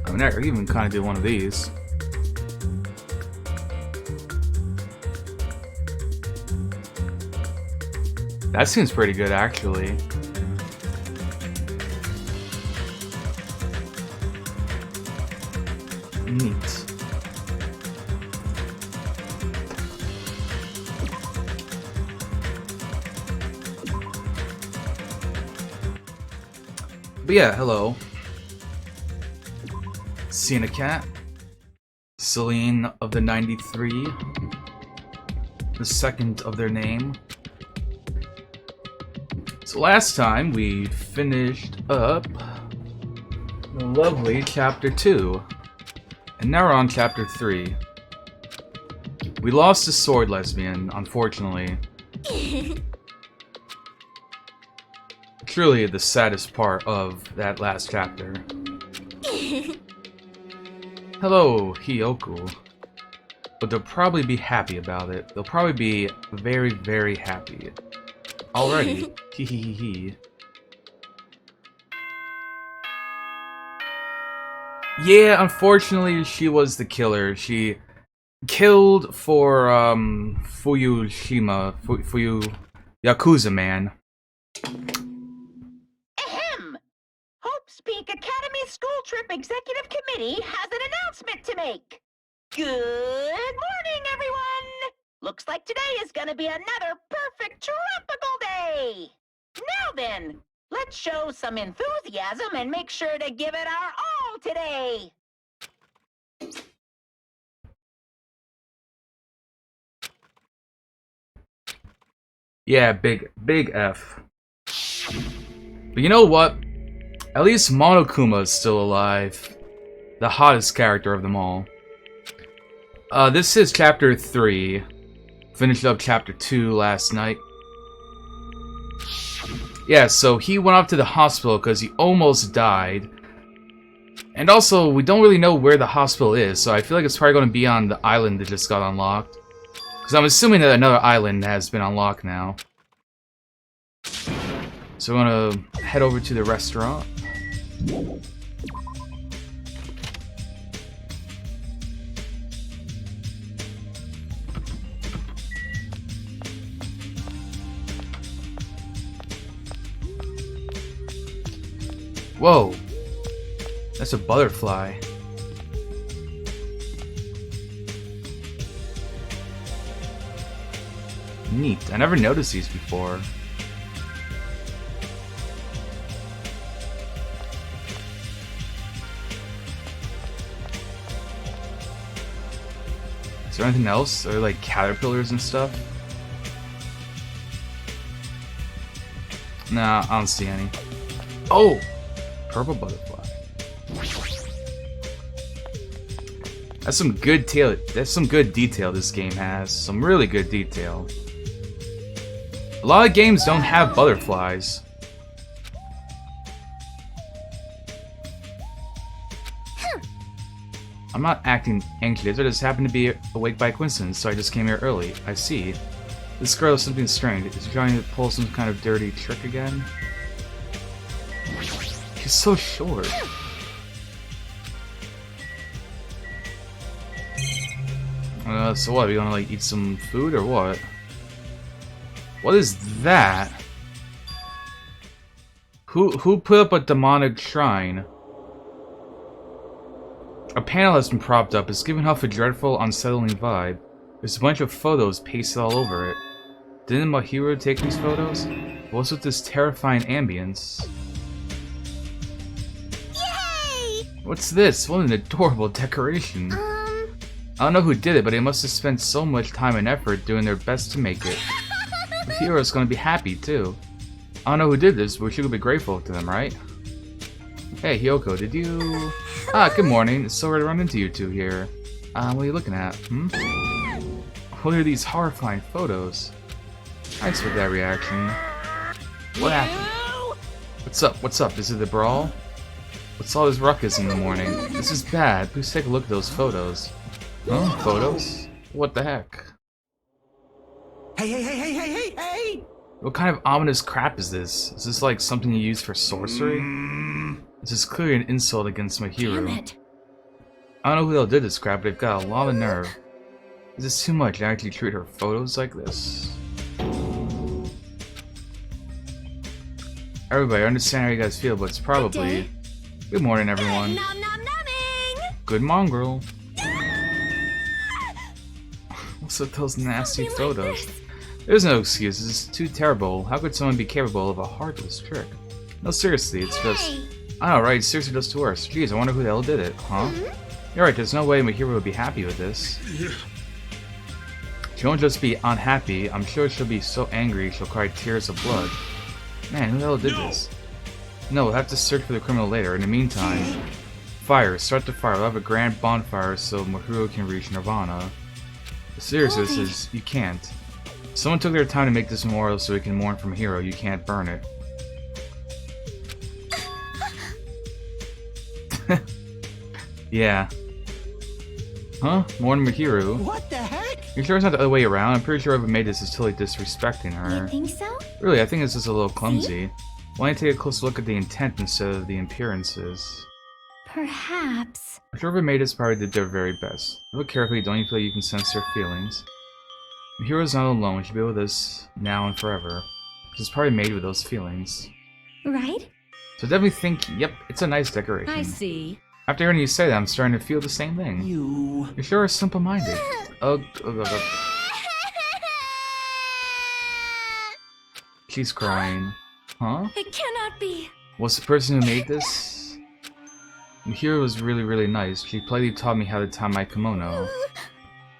I mean, I could even kind of do one of these. That seems pretty good, actually. Neat. But yeah, hello. Cena Cat. Celine of the 93. The second of their name. So last time we finished up the lovely chapter 2. And now we're on chapter 3. We lost the sword lesbian, unfortunately. Truly the saddest part of that last chapter. Hello, Hyoku. But they'll probably be happy about it. They'll probably be very, very happy. Already. Hehehehe. Yeah, unfortunately, she was the killer. She killed for, Fuyu Yakuza man. Ahem! Hope's Peak Academy School Trip Executive Committee has an announcement to make. Good morning, everyone! Looks like today is gonna be another perfect tropical day! Now then, let's show some enthusiasm and make sure to give it our all today! Yeah, big F. But you know what? At least Monokuma is still alive. The hottest character of them all. This is chapter 3. Finished up chapter 2 last night. Yeah, so he went up to the hospital because he almost died. And also, we don't really know where the hospital is, so I feel like it's probably going to be on the island that just got unlocked. Because I'm assuming that another island has been unlocked now. So we're going to head over to the restaurant. Whoa! That's a butterfly. Neat. I never noticed these before. Is there anything else? Are there like caterpillars and stuff? Nah, I don't see any. Oh! Purple butterfly. That's some good detail this game has. Some really good detail. A lot of games don't have butterflies. I'm not acting anxious, I just happened to be awake by coincidence, so I just came here early. I see. This girl is something strange. Is she trying to pull some kind of dirty trick again? She's so short. So what, are we gonna like eat some food or what? What is that? Who put up a demonic shrine? A panel has been propped up. It's giving off a dreadful, unsettling vibe. There's a bunch of photos pasted all over it. Didn't Mahiro take these photos? What's with this terrifying ambience? Yay! What's this? What an adorable decoration. I don't know who did it, but they must have spent so much time and effort doing their best to make it. The hero's gonna be happy, too. I don't know who did this, but we should be grateful to them, right? Hey, Hyoko, did you... Ah, good morning. It's so rare to run into you two here. What are you looking at, hmm? What are these horrifying photos? Thanks for that reaction. What happened? What's up? Is it the brawl? What's all this ruckus in the morning? This is bad. Please take a look at those photos. Huh? Photos? What the heck? Hey! What kind of ominous crap is this? Is this like something you use for sorcery? This is clearly an insult against my hero. Damn it. I don't know who the hell did this crap, but they've got a lot of nerve. Is this too much to actually treat her photos like this? Everybody, I understand how you guys feel, but it's probably... Good morning, everyone. Nom nom nomming! Good mongrel. What's with those nasty photos? There's no excuses. It's too terrible. How could someone be capable of a heartless trick? No, seriously, it's just... I know, right? It's seriously just worse. Jeez, I wonder who the hell did it, huh? You're right, there's no way Mahiro would be happy with this. She won't just be unhappy, I'm sure she'll be so angry she'll cry tears of blood. Man, who the hell did this? No, we'll have to search for the criminal later. In the meantime, fire. Start the fire. We'll have a grand bonfire so Mahiro can reach Nirvana. The seriousness is, you can't. Someone took their time to make this memorial so we can mourn for Mahiro. You can't burn it. Yeah. Huh? Mourn Mahiro? What the heck? You sure it's not the other way around? I'm pretty sure whoever made this is totally disrespecting her. You think so? Really, I think this is a little clumsy. Why don't you take a closer look at the intent instead of the appearances? Perhaps. Whoever made this probably did their very best. Look carefully, don't you feel you can sense their feelings? Mahiro's not alone, she'll be with us now and forever. This is probably made with those feelings. Right? So definitely think, yep, it's a nice decoration. I see. After hearing you say that, I'm starting to feel the same thing. You sure are simple-minded. Ugh. She's crying. Huh? It cannot be. Was the person who made this? Mahiro was really nice. She politely taught me how to tie my kimono.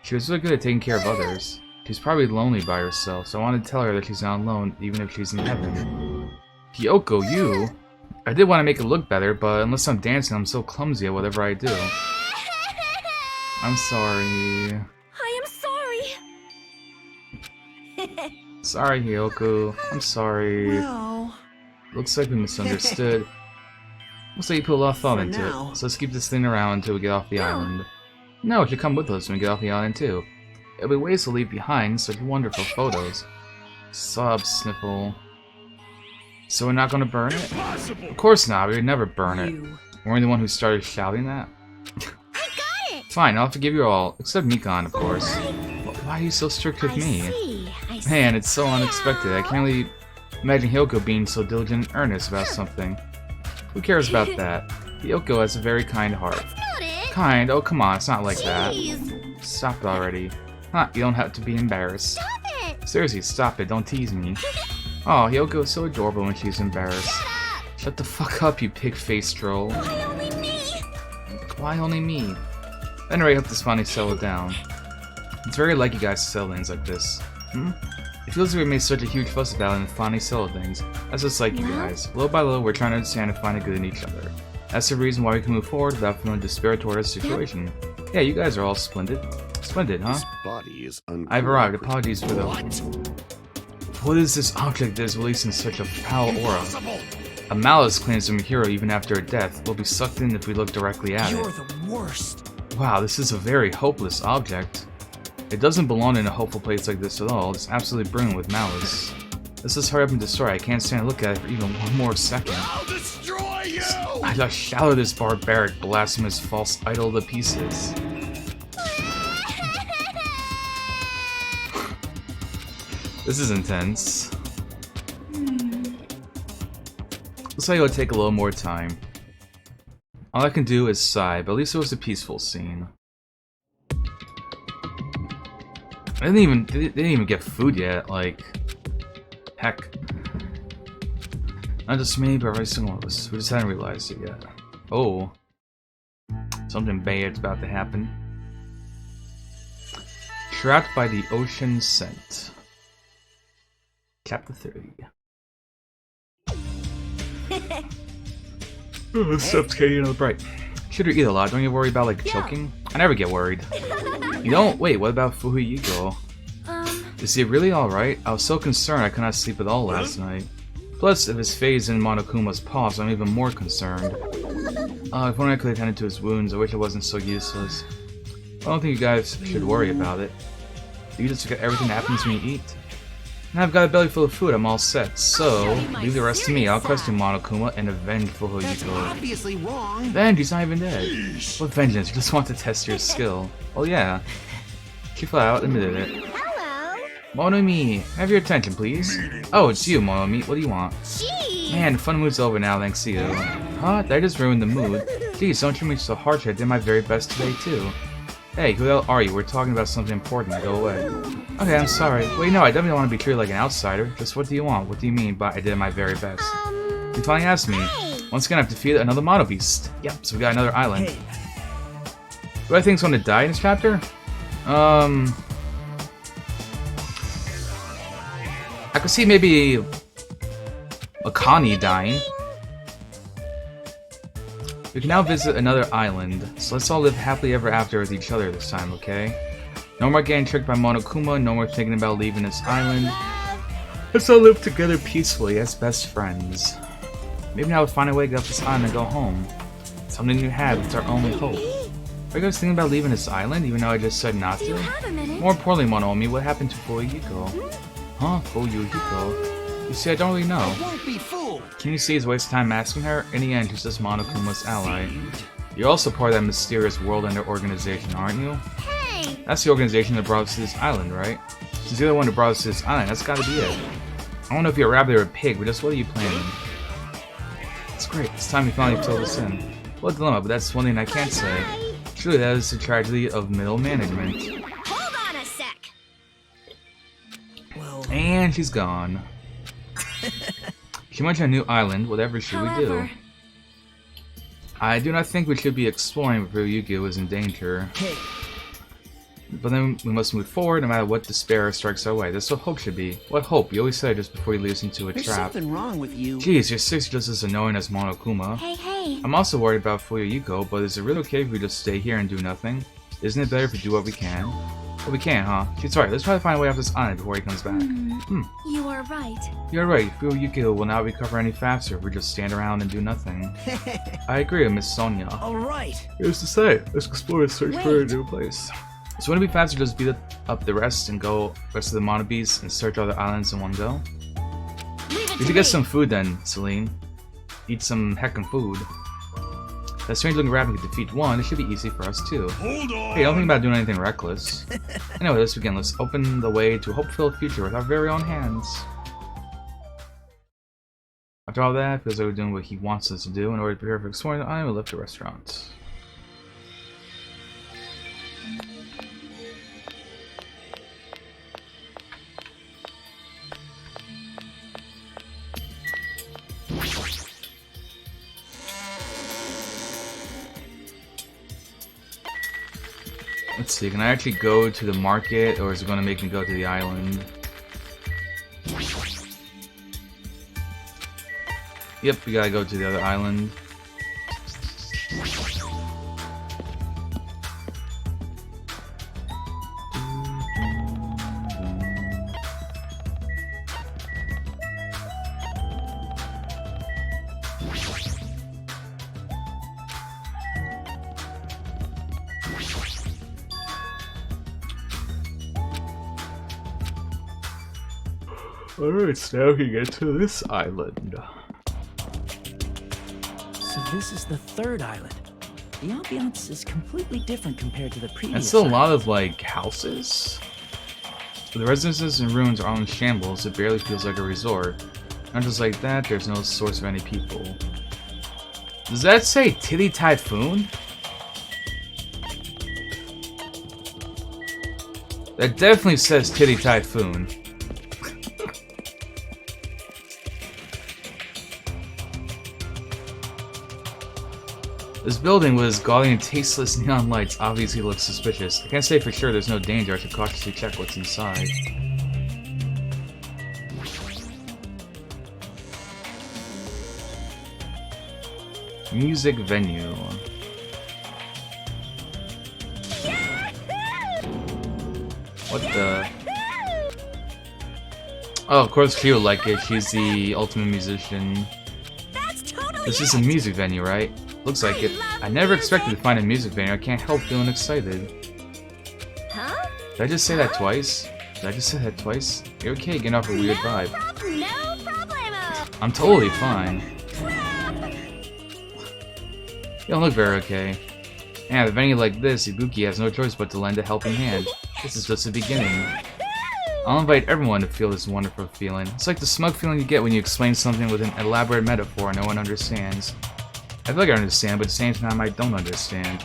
She was really good at taking care of others. She's probably lonely by herself, so I want to tell her that she's not alone, even if she's in heaven. Kyoko, you? I did want to make it look better, but unless I'm dancing, I'm so clumsy at whatever I do. I'm sorry. I am sorry. Sorry, Kyoko. I'm sorry. Well, Looks like we misunderstood. Looks like you put a lot of thought into it, so let's keep this thing around until we get off the island. No, you should come with us when we get off the island too. It'll be ways to leave behind such wonderful photos. Sob, sniffle. So we're not gonna burn it? Of course not, we would never burn it. Weren't you the one who started shouting that? I got it. Fine, I'll forgive you all, except Mikan, of course. Why are you so strict with me? I see. Man, it's so unexpected. I can't really imagine Hyoko being so diligent and earnest about something. Who cares about that? Hyoko has a very kind heart. Not it. Kind? Oh, come on, it's not like Jeez. that. Stop it already. Huh, you don't have to be embarrassed. Stop it. Seriously, stop it, don't tease me. Oh, Hyoko is so adorable when she's embarrassed. Shut the fuck up, you pig-faced troll. Why only me? Why only me? Anyway, I hope this finally settled down. It's very like you guys to settle things like this. It feels like we made such a huge fuss about it and finally settled things. That's just like you guys. Little by little, we're trying to understand and find the good in each other. That's the reason why we can move forward without feeling despair toward our situation. Yeah, you guys are all splendid. Splendid, huh? This body is I've arrived. Apologies for the... What is this object that is releasing such a foul aura? A malice claims from Mahiro even after her death will be sucked in if we look directly at you're it. the worst. Wow, this is a very hopeless object. It doesn't belong in a hopeful place like this at all. It's absolutely brilliant with malice. Let's just hurry up and destroy it. I can't stand to look at it for even one more second. I'll destroy you! I just shatter this barbaric, blasphemous, false idol to pieces. This is intense. Looks like it'll take a little more time. All I can do is sigh, but at least it was a peaceful scene. They didn't even get food yet, like... Heck. Not just me, but every single of us. We just hadn't realized it yet. Oh. Something bad's about to happen. Trapped by the ocean scent. Chapter 30. Oh, stuff's getting another bright. Should eat a lot, don't you worry about like choking? I never get worried. You don't? Wait, what about Fuhuigo? Is he really alright? I was so concerned I could not sleep at all last night. Plus, if his phase in Monokuma's paused, I'm even more concerned. If only I could have tended to his wounds, I wish I wasn't so useless. I don't think you guys should worry about it. You just forget everything that happens when you eat. And I've got a belly full of food, I'm all set. So, leave the rest to me. I'll question Monokuma and avenge Full That's Yuko. obviously wrong. Vengeance, he's not even dead. What vengeance? You just want to test your skill. Oh yeah. She flat out admitted it. Hello. Monomi, have your attention, please. Oh, it's you, Monomi. What do you want? Gee. Man, the fun mood's over now, thanks to you. Huh? That just ruined the mood. Geez, don't treat me so harsh. I did my very best today, too. Hey, who the hell are you? We're talking about something important. Go away. Okay, I'm sorry. Wait, no, I definitely want to be treated like an outsider. Just what do you want? What do you mean by I did my very best? You finally asked me. Hey. Once again, I've defeated another Mono Beast. Yep, so we got another island. Hey, Who I think's going to die in this chapter? I could see maybe Akane dying. We can now visit another island, so let's all live happily ever after with each other this time, okay? No more getting tricked by Monokuma, no more thinking about leaving this island. Let's all live together peacefully as best friends. Maybe now we'll find a way to get off this island and go home. Something new had, it's our only hope. Are you guys thinking about leaving this island, even though I just said not Do you to? have a minute? More importantly, Monomi, what happened to Full Yuko? Huh? Full Yuko? You see, I don't really know. I won't be fooled. Can you see his waste of time asking her? In the end, she's just Monokuma's ally. You're also part of that mysterious world-ender organization, aren't you? Hey. That's the organization that brought us to this island, right? She's the other one that brought us to this island, that's gotta be it. I don't know if you're a rabbit or a pig, but just what are you planning? It's great, it's time you finally filled us in. What a dilemma, but that's one thing I can't say. Truly, that is the tragedy of middle management. Hold on a sec. Well, And she's gone. She went to a new island, whatever should we do? However, I do not think we should be exploring before Yu-Gi-Oh is in danger. hey, But then we must move forward no matter what despair strikes our way. That's what hope should be. What hope? You always say just before you lead us into a there's trap. something wrong with you. Jeez, your sister's just as annoying as Monokuma. hey. I'm also worried about Fuyuko, but is it really okay if we just stay here and do nothing? Isn't it better if we do what we can? Well, we can, huh? She's right. Let's try to find a way off this island before he comes back. You are right. You're right. Fuyuko will not recover any faster if we just stand around and do nothing. I agree with Miss Sonia. All right. Here's to say, let's explore and search for a Wait. new place. So wouldn't it be faster to just beat up the rest and go rest of the Mono Beasts and search other islands in one go? Leave it We to should get me. some food then, Celine. Eat some heckin' food. That strange looking rabbit could defeat one, it should be easy for us too. Hold on. Hey, don't think about doing anything reckless. Anyway, let's begin. Let's open the way to a hope-filled future with our very own hands. After all that, it feels like we're doing what he wants us to do. In order to prepare for exploring the island, we left the restaurant. Let's see, can I actually go to the market, or is it going to make me go to the island? Yep, we gotta go to the other island. Alright, so now we can get to this island. So this is the third island. The ambiance is completely different compared to the previous. And still a lot islands. of, like, houses. The residences and ruins are all in shambles, it barely feels like a resort. Not just like that, there's no source of any people. Does that say Titty Typhoon? That definitely says Titty Typhoon. This building with gaudy and tasteless neon lights obviously looks suspicious. I can't say for sure there's no danger, I should cautiously check what's inside. Music venue. What the? Oh, of course she would like it. She's the ultimate musician. That's totally This is a music venue, right? Looks like it. I never expected to find a music venue. I can't help feeling excited. Huh? Did I just say that twice? Did Did I just say that twice? You're okay, getting off a weird vibe. No problemo. I'm totally fine. Crap. You don't look very okay. And with a venue like this, Ibuki has no choice but to lend a helping hand. This is just the beginning. I'll invite everyone to feel this wonderful feeling. It's like the smug feeling you get when you explain something with an elaborate metaphor no one understands. I feel like I understand, but at the same time I don't understand.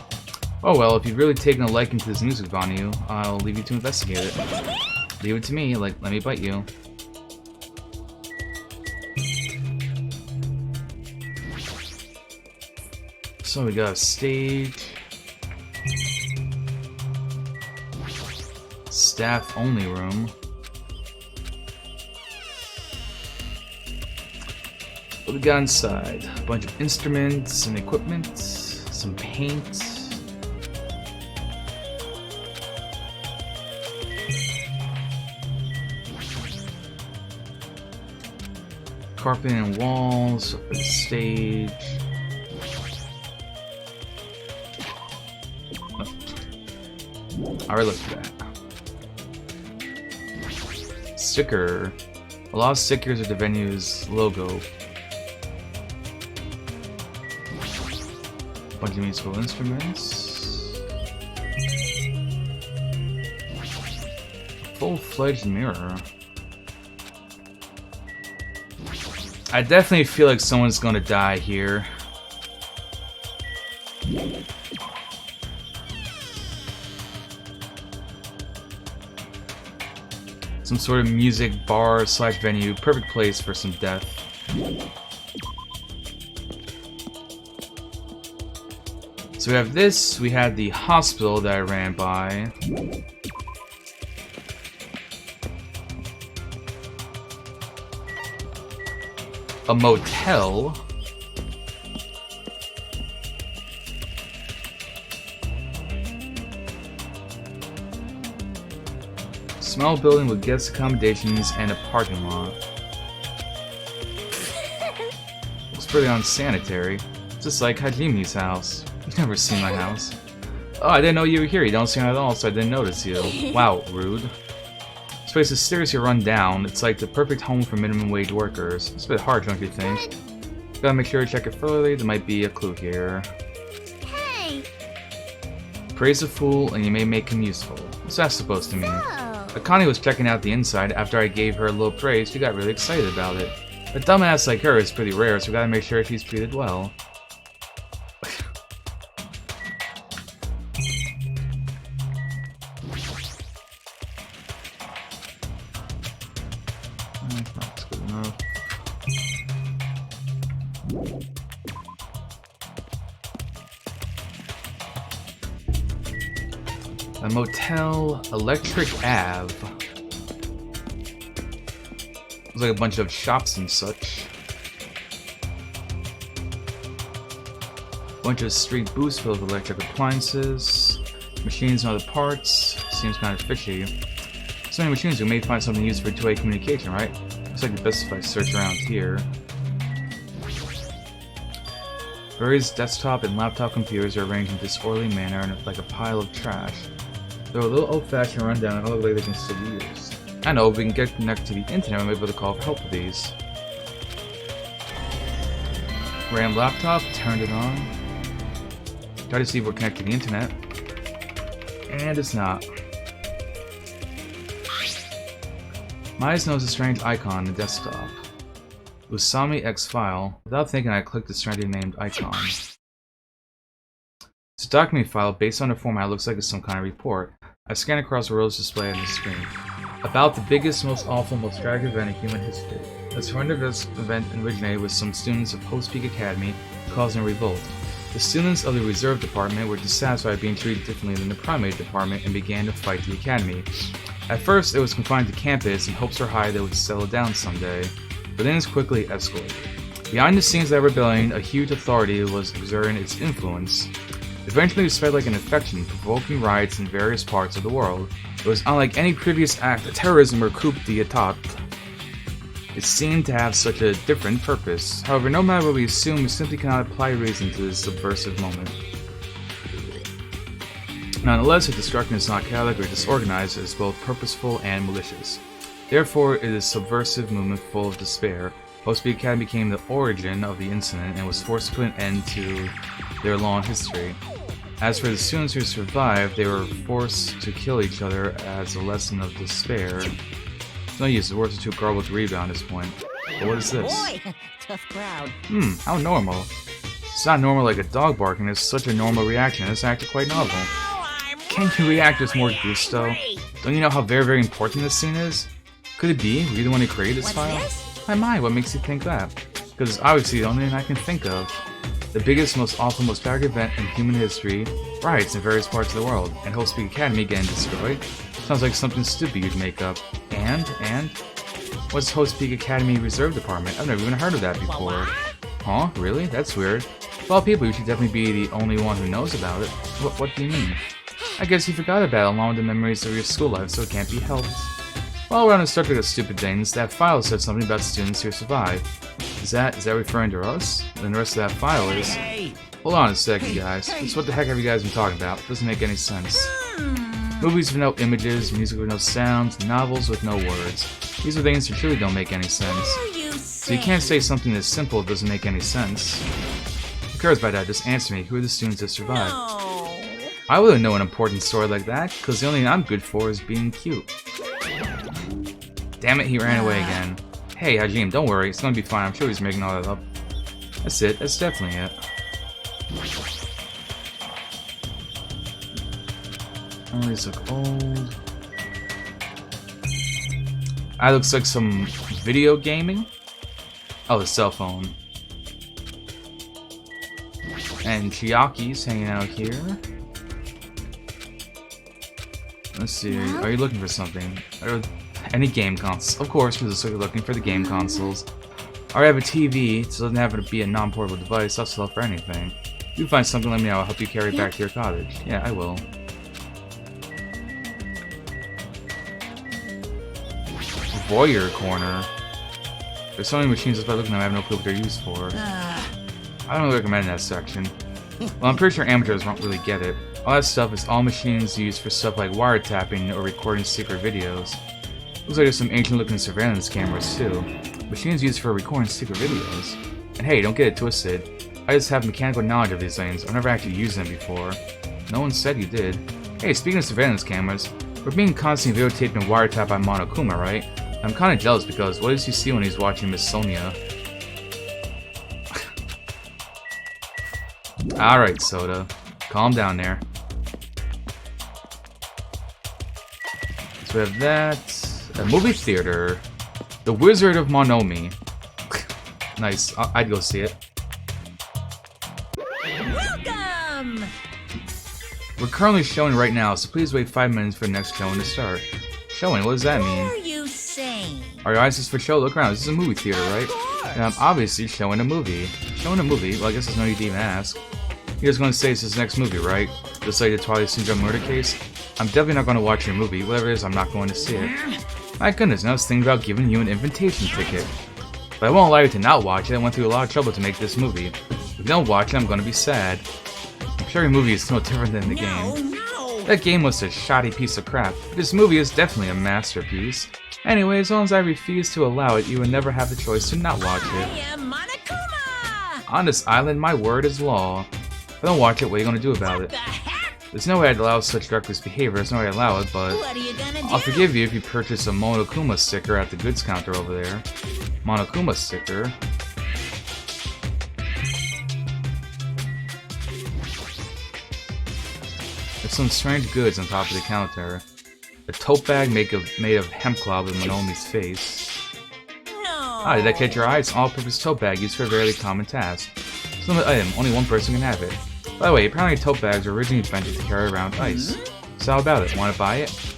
Oh well, if you've really taken a liking to this music, Vanu, I'll leave you to investigate it. Leave it to me, like, let me bite you. So we got a stage. Staff only room. What we got inside? A bunch of instruments and equipment, some paint. Carpeting and walls for the stage. Oh. I already looked at that. Sticker. A lot of stickers are the venue's logo. Bunch of musical instruments. Full-fledged mirror. I definitely feel like someone's gonna die here. Some sort of music bar slash venue, perfect place for some death. So we have this, we had the hospital that I ran by. A motel. Small building with guest accommodations and a parking lot. Looks pretty unsanitary. Just like Hajimi's house. You've never seen my house. Oh, I didn't know you were here. You don't see it at all, so I didn't notice you. Wow, rude. This place is seriously run down. It's like the perfect home for minimum wage workers. It's a bit hard, don't you think? Gotta make sure to check it thoroughly. There might be a clue here. Hey. Praise a fool and you may make him useful. What's that supposed to mean? Oh. Akane was checking out the inside after I gave her a little praise. She got really excited about it. A dumbass like her is pretty rare, so we gotta make sure she's treated well. That's good enough. A motel, Electric Ave. Looks like a bunch of shops and such. Bunch of street booths filled with electric appliances, machines and other parts. Seems kind of fishy. So many machines, we may find something used for two-way communication, right? Looks like the best if I search around here. Various desktop and laptop computers are arranged in a disorderly manner and like a pile of trash. They're a little old-fashioned and rundown and all the way they can still be used. I know, if we can get connected to the internet, we might be able to call for help with these. Ram laptop, turned it on. Try to see if we're connected to the internet. And it's not. My eyes notice a strange icon on the desktop. Usami X file. Without thinking, I clicked the strangely named icon. It's a document file based on the format. It looks like it's some kind of report. I scan across the rows displayed on the screen. About the biggest, most awful, most tragic event in human history. This horrendous event originated with some students of Post Peak Academy causing a revolt. The students of the Reserve Department were dissatisfied being treated differently than the Primate Department and began to fight the Academy. At first, it was confined to campus and hopes were high they would settle down someday, but then it quickly escalated. Behind the scenes of that rebellion, a huge authority was exerting its influence. Eventually, it spread like an infection, provoking riots in various parts of the world. It was unlike any previous act of terrorism or coup d'etat. It seemed to have such a different purpose. However, no matter what we assume, we simply cannot apply reason to this subversive moment. Nonetheless, if destruction is not chaotic or disorganized, it is both purposeful and malicious. Therefore, it is a subversive movement full of despair. Host B Academy became the origin of the incident and was forced to put an end to their long history. As for the students who survived, they were forced to kill each other as a lesson of despair. It's no use, the words are too garbled to rebound at this point. But what is this? Boy, tough crowd. How normal. It's not normal like a dog barking, it's such a normal reaction, it's actually quite novel. Can't you react with more gusto? Don't you know how very, very important this scene is? Could it be? Were you the one who created this file? My mind, what makes you think that? Because it's obviously the only thing I can think of. The biggest, most awful, most tragic event in human history, riots in various parts of the world, and Host Peak Academy getting destroyed. Sounds like something stupid you'd make up. And? What's Host Peak Academy Reserve Department? I've never even heard of that before. Huh? Really? That's weird. Of all people, you should definitely be the only one who knows about it. What do you mean? I guess you forgot about it along with the memories of your school life, so it can't be helped. While we're on the subject of stupid things, that file said something about students who survived. Is that referring to us? Then the rest of that file is... Hold on a second, guys. Just what the heck have you guys been talking about? Doesn't make any sense. Movies with no images, music with no sounds, novels with no words. These are things that truly don't make any sense. So you can't say something as simple doesn't make any sense. Who cares about that? Just answer me. Who are the students that survived? I wouldn't know an important story like that, because the only thing I'm good for is being cute. Damn it, he ran away again. Hey, Hajime, don't worry, it's gonna be fine. I'm sure he's making all that up. That's it, that's definitely it. Oh, these look old. That looks like some video gaming. Oh, the cell phone. And Chiaki's hanging out here. Let's see, are you looking for something? Any game consoles? Of course, we're just looking for the game consoles. I already have a TV, so it doesn't have to be a non-portable device. I'll sell it for anything. If you find something, let me know. I'll help you carry it back to your cottage. Yeah, I will. Voyeur corner. There's so many machines just by looking at them, I have no clue what they're used for. I don't really recommend that section. Well, I'm pretty sure amateurs won't really get it. All that stuff is all machines used for stuff like wiretapping or recording secret videos. Looks like there's some ancient looking surveillance cameras too. Machines used for recording secret videos. And hey, don't get it twisted. I just have mechanical knowledge of these things. I've never actually used them before. No one said you did. Hey, speaking of surveillance cameras, we're being constantly videotaped and wiretapped by Monokuma, right? I'm kinda jealous because what does he see when he's watching Miss Sonia? Alright, Soda. Calm down there. So we have that. A movie theater. The Wizard of Monomi. Nice. I'd go see it. Welcome! We're currently showing right now, so please wait 5 minutes for the next showing to start. Showing? What does that mean? What are you saying? Are your eyes just for show? Look around. This is a movie theater, right? And I'm obviously showing a movie. Showing a movie? Well, I guess there's no need to even ask. You're just going to say it's his next movie, right? Just like the Twilight Syndrome murder case? I'm definitely not going to watch your movie. Whatever it is, I'm not going to see it. My goodness, now I was thinking about giving you an invitation ticket. But I won't allow you to not watch it. I went through a lot of trouble to make this movie. If you don't watch it, I'm going to be sad. I'm sure your movie is no different than the game. No! That game was a shoddy piece of crap, but this movie is definitely a masterpiece. Anyway, as long as I refuse to allow it, you would never have the choice to not watch I it. am Monokuma! On this island, my word is law. If I don't watch it, what are you going to do about What it? the heck? There's no way I'd allow such reckless behavior, there's no way I'd allow it, but... What are you gonna do? I'll forgive you if you purchase a Monokuma sticker at the goods counter over there. Monokuma sticker? There's some strange goods on top of the counter. A tote bag made of hemp cloth with Monomi's face. No! Ah, did that catch your eye? It's an all-purpose tote bag used for a very common task. It's a limited item, only one person can have it. By the way, apparently tote bags were originally invented to carry around ice. So how about it? Want to buy it?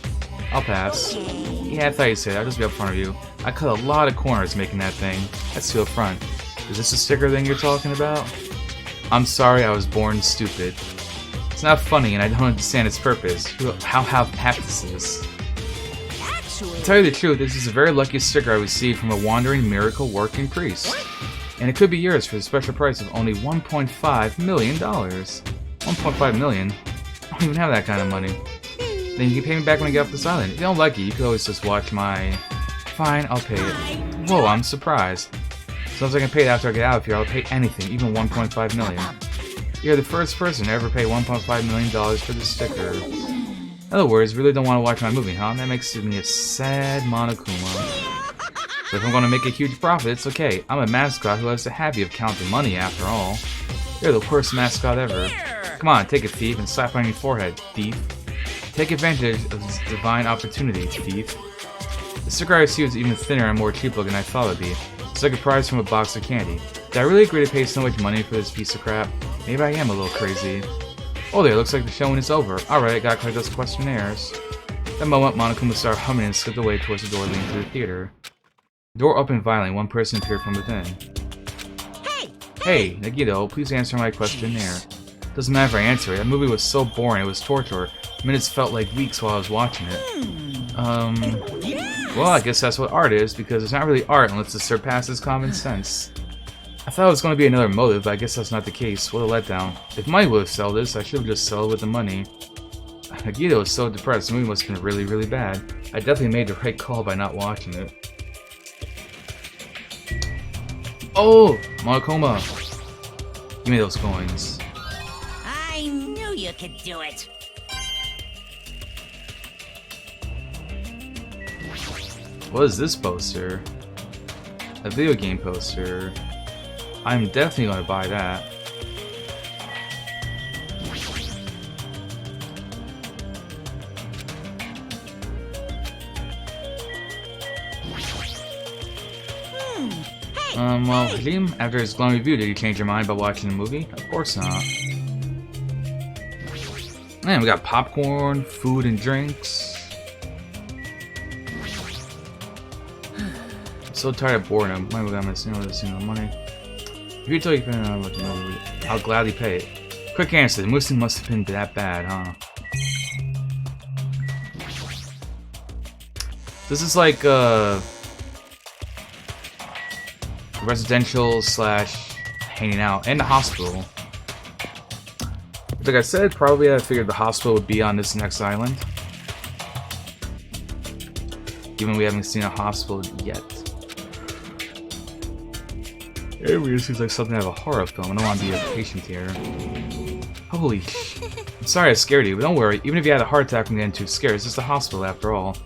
I'll pass. Yeah, I thought you said. I'll just be up front of you. I cut a lot of corners making that thing. That's too up front. Is this a sticker thing you're talking about? I'm sorry I was born stupid. It's not funny and I don't understand its purpose. How half this is. Actually... To tell you the truth, this is a very lucky sticker I received from a wandering miracle working priest. And it could be yours for the special price of only $1.5 million. 1.5 million? don't even have that kind of money. Then you can pay me back when I get off this island. If you don't like it, you can always just watch my... Fine, I'll pay it. Whoa, I'm surprised. As long as I can pay it after I get out of here, I'll pay anything, even 1.5 million. You're the first person to ever pay $1.5 million for this sticker. In other words, really don't want to watch my movie, huh? That makes me a sad Monokuma. But if I'm going to make a huge profit, it's okay. I'm a mascot who has the habit of counting money, after all. You're the worst mascot ever. Come on, take a thief and slap on your forehead, thief. Take advantage of this divine opportunity, thief. The sticker I received is even thinner and more cheap looking than I thought it would be. It's like a prize from a box of candy. Did I really agree to pay so much money for this piece of crap? Maybe I am a little crazy. Oh there, looks like the showing is over. Alright, gotta collect those questionnaires. That moment, Monokuma started humming and slipped away towards the door leading to the theater. The door opened violently, one person appeared from within. Hey, Nagito, please answer my questionnaire. Doesn't matter if I answer it, that movie was so boring, it was torture. Minutes felt like weeks while I was watching it. Well, I guess that's what art is, because it's not really art unless it surpasses common sense. I thought it was going to be another motive, but I guess that's not the case. What a letdown. If money would have sold this, I should have just sold it with the money. Nagito was so depressed, the movie must have been really, really bad. I definitely made the right call by not watching it. Oh! Monokuma! Give me those coins. I knew you could do it. What is this poster? A video game poster. I'm definitely gonna buy that. Well, Hajime, after his glowing review, did you change your mind about watching the movie? Of course not. Man, we got popcorn, food, and drinks. I'm so tired of boredom. Might be missing out this money. If you tell you can with the movie, I'll gladly pay it. Quick answer, the movie must have been that bad, huh? This is like residential slash hanging out and the hospital. Like I said, probably I figured the hospital would be on this next island. Given we haven't seen a hospital yet. It really seems like something out of a horror film. I don't want to be a patient here. Holy sh... I'm sorry I scared you, but don't worry. Even if you had a heart attack from getting too scared, it's just a hospital after all.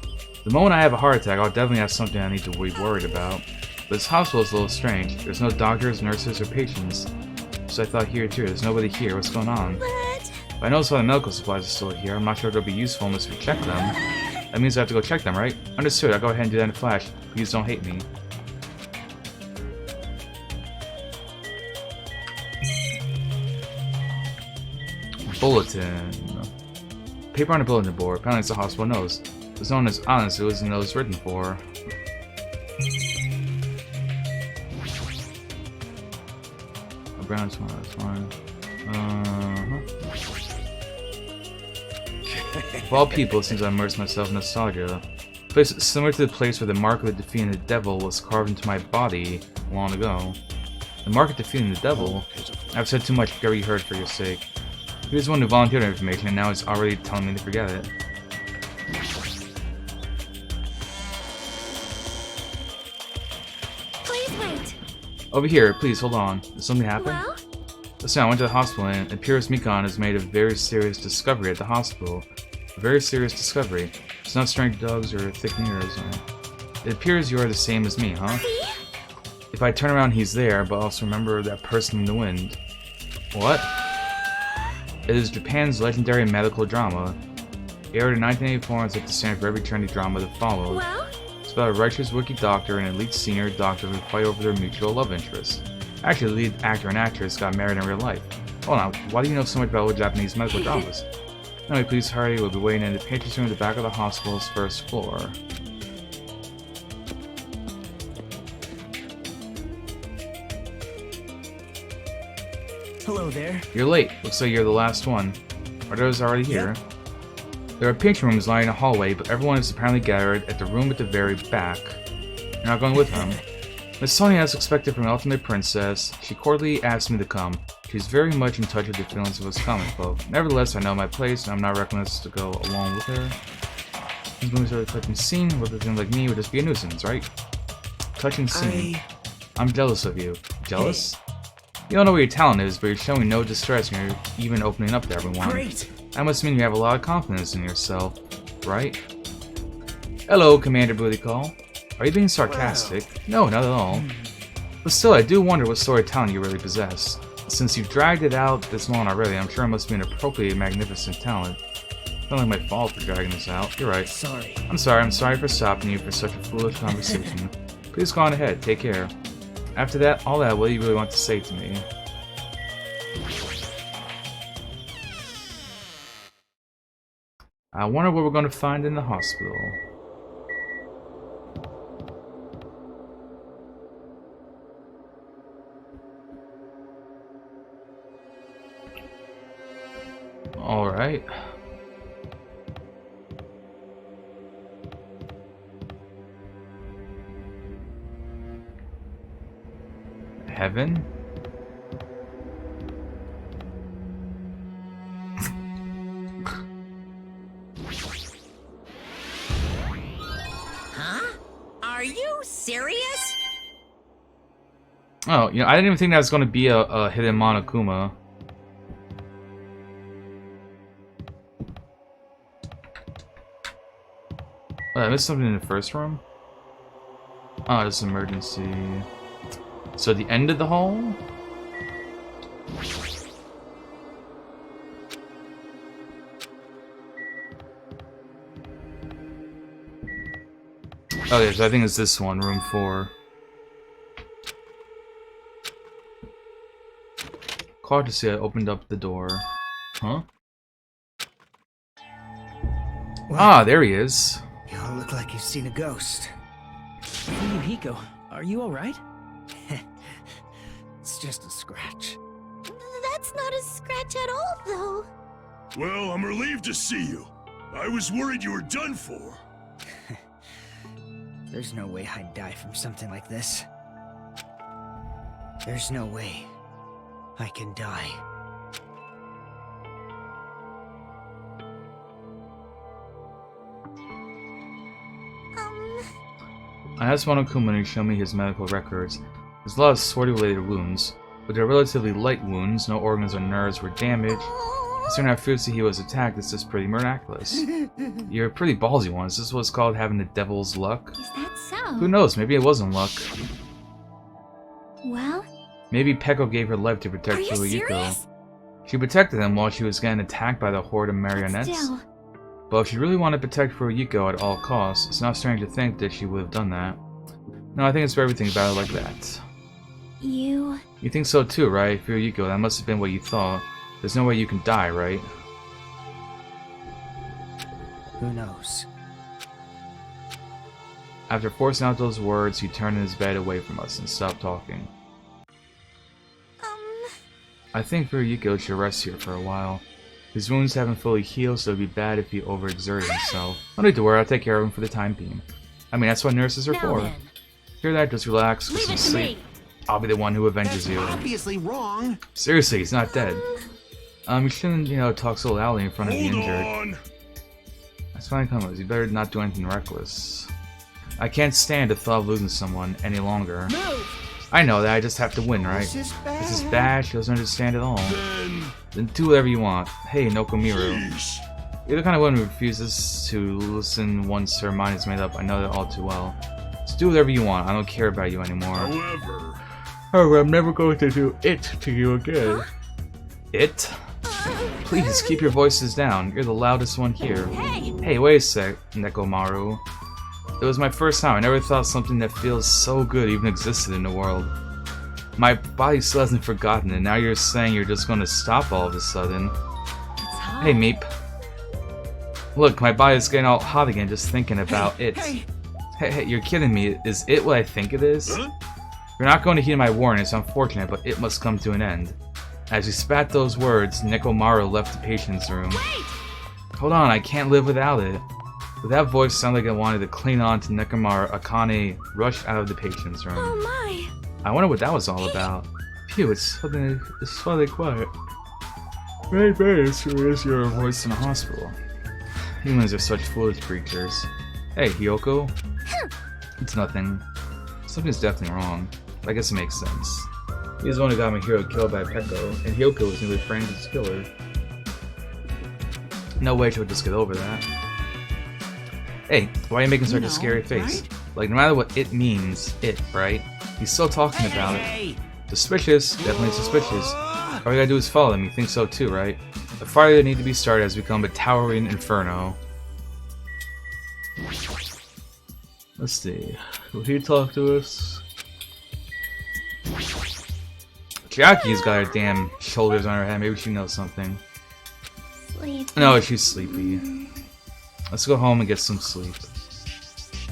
The moment I have a heart attack, I'll definitely have something I need to be worried about. But this hospital is a little strange. There's no doctors, nurses, or patients. So I thought here too, there's nobody here. What's going on? What? But I noticed all the medical supplies are still here. I'm not sure if they'll be useful unless we check them. That means I have to go check them, right? Understood. I'll go ahead and do that in a flash. Please don't hate me. Bulletin. Paper on the bulletin board. Apparently it's a hospital nose. It's known as honest, it was the nose written for. A brown smile, that's fine. Of all people, it seems I immersed myself in nostalgia. A place similar to the place where the mark of defeating the devil was carved into my body long ago. The mark of defeating the devil? I've said too much, forget what you heard for your sake. He was the one who volunteered the information, and now he's already telling me to forget it. Please wait. Over here, please, hold on. Did something happen? Well? Listen, I went to the hospital and it appears Mikon has made a very serious discovery at the hospital. A very serious discovery. It's not strange dogs or thick mirrors. It appears you are the same as me, huh? See? If I turn around, he's there, but also remember that person in the wind. What? It is Japan's legendary medical drama. Aired in 1984 and is at the center for every trendy drama that followed. Well? It's about a righteous wiki doctor and an elite senior doctor who fight over their mutual love interests. Actually, the lead actor and actress got married in real life. Hold on, why do you know so much about old Japanese medical dramas? Anyway, please hurry, we'll be waiting in the pantry room at the back of the hospital's first floor. Hello there. You're late. Looks like you're the last one. Are those already here? There are pantry rooms lining the hallway, but everyone is apparently gathered at the room at the very back. You're not going with them. Miss Sonia, as expected from Ultimate Princess, she cordially asked me to come. She's very much in touch with the feelings of us comic folk. Nevertheless, I know my place, and I'm not reckless to go along with her. These movies are a touching scene, where the thing like me would just be a nuisance, right? Touching scene. I'm jealous of you. Jealous? You don't know what your talent is, but you're showing no distress and you're even opening up to everyone. Great! That must mean you have a lot of confidence in yourself, right? Hello, Commander Booty Call. Are you being sarcastic? No, not at all. But still, I do wonder what sort of talent you really possess. Since you've dragged it out this long already, I'm sure it must be an appropriately magnificent talent. It's not like my fault for dragging this out. You're right. Sorry. I'm sorry for stopping you for such a foolish conversation. Please go on ahead, take care. After that, all that, what do you really want to say to me? I wonder what we're going to find in the hospital. Alright. Heaven? Huh? Are you serious? Oh, you know, I didn't even think that was going to be a hidden Monokuma. Oh, I missed something in the first room? Oh, it's emergency. So the end of the hall? Okay, so I think it's this one, room 4. Hard to see, I opened up the door. Huh? Ah, there he is. You all look like you've seen a ghost. Hey, Hiko, are you alright? It's just a scratch. That's not a scratch at all, though. Well, I'm relieved to see you. I was worried you were done for. There's no way I'd die from something like this. There's no way I can die. I asked Monokuma to show me his medical records. There's a lot of sword-related wounds, but they're relatively light wounds, no organs or nerves were damaged. Considering how fiercely he was attacked, this is pretty miraculous. You're a pretty ballsy one. Is this what's called having the devil's luck? Is that so? Who knows, maybe it wasn't luck. Well, Maybe Peko gave her life to protect are you Fuyuko. serious? She protected him while she was getting attacked by the horde of marionettes. Still, But if she really wanted to protect Fuyuko at all costs, it's not strange to think that she would have done that. No, I think it's for everything about it like that. you... You think so too, right? Fuyuko, that must have been what you thought. There's no way you can die, right? Who knows? After forcing out those words, he turned in his bed away from us and stopped talking. I think Fuyuko should rest here for a while. His wounds haven't fully healed, so it'd be bad if he overexerted himself. No need to worry, I'll take care of him for the time being. I mean, that's what nurses are Now for. then, Hear that? Just relax, get leave some it to sleep. me. I'll be the one who avenges That's you. obviously wrong. Seriously, he's not dead. You shouldn't, talk so loudly in front of the Hold injured. on. That's fine, Comos. You better not do anything reckless. I can't stand the thought of losing someone any longer. I know that, I just have to win, right? This is bad. This is bad, she doesn't understand at all. Then, Then do whatever you want. Hey, Nokomiru. please. You're the kind of woman who refuses to listen once her mind is made up. I know that all too well. Just do whatever you want. I don't care about you anymore. However, I'm never going to do it to you again. It? Please, keep your voices down. You're the loudest one here. Hey, wait a sec, Nekomaru. It was my first time. I never thought something that feels so good even existed in the world. My body still hasn't forgotten it. Now you're saying you're just going to stop all of a sudden. Hey, Meep. Look, my body's getting all hot again just thinking about it. Hey, you're kidding me. Is it what I think it is? Huh? You're not going to heed my warning. It's unfortunate, but it must come to an end. As he spat those words, Nekomaru left the patient's room. Hold on, I can't live without it. With that voice sounded like it wanted to cling on to Nekomaru, Akane rushed out of the patient's room. Oh my! I wonder what that was all about. cute. It's slightly quiet. Very, very serious. Your voice in a hospital. Humans are such foolish creatures. Hey, Hiyoko. It's nothing. Something's definitely wrong. I guess it makes sense. He's the one who got my hero killed by Peko, and Hiyoko was nearly framed as his killer. No way she would just get over that. Hey, why are you making such a scary face? right? Like, no matter what it means, right? He's still talking about it. Suspicious, definitely suspicious. All we gotta do is follow him, you think so too, right? The fire that need to be started has become a towering inferno. Let's see. Will he talk to us? Chiaki's got her damn shoulders on her head. Maybe she knows something. Sleep. No, she's sleepy. Let's go home and get some sleep.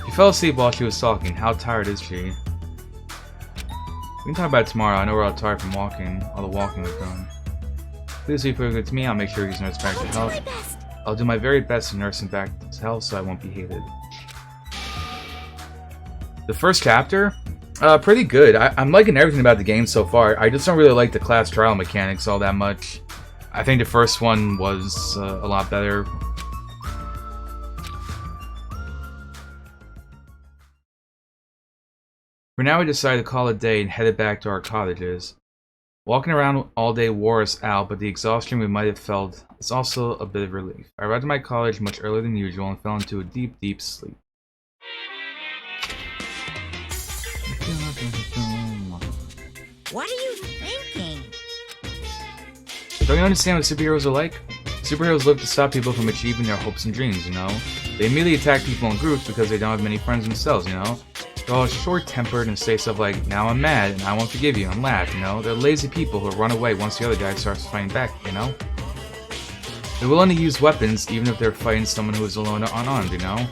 She fell asleep while she was talking. How tired is she? We can talk about it tomorrow. I know we're all tired from walking. All the walking we've done. Please be pretty good to me. I'll make sure he's nursed back to health. I'll do my very best to nurse him back to health so I won't be hated. The first chapter? Pretty good. I'm liking everything about the game so far. I just don't really like the class trial mechanics all that much. I think the first one was a lot better. For now, we decided to call it a day and headed back to our cottages. Walking around all day wore us out, but the exhaustion we might have felt is also a bit of relief. I arrived at my cottage much earlier than usual and fell into a deep, deep sleep. What are you thinking? Don't you understand what superheroes are like? Superheroes live to stop people from achieving their hopes and dreams, you know? They immediately attack people in groups because they don't have many friends themselves, you know? They're all short-tempered and say stuff like, now I'm mad and I won't forgive you, and laugh, you know? They're lazy people who run away once the other guy starts fighting back, you know? They're willing to use weapons even if they're fighting someone who is alone or unarmed, you know?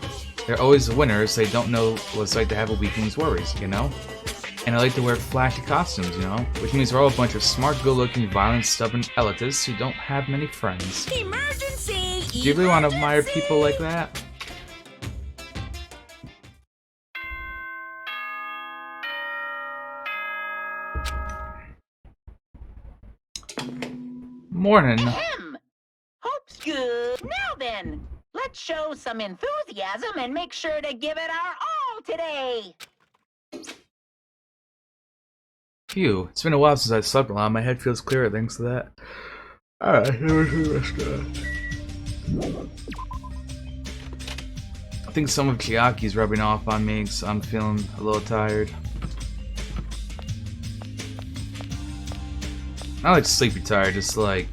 They're always the winners, they don't know what it's like to have a weakling's worries, you know? And I like to wear flashy costumes, you know? Which means we're all a bunch of smart, good-looking, violent, stubborn elitists who don't have many friends. Emergency! Do you really want to admire people like that? Morning. Ahem. Hope's good. Now then, let's show some enthusiasm and make sure to give it our all today. Phew, it's been a while since I slept a lot. My head feels clearer thanks to that. Alright, here's the restaurant. I think some of Chiaki's rubbing off on me, so I'm feeling a little tired. Not like sleepy tired, just like...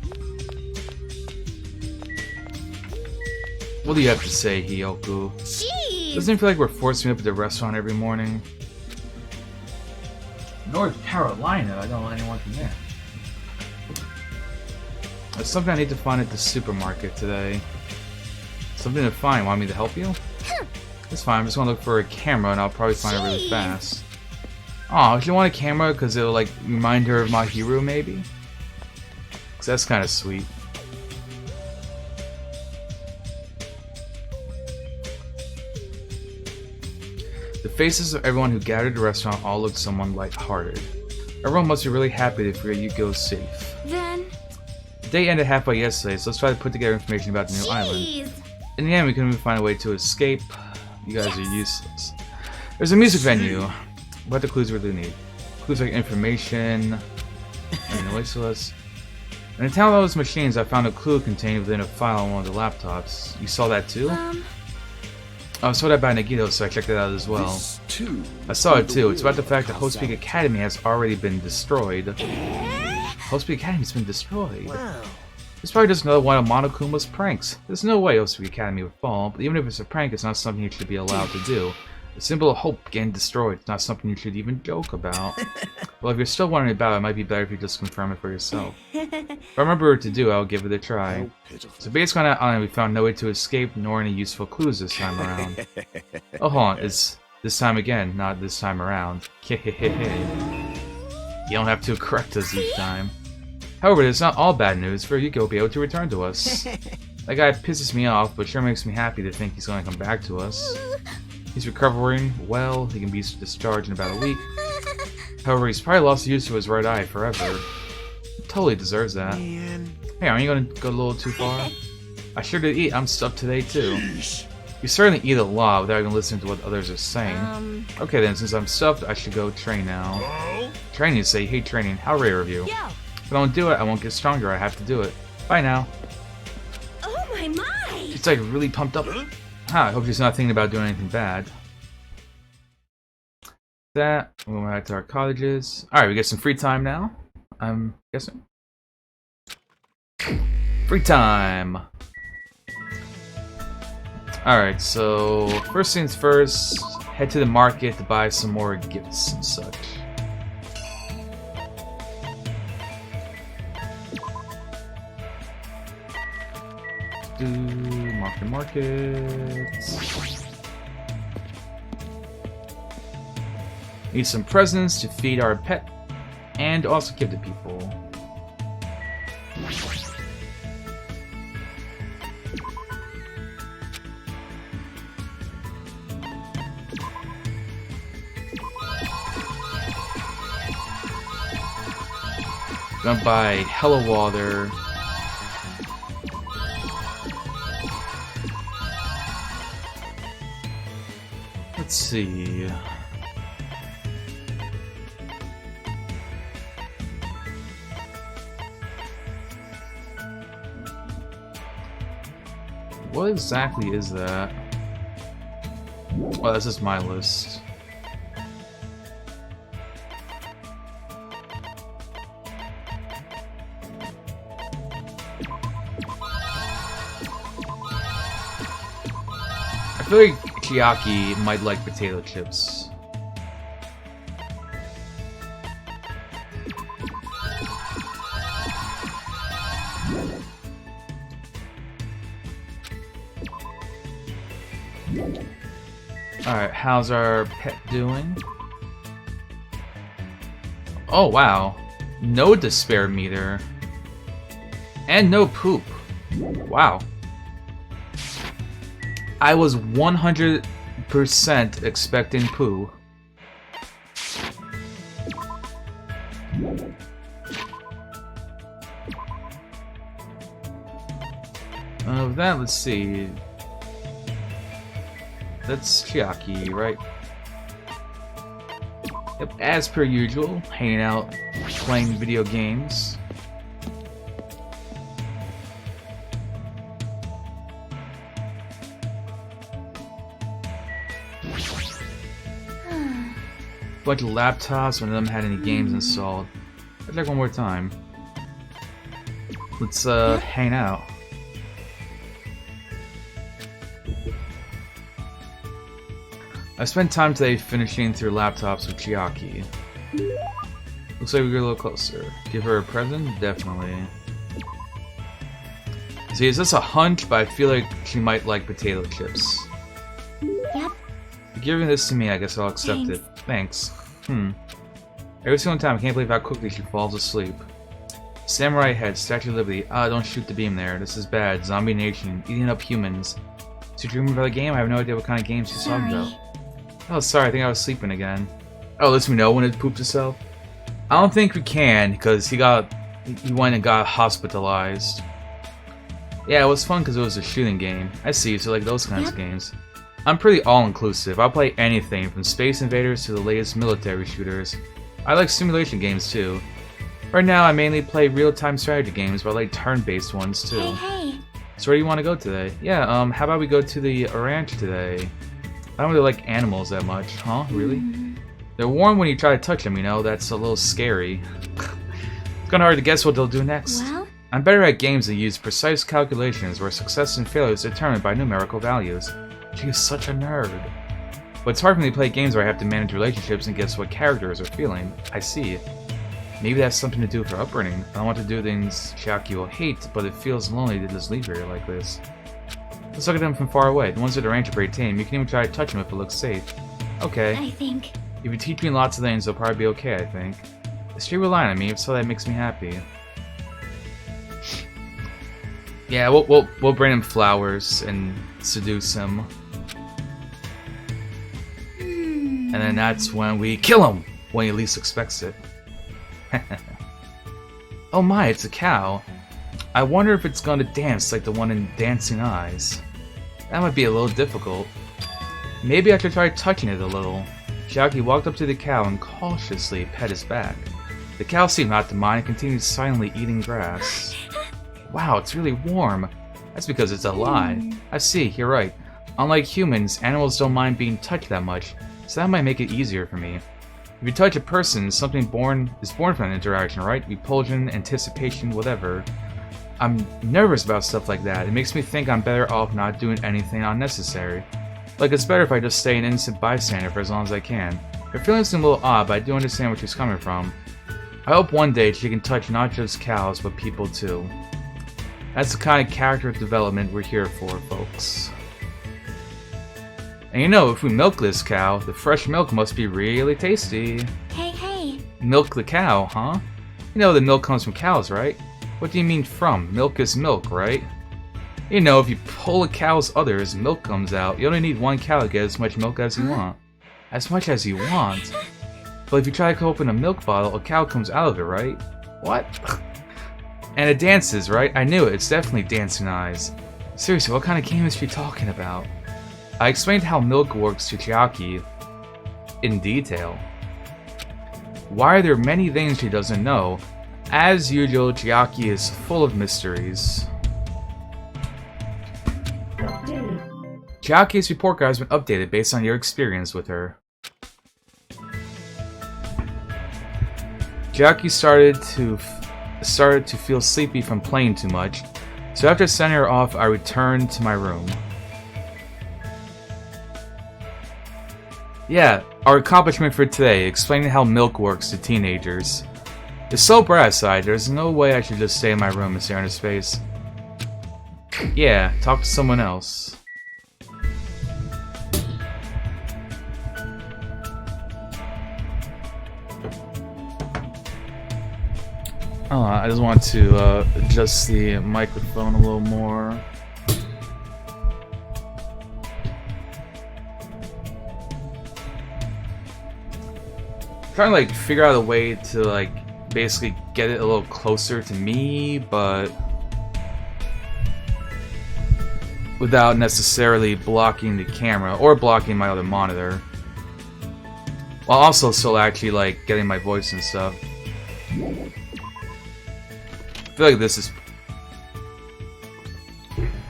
What do you have to say, Hiyoko? Jeez. Doesn't it feel like we're forcing me up at the restaurant every morning? North Carolina, I don't know anyone from there. There's something I need to find at the supermarket today. Something to find. Want me to help you? It's fine, I'm just gonna look for a camera and I'll probably find it really fast. Aw, she want a camera because it'll like remind her of my hero, maybe? Cause that's kinda sweet. The faces of everyone who gathered at the restaurant all looked somewhat lighthearted. Everyone must be really happy to hear Yuko's safe. Then. The day ended halfway yesterday, so let's try to put together information about the new island. In the end, we couldn't even find a way to escape. You guys are useless. There's a music venue. What the clues we really need? Clues like information. And wait, so let's. In the town of those machines, I found a clue contained within a file on one of the laptops. You saw that too? I saw that by Nagito, so I checked it out as well. I saw it too. It's about the fact that Hostpeak Academy has already been destroyed. Hostpeak Academy's been destroyed. Wow. It's probably just another one of Monokuma's pranks. There's no way Hostpeak Academy would fall, but even if it's a prank, it's not something you should be allowed to do. The symbol of hope getting destroyed is not something you should even joke about. Well, if you're still wondering about it, it might be better if you just confirm it for yourself. If I remember what to do, I'll give it a try. So based on that island, we found no way to escape, nor any useful clues this time around. Oh, hold on, it's this time again, not this time around. You don't have to correct us each time. However, it's not all bad news, for Yuko will be able to return to us. That guy pisses me off, but sure makes me happy to think he's going to come back to us. He's recovering well, he can be discharged in about a week. However, he's probably lost use to his right eye forever. Totally deserves that. Man. Hey, aren't you gonna go a little too far? I sure did eat. I'm stuffed today, too. Jeez. You certainly eat a lot without even listening to what others are saying. Okay then, since I'm stuffed, I should go train now. Oh? Training, you say? Hate training. How rare of you. Yo. If I don't do it, I won't get stronger. I have to do it. Bye now. Oh my! She's like really pumped up. Huh? I hope she's not thinking about doing anything bad. That, we'll go back to our cottages. Alright, we get some free time now. I'm guessing. Free time! Alright, so first things first, head to the market to buy some more gifts and such. Markets. Need some presents to feed our pet and also give to people. Gonna buy hella water. Let's see. What exactly is that? Oh, that's just my list. I feel like Chiaki might like potato chips. Alright, how's our pet doing? Oh wow, no despair meter. And no poop. Wow. I was 100% expecting poo. Of that, let's see. That's Chiaki, right? Yep, as per usual, hanging out, playing video games. Bunch of laptops, none of them had any games installed. I'd like one more time. Let's hang out. I spent time today finishing through laptops with Chiaki. Looks like we get a little closer. Give her a present? Definitely. See, it's just a hunch, but I feel like she might like potato chips. Yep. Giving this to me, I guess I'll accept it. Thanks. Every single time, I can't believe how quickly she falls asleep. Samurai head, Statue of Liberty. Ah, don't shoot the beam there. This is bad. Zombie nation, eating up humans. So you dreaming about a game? I have no idea what kind of games she's talking about. Oh, sorry, I think I was sleeping again. Oh, lets me know when it pooped itself? I don't think we can, because he went and got hospitalized. Yeah, it was fun because it was a shooting game. I see, so like those kinds of games. I'm pretty all-inclusive. I'll play anything, from Space Invaders to the latest military shooters. I like simulation games too. Right now, I mainly play real-time strategy games, but I like turn-based ones too. Hey. So where do you want to go today? Yeah, how about we go to the ranch today? I don't really like animals that much. Huh? Really? They're warm when you try to touch them, you know? That's a little scary. It's kinda hard to guess what they'll do next. Well? I'm better at games that use precise calculations where success and failure is determined by numerical values. She is such a nerd. But it's hard for me to play games where I have to manage relationships and guess what characters are feeling. I see. Maybe that's something to do with her upbringing. I don't want to do things Chiaki will hate, but it feels lonely to just leave her like this. Let's look at them from far away. The ones at the ranch are pretty tame. You can even try to touch them if it looks safe. Okay. I think. If you teach me lots of things, they'll probably be okay, I think. She rely on me, if so that makes me happy. Yeah, we'll bring him flowers and seduce him. And then that's when we kill him! when he least expects it. Oh my, it's a cow. I wonder if it's gonna dance like the one in Dancing Eyes. That might be a little difficult. Maybe I should try touching it a little. Chiaki walked up to the cow and cautiously pet its back. The cow seemed not to mind and continued silently eating grass. Wow, it's really warm. That's because it's alive. I see, you're right. Unlike humans, animals don't mind being touched that much, so that might make it easier for me. If you touch a person, something is born from an interaction, right? Repulsion, anticipation, whatever. I'm nervous about stuff like that. It makes me think I'm better off not doing anything unnecessary. Like, it's better if I just stay an innocent bystander for as long as I can. Her feelings seem a little odd, but I do understand where she's coming from. I hope one day she can touch not just cows, but people too. That's the kind of character development we're here for, folks. And you know, if we milk this cow, the fresh milk must be really tasty. Hey. Milk the cow, huh? You know the milk comes from cows, right? What do you mean from? Milk is milk, right? You know, if you pull a cow's udders, milk comes out. You only need one cow to get as much milk as you want. As much as you want? But if you try to open a milk bottle, a cow comes out of it, right? What? And it dances, right? I knew it. It's definitely Dancing Eyes. Seriously, what kind of game is she talking about? I explained how milk works to Chiaki in detail. Why are there many things she doesn't know? As usual, Chiaki is full of mysteries. Chiaki's report card has been updated based on your experience with her. Chiaki started to feel sleepy from playing too much, so after sending her off, I returned to my room. Yeah, our accomplishment for today, explaining how milk works to teenagers. It's so bright outside, there's no way I should just stay in my room and stare into space. Yeah, talk to someone else. I just want to adjust the microphone a little more. Trying to like figure out a way to like basically get it a little closer to me, but without necessarily blocking the camera or blocking my other monitor, while also still actually like getting my voice and stuff. I feel like this is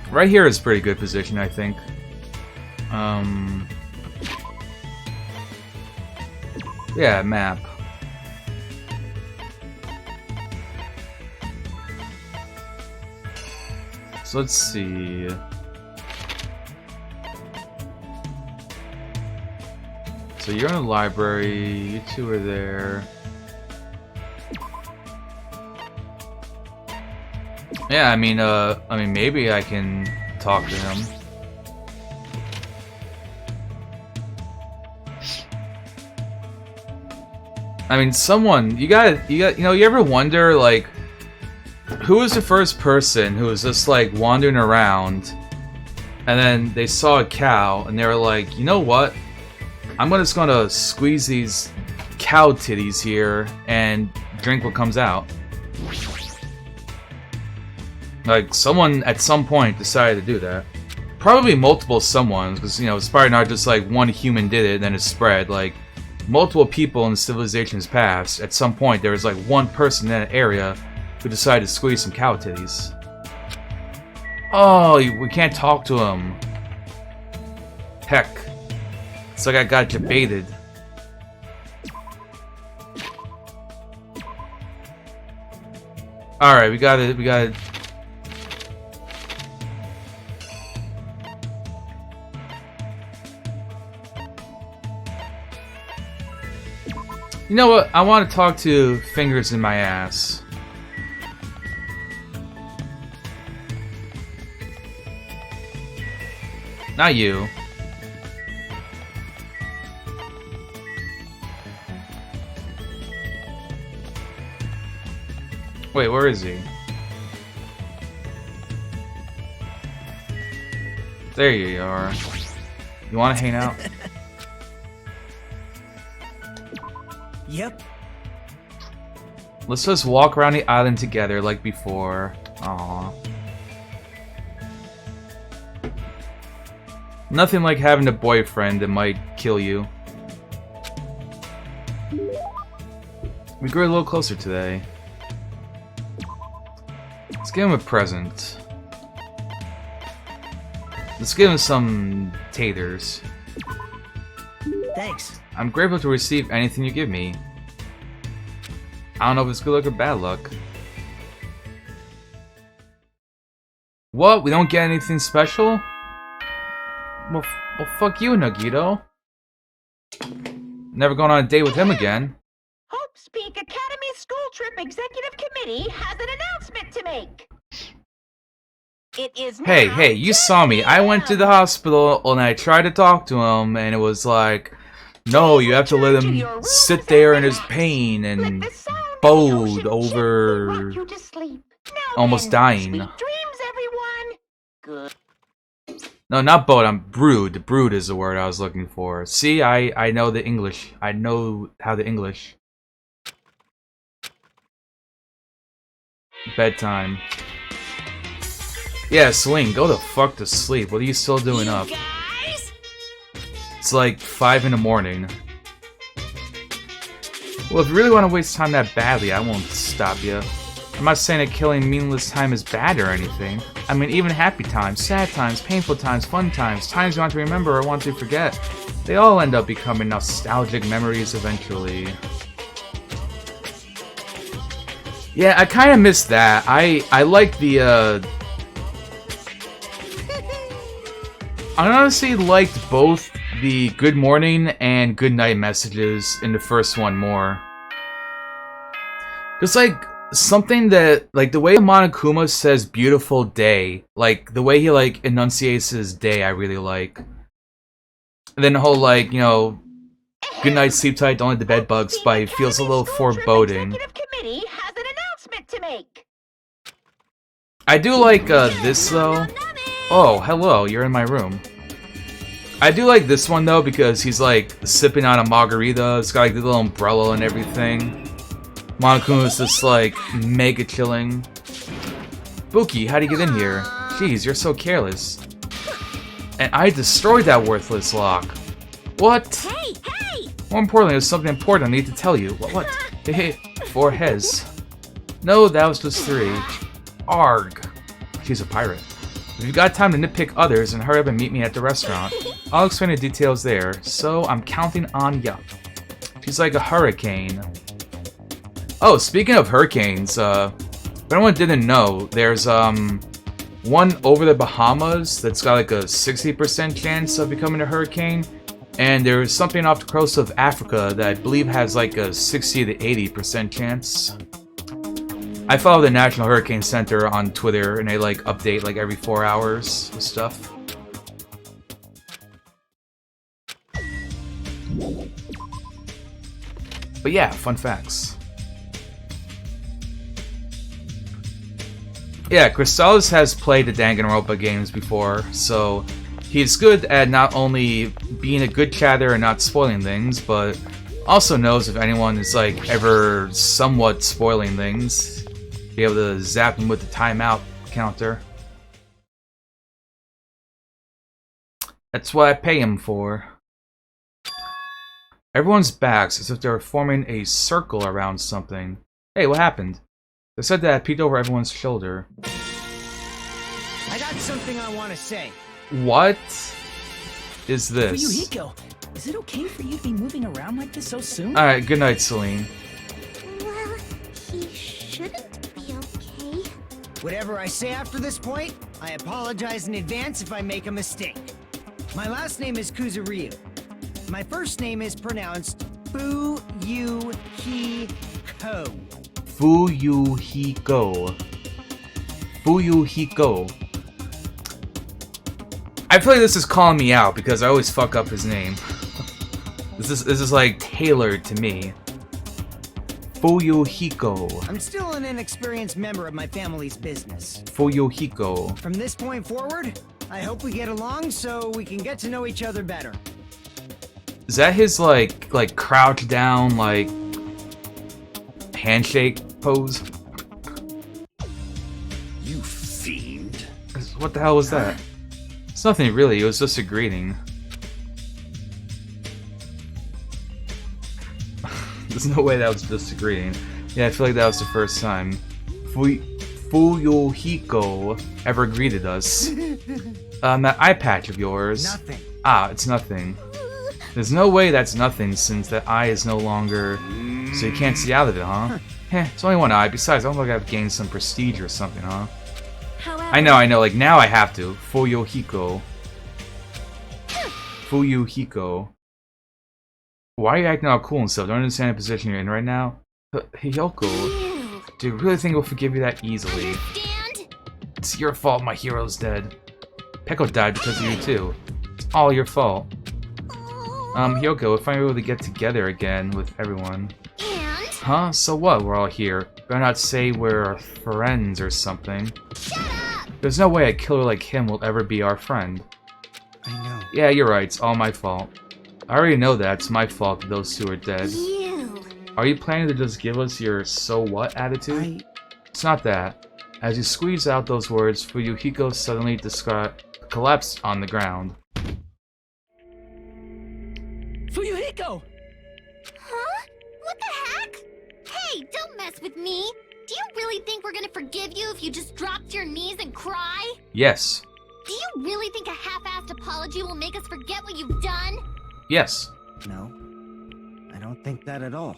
right here is pretty good position, I think. Yeah, map. So let's see. So you're in the library, you two are there. Yeah, I mean maybe I can talk to him. I mean, someone, you ever wonder, like, who was the first person who was just, like, wandering around, and then they saw a cow, and they were like, you know what? I'm just gonna squeeze these cow titties here, and drink what comes out. Like, someone at some point decided to do that. Probably multiple someones, because, you know, it's probably not just, like, one human did it, and then it spread, like, multiple people in civilizations past, at some point there was like one person in that area who decided to squeeze some cow titties. Oh, we can't talk to him. Heck. It's like I got debated. Alright, we got it. You know what? I want to talk to Fingers in my ass. Not you. Wait, where is he? There you are. You want to hang out? Yep. Let's just walk around the island together like before. Aww. Nothing like having a boyfriend that might kill you. We grew a little closer today. Let's give him a present. Let's give him some taters. Thanks. I'm grateful to receive anything you give me. I don't know if it's good luck or bad luck. What? We don't get anything special? Well, fuck you, Nagito. Never going on a date with him again. Hope's Peak Academy School Trip Executive Committee has an announcement to make. It is now Hey, you 10 saw me. I went to the hospital and I tried to talk to him and it was like, no, you have to let him sit there in his pain and bode over almost dying. Sweet dreams, everyone. Good. No, not bode, I'm brood. Brood is the word I was looking for. See, I know the English. I know how the English. Bedtime. Yeah, Celine, go the fuck to sleep. What are you still doing up? Guys? It's like 5 in the morning. Well, if you really want to waste time that badly, I won't stop you. I'm not saying that killing meaningless time is bad or anything. I mean, even happy times, sad times, painful times, fun times, times you want to remember or want to forget, they all end up becoming nostalgic memories eventually. Yeah, I kind of miss that. I like the, I honestly liked both the good morning and good night messages in the first one more. It's like something that, like the way Monokuma says beautiful day, like the way he like enunciates his day, I really like. And then the whole like, you know, good night, sleep tight, don't let the bed bugs bite feels a little foreboding. Executive Committee has an announcement to make. I do like this though. Oh, hello, you're in my room. I do like this one though because he's like sipping on a margarita. It's got like the little umbrella and everything. Monokuma's just like mega chilling. Buki, how'd you get in here? Jeez, you're so careless. And I destroyed that worthless lock. What? Hey, hey! More importantly, there's something important I need to tell you. What? Hey, 4 heads. No, that was just 3. Arg. She's a pirate. If you've got time to nitpick others, then hurry up and meet me at the restaurant. I'll explain the details there, so I'm counting on ya. She's like a hurricane. Oh, speaking of hurricanes, if anyone didn't know, there's one over the Bahamas that's got like a 60% chance of becoming a hurricane, and there's something off the coast of Africa that I believe has like a 60 to 80% chance. I follow the National Hurricane Center on Twitter, and they like update like every 4 hours with stuff. But yeah, fun facts. Yeah, Crystallis has played the Danganronpa games before, so he's good at not only being a good chatter and not spoiling things, but also knows if anyone is like ever somewhat spoiling things, be able to zap him with the timeout counter. That's what I pay him for. Everyone's backs as if they're forming a circle around something. Hey, what happened? They said that I peeked over everyone's shoulder. I got something I want to say. What is this? Fuyuhiko, is it okay for you to be moving around like this so soon? Alright, good night, Celine. Well, he shouldn't be okay. Whatever I say after this point, I apologize in advance if I make a mistake. My last name is Kuzuryu. My first name is pronounced Fuyuhiko. Fuyuhiko. Fuyuhiko. I feel like this is calling me out because I always fuck up his name. This is like tailored to me. Fuyuhiko. I'm still an inexperienced member of my family's business. Fuyuhiko. From this point forward, I hope we get along so we can get to know each other better. Is that his like crouch down like handshake pose. You fiend. What the hell was that? It's nothing really, it was just a greeting. There's no way that was just a greeting. Yeah, I feel like that was the first time Fuyuhiko ever greeted us. That eye patch of yours. Nothing. Ah, it's nothing. There's no way that's nothing since that eye is no longer... So you can't see out of it, huh? Heh, it's only one eye. Besides, I don't look like I've gained some prestige or something, huh? However, I know, like now I have to. Fuyuhiko. Fuyuhiko. Why are you acting all cool and stuff? Don't understand the position you're in right now? Hiyoko, Ew. do you really think we'll forgive you that easily? Understand? It's your fault my hero's dead. Peko died because of you too. It's all your fault. Hiyoko, if I'm able to get together again with everyone. And? Huh? So what? We're all here. Better not say we're friends or something. Shut up! There's no way a killer like him will ever be our friend. I know. Yeah, you're right. It's all my fault. I already know that. It's my fault that those two are dead. You. Are you planning to just give us your so what attitude? It's not that. As you squeeze out those words, Fuyuhiko suddenly collapsed on the ground. Fuyuhiko! Huh? What the heck? Hey, don't mess with me. Do you really think we're gonna forgive you if you just drop to your knees and cry? Yes. Do you really think a half-assed apology will make us forget what you've done? Yes. No. I don't think that at all.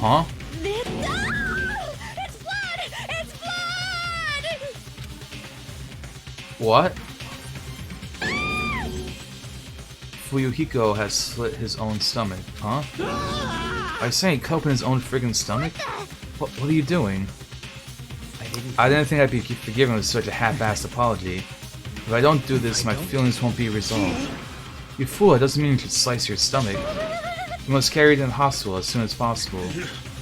Huh? This... Ah! It's blood! It's blood! What? Fuyuhiko has slit his own stomach, huh? Are you saying he cut open his own friggin' stomach? What are you doing? I didn't think I'd be forgiven with such a half-assed apology. If I don't do this, my feelings won't be resolved. You fool, it doesn't mean you should slice your stomach. You must carry it to the hospital as soon as possible.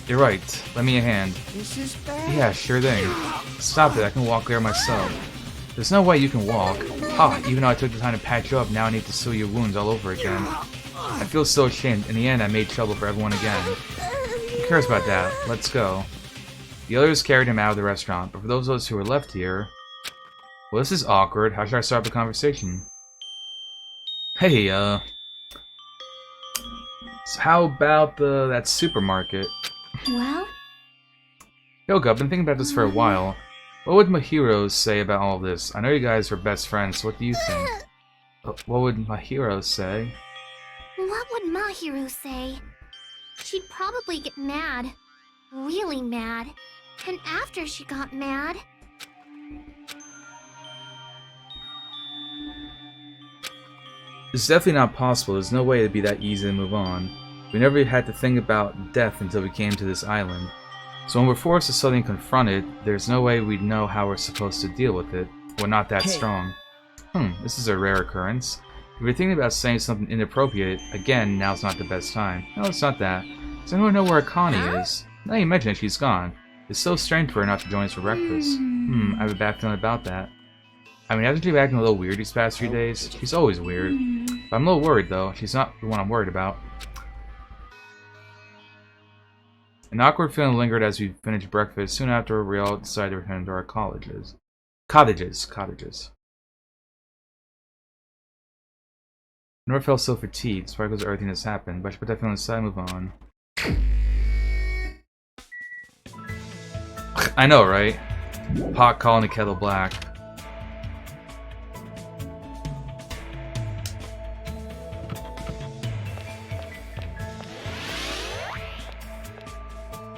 You're right. Lend me a hand. This is bad. Yeah, sure thing. Stop it, I can walk there myself. There's no way you can walk. Ha, even though I took the time to patch you up, now I need to sew your wounds all over again. I feel so ashamed. In the end, I made trouble for everyone again. Who cares about that? Let's go. The others carried him out of the restaurant, but for those of us who were left here... Well, this is awkward. How should I start the conversation? Hey, so how about that supermarket? Well? Yoga, I've been thinking about this for a while. What would Mahiro say about all this? I know you guys are best friends, so what do you think? What would Mahiro say? What would Mahiro say? She'd probably get mad. Really mad. And after she got mad... It's definitely not possible. There's no way it'd be that easy to move on. We never had to think about death until we came to this island. So when we're forced to suddenly confront it, there's no way we'd know how we're supposed to deal with it. We're not that strong. This is a rare occurrence. If you're thinking about saying something inappropriate, again, now's not the best time. No, it's not that. Does anyone know where Akane is? Now you mention it, she's gone. It's so strange for her not to join us for breakfast. I have a bad feeling about that. I mean, hasn't she been acting a little weird these past few days? She's always weird. But I'm a little worried, though. She's not the one I'm worried about. An awkward feeling lingered as we finished breakfast. Soon after, we all decided to return to our cottages. Nora felt so fatigued, despite everything that's happened, but I should put that feeling aside and move on. I know, right? Pot calling the kettle black.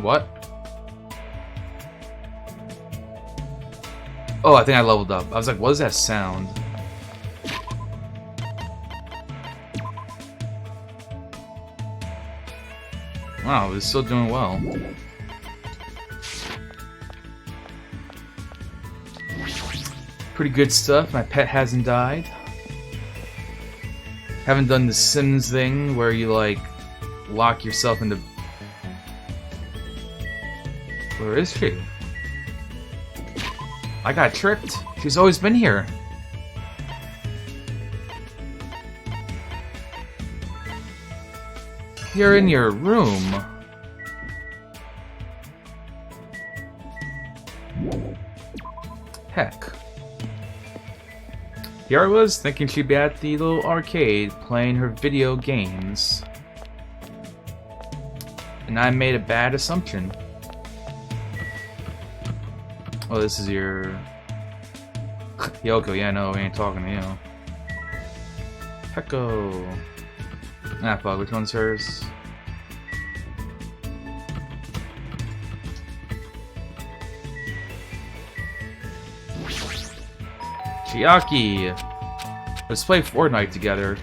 What? Oh, I think I leveled up. I was like, what is that sound? Wow, it's still doing well. Pretty good stuff. My pet hasn't died. Haven't done the Sims thing where you, like, lock yourself into... Where is she? I got tricked. She's always been here. You're in your room. Heck. Here I was, thinking she'd be at the little arcade playing her video games. And I made a bad assumption. Oh, this is your... Yoko, yeah, no, we ain't talking to you. Hecko. Ah, fuck, which one's hers? Chiaki! Let's play Fortnite together.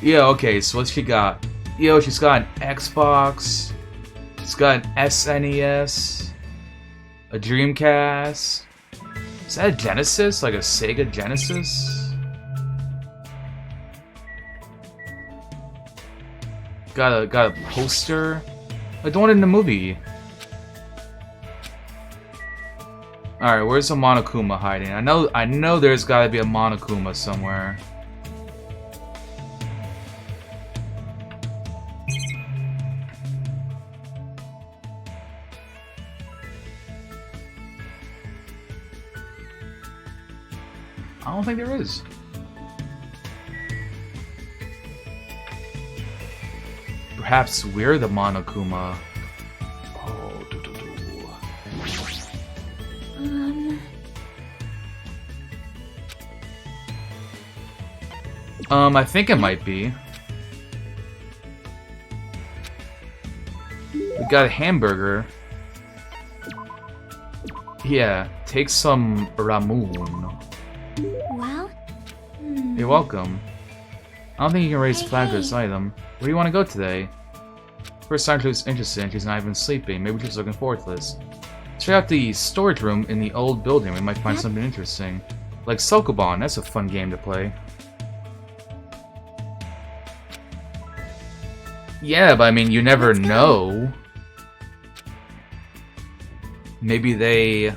Yeah, okay, so what she got? Yo, she's got an Xbox. She's got an SNES. A Dreamcast. Is that a Genesis? Like a Sega Genesis? Got a poster? Like the one in the movie. Alright, where's a Monokuma hiding? I know there's gotta be a Monokuma somewhere. I don't think there is. Perhaps we're the Monokuma. Oh, I think it might be. We got a hamburger. Yeah, take some ramen. Well? You're welcome. I don't think you can raise a flag for this item. Where do you want to go today? First time she was interested and she's not even sleeping. Maybe she's looking forward to this. Check out the storage room in the old building. We might find something interesting. Like Sokoban, that's a fun game to play. Yeah, but I mean, you never know. Maybe they...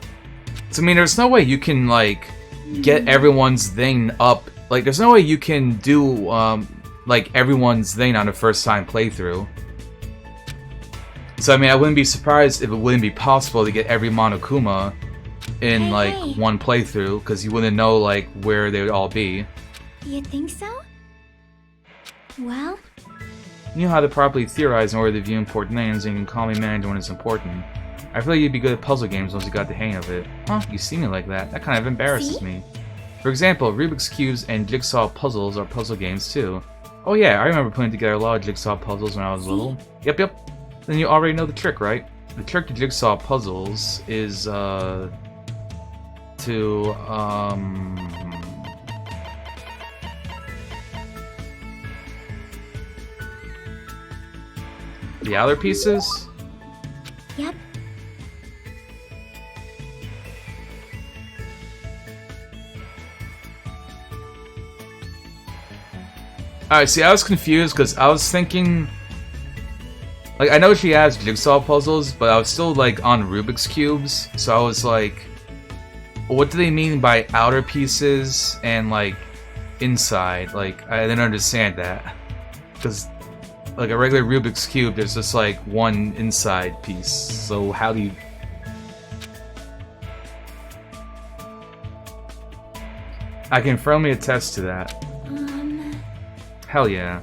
So, I mean, there's no way you can, like, get everyone's thing up. Like, there's no way you can do, like, everyone's thing on a first-time playthrough. So, I mean, I wouldn't be surprised if it wouldn't be possible to get every Monokuma in, like, one playthrough, because you wouldn't know, like, where they would all be. You think so? Well? You know how to properly theorize in order to view important names, and you can calmly manage when it's important. I feel like you'd be good at puzzle games once you got the hang of it. Huh, you see me like that. That kind of embarrasses me. For example, Rubik's Cubes and Jigsaw puzzles are puzzle games too. Oh yeah, I remember putting together a lot of Jigsaw puzzles when I was little. Yep. Then you already know the trick, right? The trick to Jigsaw puzzles is, the outer pieces? Yep. Alright, see, I was confused because I was thinking... Like, I know she has Jigsaw puzzles, but I was still, like, on Rubik's Cubes, so I was like... What do they mean by outer pieces and, like, inside? Like, I didn't understand that. Because... Like a regular Rubik's Cube, there's just like one inside piece. So how do you... I can firmly attest to that. Hell yeah.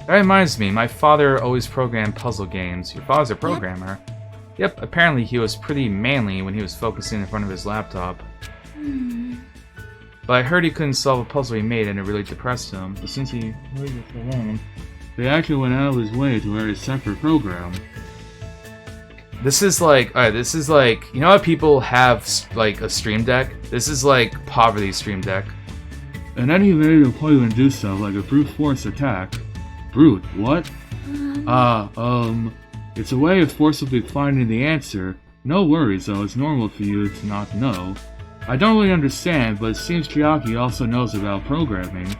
That reminds me, my father always programmed puzzle games. Your father's a programmer? Yep, apparently he was pretty manly when he was focusing in front of his laptop. But I heard he couldn't solve a puzzle he made and it really depressed him. But since he waited it so long... They actually went out of his way to write a separate program. This is like, alright, this is like, you know how people have, like, a Stream Deck? This is like poverty Stream Deck. And then he made it play and do stuff like a brute force attack. Brute, what? It's a way of forcibly finding the answer. No worries though, it's normal for you to not know. I don't really understand, but it seems Chiaki also knows about programming.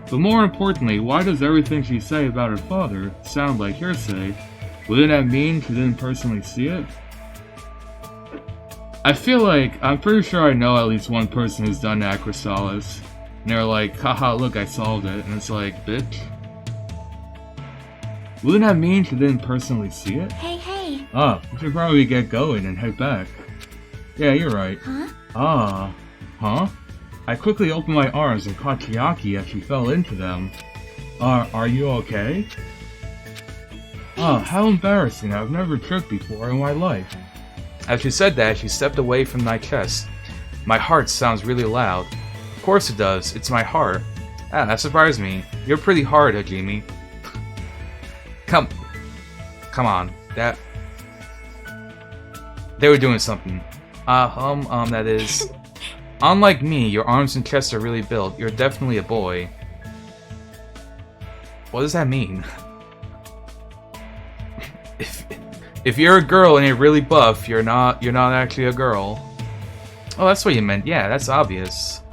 But more importantly, why does everything she say about her father sound like hearsay? Wouldn't that mean she didn't personally see it? I feel like, I'm pretty sure I know at least one person who's done that, Chrysalis. And they're like, haha, look, I solved it. And it's like, bitch. Wouldn't that mean she didn't personally see it? Hey, hey. Ah, we should probably get going and head back. Yeah, you're right. Huh? Ah. Huh? I quickly opened my arms and caught Chiaki as she fell into them. Are you okay? Oh, how embarrassing. I've never tripped before in my life. As she said that, she stepped away from my chest. My heart sounds really loud. Of course it does. It's my heart. Ah, that surprised me. You're pretty hard, Hajime. Come on. That... They were doing something. That is... Unlike me, your arms and chest are really built. You're definitely a boy. What does that mean? If you're a girl and you're really buff, you're not actually a girl. Oh, that's what you meant. Yeah, that's obvious.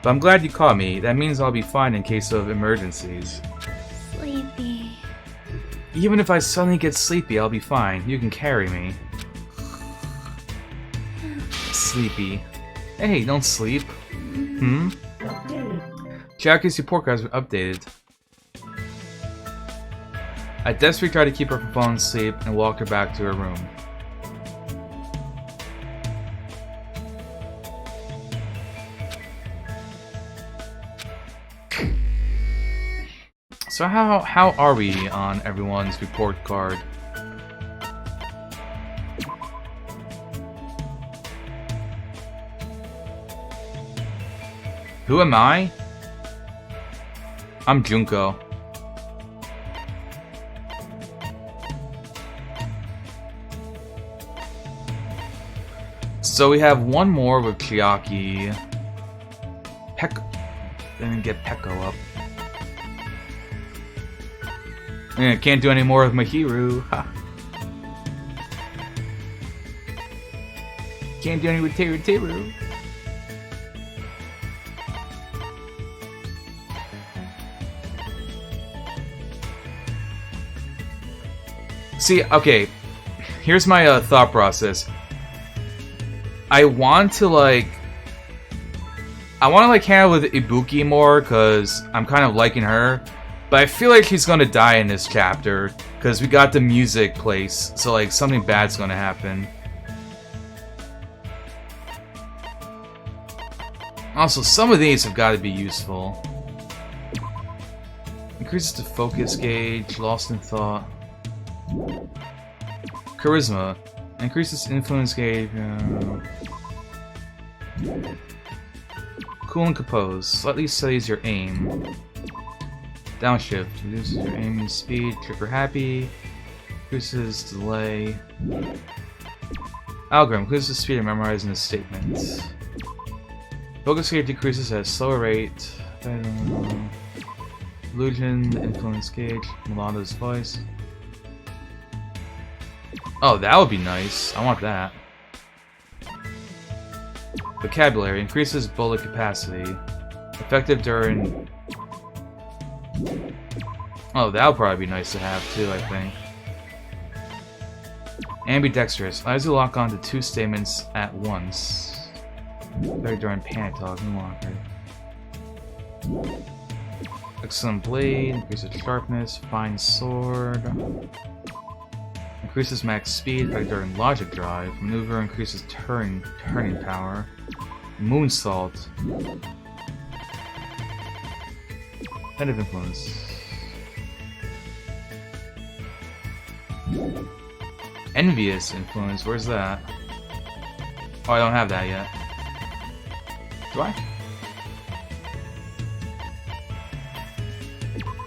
But I'm glad you caught me. That means I'll be fine in case of emergencies. Sleepy. Even if I suddenly get sleepy, I'll be fine. You can carry me. Sleepy. Hey, don't sleep. Chiaki's report cards were updated. I desperately tried to keep her from falling asleep and walked her back to her room. So how are we on everyone's report card? Who am I? I'm Junko. So we have one more with Chiaki. Then get Peko up. Yeah, can't do any more with Mahiru. Ha. Can't do any with Teru. See, okay. Here's my thought process. I want to hang out with Ibuki more because I'm kind of liking her, but I feel like she's gonna die in this chapter because we got the music place, so like something bad's gonna happen. Also, some of these have got to be useful. Increases the focus gauge, lost in thought. Charisma. Increases influence gauge. Cool and compose. Slightly steadies your aim. Downshift. Reduces your aim and speed. Trigger happy. Increases delay. Algorithm. Increases the speed of memorizing the statements. Focus gauge decreases at a slower rate. Illusion. Influence gauge. Melanda's voice. Oh, that would be nice. I want that. Vocabulary. Increases bullet capacity. Effective during... Oh, that would probably be nice to have too, I think. Ambidextrous. Allows you to lock onto two statements at once. Very during panic talk. No longer. Excellent blade. Increases sharpness. Fine sword. Increases max speed by during logic drive. Maneuver increases turning power. Moonsault. Kind of influence. Envious influence. Where's that? Oh, I don't have that yet. Do I?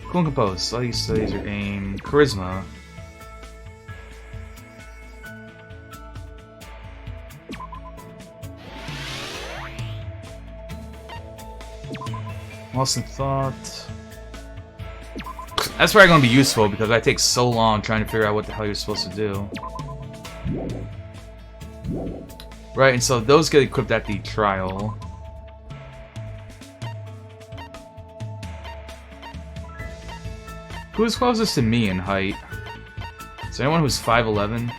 Cool and compose. Slightly studies your aim. Charisma. Lost in thought. That's probably gonna be useful because I take so long trying to figure out what the hell you're supposed to do. Right, and so those get equipped at the trial. Who's closest to me in height? Is there anyone who's 5'11"?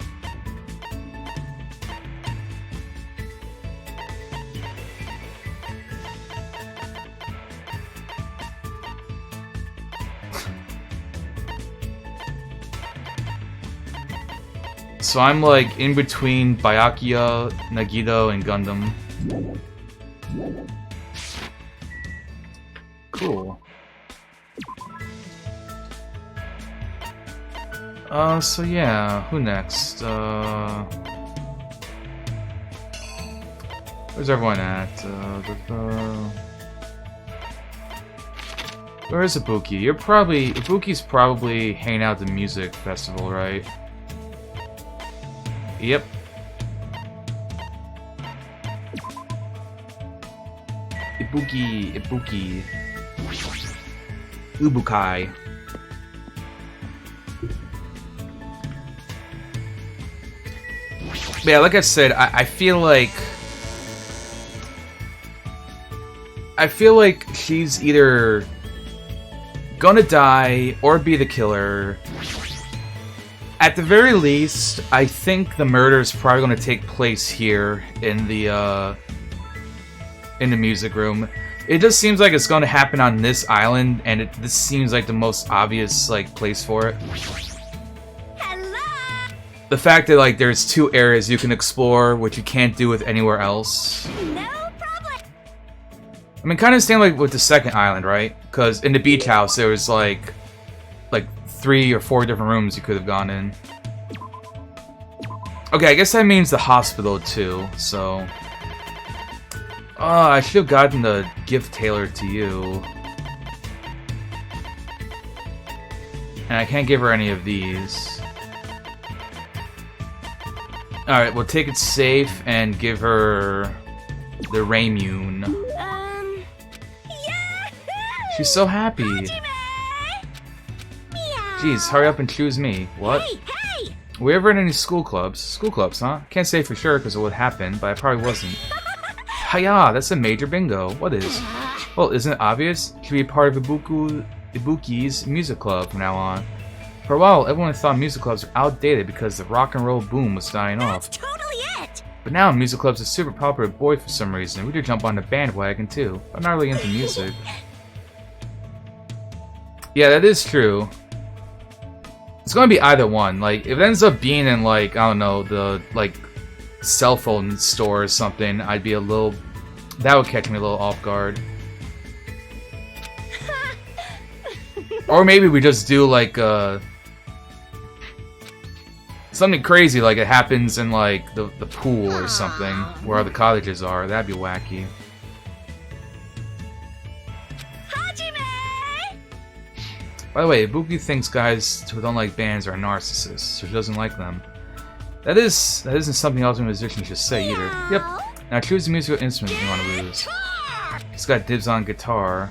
So I'm like in between Byakuya, Nagito, and Gundam. Cool. So yeah, who next? Where's everyone at? Where is Ibuki? Ibuki's probably hanging out at the music festival, right? Yep. Ibuki. Ubukai. But yeah, like I said, I feel like she's either gonna die or be the killer. At the very least, I think the murder is probably gonna take place here in the music room. It just seems like it's gonna happen on this island, and this seems like the most obvious like place for it. Hello. The fact that like there's 2 areas you can explore, which you can't do with anywhere else. No problem. I mean, kind of same like with the second island, right? Because in the beach house, there was like 3 or 4 different rooms you could have gone in. Okay, I guess that means the hospital too, so... I should have gotten the gift tailored to you. And I can't give her any of these. Alright, we'll take it safe and give her the Raymune. Yahoo! She's so happy. Hajime! Meow. Jeez, hurry up and choose me. What? Hey, hey! Were we ever in any school clubs? School clubs, huh? Can't say for sure because it would happen, but I probably wasn't. Hiya, that's a major bingo. What is? Well, isn't it obvious? Should be a part of Ibuki's music club from now on. For a while, everyone thought music clubs were outdated because the rock and roll boom was dying off. That's totally it! But now, music clubs are super popular with boys for some reason. We could jump on the bandwagon too. I'm not really into music. Yeah, that is true. It's gonna be either one. Like, if it ends up being in, like, I don't know, the, like, cell phone store or something, I'd be a little... That would catch me a little off guard. Or maybe we just do, like, something crazy, like it happens in, like, the pool or something, where the cottages are. That'd be wacky. Hajime! By the way, Ibuki thinks guys who don't like bands are narcissists, so she doesn't like them. That isn't something else a musician should say either. Yep. Now choose the musical instrument you want to lose. He's got dibs on guitar.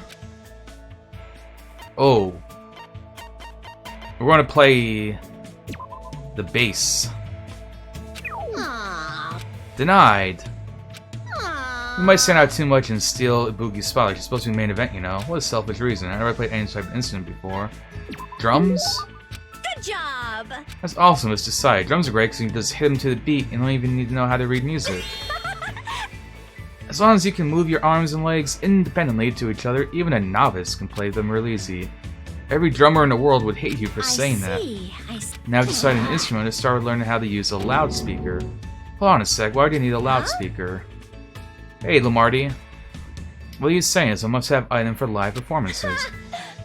Oh. We're going to play the bass. Denied. We might stand out too much and steal Ibuki's spotlight. She's supposed to be main event, you know. What a selfish reason. I never played any type of instrument before. Drums? Good job! That's awesome, let's decide. Drums are great because you can just hit them to the beat and don't even need to know how to read music. As long as you can move your arms and legs independently to each other, even a novice can play them real easy. Every drummer in the world would hate you for saying that. Now decide an instrument and start learning how to use a loudspeaker. Hold on a sec, why do you need a loudspeaker? Hey, Lamarty. What are you saying is a must-have item for live performances.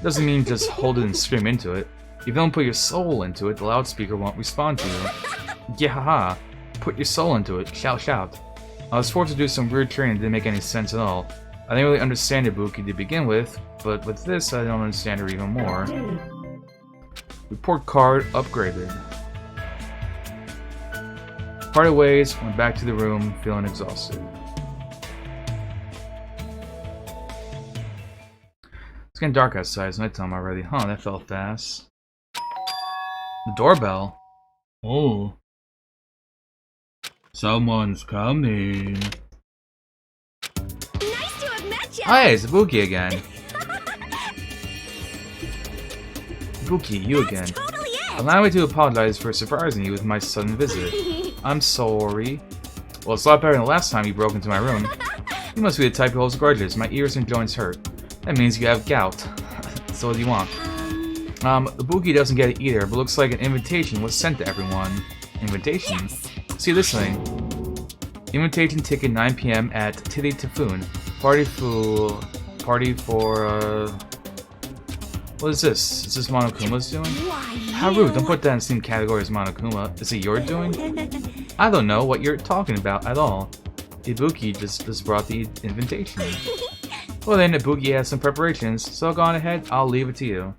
Doesn't mean just hold it and scream into it. If you don't put your soul into it, the loudspeaker won't respond to you. Yeah, haha. Put your soul into it. Shout, shout. I was forced to do some weird training that didn't make any sense at all. I didn't really understand Ibuki to begin with, but with this, I don't understand her even more. Report card upgraded. Parted ways, went back to the room, feeling exhausted. It's getting dark outside, it's nighttime already. Huh, that fell fast. The doorbell? Oh. Someone's coming. Nice to have met you! Hi, it's Ibuki again. Ibuki, you again. Totally it! Allow me to apologize for surprising you with my sudden visit. I'm sorry. Well, it's a lot better than the last time you broke into my room. You must be the type who holds grudges. My ears and joints hurt. That means you have gout. So what do you want? Ibuki doesn't get it either, but looks like an invitation was sent to everyone. Invitation? Yes. See this thing. Invitation ticket 9 p.m. at Titty Typhoon. Party for, what is this? Is this Monokuma's doing? Why, How rude, don't put that in the same category as Monokuma. Is it your doing? I don't know what you're talking about at all. Ibuki just brought the invitation. Well then, Ibuki has some preparations, so go on ahead, I'll leave it to you.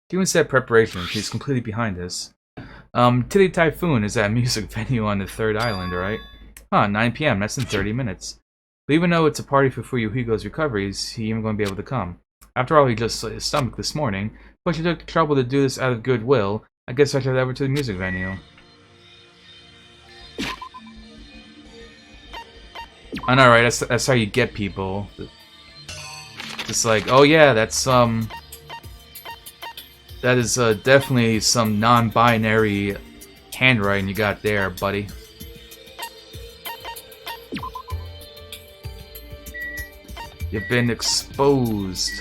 She even said preparations, she's completely behind this. Titty Typhoon is that music venue on the 3rd island, right? Huh, 9 p.m., that's in 30 minutes. But even though it's a party for Fuyuhiko's recovery, is he even going to be able to come? After all, he just slit his stomach this morning, but she took the trouble to do this out of goodwill. I guess I should head over to the music venue. I know, right? That's how you get people. Just like, oh yeah, that's that is definitely some non-binary handwriting you got there, buddy. You've been exposed.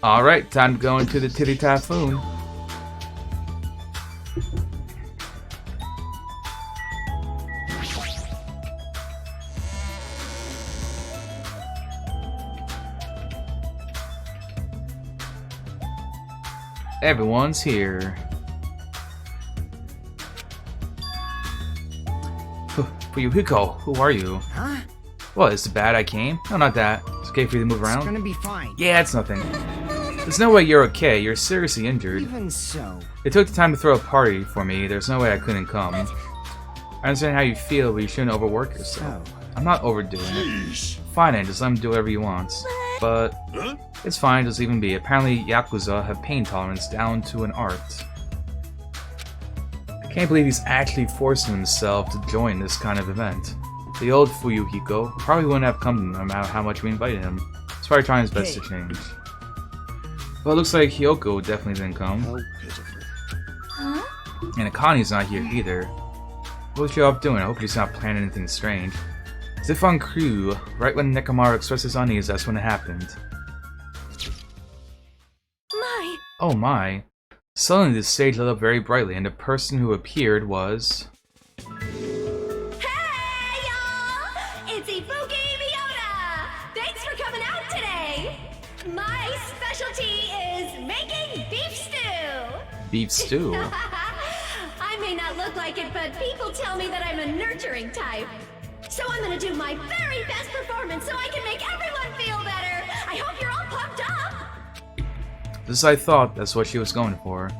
Alright, time to go into the Titty Typhoon. Everyone's here. Fuyuhiko, who are you? Huh? What, is it bad I came? No, not that. It's okay for you to move It's around? gonna be fine. Yeah, it's nothing. There's no way you're okay. You're seriously injured. Even so. They took the time to throw a party for me. There's no way I couldn't come. I understand how you feel, but you shouldn't overwork yourself. Oh. I'm not overdoing it. Jeez. Fine, then, just let him do whatever he wants. But Huh? it's fine, just leave him be. Apparently, Yakuza have pain tolerance down to an art. I can't believe he's actually forcing himself to join this kind of event. The old Fuyuhiko probably wouldn't have come no matter how much we invited him. He's probably trying his best to change. Well, it looks like Hyoko definitely didn't come. How pitiful. Huh? And Akani's not here either. What was she off doing? I hope she's not planning anything strange. As if on cue, right when Nekomaru expressed his unease, that's when it happened. My. Oh my. Suddenly the stage lit up very brightly, and the person who appeared was... Hey, y'all! It's Ibuki Miota! Thanks for coming out today! My specialty is making beef stew! Beef Stew. I may not look like it, but people tell me that I'm a nurturing type. So I'm gonna do my very best performance so I can make everyone feel better! I hope you're all pumped up! Just as I thought, that's what she was going for.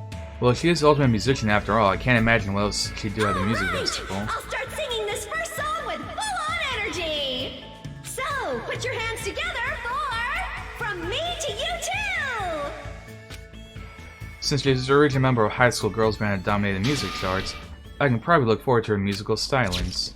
Well, she is the ultimate musician after all. I can't imagine what else she'd do at the music Alright, festival. I'll start singing this first song with full-on energy! So, put your hands together for From Me to You Too! Since she's the original member of high school girls band that dominated the music charts, I can probably look forward to her musical stylings.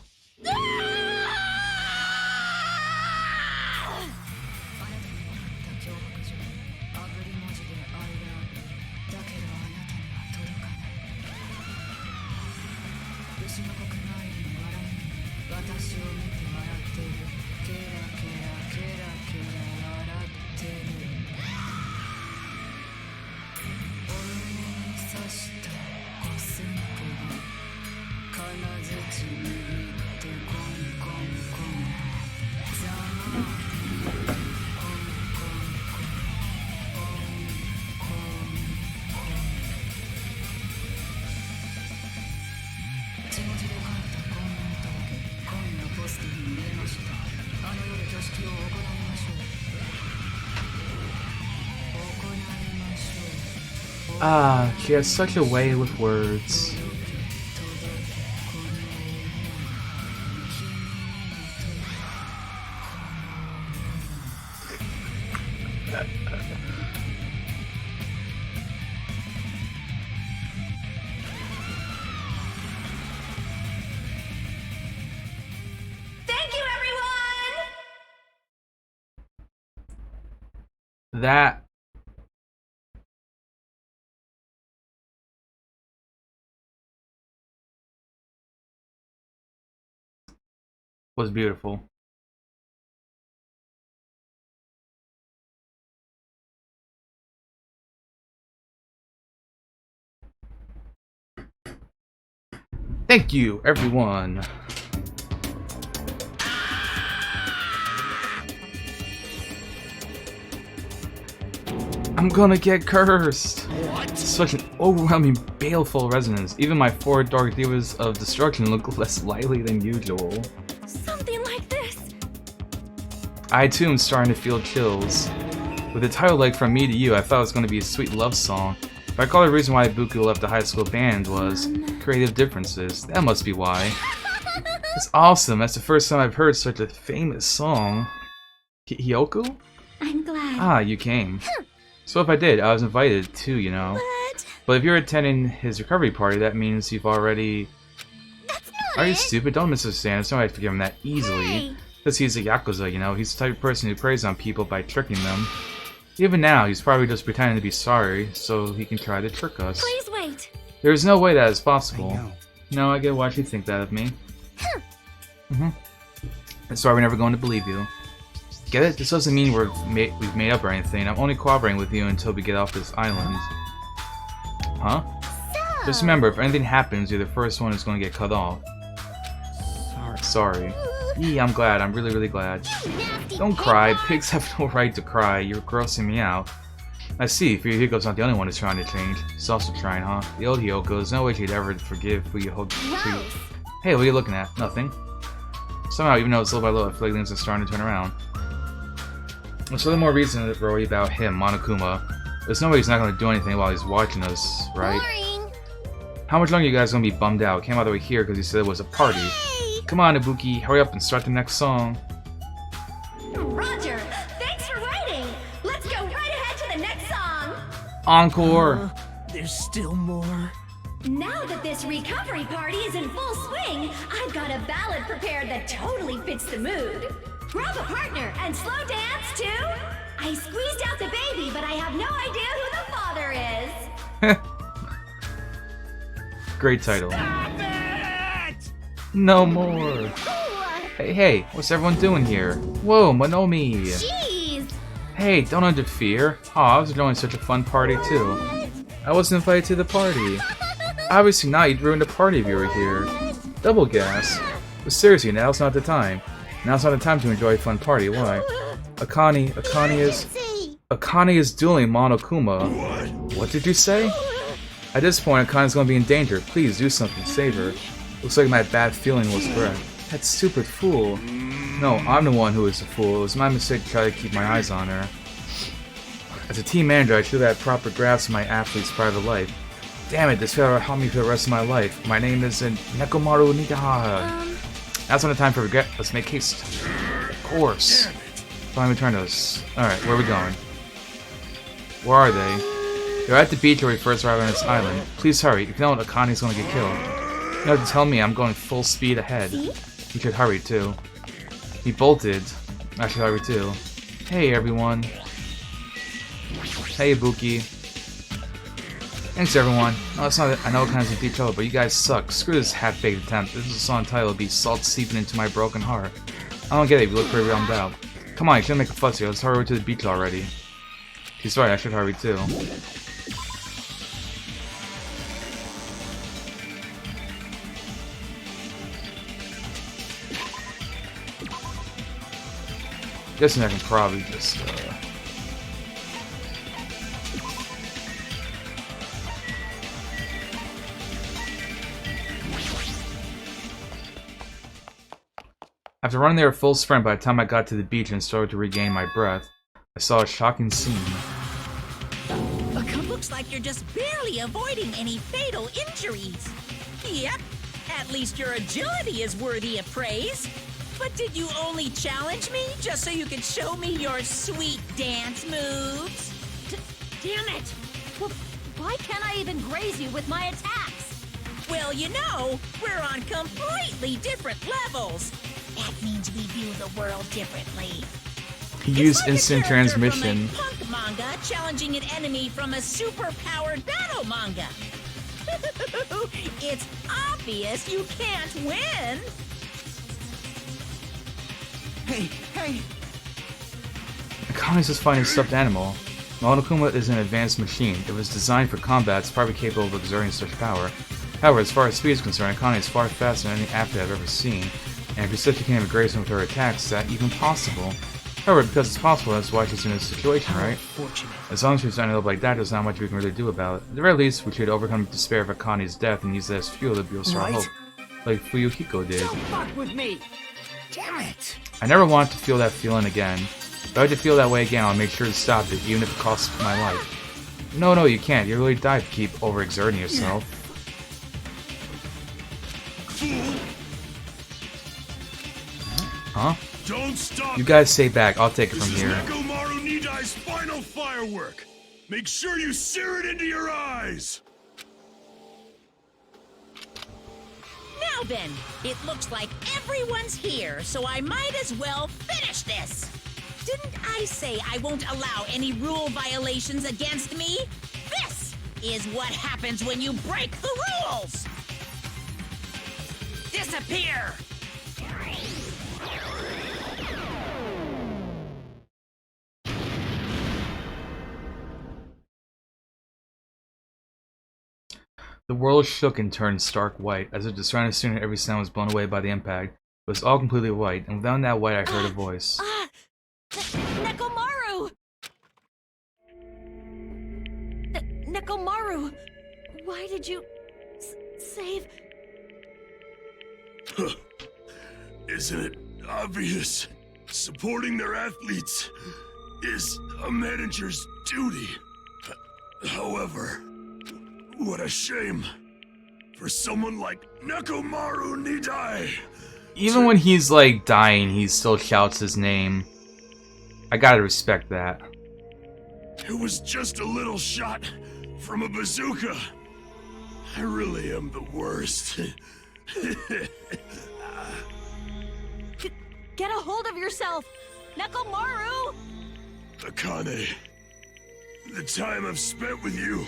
Ah, she has such a way with words. Thank you, everyone! That was beautiful. Thank you, everyone. I'm gonna get cursed. What? Such an overwhelming, baleful resonance. Even my 4 dark divas of destruction look less lively than usual. Something like this. I too am starting to feel chills. With the title like From Me to You, I thought it was going to be a sweet love song. If I recall the reason why Ibuku left the high school band was creative differences. That must be why. It's awesome. That's the first time I've heard such a famous song. Hyoku? I'm glad. Ah, you came. So if I did, I was invited too, you know. What? But if you're attending his recovery party, that means you've already... That's not Are you it. stupid? Don't misunderstand. It's not like I forgive him that easily. Hey. Because he's a Yakuza, you know. He's the type of person who preys on people by tricking them. Even now, he's probably just pretending to be sorry, so he can try to trick us. Please wait. There is no way that is possible. I know. No, I get why you think that of me. That's why we're never going to believe you. Get it? This doesn't mean we've made up or anything. I'm only cooperating with you until we get off this island. Huh? So, Just remember, if anything happens, you're the first one who's going to get cut off. Sorry. Yeah, I'm glad. I'm really, really glad. nasty Don't pig cry. box. Pigs have no right to cry. You're grossing me out. I see. Fuyuhiko's not the only one who's trying to change. She's also trying, huh? The old Hyoko, there's no way she'd ever forgive Fuyuhiko. Gross. Hey, what are you looking at? Nothing. Somehow, even though it's little by little, I feel like things are starting to turn around. There's little more reason to worry about him, Monokuma. There's no way he's not going to do anything while he's watching us, right? Boring. How much longer are you guys going to be bummed out? Came all the way here because he said it was a party. Hey. Come on, Ibuki, hurry up and start the next song. Roger. Thanks for waiting. Let's go right ahead to the next song. Encore! There's still more. Now that this recovery party is in full swing, I've got a ballad prepared that totally fits the mood. Grab a partner and slow dance to I Squeezed Out the Baby, but I have no idea who the father is. Great title. No more. Ooh, Hey, what's everyone doing here? Whoa, Monomi! jeez. Hey, don't interfere. Aw, I was enjoying such a fun party too. I wasn't invited to the party. Obviously not, you'd ruin the party if you were here. Double gas. But seriously, now's not the time. Now's not the time to enjoy a fun party, why? Akane is dueling Monokuma. What did you say? At this point, Akane's gonna be in danger. Please do something, save her. Looks like my bad feeling was correct. That stupid fool. No, I'm the one who is the fool. It was my mistake to try to keep my eyes on her. As a team manager, I should have had proper grasp of my athlete's private life. Damn it, this failure will haunt me for the rest of my life. My name is Nekomaru Nikaha. Now's not the time for regret. Let's make haste. Of course. Finally return to us. Alright, where are we going? Where are they? They're at the beach where we first arrived on this island. Please hurry. If you don't, Akane's gonna get killed. You have to tell me I'm going full speed ahead. You should hurry too. He bolted. I should hurry too. Hey everyone. Hey Ibuki. Thanks everyone. No, it's not. I know Akane's in deep trouble, but you guys suck. Screw this half-baked attempt. This is a song title. It'll be salt seeping into my broken heart. I don't get it. You look pretty bummed out. Come on, you shouldn't make a fuss here. Let's hurry to the beach already. She's right. I should hurry too. Guessing I can probably just, After running there at full sprint, by the time I got to the beach and started to regain my breath, I saw a shocking scene. Looks like you're just barely avoiding any fatal injuries. Yep, at least your agility is worthy of praise. But did you only challenge me just so you could show me your sweet dance moves? Damn it! Well, why can't I even graze you with my attacks? Well, you know, we're on completely different levels. That means we view the world differently. Use It's like instant a character transmission. From a punk manga challenging an enemy from a super-powered battle manga. It's obvious you can't win. Hey! Akane's just finding a stuffed animal. Monokuma is an advanced machine. It was designed for combat. It's probably capable of exerting such power. However, as far as speed is concerned, Akane is far faster than any athlete I've ever seen, and if your sister can't even grace him with her attacks, is that even possible? However, because it's possible, that's why she's in this situation, right? As long as she's ended up like that, there's not much we can really do about it. At the very least, we should overcome the despair of Akane's death and use that as fuel to boost our hope, like Fuyuhiko did. Don't fuck with me! Damn it! I never want to feel that feeling again. If I were to feel that way again, I'll make sure to stop it, even if it costs my life. No, you can't. You really die if you keep overexerting yourself. Huh? Don't stop! You guys stay back. I'll take it from This is here. Nekomaru Nidai's final firework! Make sure you sear it into your eyes! Now then, it looks like everyone's here, so I might as well finish this. Didn't I say I won't allow any rule violations against me? This is what happens when you break the rules! Disappear! The world shook and turned stark white, as if the surrounding scene and every sound was blown away by the impact. It was all completely white, and without that white I heard a voice. Nekomaru! Nekomaru! Why did you save... Isn't it obvious? Supporting their athletes is a manager's duty. However, what a shame for someone like Nekomaru Nidai. Even when he's like dying, he still shouts his name. I gotta respect that. It was just a little shot from a bazooka. I really am the worst. Get a hold of yourself! Nekomaru! Akane, the time I've spent with you,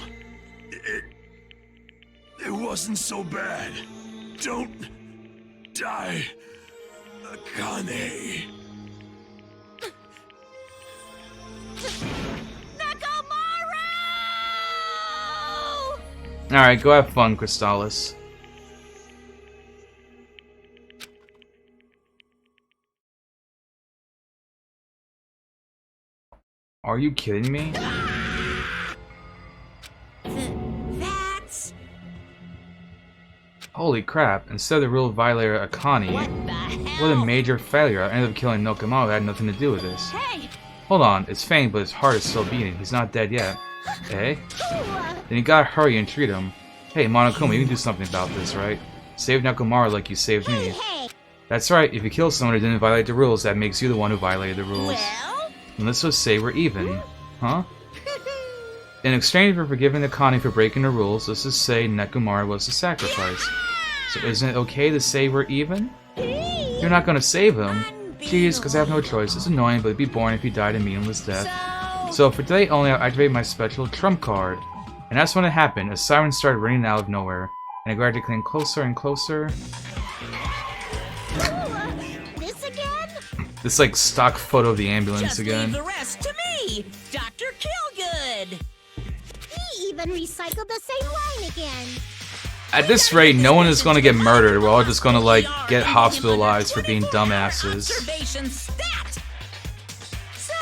it wasn't so bad. Don't die, Akane. Alright, go have fun, Crystallis. Are you kidding me? That's... Holy crap, instead of the rule violator Akane, What the hell? what a major failure. I ended up killing Nekomaru, had nothing to do with this. Hey! Hold on, it's faint, but his heart is still beating. He's not dead yet. Eh? Then you gotta hurry and treat him. Hey, Monokuma, you can do something about this, right? Save Nekomaru like you saved me. Hey! That's right, if you kill someone who didn't violate the rules, that makes you the one who violated the rules. Well? And let's just say we're even. Huh? In exchange for forgiving Akane for breaking the rules, let's just say Nekomaru was the sacrifice. So isn't it okay to say we're even? You're not gonna save him. Jeez, because I have no choice. It's annoying, but it'd be boring if he died a meaningless death. So for today only, I'll activate my special trump card. And that's when it happened. A siren started ringing out of nowhere. And I gradually came closer and closer. This again? This like stock photo of the ambulance Just again. leave the rest to me, Dr. Killgood. He even recycled the same line again. At this rate, no one is gonna get murdered. We're all just gonna like get hospitalized for being dumbasses. Observation stat. So,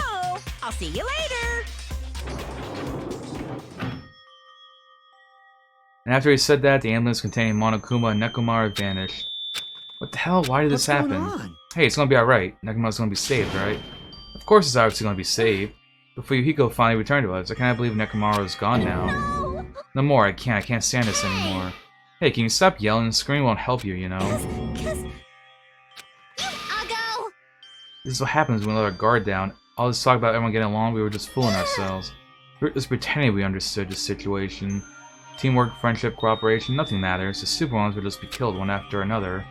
I'll see you later. And after he said that, the ambulance containing Monokuma and Nekomaru vanished. What the hell? Why did this What's going happen? on? Hey, it's gonna be alright. Nekomaru's gonna be saved, right? Of course it's obviously gonna be saved. But Fuyuhiko finally returned to us. I cannot believe Nekomaru is gone now. No more, I can't stand this anymore. Hey, can you stop yelling? Screaming won't help you, you know? I'll go! This is what happens when we let our guard down. All this talk about everyone getting along, we were just fooling ourselves. We were just pretending we understood the situation. Teamwork, friendship, cooperation, nothing matters. The super ones will just be killed one after another.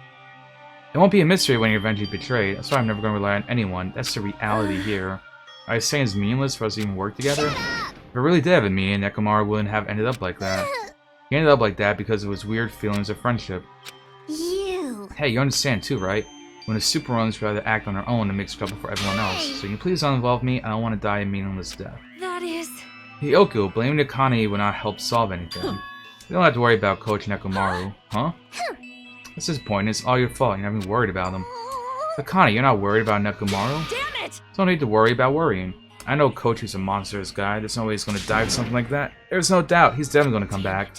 It won't be a mystery when you're eventually betrayed. That's why I'm never going to rely on anyone. That's the reality here. Are you saying it's meaningless for us to even work together? If it really did have a meaning, Nekomaru wouldn't have ended up like that. He ended up like that because of his weird feelings of friendship. You. Hey, you understand too, right? When the super ones try to act on their own, it makes trouble for everyone else. So you can please uninvolve me? I don't want to die a meaningless death. That is... Hyoko, blaming Akane would not help solve anything. You don't have to worry about Coach Nekomaru, huh? That's his point. It's all your fault. You're not even worried about him. Akane, you're not worried about Nekomaru? Damn it! Don't need to worry about worrying. I know Coach is a monstrous guy. There's no way he's going to die or something like that. There's no doubt. He's definitely going to come back.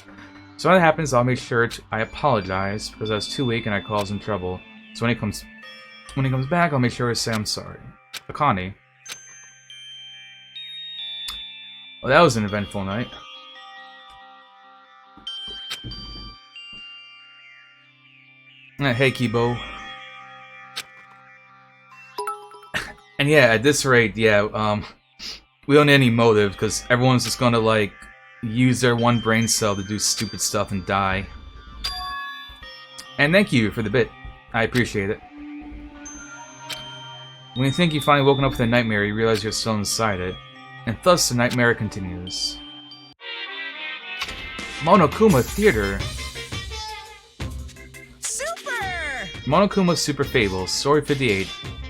So when that happens, I'll make sure I apologize because I was too weak and I caused him trouble. So when he comes back, I'll make sure to say I'm sorry. Akane. Well, that was an eventful night. Hey, Kibo. And yeah, at this rate, yeah, we don't need any motive, because everyone's just gonna, like, use their one brain cell to do stupid stuff and die. And thank you for the bit. I appreciate it. When you think you've finally woken up from the nightmare, you realize you're still inside it. And thus the nightmare continues. Monokuma Theater! Super! Monokuma Super Fable, Story 58.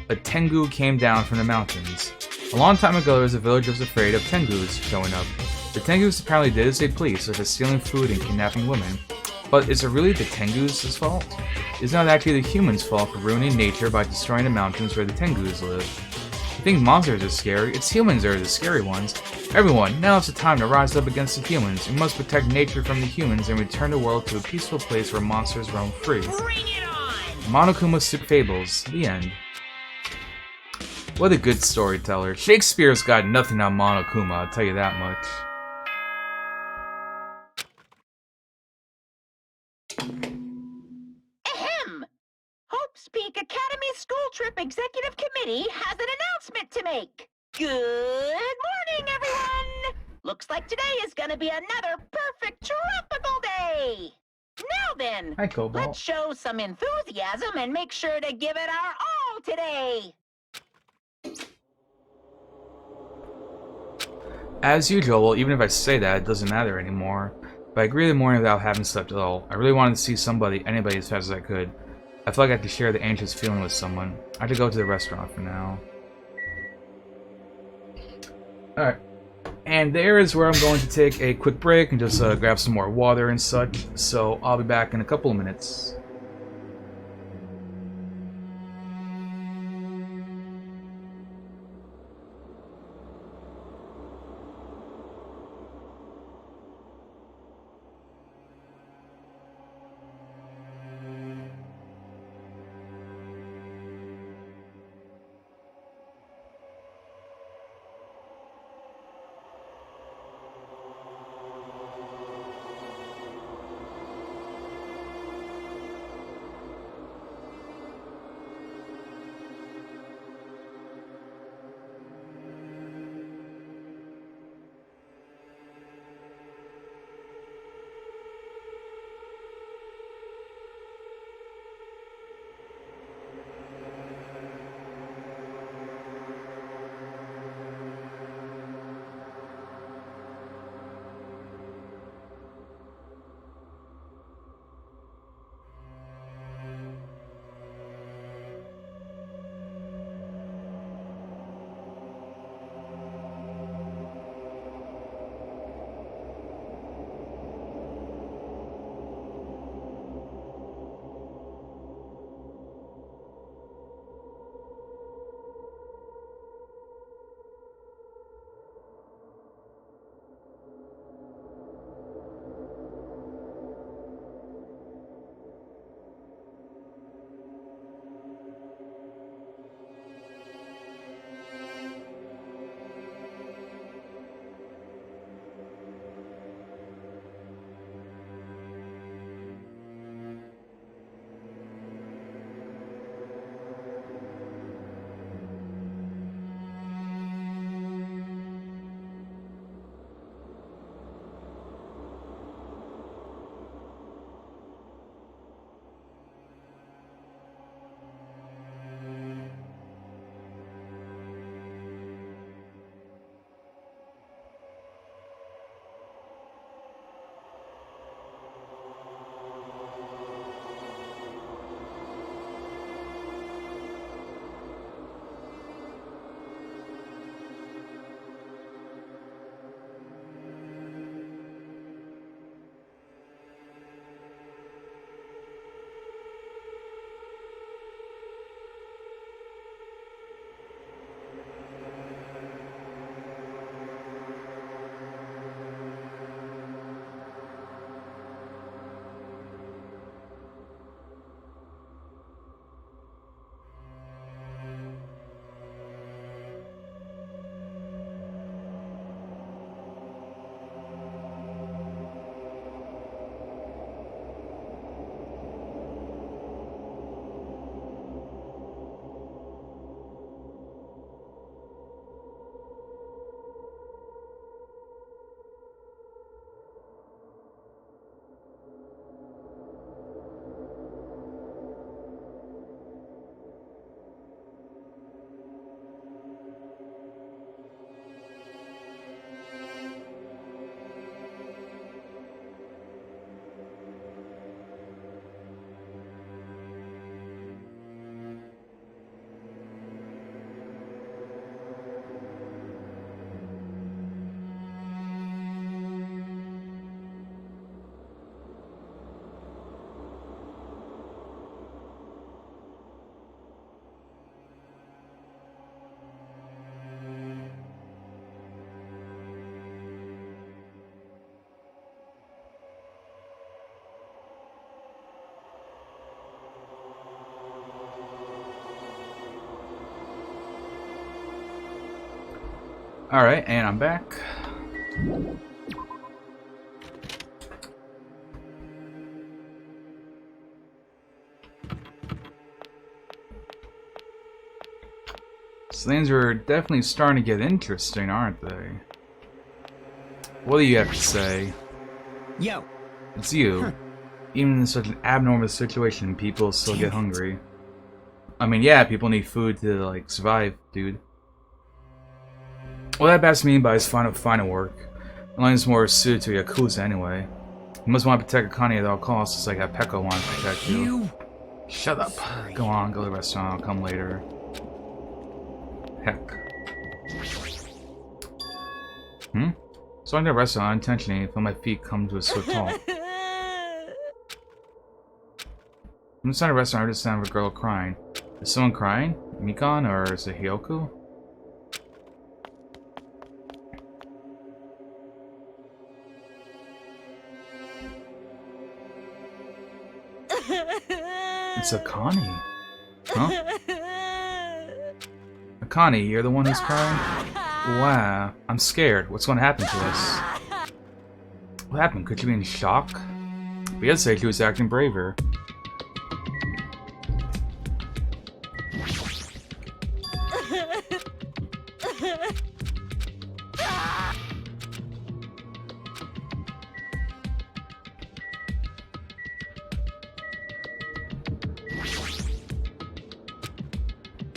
A Tengu came down from the mountains. A long time ago, there was a village that was afraid of Tengus showing up. The Tengus apparently did as they pleased, such as stealing food and kidnapping women. But is it really the Tengus' fault? Is it not actually the humans' fault for ruining nature by destroying the mountains where the Tengus live? You think monsters are scary? It's humans that are the scary ones. Everyone, now is the time to rise up against the humans. We must protect nature from the humans and return the world to a peaceful place where monsters roam free. Bring it on! Monokuma Super Fables. The end. What a good storyteller. Shakespeare's got nothing on Monokuma, I'll tell you that much. Ahem! Hope's Peak Academy School Trip Executive Committee has an announcement to make. Good morning, everyone! Looks like today is gonna be another perfect tropical day! Now then, Hi, Cobalt. let's show some enthusiasm and make sure to give it our all today! As usual, well, even if I say that, it doesn't matter anymore. But I agree the morning without having slept at all. I really wanted to see anybody as fast as I could. I felt like I had to share the anxious feeling with someone. I had to go to the restaurant for now. Alright. And there is where I'm going to take a quick break and just grab some more water and such. So I'll be back in a couple of minutes. Alright, and I'm back. So things are definitely starting to get interesting, aren't they? What do you have to say? Yo. It's you. Even in such an abnormal situation, people still get hungry. I mean, yeah, people need food to, like, survive, dude. What that best mean by his final work? Elaine's more suited to Yakuza anyway. You must want to protect Akane at all costs, just like how Pekka wanted to protect you. Shut up. Go on, go to the restaurant, I'll come later. Heck. So I'm in the restaurant unintentionally until my feet come to a swift halt. I'm inside a restaurant, I heard the sound of a girl crying. Is someone crying? Mikan or is it Hyoku? It's Akane. Huh? Akane, you're the one who's crying? Wow, I'm scared. What's going to happen to us? What happened? Could you be in shock? But yesterday she was acting braver.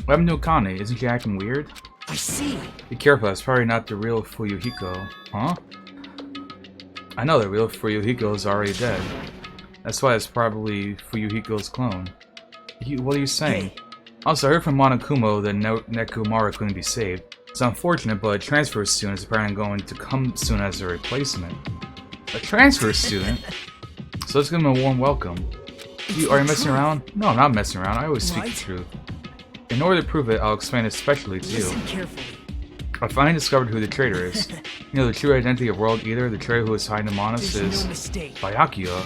What happened to Akane? Isn't she acting weird? I see. Be careful, that's probably not the real Fuyuhiko. Huh? I know the real Fuyuhiko is already dead. That's why it's probably Fuyuhiko's clone. What are you saying? Hey. Also, I heard from Monokuma that Nekumara couldn't be saved. It's unfortunate, but a transfer student is apparently going to come soon as a replacement. A transfer student? So let's give him a warm welcome. Are you messing around? No, I'm not messing around. I always speak the truth. In order to prove it, I'll explain it especially to you. Listen carefully. I finally discovered who the traitor is. You know, the true identity of World Eater, the traitor who is hiding among us There's is no mistake. Byakuya.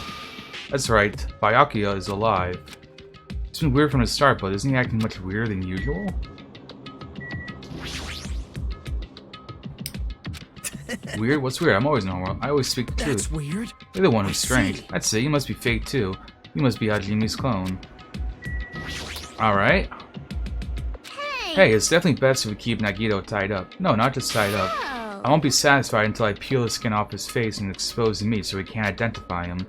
That's right, Byakuya is alive. It's been weird from the start, but isn't he acting much weirder than usual? Weird? What's weird? I'm always normal. I always speak the truth. That's weird. You're the one who's I strange. see. That's it, you must be fake too. You must be Hajimi's clone. Alright. Hey, it's definitely best if we keep Nagito tied up. No, not just tied up. Oh. I won't be satisfied until I peel the skin off his face and expose the meat so we can't identify him.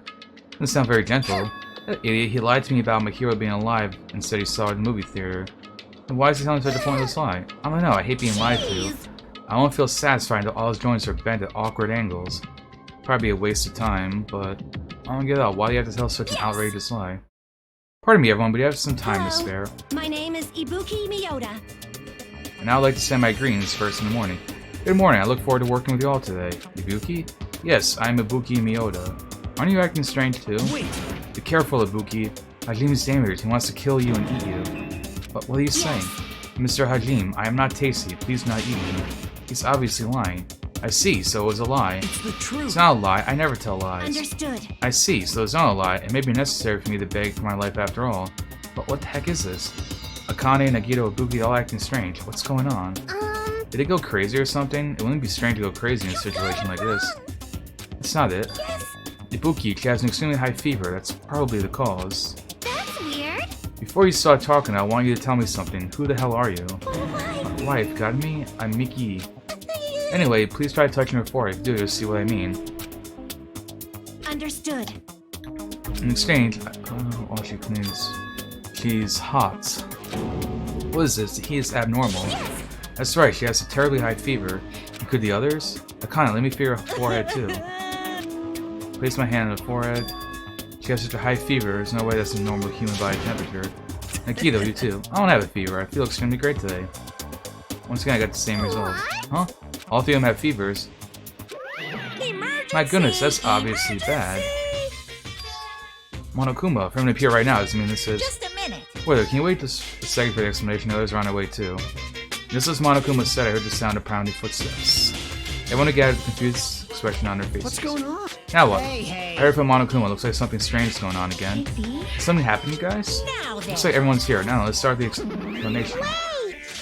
Doesn't sound very gentle. That idiot, he lied to me about my hero being alive and said he saw it in the movie theater. And why is he telling such a pointless lie? I don't know, I hate being lied to. I won't feel satisfied until all his joints are bent at awkward angles. Probably a waste of time, but I don't get out. Why do you have to tell such an outrageous lie? Pardon me everyone, but you have some time to spare. My name is Ibuki Miyota. And I'd like to send my greetings first in the morning. Good morning, I look forward to working with you all today. Ibuki? Yes, I'm Ibuki Miyota. Aren't you acting strange too? Wait. Be careful, Ibuki. Hajime's dangerous, he wants to kill you and eat you. But what are you saying? Mr. Hajime, I am not tasty, please do not eat me. He's obviously lying. I see, so it was a lie. It's the truth. It's not a lie, I never tell lies. Understood. I see, so it's not a lie. It may be necessary for me to beg for my life after all. But what the heck is this? Akane, Nagito, Ibuki all acting strange. What's going on? Did it go crazy or something? It wouldn't be strange to go crazy in a situation like this. That's not it. Ibuki, she has an extremely high fever. That's probably the cause. That's weird. Before you start talking, I want you to tell me something. Who the hell are you? What? Wife, got me? I'm Miki. Anyway, please try touching her forehead. Do you see what I mean? Understood. In exchange, I don't know all she claims. She's hot. What is this? He is abnormal. That's right, she has a terribly high fever. And could the others? Akane, let me feel her forehead too. Place my hand on the forehead. She has such a high fever, there's no way that's a normal human body temperature. Nagito, you too. I don't have a fever, I feel extremely great today. Once again, I got the same result. Huh? All three of them have fevers. Emergency! My goodness, that's obviously bad. Monokuma, for him to appear right now doesn't mean this is... Just a minute. Wait, can you wait just a second for the explanation? The others are on their way too. Just as Monokuma said, I heard the sound of pounding footsteps. Everyone gathered with a confused expression on their faces. What's going on? Now what? Hey. I heard from Monokuma, looks like something strange is going on again. Maybe. Is something happening, guys? Now then. Looks like everyone's here. Now, let's start the explanation.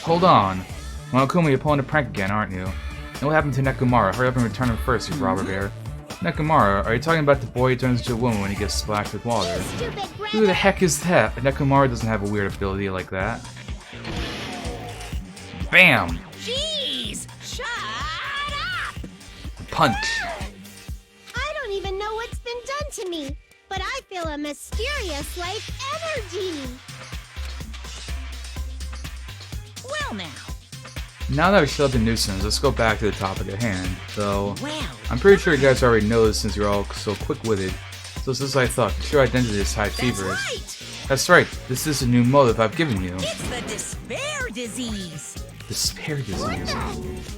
Hold on. Monokuma, you're pulling a prank again, aren't you? And what happened to Nekumara? Hurry up and return him first, you robber bear. Nekumara, are you talking about the boy who turns into a woman when he gets splashed with water? Who the heck is that? Nekumara doesn't have a weird ability like that. Bam! Jeez! Shut up! Punch! I don't even know what's been done to me, but I feel a mysterious life energy. Well now. Now that we've shut up the nuisance, let's go back to the topic at hand. Though, Well, I'm pretty sure you guys already know this since you're all so quick-witted. So it's just as I thought, the true identity is high that's fever. right. That's right, this is a new motive I've given you. It's the despair disease. Despair disease.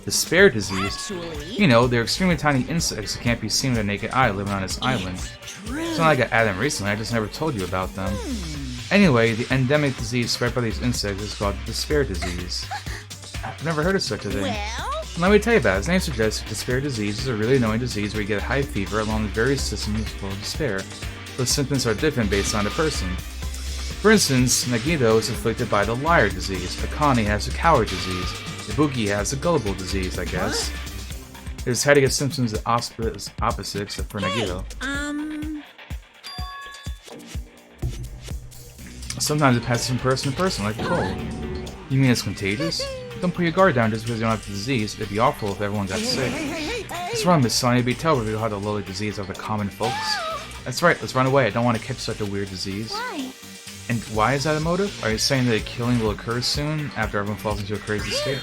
Despair disease? Actually, You know, they're extremely tiny insects that can't be seen with a naked eye living on this island. true. It's not like I got them recently, I just never told you about them. Anyway, the endemic disease spread by these insects is called despair disease. I've never heard of such a thing. Well, Let me tell you about it. As the name suggests, despair disease is a really annoying disease where you get high fever along with various symptoms full of despair. The symptoms are different based on the person. For instance, Nagito is afflicted by the liar disease, Akane has the coward disease, Ibuki has the gullible disease, I guess. His head gets symptoms of opposites for Nagito. Sometimes it passes from person to person, like a cold. You mean it's contagious? Don't put your guard down just because you don't have the disease. It'd be awful if everyone got sick. What's wrong, Miss Sonia? It'd be terrible if you had the lowly disease of the common folks. That's right, let's run away. I don't want to catch such a weird disease. Why? And why is that a motive? Are you saying that a killing will occur soon, after everyone falls into a crazy state?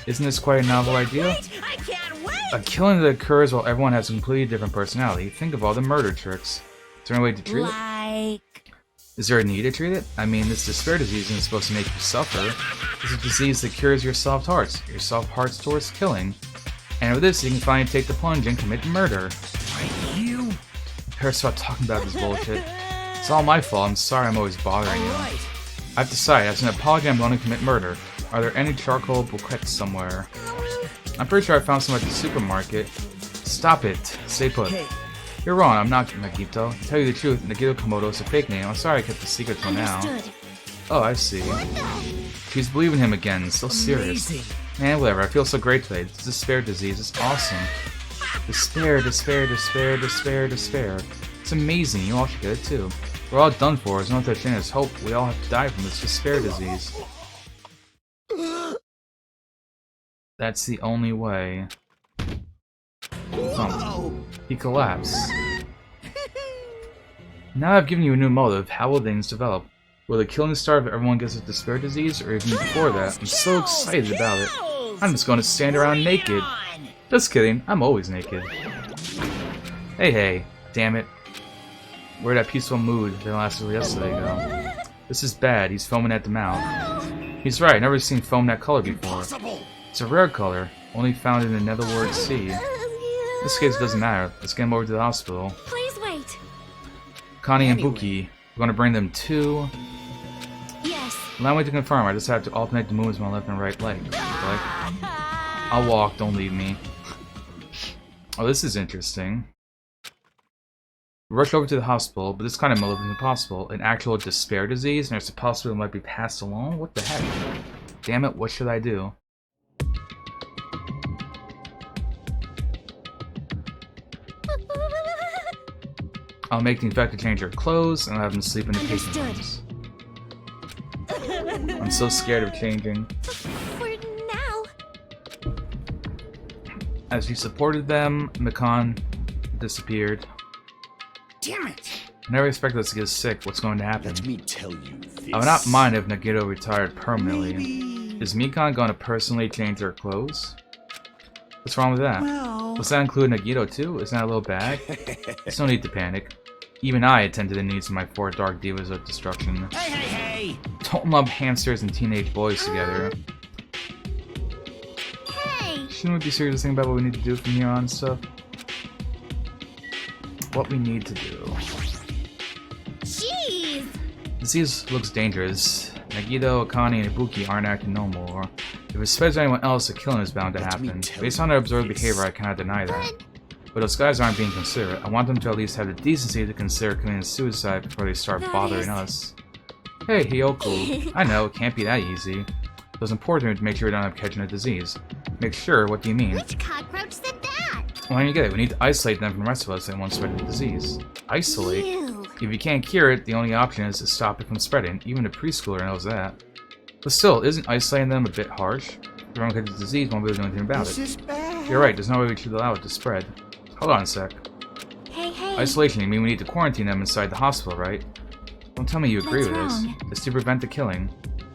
Isn't this quite a novel idea? I can't wait. A killing that occurs while everyone has a completely different personality. Think of all the murder tricks. Is there any way to treat it? Like, Is there a need to treat it? I mean, this despair disease isn't supposed to make you suffer. It's a disease that cures your soft hearts towards killing. And with this, you can finally take the plunge and commit murder. You? Better stop talking about this bullshit. It's all my fault. I'm sorry I'm always bothering you. Alright. I've decided, as an apology, I'm going to commit murder. Are there any charcoal bouquets somewhere? I'm pretty sure I found some at the supermarket. Stop it. Stay put. Hey, You're wrong, I'm not Nagito. To tell you the truth, Nagito Komodo is a fake name. I'm sorry I kept the secret till now. Understood. Oh, I see. She's believing him again. So serious. amazing. Man, whatever. I feel so great today. This despair disease is awesome. Despair, despair, despair, despair, despair. It's amazing. You all should get it too. We're all done for. There's no such thing as hope. We all have to die from this despair disease. That's the only way. Thump. He collapsed. Now I've given you a new motive. How will things develop? Will the killing start if everyone gets a despair disease, or even before that? I'm so excited about it. I'm just going to stand around naked. Just kidding. I'm always naked. Hey, damn it. Where'd that peaceful mood that lasted yesterday go? This is bad. He's foaming at the mouth. He's right. I've never seen foam that color before. It's a rare color, only found in the Netherworld Sea. In this case, it doesn't matter. Let's get him over to the hospital. Please wait. Connie and Buki. We're going to bring them to... Yes. Allow me to confirm. I just have to alternate the movements of my left and right leg. I'll walk. Don't leave me. Oh, this is interesting. Rush over to the hospital, but this kind of motive is impossible. An actual despair disease, and there's a possibility it might be passed along? What the heck? Damn it, what should I do? I'll make the infected change her clothes, and I'll have them sleep in the patient rooms. I'm so scared of changing. For now. As he supported them, Mikan disappeared. Damn it! I never expected us to get sick. What's going to happen? Let me tell you this. I would not mind if Nagito retired permanently. Is Mikan going to personally change her clothes? What's wrong with that? Well... Does that include Nagito too? Isn't that a little bad? There's no need to panic. Even I attend to the needs of my 4 dark divas of destruction. Hey! Don't lump hamsters and teenage boys together. Hey. Shouldn't we be serious thinking about what we need to do from here on and stuff? What we need to do. Jeez. Disease looks dangerous. Nagito, Akane, and Ibuki aren't acting normal. If it spreads to anyone else, a killing is bound to happen. Based on their observed behavior, I cannot deny that. But those guys aren't being considerate. I want them to at least have the decency to consider committing suicide before they start bothering us. Hey, Hyoku. I know, it can't be that easy. So it's important to make sure we don't have catching a disease. Make sure? What do you mean? Which cockroach said that? Why don't you get it? We need to isolate them from the rest of us that won't spread the disease. Isolate? Ew. If you can't cure it, the only option is to stop it from spreading. Even a preschooler knows that. But still, isn't isolating them a bit harsh? If everyone catches the disease, won't be able to do anything about This it. is bad. You're right, there's no way we should allow it to spread. Hold on a sec. Hey, hey. Isolation, you mean we need to quarantine them inside the hospital, right? Don't tell me you agree What's with this. wrong? It's to prevent the killing.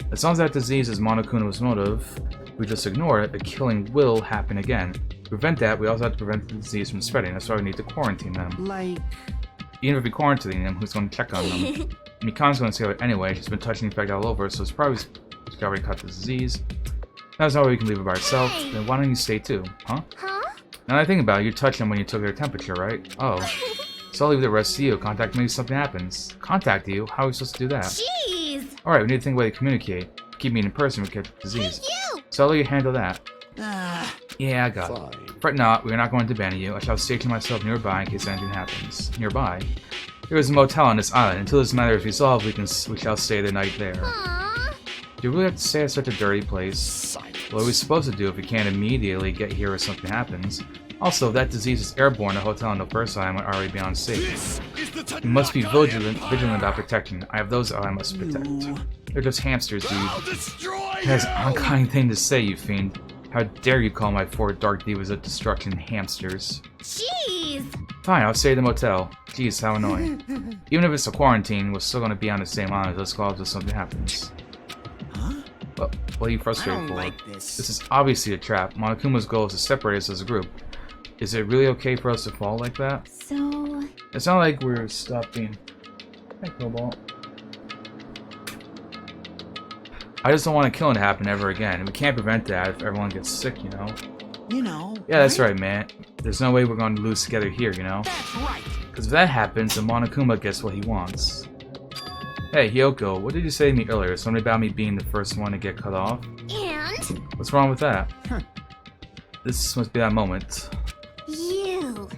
As long as that disease is Monokuno's motive, we just ignore it, the killing will happen again. To prevent that, we also have to prevent the disease from spreading. That's why we need to quarantine them. Like... Even if we quarantine them, who's going to check on them? Mikan's going to see it anyway. She's been touching the infect all over, so it's probably she's already caught the disease. That's not why we can leave it by ourselves. Hey. Then why don't you stay too? Huh? Huh? Now that I think about it, you touched them when you took their temperature, right? Oh. So I'll leave the rest to you. Contact me if something happens. Contact you? How are we supposed to do that? Jeez. Alright, we need to think of a way to communicate. Keep meeting in person, we catch the disease. You. So I'll let you handle that. Ah, Yeah, I got it. Fret not, we are not going to abandon you. I shall station myself nearby in case anything happens. Nearby? There is a motel on this island. Until this matter is resolved, we shall stay the night there. Aww. Do we really have to stay at such a dirty place? What are we supposed to do if we can't immediately get here if something happens? Also, if that disease is airborne, the hotel on the first island might already be unsafe. You must be vigilant about protection. I have those I must protect. They're just hamsters, dude. That is an unkind thing to say, you fiend. How dare you call my four dark divas of destruction hamsters? Jeez. Fine, I'll stay at the motel. Jeez, how annoying. Even if it's a quarantine, we're still gonna be on the same island. Let's call if something happens. huh? Well, what are you I frustrated don't for? like this. This is obviously a trap. Monokuma's goal is to separate us as a group. Is it really okay for us to fall like that? So... It's not like we're stopping. Hey, Cobalt. I just don't want a killing to happen ever again. We can't prevent that if everyone gets sick, you know? You know. Yeah, that's right, man. There's no way we're going to lose together here, you know? That's right. Because if that happens, then Monokuma gets what he wants. Hey, Hyoko, what did you say to me earlier? Something about me being the first one to get cut off? And... What's wrong with that? Huh. This must be that moment. You.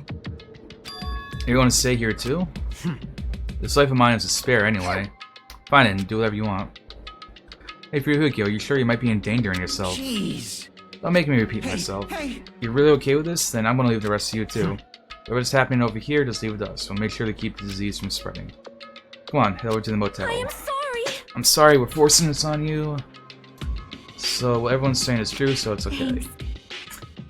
You're going to stay here too? This life of mine is a spare anyway. Fine then, do whatever you want. Hey, Furuhiko, you sure you might be endangering yourself? Jeez. Don't make me repeat myself. Hey. You're really okay with this? Then I'm gonna leave the rest of you too. Whatever's happening over here, just leave it with us. We'll make sure to keep the disease from spreading. Come on, head over to the motel. I am sorry. I'm sorry we're forcing this on you. So what everyone's saying is true, so it's okay. Thanks.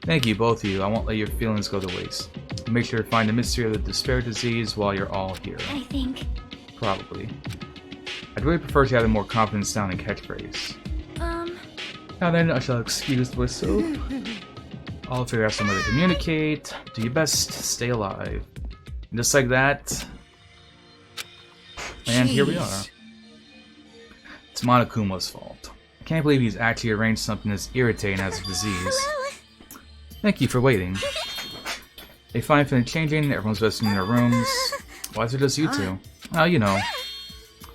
Thank you, both of you. I won't let your feelings go to waste. Make sure to find the mystery of the despair disease while you're all here. I think... Probably. I'd really prefer to have a more confident sounding catchphrase. Now then, I shall excuse myself. I'll figure out some way to communicate. Do your best, stay alive. And just like that. And here we are. Jeez. It's Monokuma's fault. I can't believe he's actually arranged something as irritating as a disease. Hello. Thank you for waiting. They find things changing, everyone's resting in their rooms. Why is it just you two? Oh, you know.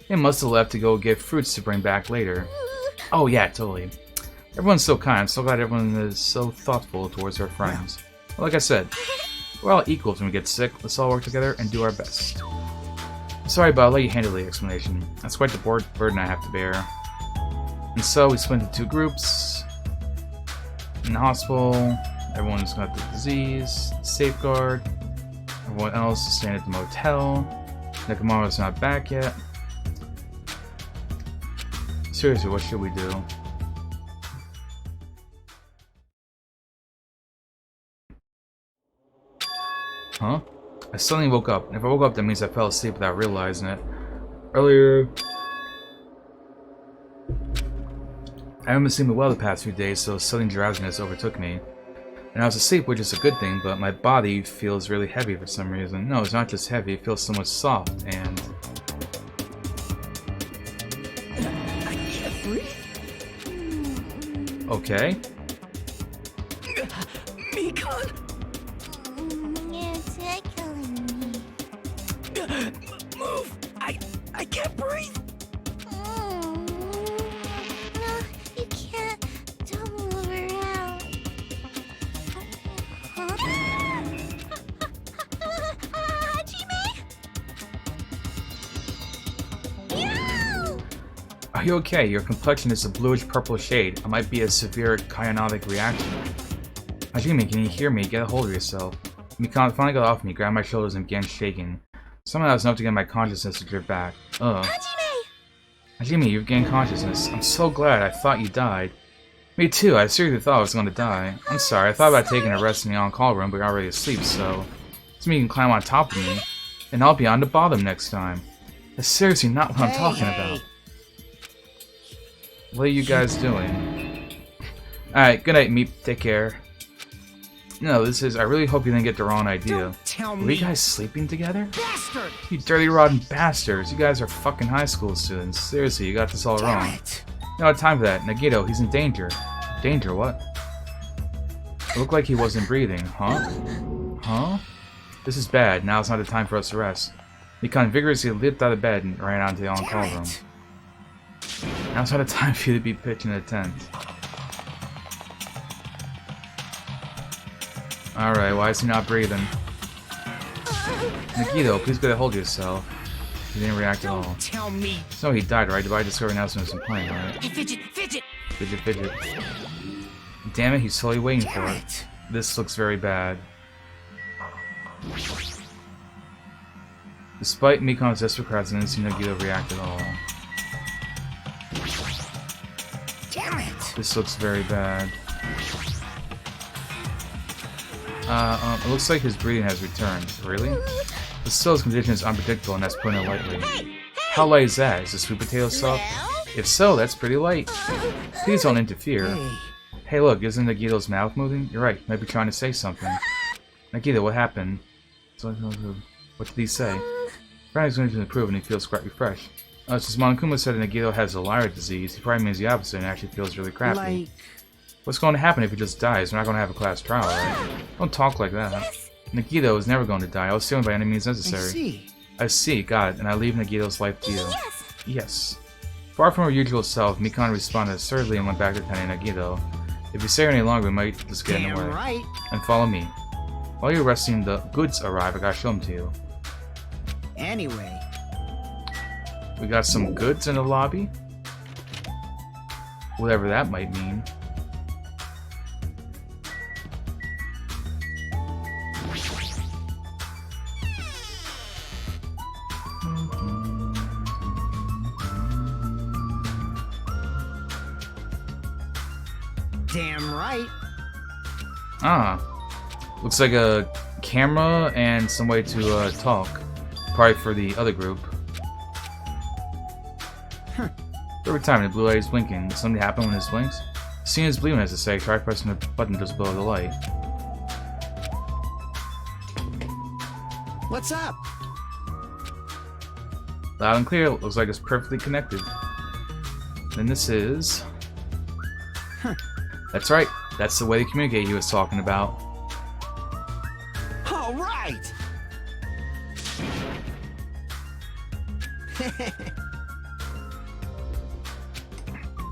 They must have left to go get fruits to bring back later. Oh yeah, totally. Everyone's so kind. I'm so glad everyone is so thoughtful towards their friends. Well, like I said, we're all equals when we get sick. Let's all work together and do our best. Sorry, but I'll let you handle the explanation. That's quite the burden I have to bear. And so we split into two groups. In the hospital, everyone's got the disease, safeguard. Everyone else is staying at the motel. Nekomaru's not back yet. Seriously, what should we do? Huh? I suddenly woke up, and if I woke up that means I fell asleep without realizing it. Earlier... I haven't been sleeping well the past few days, so sudden drowsiness overtook me. And I was asleep, which is a good thing, but my body feels really heavy for some reason. No, it's not just heavy, it feels so much soft, and... I can't breathe. Okay. Mikan. You're tickling me. Move. I can't breathe. No, you can't. Don't move around. Huh? Hajime? Yo! Are you okay? Your complexion is a bluish-purple shade. It might be a severe cyanotic reaction. Hajime, can you hear me? Get a hold of yourself. Mikan finally got off me, grabbed my shoulders, and began shaking. Somehow that was enough to get my consciousness to drift back. Ugh. Hajime, you've gained consciousness. I'm so glad. I thought you died. Me too. I seriously thought I was going to die. I'm sorry. I thought about taking a rest in the on-call room, but you're already asleep, so... This means you can climb on top of me, and I'll be on the bottom next time. That's seriously not what I'm talking about. What are you guys doing? Alright, good night, Meep. Take care. No, this is... I really hope you didn't get the wrong idea. Were you guys sleeping together? Bastard! You dirty, rotten bastards. You guys are fucking high school students. Seriously, you got this all wrong. No time for that. Nagito, he's in danger. Danger, what? It looked like he wasn't breathing. Huh? Huh? This is bad. Now it's not the time for us to rest. Mikan vigorously leaped out of bed and ran onto the on-call room. Now it's not the time for you to be pitching a tent. Alright, why is he not breathing? Nagito, please get a hold of yourself. He didn't react at all. Tell me. So he died, right? By discovering announcement isn't playing, right? Fidget, fidget. Fidget, fidget. Damn it, he's slowly waiting for it. This looks very bad. Despite Mikan's desperate cries, I didn't see Nagito react at all. Damn it. This looks very bad. It looks like his breathing has returned. Really? But still, his condition is unpredictable, and that's putting it lightly. How light is that? Is the sweet potato soft? If so, that's pretty light. Please don't interfere. Hey, look, isn't Nagito's mouth moving? You're right, he might be trying to say something. Nagito, what happened? What did he say? Apparently he's going to improve and he feels quite refreshed. Since Monokuma said that Nagito has a liar disease, he probably means the opposite and actually feels really crappy. What's going to happen if he just dies? We're not going to have a class trial, right? Don't talk like that. Nagito is never going to die. I was stealing by any means necessary. I see, got it, and I leave Nagito's life to you. Yes. Far from her usual self, Mikan responded assertively and went back to tending Nagito. If you stay here any longer, we might just get in the way. Right. And follow me. While you're resting, the goods arrive. I gotta show them to you. Anyway. We got some goods in the lobby. Whatever that might mean. Damn right. Ah. Looks like a camera and some way to talk. Probably for the other group. Every time the blue light is blinking, does something happen when it blinks? Seeing is believing, as to say, try pressing the button just below the light. What's up? Loud and clear, looks like it's perfectly connected. Then this is... That's right, that's the way to communicate he was talking about. All right.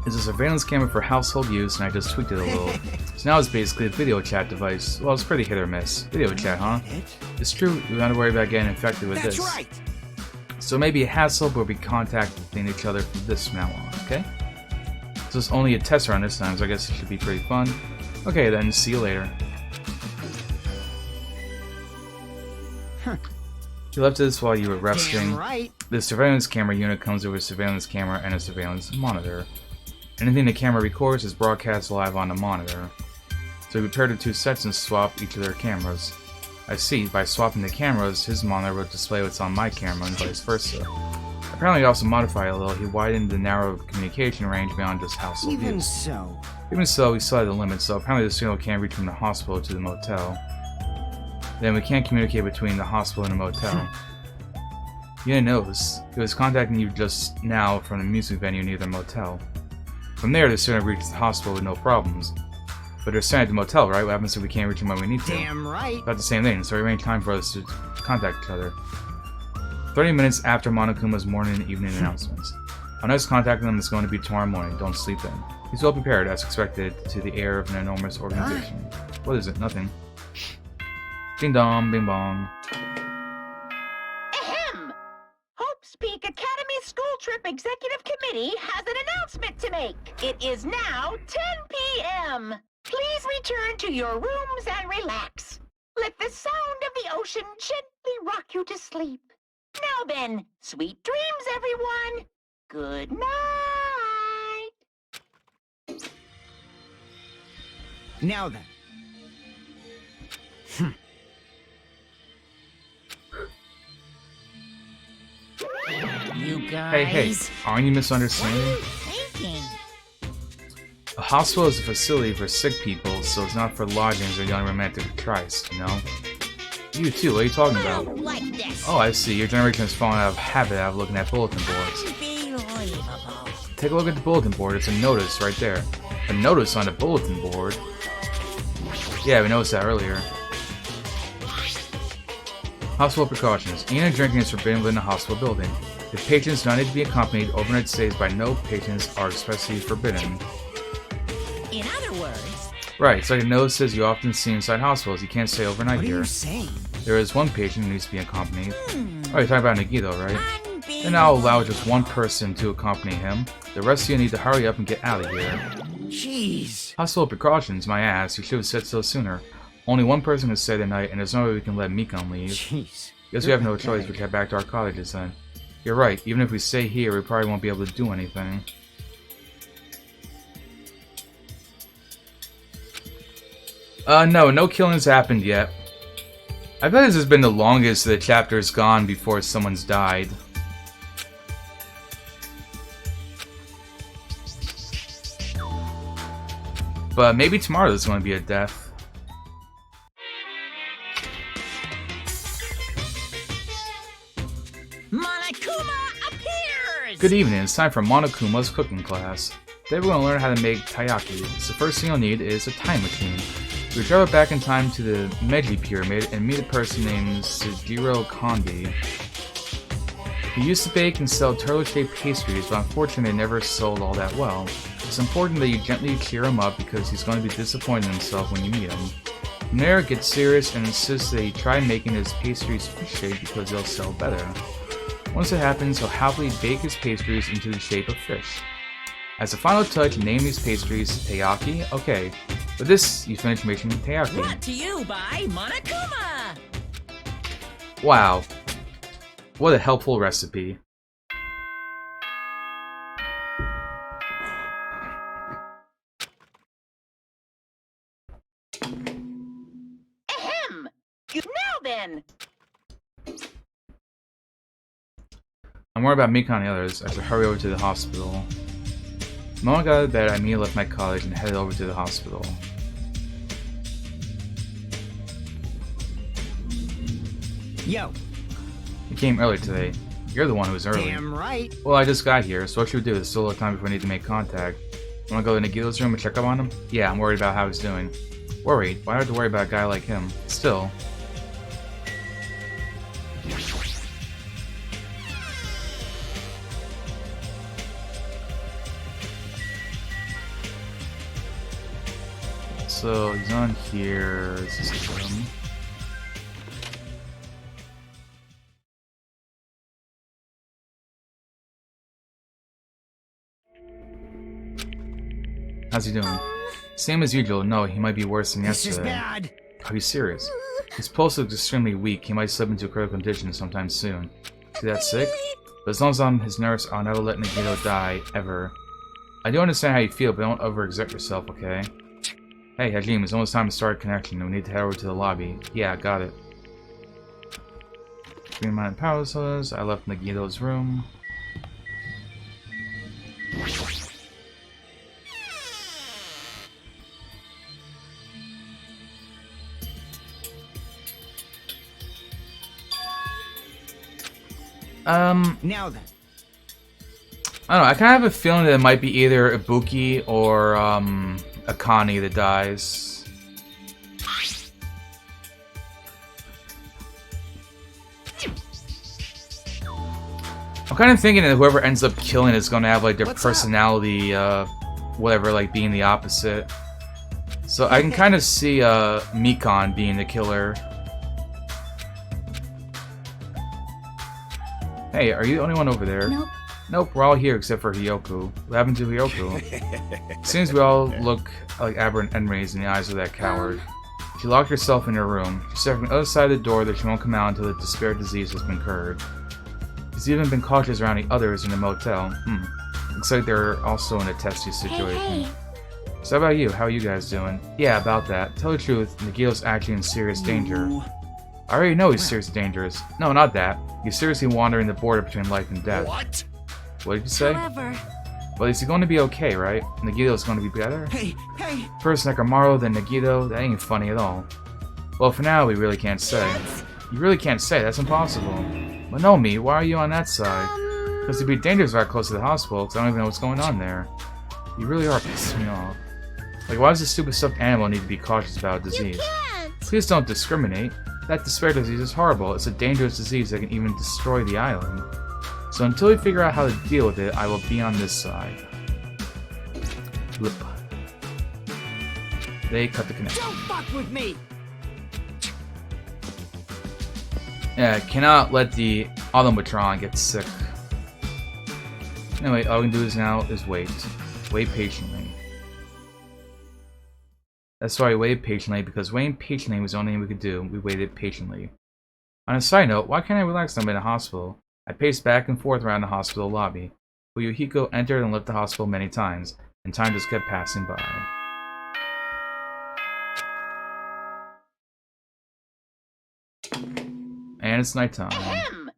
It's a surveillance camera for household use, and I just tweaked it a little. So now it's basically a video chat device. Well, it's pretty hit or miss. Video chat, huh? It's true, we don't have to worry about getting infected with this. That's right. So maybe a hassle, but we'll be contacting each other from this now on, okay? So it's only a test run this time, so I guess it should be pretty fun. Okay then, see you later. You left this while you were resting. Damn right. The surveillance camera unit comes with a surveillance camera and a surveillance monitor. Anything the camera records is broadcast live on the monitor. So we paired the two sets and swap each of their cameras. I see, by swapping the cameras, his monitor will display what's on my camera and vice versa. Apparently he also modified it a little. He widened the narrow communication range beyond just household Even use. so. Even so, we still had the limit, so apparently the signal can't reach from the hospital to the motel. Then we can't communicate between the hospital and the motel. You didn't notice. He was contacting you just now from the music venue near the motel. From there, the signal reaches the hospital with no problems. But they're staying at the motel, right? What happens if we can't reach them when we need to? Damn right. About the same thing, so we arranged time for us to contact each other. 30 minutes after Monokuma's morning and evening announcements. Our next contacting them is going to be tomorrow morning. Don't sleep in. He's well prepared, as expected, to the air of an enormous organization. What is it? Nothing. Ding dong, bing bong. Ahem! Hope's Peak Academy School Trip Executive Committee Committee has an announcement to make. It is now 10 p.m. Please return to your rooms and relax. Let the sound of the ocean gently rock you to sleep. Now then, sweet dreams, everyone. Good night. Now then. You guys. Hey, aren't you misunderstanding? What are you thinking? A hospital is a facility for sick people, so it's not for lodgings or young romantic trysts, you know? You too, what are you talking I about? don't like this. Oh, I see. Your generation has fallen out of habit of looking at bulletin boards. Unbelievable. Take a look at the bulletin board. It's a notice right there. A notice on the bulletin board? Yeah, we noticed that earlier. Hospital precautions. Eating and drinking is forbidden within a hospital building. If patrons do not need to be accompanied, overnight stays by no patrons are expressly forbidden. In other words, Right, it's like a notice says you often see inside hospitals. You can't stay overnight What are here. you saying? There is one patient who needs to be accompanied. Oh, you're talking about Nagito, right? unbelievable. Then I'll allow just one person to accompany him. The rest of you need to hurry up and get out of here. Jeez. Hospital precautions, my ass. You should have said so sooner. Only one person can stay the night, and there's no way we can let Mikon leave. Jeez. Guess we have no choice but to head back to our cottages then. You're right, even if we stay here, we probably won't be able to do anything. No killings happened yet. I bet this has been the longest the chapter's gone before someone's died. But maybe tomorrow there's going to be a death. Monokuma appears! Good evening, it's time for Monokuma's cooking class. Today we're going to learn how to make taiyaki. So the first thing you'll need is a time machine. We travel back in time to the Meiji Pyramid and meet a person named Sujiro Kondi. He used to bake and sell turtle-shaped pastries, but unfortunately they never sold all that well. It's important that you gently cheer him up because he's going to be disappointed in himself when you meet him. From there, it gets serious and insists that he try making his pastries fish-shaped because they'll sell better. Once it happens, he'll happily bake his pastries into the shape of fish. As a final touch, name these pastries taiyaki. Okay, with this, you finish making taiyaki. Brought to you by Monokuma! Wow. What a helpful recipe. Ahem! Now then! I'm worried about Mika and the others. I should hurry over to the hospital. The moment I got out of bed, I immediately left my cottage and headed over to the hospital. Yo. You came early today. You're the one who was early. Damn right. Well, I just got here, so what should we do? There's still a little time before we need to make contact. Wanna go to Nagito's room and check up on him? Yeah, I'm worried about how he's doing. Worried? Why do I have to worry about a guy like him? Still. So, he's on here. Is this him? How's he doing? Same as usual. No, he might be worse than This is yesterday. bad. Are you serious? His pulse looks extremely weak. He might slip into a critical condition sometime soon. Is he that sick? But as long as I'm his nurse, I'll never let Nagito die, ever. I do understand how you feel, but don't overexert yourself, okay? Hey, Hajime, it's almost time to start a connection. We need to head over to the lobby. Yeah, got it. Green Mountain Power Sodas. I left Nagito's room. Now then. I don't know, I kind of have a feeling that it might be either Ibuki or, Akane that dies. I'm kind of thinking that whoever ends up killing is going to have, like, their What's up? personality, whatever, like, being the opposite. So I can kind of see, Mikon being the killer. Hey, are you the only one over there? Nope. Nope, we're all here except for Hyoku. What happened to Hyoku? Seems we all look like aberrant enemies in the eyes of that coward. She locked herself in her room. She said from the other side of the door that she won't come out until the despair disease has been cured. She's even been cautious around the others in the motel. Looks like they're also in a testy situation. Hey. So how about you? How are you guys doing? Yeah, about that. Tell the truth, Nagito's actually in serious danger. I already know he's seriously dangerous. No, not that. He's seriously wandering the border between life and death. What? What did you say? However, Well, is he going to be okay, right? Nagito's going to be better? Hey, hey! First Nekomaru, then Nagito? That ain't funny at all. Well, for now, we really can't say. You really can't say, that's impossible. But no, me, why are you on that side? Because it'd be dangerous right close to the hospital, because I don't even know what's going on there. You really are pissing me off. Like, why does this stupid stuffed animal need to be cautious about a disease? Can't. Please don't discriminate. That despair disease is horrible. It's a dangerous disease that can even destroy the island. So until we figure out how to deal with it, I will be on this side. Blip. They cut the connection. Don't fuck with me! Yeah, cannot let the Automatron get sick. Anyway, all we can do is now is wait. Wait patiently. That's why we waited patiently, because waiting patiently was the only thing we could do. We waited patiently. On a side note, why can't I relax when I'm in a hospital? I paced back and forth around the hospital lobby. Fuyuhiko entered and left the hospital many times, and time just kept passing by. And it's nighttime. Ahem!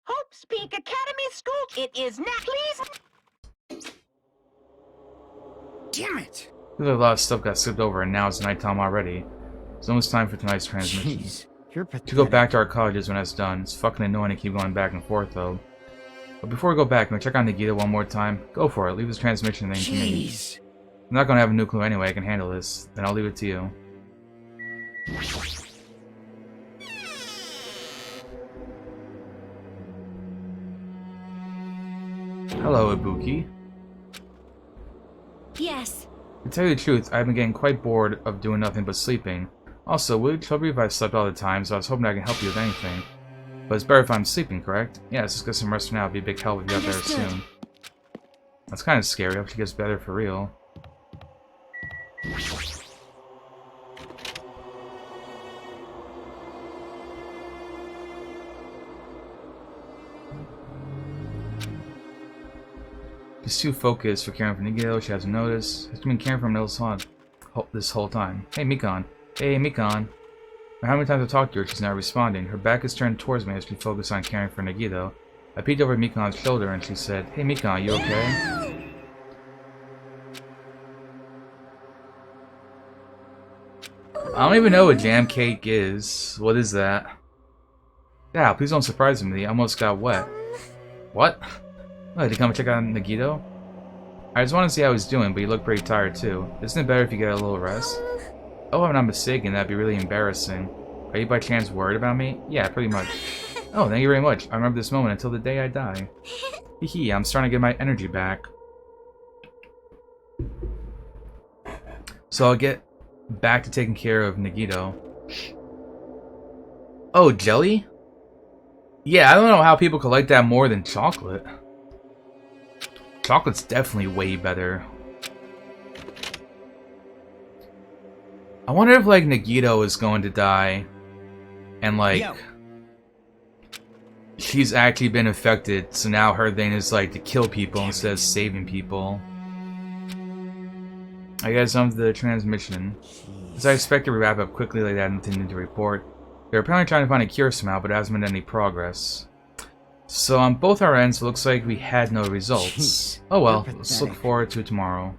Hope's Peak Academy School. It is now, please. Damn it! Feels like a lot of stuff got skipped over, and now it's nighttime already. It's almost time for tonight's transmission. Jeez, you're pathetic. To go back to our colleges when that's done. It's fucking annoying to keep going back and forth, though. But before we go back, can we check on Nagito one more time? Go for it. Leave this transmission thing to me. Jeez. I'm not gonna have a new clue anyway. I can handle this. Then I'll leave it to you. Hello, Ibuki. yes. To tell you the truth, I've been getting quite bored of doing nothing but sleeping. Also, would it trouble you if I slept all the time, so I was hoping I can help you with anything. But it's better if I'm sleeping, correct? Yeah, let's just get some rest for now. It'd be a big help if you got there Understood. soon. That's kind of scary. I hope she gets better for real. She's too focused for caring for Nagito. She hasn't noticed. She's been caring for him this whole time. Hey, Mikon. Hey, Mikon. How many times I've talked to her, she's not responding. Her back is turned towards me as she focuses on caring for Nagito. I peeked over Mikon's shoulder and she said, Hey, Mikon, you okay? I don't even know what jam cake is. What is that? Yeah, please don't surprise me. I almost got wet. What? Oh, did you come and check on Nagito? I just want to see how he's doing, but you look pretty tired too. Isn't it better if you get a little rest? Oh, if I'm not mistaken, that'd be really embarrassing. Are you by chance worried about me? Yeah, pretty much. Oh, thank you very much. I remember this moment until the day I die. Hee I'm starting to get my energy back. So I'll get back to taking care of Nagito. Oh, jelly? Yeah, I don't know how people could like that more than chocolate. Chocolate's definitely way better. I wonder if, like, Nagito is going to die, and, like, Yo. she's actually been affected, so now her thing is, like, to kill people instead of saving people. I guess on to the transmission. As I expected to wrap up quickly like that, nothing to report. They're apparently trying to find a cure somehow, but it hasn't been any progress. So on both our ends, it looks like we had no results. Jeez, Oh well, you're let's look pathetic. forward to tomorrow.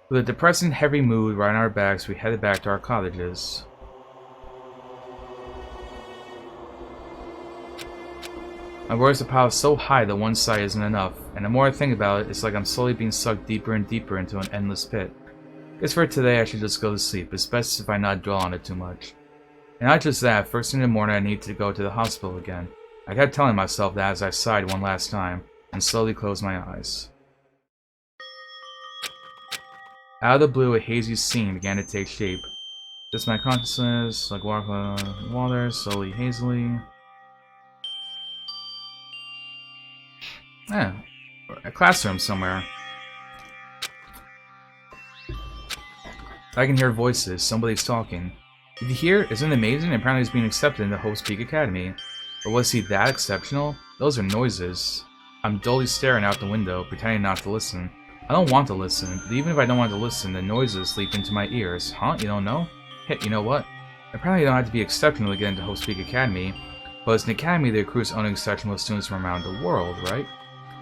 With a depressing, heavy mood right on our backs, we headed back to our cottages. My worries are piled so high that one side isn't enough, and the more I think about it, it's like I'm slowly being sucked deeper and deeper into an endless pit. Guess for today I should just go to sleep. It's best if I not dwell on it too much. And not just that, first thing in the morning I need to go to the hospital again. I kept telling myself that as I sighed one last time, and slowly closed my eyes. Out of the blue, a hazy scene began to take shape. Just my consciousness, like water, slowly, hazily. A classroom somewhere. I can hear voices. Somebody's talking. Did you hear? Isn't it amazing? Apparently he's being accepted in the Hope's Peak Academy. But was he that exceptional? Those are noises. I'm dully staring out the window, pretending not to listen. I don't want to listen, but even if I don't want to listen, the noises leap into my ears. Huh? You don't know? Hey, you know what? Apparently you don't have to be exceptional to get into Hope's Peak Academy, but it's an academy that recruits only exceptional students from around the world, right?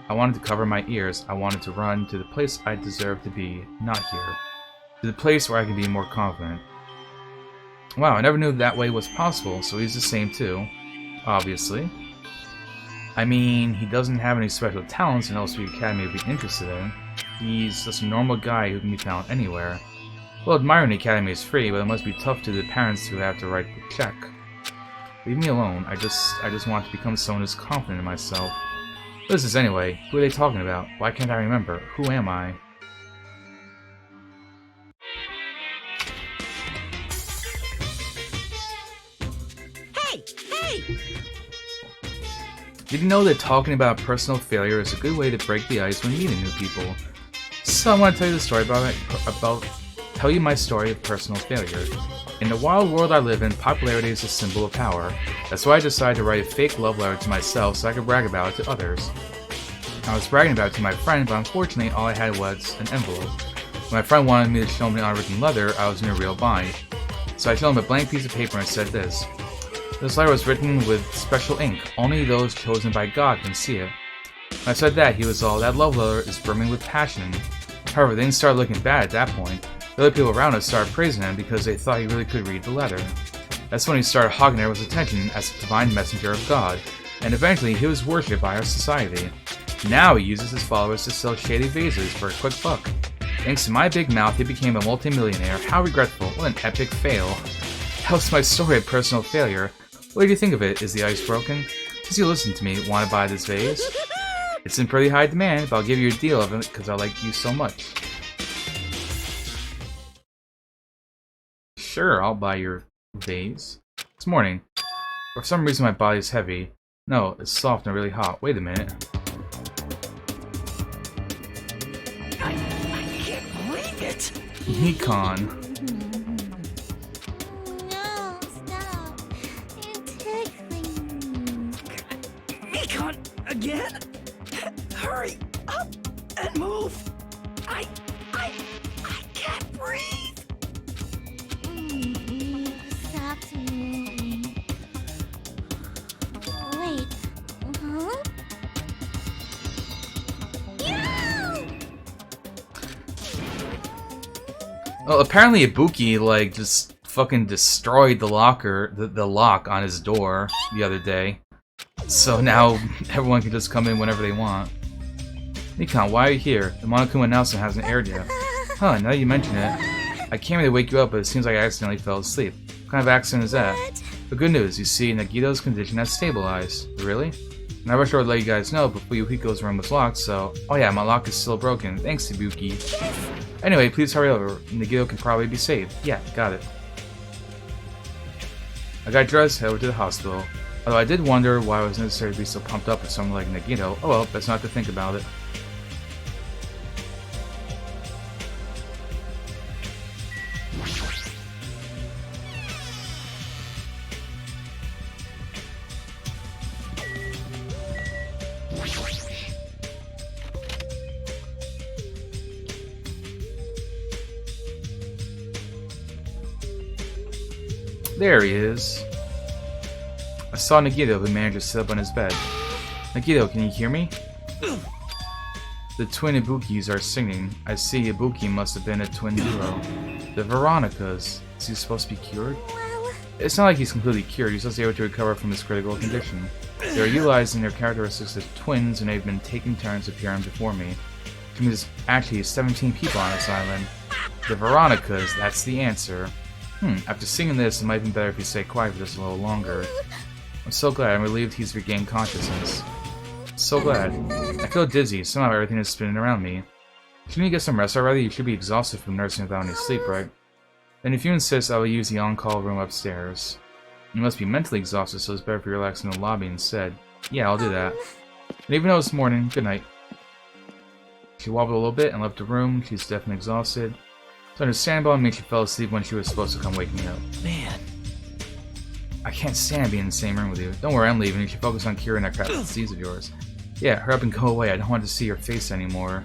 I wanted to cover my ears. I wanted to run to the place I deserve to be, not here. To the place where I can be more confident. Wow, I never knew that way was possible, so he's the same too. Obviously. I mean, he doesn't have any special talents in Hope's Peak Academy to be interested in. He's just a normal guy who can be found anywhere. Well, admiring the academy is free, but it must be tough to the parents who have to write the check. Leave me alone. I just want to become someone who's confident in myself. What is this anyway? Who are they talking about? Why can't I remember? Who am I? Hey! Hey! Did you know that talking about personal failure is a good way to break the ice when meeting new people? So I want to tell you the story tell you my story of personal failure. In the wild world I live in, popularity is a symbol of power. That's why I decided to write a fake love letter to myself so I could brag about it to others. I was bragging about it to my friend, but unfortunately all I had was an envelope. When my friend wanted me to show him the unwritten letter, I was in a real bind. So I showed him a blank piece of paper and said this. This letter was written with special ink. Only those chosen by God can see it. When I said that, he was all, that love letter is brimming with passion. However, things started looking bad at that point. The other people around us started praising him because they thought he really could read the letter. That's when he started hogging everyone's attention as a divine messenger of God, and eventually he was worshipped by our society. Now he uses his followers to sell shady vases for a quick buck. Thanks to my big mouth, he became a multimillionaire. How regretful. What an epic fail. That was my story of personal failure. What did you think of it? Is the ice broken? Since you listened to me, want to buy this vase? It's in pretty high demand, but I'll give you a deal of it because I like you so much. Sure, I'll buy your vase. It's morning. For some reason my body is heavy. No, it's soft and really hot. Wait a minute. I can't believe it! Nikon. No, stop. You're tickling me. Nikon, again? Hurry up and move! I can't breathe! Stop moving. Wait. Huh? Well, apparently Ibuki, like, just fucking destroyed the locker, the lock on his door the other day. So now everyone can just come in whenever they want. Nikon, why are you here? The Monokuma announcement hasn't aired yet. Huh, now that you mention it. I came here to wake you up, but it seems like I accidentally fell asleep. What kind of accident is that? But good news, you see, Nagito's condition has stabilized. Really? And I wish I would let you guys know, but Fuyuhiko's room was locked, so... Oh yeah, my lock is still broken. Thanks, Ibuki. Anyway, please hurry over. Nagito can probably be saved. Yeah, got it. I got dressed, headed over to the hospital. Although I did wonder why it was necessary to be so pumped up for someone like Nagito. Oh well, best not to think about it. There he is. I saw Nagito, who managed to sit up on his bed. Nagito, can you hear me? The twin Ibukis are singing. I see Ibuki must have been a twin duo. The Veronicas. Is he supposed to be cured? It's not like he's completely cured, he's just able to recover from his critical condition. They are utilizing their characteristics as twins and they've been taking turns appearing before me. Which means there's actually 17 people on this island. The Veronicas, that's the answer. After singing this, it might have been better if you stay quiet for just a little longer. I'm so glad. I'm relieved he's regained consciousness. So glad. I feel dizzy. Somehow everything is spinning around me. Shouldn't you get some rest already? You should be exhausted from nursing without any sleep, right? Then if you insist, I will use the on-call room upstairs. You must be mentally exhausted, so it's better if you relax in the lobby instead. Yeah, I'll do that. And even though it's morning, good night. She wobbled a little bit and left the room. She's definitely exhausted. It's understandable. I mean, she fell asleep when she was supposed to come wake me up. Man, I can't stand being in the same room with you. Don't worry, I'm leaving. You should focus on curing that crap disease of yours. Yeah, hurry up and go away. I don't want to see your face anymore.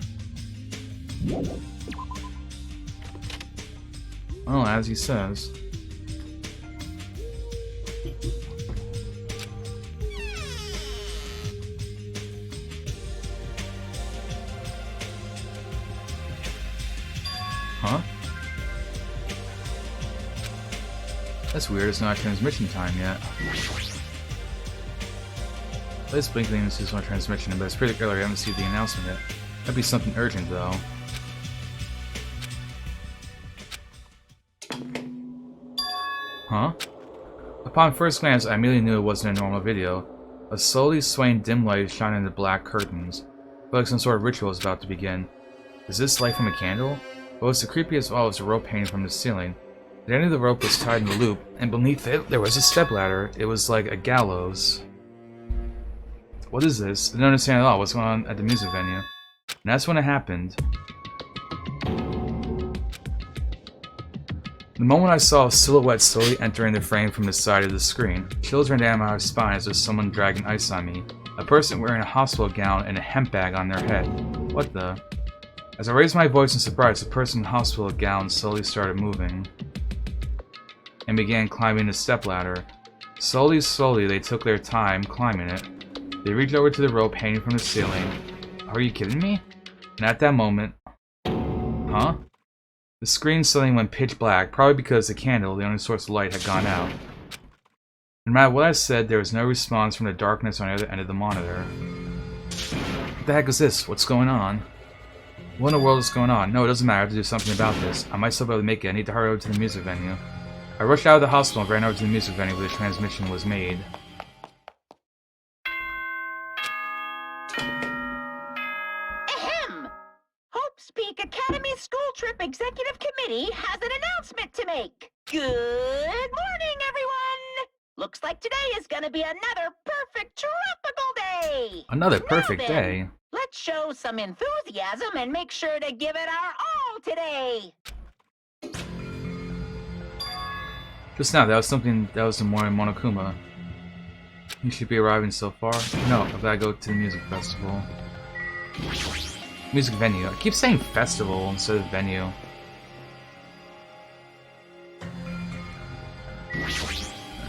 Well, as he says. Huh? That's weird, it's not transmission time yet. This blinking is not transmission, but it's pretty early, I haven't seen the announcement yet. That'd be something urgent though. Huh? Upon first glance, I immediately knew it wasn't a normal video. A slowly swaying dim light shining in the black curtains. Felt like some sort of ritual was about to begin. Is this light from a candle? What was the creepiest of all was a rope hanging from the ceiling. The end of the rope was tied in a loop, and beneath it, there was a stepladder. It was like a gallows. What is this? I didn't understand at all what's going on at the music venue. And that's when it happened. The moment I saw a silhouette slowly entering the frame from the side of the screen, chills ran down my spine as if someone dragging ice on me. A person wearing a hospital gown and a hemp bag on their head. What the? As I raised my voice in surprise, the person in the hospital gown slowly started moving and began climbing the stepladder. Slowly, they took their time climbing it. They reached over to the rope hanging from the ceiling. Are you kidding me? And at that moment... Huh? The screen suddenly went pitch black, probably because the candle, the only source of light, had gone out. No matter what I said, there was no response from the darkness on the other end of the monitor. What the heck is this? What's going on? What in the world is going on? No, it doesn't matter. I have to do something about this. I might still be able to make it. I need to hurry over to the music venue. I rushed out of the hospital and ran over to the music venue where the transmission was made. Ahem! Hope's Peak Academy School Trip Executive Committee has an announcement to make. Good morning, everyone! Looks like today is gonna be another perfect tropical day! Another perfect day? Let's show some enthusiasm and make sure to give it our all today! Just now, that was the morning Monokuma. You should be arriving so far. No, I've gotta go to the music festival. Music venue. I keep saying festival instead of venue.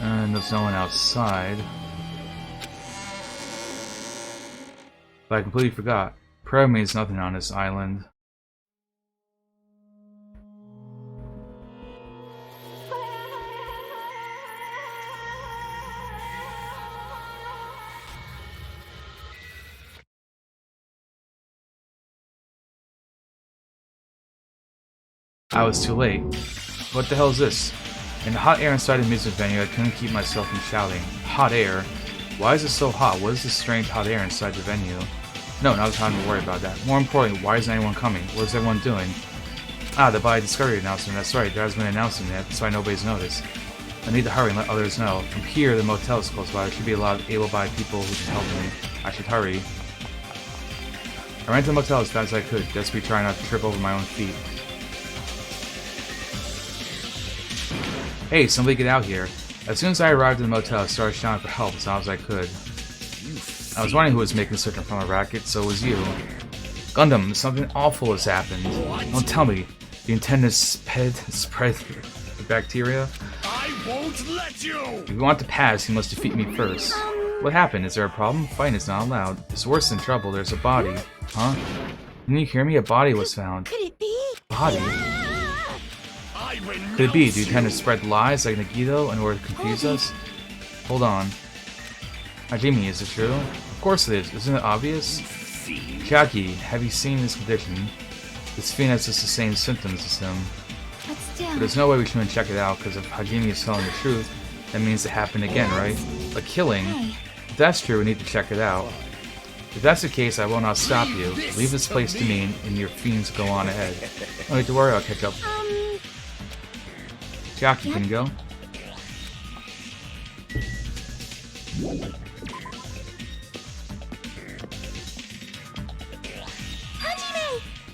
And there's no one outside. But I completely forgot. Prayer means nothing on this island. I was too late. What the hell is this? In the hot air inside the music venue, I couldn't keep myself from shouting. Hot air? Why is it so hot? What is this strange hot air inside the venue? No, not time to worry about that. More importantly, why isn't anyone coming? What is everyone doing? Ah, the Body Discovery announcement. That's right, there hasn't been an announcement yet, that's why nobody's noticed. I need to hurry and let others know. From here, the motel is close by. There should be a lot of able-bodied people who can help me. I should hurry. I ran to the motel as fast as I could, desperately trying not to trip over my own feet. Hey, somebody get out here. As soon as I arrived at the motel, I started shouting for help as loud as I could. I was wondering who was making such a fun racket, so it was you. Gundam, something awful has happened. Don't tell me. You intend to spread the bacteria? I won't let you! If you want to pass, you must defeat me first. What happened? Is there a problem? Fighting is not allowed. It's worse than trouble. There's a body. Huh? Didn't you hear me? A body was found. Could it be? Body? Could it be? Do you intend to spread lies like Nagito in order to confuse us? Hold on. Hajime, is it true? Of course it is. Isn't it obvious? Chiaki, have you seen this condition? This fiend has just the same symptoms as him. But still... But there's no way we shouldn't check it out, because if Hajime is telling the truth, that means it happened again, right? A killing? If that's true, we need to check it out. If that's the case, I will not stop you. Leave this place to me, and your fiends go on ahead. Don't need to worry, I'll catch up. Chiaki, can you go?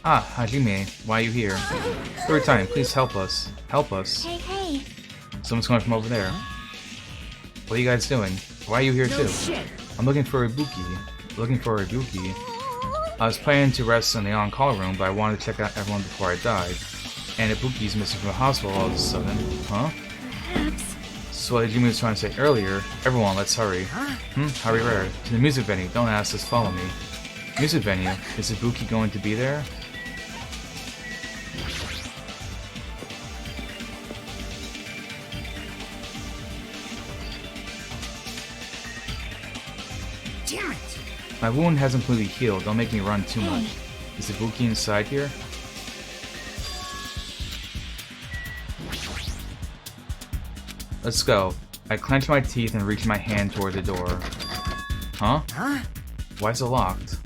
Ah, Hajime, why are you here? Third time, please help us. Help us. Hey. Someone's coming from over there. What are you guys doing? Why are you here too? I'm looking for Ibuki. I was planning to rest in the on-call room, but I wanted to check out everyone before I died. And Ibuki's missing from the hospital all of a sudden. Huh? So what Hajime was trying to say earlier, everyone, let's hurry. Hurry where? To the music venue. Don't ask, just follow me. Music venue? Is Ibuki going to be there? Damn it! My wound hasn't completely healed, don't make me run too much. Is Ibuki inside here? Let's go. I clench my teeth and reach my hand toward the door. Huh? Why is it locked?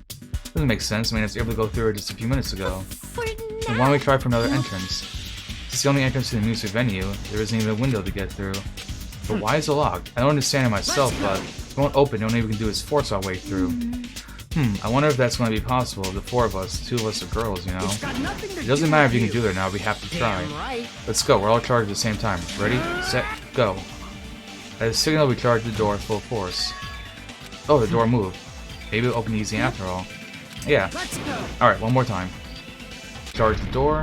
Doesn't make sense, I mean I was able to go through it just a few minutes ago. Then why don't we try for another entrance? It's the only entrance to the music venue, there isn't even a window to get through. But why is it locked? I don't understand it myself, but if it won't open, the only thing we can do is force our way through. I wonder if that's going to be possible. The four of us, two of us are girls, you know? It doesn't matter if you can do it now, we have to try. Let's go, we're all charged at the same time. Ready, set, go. At a signal, we charge the door full force. Oh, the door moved. Maybe it'll open easy after all. Yeah. Alright, one more time. Charge the door.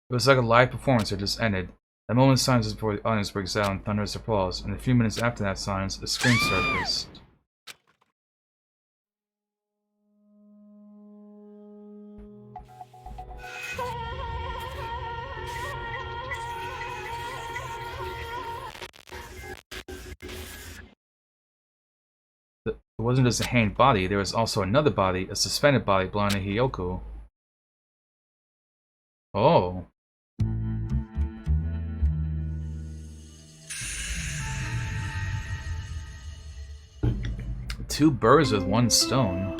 It was like a live performance that just ended. That moment silence before the audience breaks out in thunderous applause, and a few minutes after that silence, a scream surfaced. It wasn't just a hanged body, there was also another body, a suspended body belonging to Hiyoko. Oh. Two birds with one stone.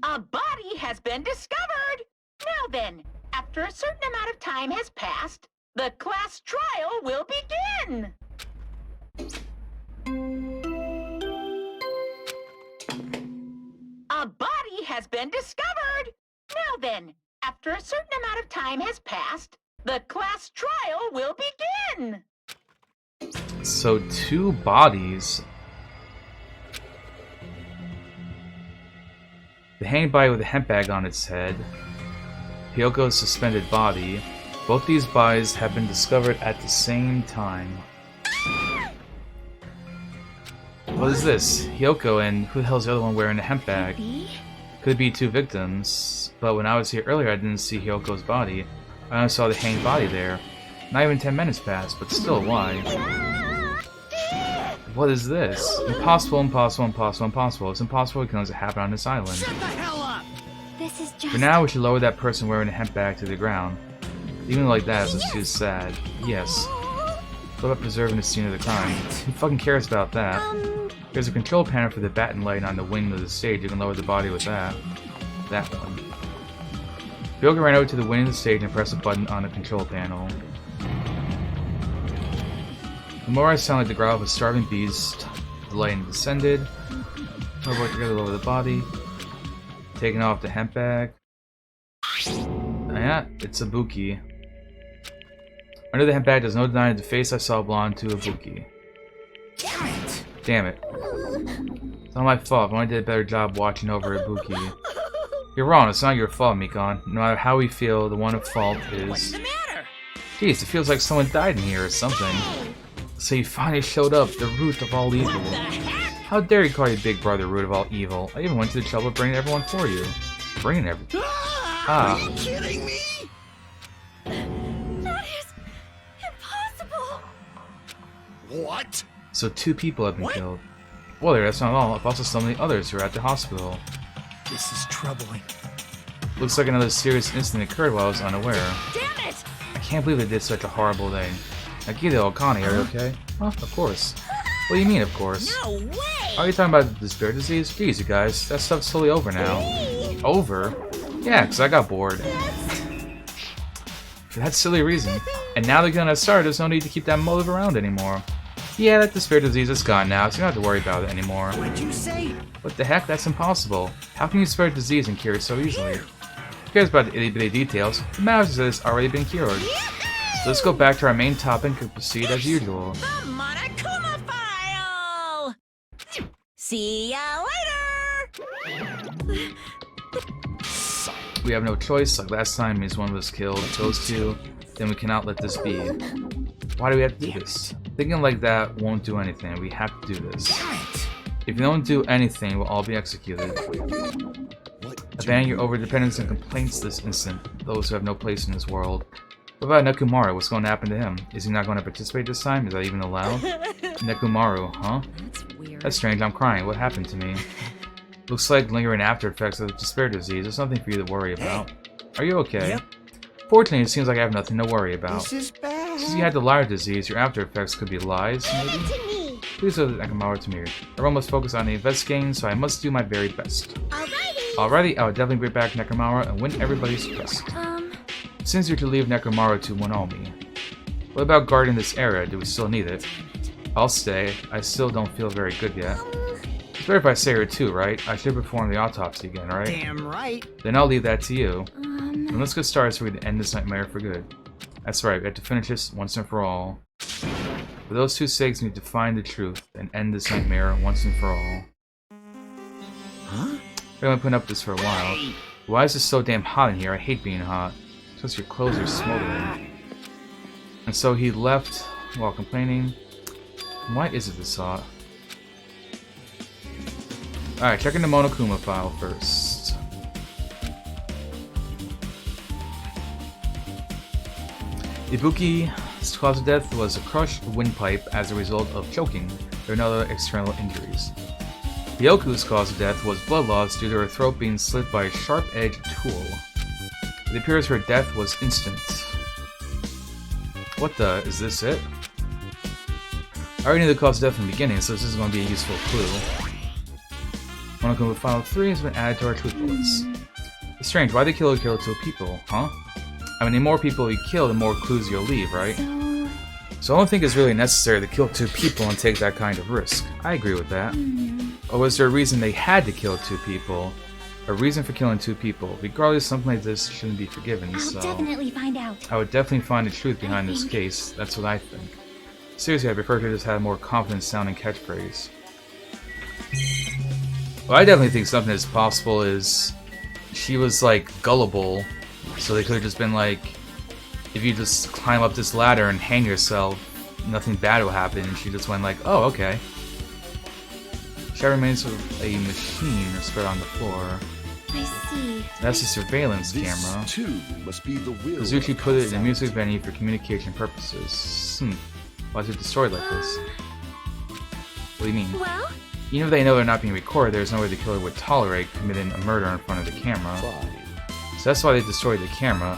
A body has been discovered! Now then, after a certain amount of time has passed, the class trial will begin! A body has been discovered! Now then, after a certain amount of time has passed, the class trial will begin! So, two bodies. The hanged body with a hemp bag on its head. Hyoko's suspended body. Both these bodies have been discovered at the same time. What is this? Hyoko and who the hell's the other one wearing a hemp bag? Could be two victims, but when I was here earlier I didn't see Hyoko's body. I only saw the hanged body there. Not even 10 minutes passed, but still, why? What is this? Impossible, impossible, impossible, impossible. It's impossible because it happened on this island. Shut the hell up! This is just... For now, we should lower that person wearing a hemp bag to the ground. Even like that is just too sad. Yes. What about preserving the scene of the crime? Who fucking cares about that? There's a control panel for the batten light on the wing of the stage. You can lower the body with that. That one. Hyoka ran over to the wing of the stage and pressed a button on the control panel. The more I sounded like the growl of a starving beast, the lighting descended. I worked together to lower the body. Taking off the hemp bag. Oh yeah, it's Ibuki. Under the hemp bag, there's no denying the face I saw belonged to Ibuki. Damn it! Damn it. It's not my fault. I only did a better job watching over Ibuki. You're wrong. It's not your fault, Mikon. No matter how we feel, the one at fault is... What's the matter? Jeez, it feels like someone died in here or something. So you finally showed up, the root of all evil. What the heck? How dare you call your big brother root of all evil? I even went to the trouble of bringing everyone for you. Bringing everything. Are you kidding me? That is impossible. What? So 2 people have been killed. Well, that's not all. I've also summoned the others who are at the hospital. This is troubling. Looks like another serious incident occurred while I was unaware. Damn it! I can't believe they did such a horrible thing. Akito, Okani, are you okay? Huh? Of course. What do you mean, of course? No way! Are you talking about the despair disease? Jeez, you guys, that stuff's totally over now. Over? Yeah, because I got bored. For that silly reason. And now they're gonna start, there's no need to keep that motive around anymore. Yeah, that despair disease is gone now, so you don't have to worry about it anymore. What'd you say? What the heck? That's impossible. How can you spread disease and cure it so easily? Who cares about the itty-bitty details? The matter is that it's already been cured. So let's go back to our main topic and proceed as usual. The Monokuma file! See ya later! We have no choice, like last time means one was killed, chose to, then we cannot let this be. Why do we have to do this? Thinking like that won't do anything, we have to do this. If you don't do anything, we'll all be executed. Abandon your overdependence and complaints this instant, those who have no place in this world. What about Nekomaru? What's going to happen to him? Is he not going to participate this time? Is that even allowed? Nekomaru, huh? That's weird. That's strange, I'm crying. What happened to me? Looks like lingering after effects of the despair disease. There's nothing for you to worry about. Are you okay? Yep. Fortunately, it seems like I have nothing to worry about. This is bad. Since you had the liar disease, your after effects could be lies, maybe? To me. Please go to Nekomaru to me. Everyone must focus on the investigating, so I must do my very best. Alrighty. Alrighty, I will definitely bring back Nekomaru and win everybody's trust. Since you're to leave Nekomaru to Monomi, what about guarding this area? Do we still need it? I'll stay. I still don't feel very good yet. It's better if I stay here too, right? I should perform the autopsy again, right? Damn right. Then I'll leave that to you. And let's get started so we can end this nightmare for good. That's right, we have to finish this once and for all. For those two sakes, we need to find the truth and end this nightmare once and for all. Huh? I've been putting up this for a while. Why is it so damn hot in here? I hate being hot. Plus your clothes are smoldering. And so he left while complaining. Why is it this hot? Alright, checking the Monokuma file first. Ibuki's cause of death was a crushed windpipe as a result of choking or other external injuries. Ryoku's cause of death was blood loss due to her throat being slit by a sharp-edged tool. It appears her death was instant. What the? Is this it? I already knew the cause of death from the beginning, so this is going to be a useful clue. Monokuma File 3 has been added to our truth bullets. It's strange, why did the killer kill two people, huh? I mean, the more people you kill, the more clues you'll leave, right? So I don't think it's really necessary to kill two people and take that kind of risk. I agree with that. Or was there a reason they had to kill two people? A reason for killing two people? Regardless, something like this shouldn't be forgiven, so... I'll definitely find out. I would definitely find the truth behind this case. That's what I think. Seriously, I prefer to just have a more confident-sounding catchphrase. Well, I definitely think something that's possible is... she was, like, gullible. So they could have just been like, if you just climb up this ladder and hang yourself, nothing bad will happen, and she just went like, oh, okay. She remains of a machine spread on the floor. I see. That's a surveillance camera. This too must be the will. Suzuki put it in a music venue for communication purposes. Why is it destroyed like this? What do you mean? Well, Even if they know they're not being recorded, there's no way the killer would tolerate committing a murder in front of the camera. Fine. So that's why they destroyed the camera.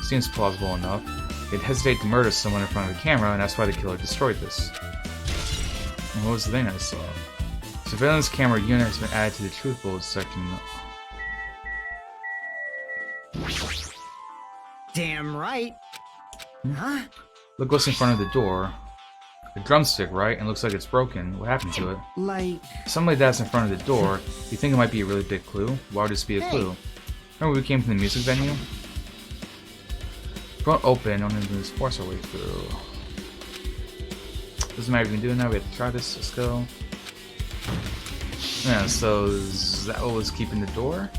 Seems plausible enough. They'd hesitate to murder someone in front of the camera, and that's why the killer destroyed this. And what was the thing I saw? Surveillance camera unit has been added to the truth bullets section. Damn right. Huh? Look what's in front of the door. A drumstick, right? And looks like it's broken. What happened to it? Like... Something like that's in front of the door. You think it might be a really big clue? Why would this be a clue? Remember we came from the music venue? Front open, don't need to just force our way through. Doesn't matter if we can do it now, we have to try this, let's go. Yeah, so is that what was keeping the door?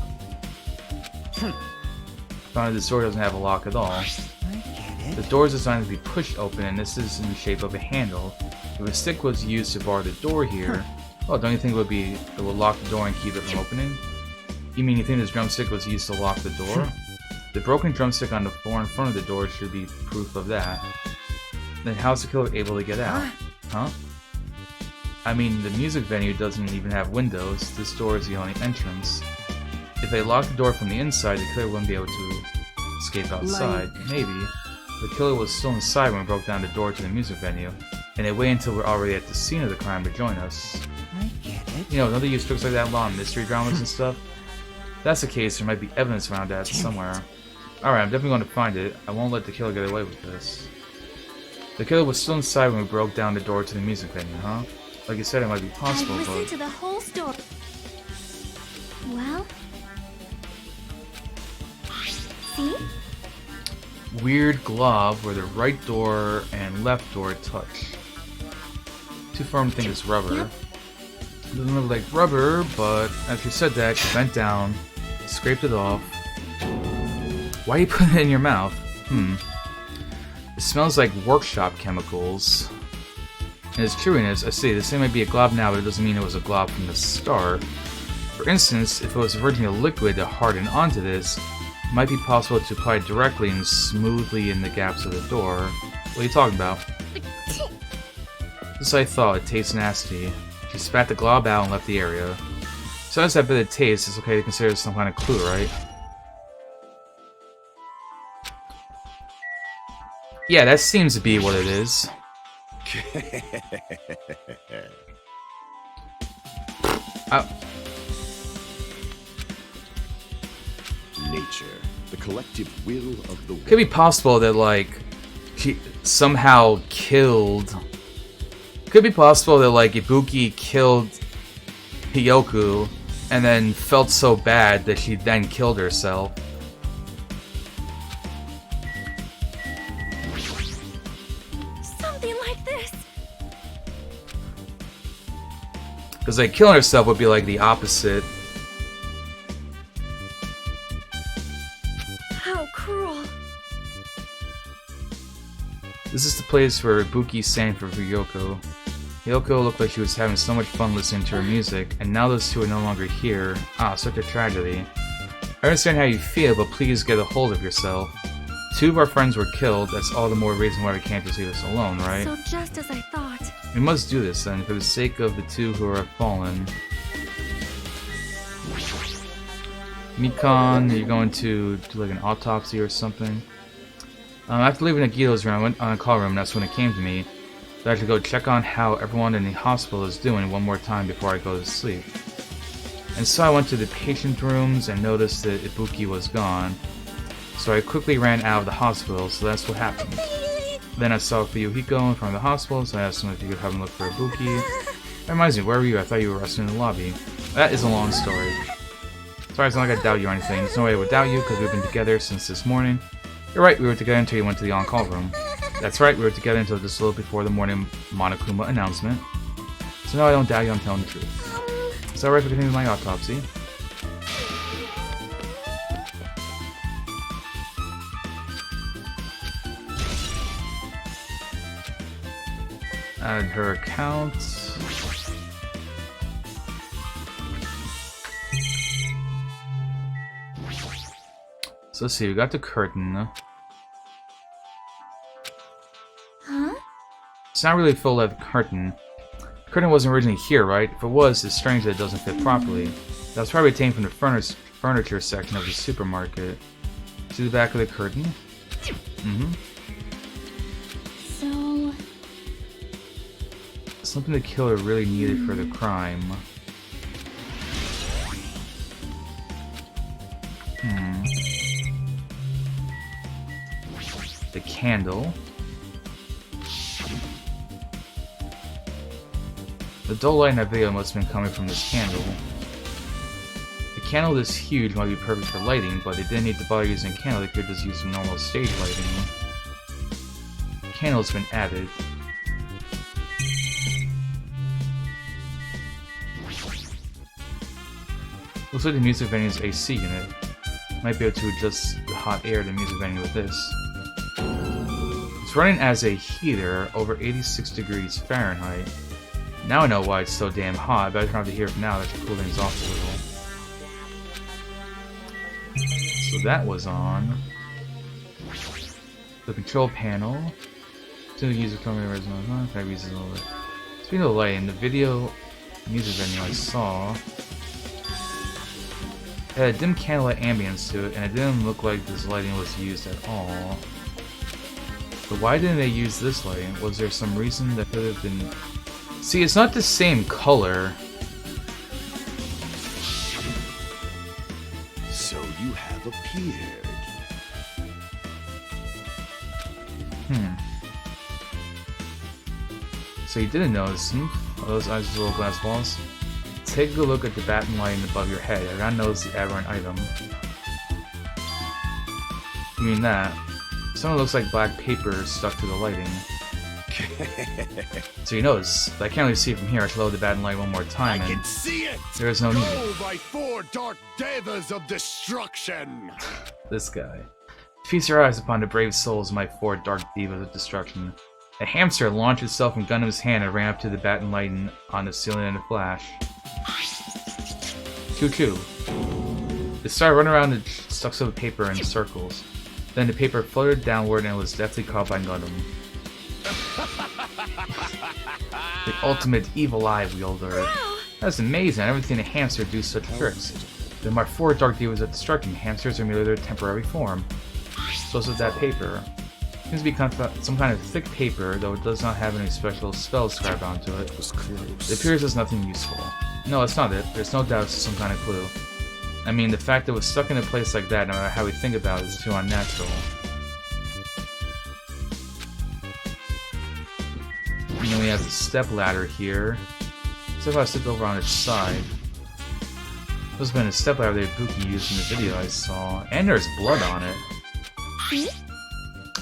Found this door doesn't have a lock at all. I get The it. door is designed to be pushed open, and this is in the shape of a handle. If a stick was used to bar the door here, well, don't you think it would lock the door and keep it from opening? You mean you think this drumstick was used to lock the door? The broken drumstick on the floor in front of the door should be proof of that. Then how's the killer able to get out? Huh? I mean, the music venue doesn't even have windows. This door is the only entrance. If they locked the door from the inside, the killer wouldn't be able to escape outside. Maybe. The killer was still inside when we broke down the door to the music venue, and they wait until we're already at the scene of the crime to join us. I get it. You know, don't they use tricks like that a lot in mystery dramas and stuff? If that's the case, there might be evidence around that somewhere. Alright, I'm definitely going to find it. I won't let the killer get away with this. The killer was still inside when we broke down the door to the music venue, huh? Like you said, it might be possible, I've listened but... to the whole story. Well... See? Weird glove where the right door and left door touch. Too firm to think it's rubber. Yep. Doesn't look like rubber, but after you said that, she bent down, scraped it off. Why are you putting it in your mouth? It smells like workshop chemicals. And its trueness, I see, this thing might be a glob now, but it doesn't mean it was a glob from the start. For instance, if it was verging a liquid to harden onto this, it might be possible to apply it directly and smoothly in the gaps of the door. What are you talking about? Just as I thought, it tastes nasty. She spat the glob out and left the area. Besides that bit of taste, it's okay to consider it some kind of clue, right? Yeah, that seems to be what it is. Nature, the collective will of the world. Could be possible that, like, she somehow killed... Could be possible that, like, Ibuki killed Hyoku and then felt so bad that she then killed herself. Something like this. Because, like, killing herself would be, like, the opposite. How cruel. This is the place where Ibuki sang for Ryoko. Ryoko looked like she was having so much fun listening to her music, and now those two are no longer here. Ah, such a tragedy. I understand how you feel, but please get a hold of yourself. 2 of our friends were killed, that's all the more reason why we can't just leave us alone, right? So just as I thought. We must do this then, for the sake of the 2 who are fallen. Mikon, are you going to do like an autopsy or something? After leaving Agito's room, I went on a call room, and that's when it came to me. That I should go check on how everyone in the hospital is doing one more time before I go to sleep. And so I went to the patient rooms and noticed that Ibuki was gone. So I quickly ran out of the hospital, so that's what happened. Then I saw Fuyuhiko in front of the hospital, so I asked him if he could have him look for Ibuki. That reminds me, where were you? I thought you were resting in the lobby. That is a long story. Sorry, it's not like I doubt you or anything. There's no way I would doubt you, because we've been together since this morning. You're right, we were together until you went to the on-call room. That's right, we were together until just a little before the morning Monokuma announcement. So no, I don't doubt you, I'm telling the truth. Is that right if I continue my autopsy? Add her account. So let's see, we got the curtain. Huh? It's not really a full-length curtain. The curtain wasn't originally here, right? If it was, it's strange that it doesn't fit properly. That was probably obtained from the furniture section of the supermarket. See the back of the curtain? Mm-hmm. So... Something the killer really needed for the crime. The candle. The dull light in that video must have been coming from this candle. The candle this huge might be perfect for lighting, but they didn't need to bother using a candle, they could just use some normal stage lighting. The candle's been added. Looks like the music venue's AC unit. Might be able to adjust the hot air of the music venue with this. It's running as a heater over 86 degrees Fahrenheit. Now I know why it's so damn hot. I better turn off the heater for now, that should cool things off a little. So that was on. The control panel. To the user coming to original. Can I use this a little bit? Speaking of lighting, the video music venue I saw had a dim candlelight ambience to it, and it didn't look like this lighting was used at all. But why didn't they use this lighting? Was there some reason that could have been... See, it's not the same color. So you have appeared. So you didn't notice, Are those eyes with little glass balls? Take a good look at the batten lighting above your head. I gotta notice the aberrant item. You mean that? Something looks like black paper stuck to the lighting. So you notice, but I can't really see it from here. I should load the batten light one more time, I and can see it! there is no need. Go by 4 dark devas of destruction! This guy. Feast your eyes upon the brave souls of my 4 dark divas of destruction. A hamster launched itself from Gundam's hand and ran up to the batten lighting on the ceiling in a flash. Choo-choo. It started running around the stalks of paper in circles. Then the paper floated downward and was deftly caught by Gundam. The ultimate evil eye wielder. That's amazing. I never seen a hamster do such tricks. Then my 4 dark divas of destruction. Hamsters are merely their temporary form. So is that paper. It seems to be some kind of thick paper, though it does not have any special spells scribed onto it. It appears as nothing useful. No, it's not it. There's no doubt it's some kind of clue. I mean, the fact that it was stuck in a place like that, no matter how we think about it, is too unnatural. And then we have the step ladder here. So if I stepped over on its side. This has been a step ladder that Ibuki used in the video I saw. And there's blood on it.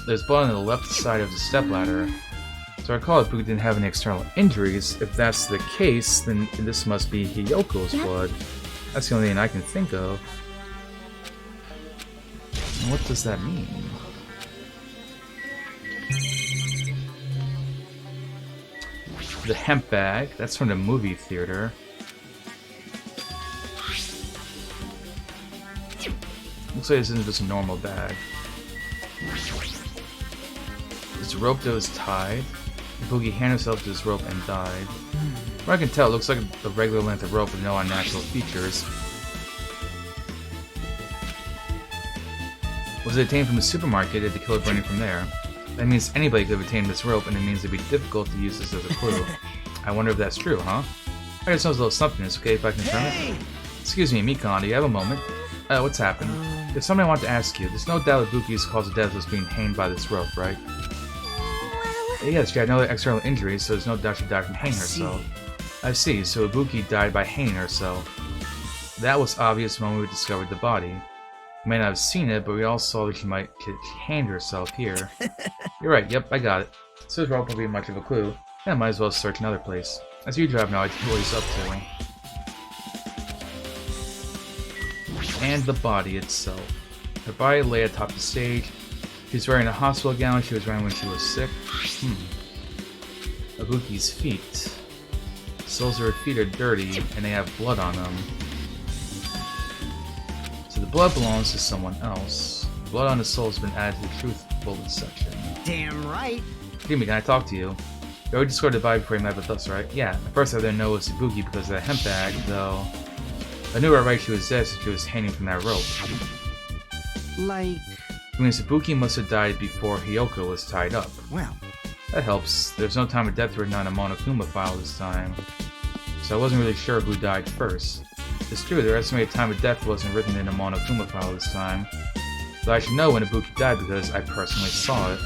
There's blood on the left side of the step ladder. So I recall Ibuki didn't have any external injuries. If that's the case, then this must be Hiyoko's blood. That's the only thing I can think of. And what does that mean? The hemp bag, that's from the movie theater. Looks like this isn't just a normal bag. This rope that was tied. Ibuki handed himself to this rope and died. From what I can tell, it looks like a regular length of rope with no unnatural features. Was it obtained from a supermarket? Did the killer bring it from there? That means anybody could have obtained this rope, and it means it'd be difficult to use this as a clue. I wonder if that's true, huh? I just know a little something. It's okay if I confirm it? Excuse me, Mikon, do you have a moment? What's happened? There's something I want to ask you. There's no doubt Ibuki's cause of death was being hanged by this rope, right? Yes, she had no external injuries, so there's no doubt she died from hanging herself. I see, so Ibuki died by hanging herself. That was obvious when we discovered the body. We may not have seen it, but we all saw that she hanged herself here. You're right, yep, I got it. So this rope won't be much of a clue, and I might as well search another place. As you drive now, I know what he's up to. And the body itself. Her body lay atop the stage. She's wearing a hospital gown she was wearing when she was sick. Ibuki's feet. The soles of her feet are dirty, and they have blood on them. So the blood belongs to someone else. The blood on the soul has been added to the truth bullet section. Damn right. Excuse me, can I talk to you? You already discovered the body before you met with us, right? Yeah, at first I didn't know it was Ibuki because of the hemp bag, though. I knew right she was dead since she was hanging from that rope. Like... It means Ibuki must have died before Hiyoko was tied up. Well... That helps. There's no time of death written on a Monokuma file this time. So I wasn't really sure who died first. It's true, their estimated time of death wasn't written in a Monokuma file this time. But I should know when Ibuki died because I personally saw it.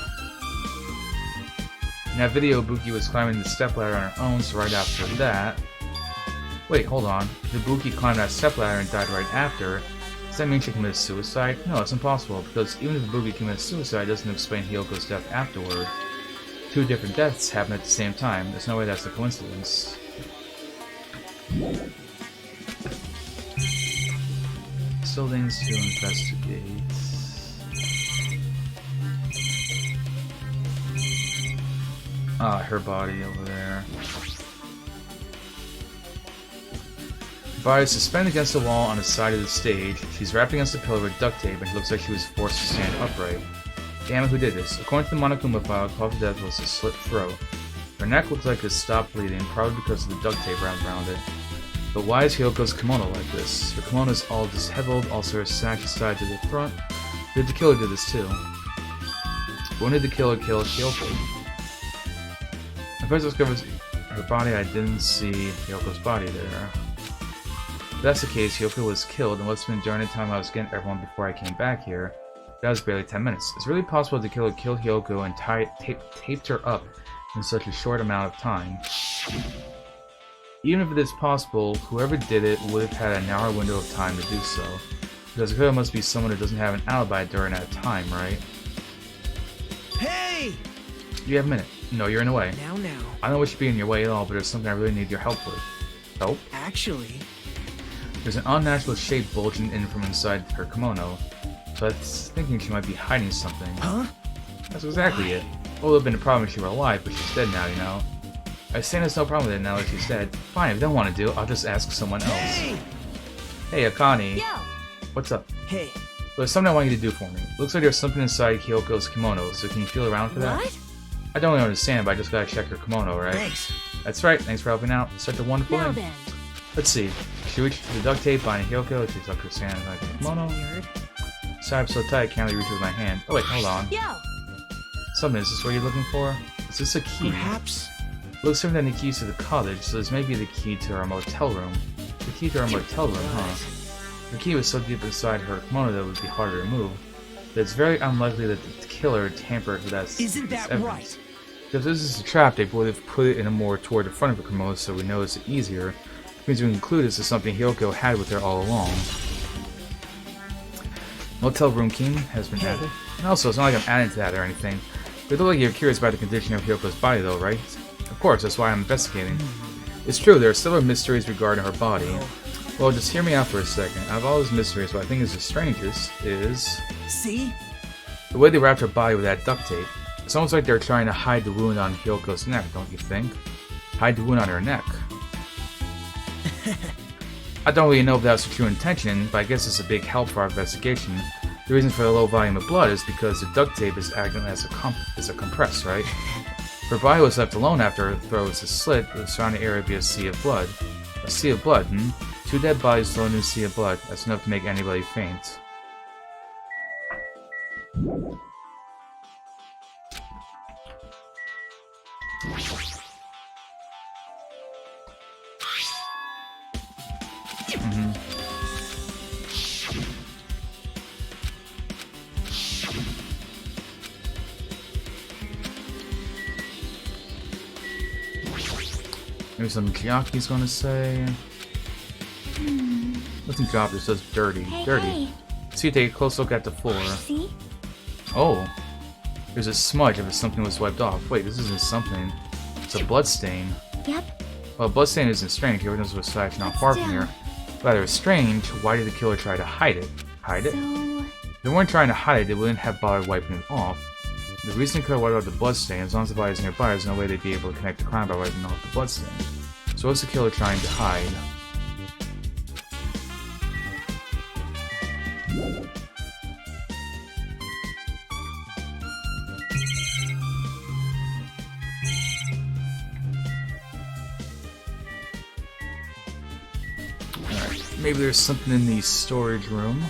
In that video, Ibuki was climbing the stepladder on her own, so right after that... Wait, hold on. If Ibuki climbed that stepladder and died right after, does that mean she committed suicide? No, it's impossible, because even if Ibuki committed suicide, it doesn't explain Hiyoko's death afterward. 2 different deaths happen at the same time. There's no way that's a coincidence. Still things to investigate. Ah, her body over there. Her body is suspended against the wall on the side of the stage. She's wrapped against a pillar with duct tape, and she looks like she was forced to stand upright. Damn it, who did this? According to the Monokuma file, cause of death was a slit throat. Her neck looked like it stopped bleeding, probably because of the duct tape wrapped around it. But why is Hiyoko's kimono like this? Her kimono is all disheveled, also her sash is tied to the front. Did the killer do this too? When did the killer kill Hiyoko? At first I discovered her body, I didn't see Hiyoko's body there. If that's the case, Hiyoko was killed and must have been during the time I was getting everyone before I came back here. That was barely 10 minutes. It's really possible the killer killed Hiyoko and taped her up in such a short amount of time. Even if it is possible, whoever did it would have had a narrow window of time to do so. Because it must be someone who doesn't have an alibi during that time, right? Hey! You have a minute. No, you're in the way. Now. I don't wish to be in your way at all, but there's something I really need your help with. Help? Actually, There's an unnatural shape bulging in from inside her kimono, so I was thinking she might be hiding something. huh? That's exactly it. What would have been a problem if she were alive, but she's dead now, you know? I was saying there's no problem with it now that she's dead. Fine, if you don't want to do it, I'll just ask someone else. Hey! Hey, Akane. Yo! What's up? Hey, There's something I want you to do for me. Looks like there's something inside Kyoko's kimono, so can you feel around for that? What? I don't really understand, but I just gotta check her kimono, right? thanks. That's right, thanks for helping out. Such a wonderful Now thing. then. Let's see. She reached for the duct tape behind Hyoko, she tucked her sand inside the kimono. Weird. Sorry, I'm so tight I can't really reach it with my hand. Oh wait, hold on. Yo! Something, is this what you're looking for? Is this a key? Perhaps. Looks different than the keys to the cottage, so this may be the key to our motel room. The key to our motel room, huh? The key was so deep inside her kimono that it would be hard to remove. But it's very unlikely that the killer tampered with that. Isn't that evidence. right? If this is a trap, they would have put it in a more toward the front of her kimono so we notice it easier. Which means we can conclude this is something Hyoko had with her all along. Motel room key has been added. And also, it's not like I'm adding to that or anything. But it looks like you're curious about the condition of Hyoko's body though, right? Of course, that's why I'm investigating. It's true, there are several mysteries regarding her body. Well, just hear me out for a second. Out of all those mysteries, what I think is the strangest is See? the way they wrapped her body with that duct tape. It's almost like they're trying to hide the wound on Hyoko's neck, don't you think? Hide the wound on her neck. I don't really know if that's the true intention, but I guess it's a big help for our investigation. The reason for the low volume of blood is because the duct tape is acting as a compress, right? If her body was left alone after her throat was slit, the surrounding area would be a sea of blood. A sea of blood, hmm? 2 dead bodies floating in a sea of blood. That's enough to make anybody faint. Maybe something Chiaki's gonna say. Nothing dropped, it says dirty. Hey, Dirty. hey. See, take a close look at the floor. See? Oh. There's a smudge if something was wiped off. Wait, this isn't something. It's a blood stain. Yep. Well, a blood stain isn't strange. Evidence was slashed not But far from still. here. Rather strange, why did the killer try to hide it? Hide it? So... If they weren't trying to hide it, they wouldn't have bothered wiping it off. The reason the killer wiped out the blood stain, as long as the body is nearby, there's no way they'd be able to connect the crime by wiping off the blood stain. So what's the killer trying to hide? Alright, maybe there's something in the storage room.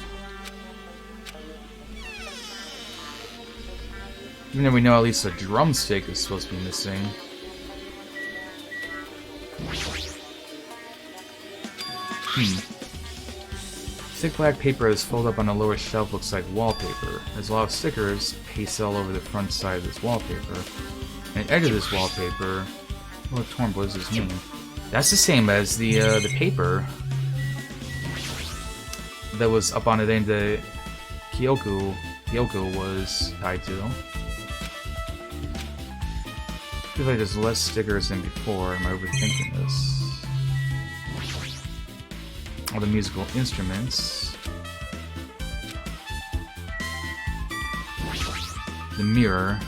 Even though we know at least a drumstick is supposed to be missing. Thick black paper is folded up on the lower shelf looks like wallpaper. There's a lot of stickers pasted all over the front side of this wallpaper. And the edge of this wallpaper... What torn, what does this mean? That's the same as the paper that was up on the thing that Kyoko was tied to. Feels like there's less stickers than before. Am I overthinking this? All the musical instruments. The mirror.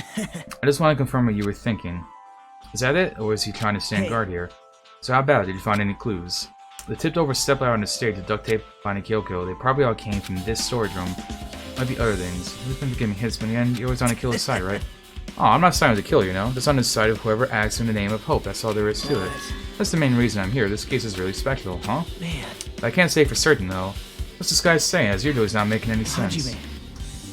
I just want to confirm what you were thinking. Is that it, or is he trying to stand guard here? So how about it? Did you find any clues? The tipped-over step out on the stage, the duct tape finding Kyoko, they probably all came from this storage room. Might be other things. You've been giving me hints, but in the end, you're always on the killer's side, right? Oh, I'm not siding with the killer, you know? Just on the side of whoever acts in the name of hope. That's all there is to it. That's the main reason I'm here. This case is really special, huh? Man, I can't say for certain, though. What's this guy saying? As usual, he's not making any sense. Haji man,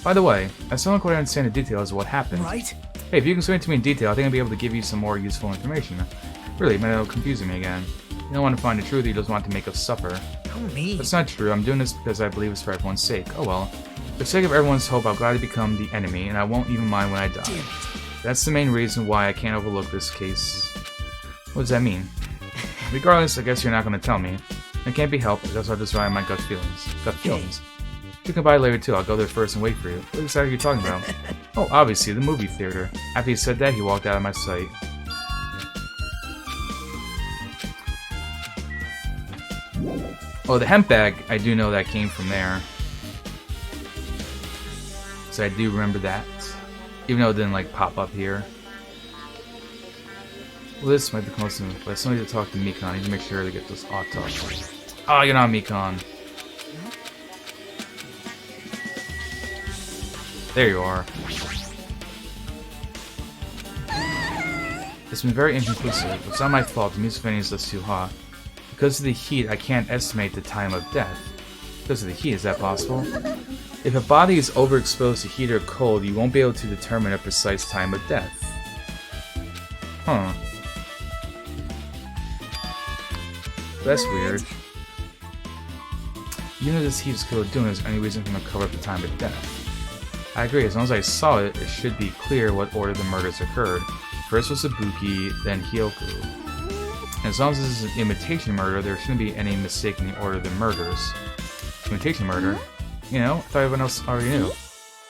By the way, I still don't quite understand the details of what happened. right? Hey, if you can explain it to me in detail, I think I'll be able to give you some more useful information. Really, man, it'll confuse me again. You don't want to find the truth, you just want to make us suffer. Oh, me. That's not true. I'm doing this because I believe it's for everyone's sake. Oh well. For the sake of everyone's hope, I'll gladly become the enemy, and I won't even mind when I die. That's the main reason why I can't overlook this case. What does that mean? Regardless, I guess you're not going to tell me. It can't be helped, because I'll just rely on my gut feelings. You can buy later too, I'll go there first and wait for you. What exactly are you talking about? Oh, obviously, the movie theater. After he said that, he walked out of my sight. Oh, the hemp bag, I do know that came from there. So I do remember that. Even though it didn't like pop up here. Well, this might be close enough, but I still need to talk to Mikon. I need to make sure to get this auto. Oh, you're not Mikon. There you are. It's been very inconclusive. It's not my fault. The music venue is just too hot. Because of the heat, I can't estimate the time of death. Because of the heat, is that possible? If a body is overexposed to heat or cold, you won't be able to determine a precise time of death. Huh. That's weird. Even though this heat is cold doing, is there any reason for them to cover up the time of death? I agree, as long as I saw it, it should be clear what order the murders occurred. First was Ibuki, then Hyoku. And as long as this is an imitation murder, there shouldn't be any mistake in the order of the murders. Imitation murder? You know, I thought everyone else already knew.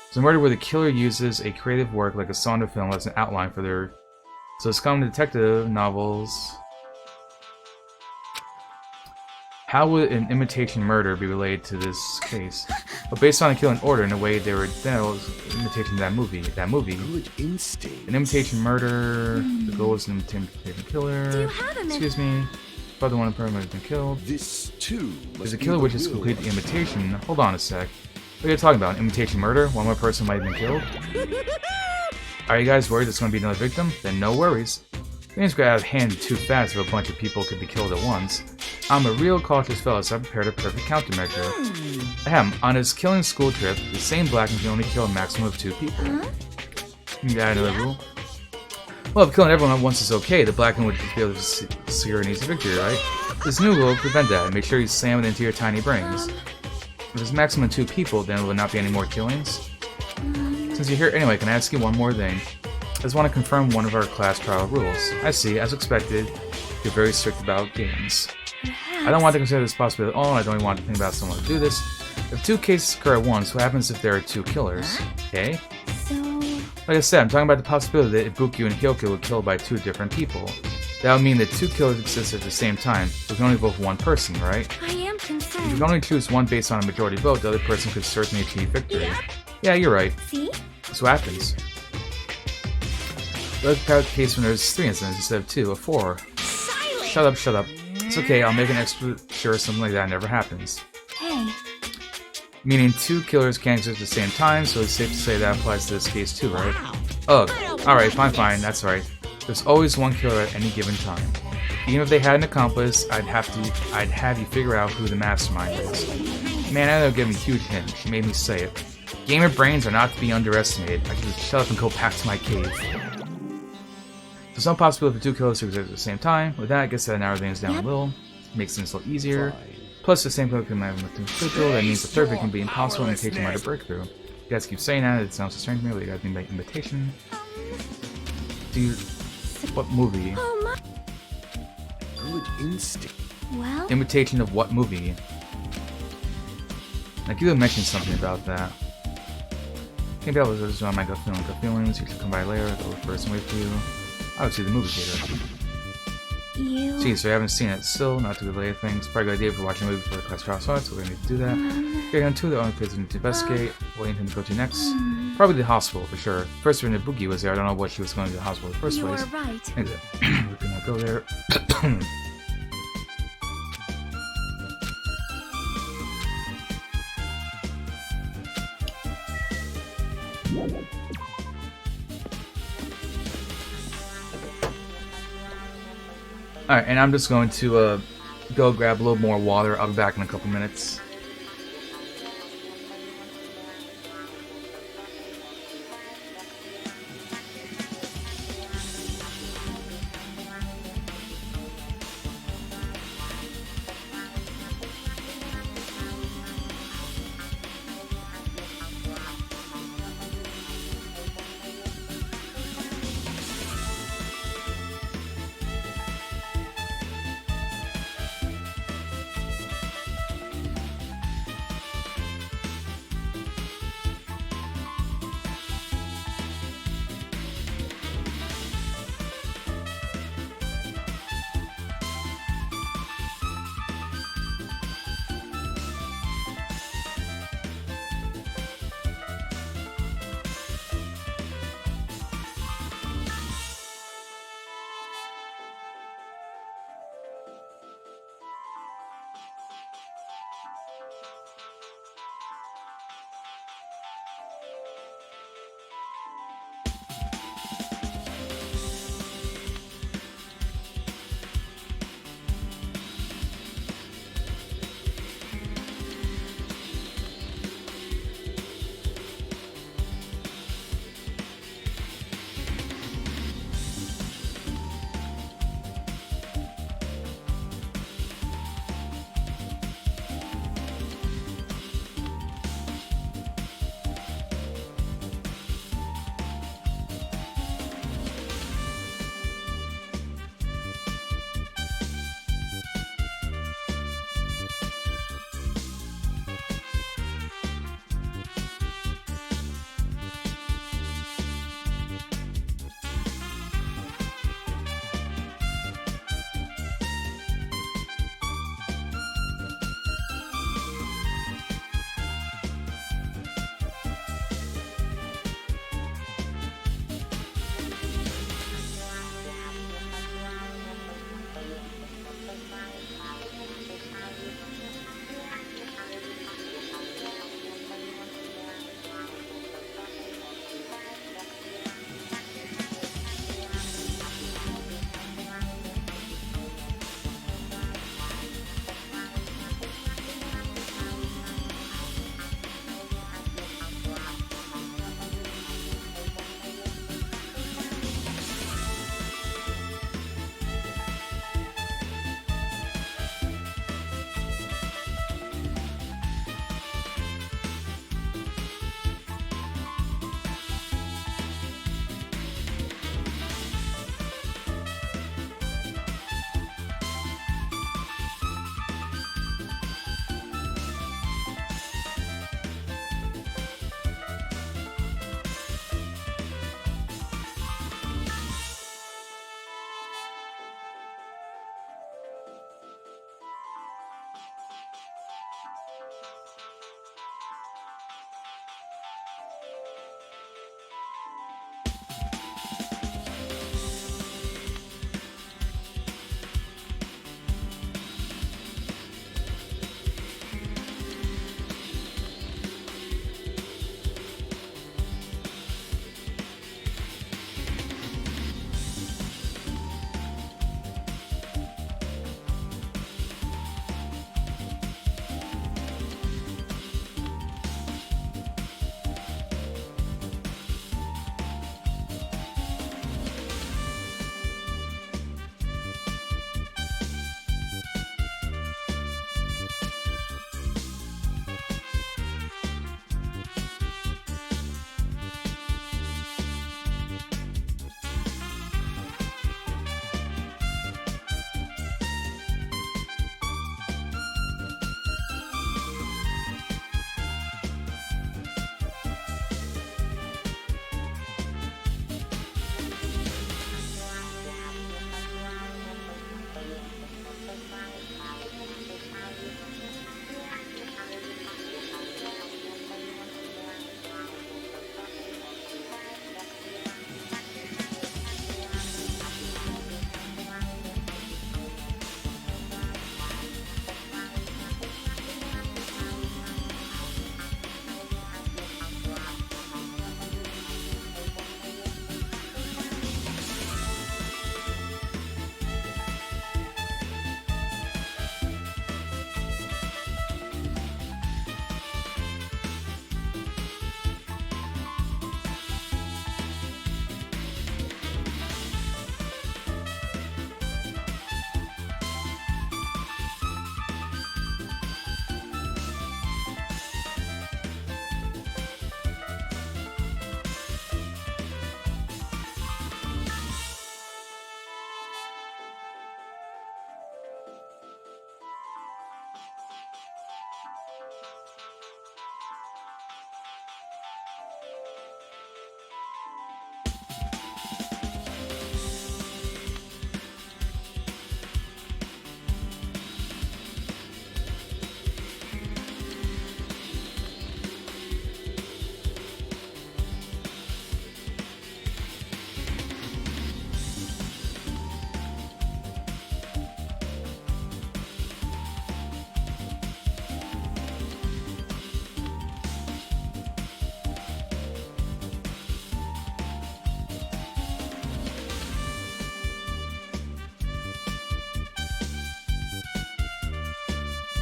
It's a murder where the killer uses a creative work like a Sonda film as an outline for their... So it's common detective novels... How would an imitation murder be related to this case? But based on the killing order in a way they were was imitation that movie. Good instinct. An imitation murder. The goal is an imitation killer. Do you have him? Excuse me. But the one person has been killed. This too. There's a killer which is complete the imitation. Hold on a sec. What are you talking about? An imitation murder? One more person might have been killed? Are you guys worried there's going to be another victim? Then no worries. Things got out of hand too fast if a bunch of people could be killed at once. I'm a real cautious fellow, so I prepared a perfect countermeasure. Ahem, on his killing school trip, the same Blacken can only kill a maximum of 2 people. Yeah, I know the rule. Well, if killing everyone at once is okay, the Blacken would be able to secure an easy victory, right? This new rule will prevent that and make sure you slam it into your tiny brains. If it's maximum 2 people, then there will not be any more killings. Since you're here anyway, can I ask you one more thing? I just want to confirm one of our class trial rules. I see, as expected, you're very strict about games. I don't want to consider this possibility at all, and I don't even want to think about someone to do this. If 2 cases occur at once, what happens if there are 2 killers? Okay? So... Like I said, I'm talking about the possibility that Ibuki and Hyoku were killed by 2 different people. That would mean that 2 killers exist at the same time. We can only vote for 1 person, right? I am If concerned. you can only choose 1 based on a majority vote, the other person could certainly achieve victory. Yeah, you're right. See? That's what happens. Look at the case when there's 3 incidents instead of 2 or 4. Silence! Shut up, shut up. It's okay, I'll make an extra sure something like that never happens. Hey. Meaning 2 killers can't exist at the same time, so it's safe to say that applies to this case too, right? Ugh. Alright, fine, that's right. There's always 1 killer at any given time. Even if they had an accomplice, I'd have you figure out who the mastermind is. Man, I know gave me a huge hint. She made me say it. Gamer brains are not to be underestimated. I can just shut up and go back to my cave. There's no possibility for 2 killers to exist at the same time. With that, I guess that narrows things down a little. Makes things a little easier. Plus, the same killer can have with 2 people. That means the third victim can be impossible and imitation might breakthrough. You guys keep saying that. It sounds so strange to me. What do you guys mean by imitation? Dude, what movie? Oh my... Good instinct. Well... Imitation of what movie? Like, you mentioned something about that. Can't be able to just on my gut feelings. You should come by later. I'll go first and wait for you. I would see the movie theater. You... Geez, so you haven't seen it still, not to delay things. Probably a good idea for watching a movie before the class trial starts, so we're going to need to do that. Getting on 2, the only place we need to investigate. What do you need to go to next? Probably the hospital, for sure. First when Ibuki was there, I don't know what she was going to the hospital in the first place. You're right. We're gonna go there. Alright, and I'm just going to go grab a little more water. I'll be back in a couple minutes.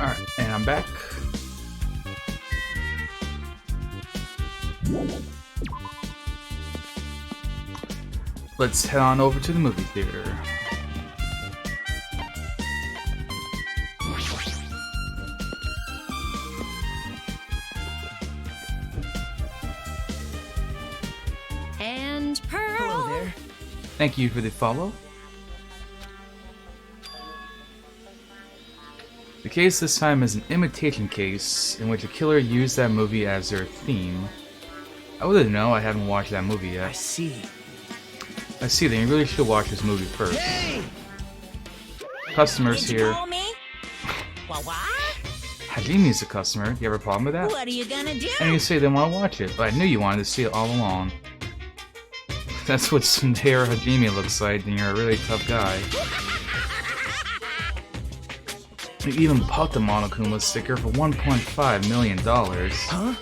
Alright, and I'm back. Let's head on over to the movie theater. And Pearl. Hello there. Thank you for the follow. The case this time is an imitation case in which a killer used that movie as their theme. I wouldn't know, I haven't watched that movie yet. I see. I see, then you really should watch this movie first. Hey! Customers Did you here. call me? What? Hajime's a customer. You have a problem with that? What are you gonna do? And you say they want to watch it, but I knew you wanted to see it all along. That's what Sundara Hajime looks like, then you're a really tough guy. You even bought the Monokuma sticker for $1.5 million. Huh?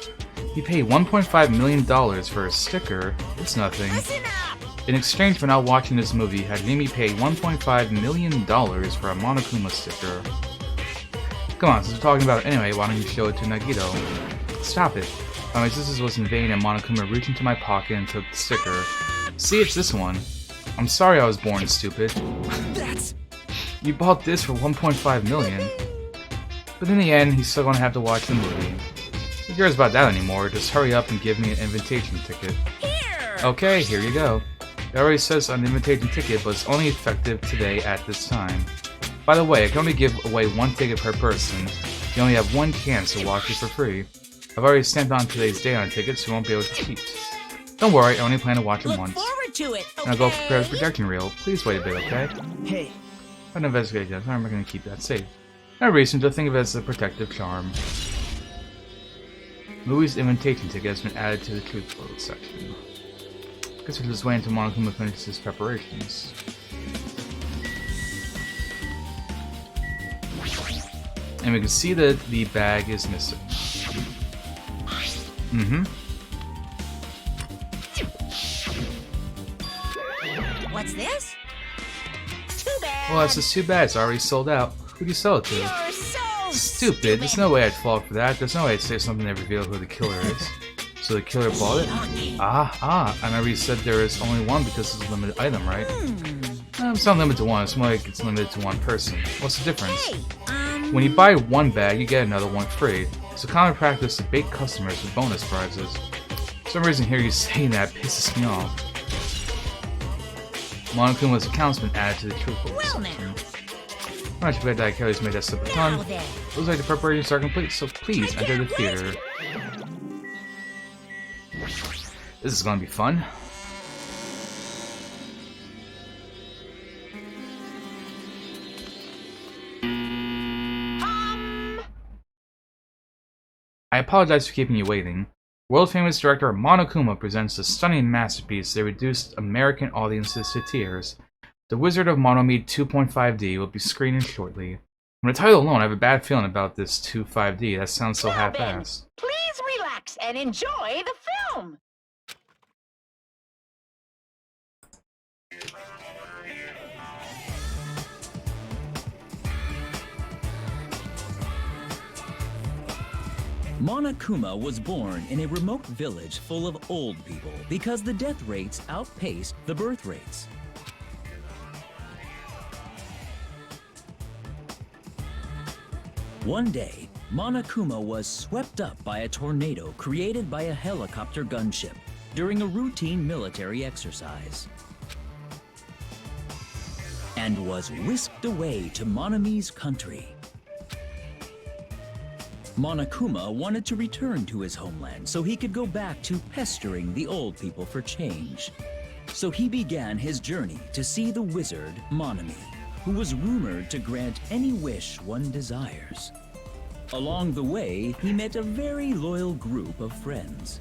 You paid $1.5 million for a sticker? It's nothing. Listen up! In exchange for not watching this movie, Hajime paid $1.5 million for a Monokuma sticker. Come on, since we're talking about it anyway, why don't you show it to Nagito? Stop it. My sisters was in vain and Monokuma reached into my pocket and took the sticker. See, it's this one. I'm sorry I was born stupid. That's... You bought this for $1.5 million. But in the end, he's still gonna have to watch the movie. Who cares about that anymore? Just hurry up and give me an invitation ticket. Here! Okay, here you go. It already says on the invitation ticket, but it's only effective today at this time. By the way, I can only give away one ticket per person. You only have one chance to watch it for free. I've already stamped on today's date on a ticket, so you won't be able to cheat. Don't worry, I only plan to watch it Look once. forward to it, okay? Now go prepare the projection reel. Please wait a bit, okay? Hey. An investigation. I'm not going to keep that safe. No reason to think of it as a protective charm. Movie's invitation ticket has been added to the truth float section. Guess we're just waiting until Monokuma finishes his preparations. And we can see that the bag is missing. What's this? Too bad. Well, that's just too bad. It's already sold out. Who'd you sell it to? You're so Stupid. There's no way I'd fall for that. There's no way I'd say something that revealed who the killer is. So the killer bought it? I remember you said there is only one because it's a limited item, right? It's not limited to one. It's more like it's limited to one person. What's the difference? Hey, When you buy one bag, you get another one free. It's a common practice to bait customers with bonus prizes. For some reason here you saying that pisses me off. Monokuma's account's been added to the truth float Well section. now. I'm not sure that Kelly's made that slip a Now ton. then. Looks like the preparations are complete, so please enter the theater. This is gonna be fun. I apologize for keeping you waiting. World-famous director Monokuma presents a stunning masterpiece that reduced American audiences to tears. The Wizard of Monomeat 2.5D will be screening shortly. From the title alone, I have a bad feeling about this 2.5D. That sounds so Now then, half-assed. please relax and enjoy the film. Monokuma was born in a remote village full of old people because the death rates outpaced the birth rates. One day, Monokuma was swept up by a tornado created by a helicopter gunship during a routine military exercise, and was whisked away to Monami's country. Monokuma wanted to return to his homeland so he could go back to pestering the old people for change. So he began his journey to see the wizard Monami, who was rumored to grant any wish one desires. Along the way, he met a very loyal group of friends.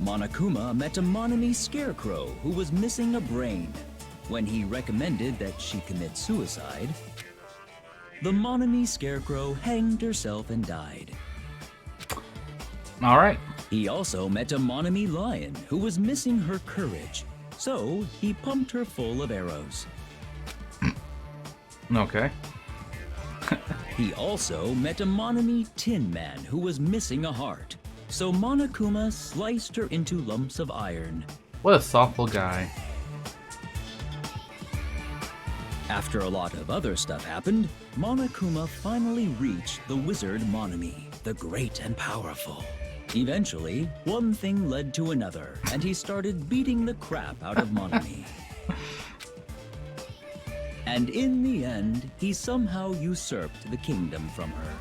Monokuma met a Monami scarecrow who was missing a brain. When he recommended that she commit suicide, the Monami scarecrow hanged herself and died. Alright. He also met a Monami lion who was missing her courage, so he pumped her full of arrows. Okay. He also met a Monami Tin Man who was missing a heart. So Monokuma sliced her into lumps of iron. What a thoughtful guy. After a lot of other stuff happened, Monokuma finally reached the wizard Monami, the great and powerful. Eventually, one thing led to another, and he started beating the crap out of Monami. And in the end, he somehow usurped the kingdom from her.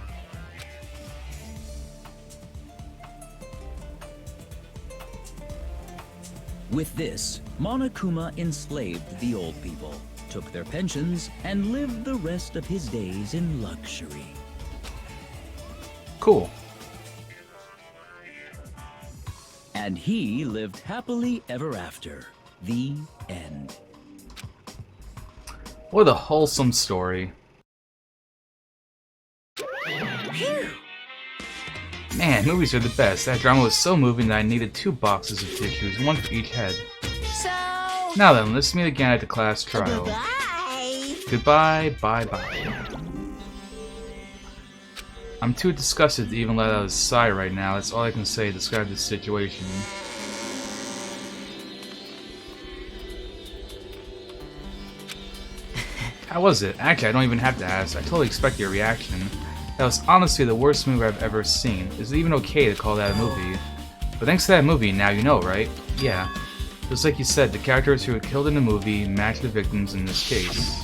With this, Monokuma enslaved the old people, took their pensions, and lived the rest of his days in luxury. Cool. And he lived happily ever after. The end. What a wholesome story. Man, movies are the best. That drama was so moving that I needed 2 boxes of tissues, one for each head. So... Now then, let's meet again at the class trial. Bye. Goodbye, bye-bye. I'm too disgusted to even let out a sigh right now. That's all I can say to describe this situation. How was it? Actually, I don't even have to ask. I totally expect your reaction. That was honestly the worst movie I've ever seen. Is it even okay to call that a movie? But thanks to that movie, now you know, right? Yeah. Just like you said, the characters who were killed in the movie match the victims in this case.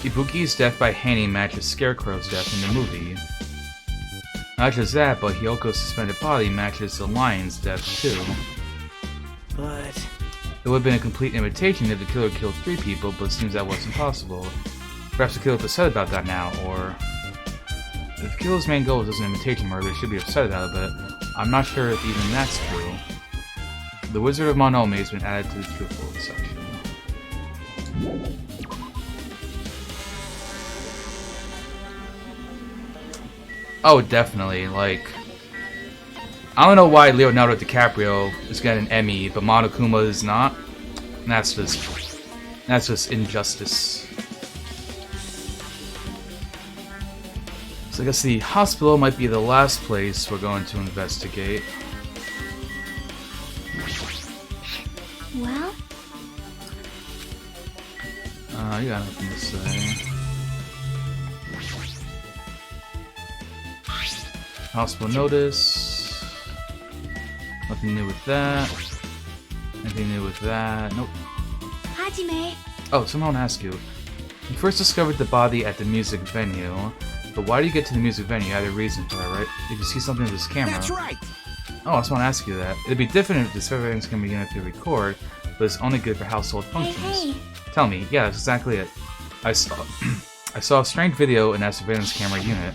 Ibuki's death by hanging matches Scarecrow's death in the movie. Not just that, but Hyoko's suspended body matches the lion's death too. But... It would have been a complete imitation if the killer killed 3 people, but it seems that wasn't possible. Perhaps the killer is upset about that now, or... If the killer's main goal is an imitation murder, they should be upset about it, but I'm not sure if even that's true. The Wizard of Monome has been added to the truthful section. Oh, definitely, like... I don't know why Leonardo DiCaprio is getting an Emmy, but Monokuma is not. And that's just injustice. So I guess the hospital might be the last place we're going to investigate. Well? You got nothing to say. Hospital notice. Nothing new with that. Anything new with that? Nope. Hajime. Oh, someone asked you. You first discovered the body at the music venue, but why do you get to the music venue? You had a reason for that, right? If you see something with this camera. That's right! Oh, I just want to ask you that. It'd be different if the surveillance can begin if you record, but it's only good for household functions. Hey. Tell me. Yeah, that's exactly it. I saw a strange video in that surveillance camera unit.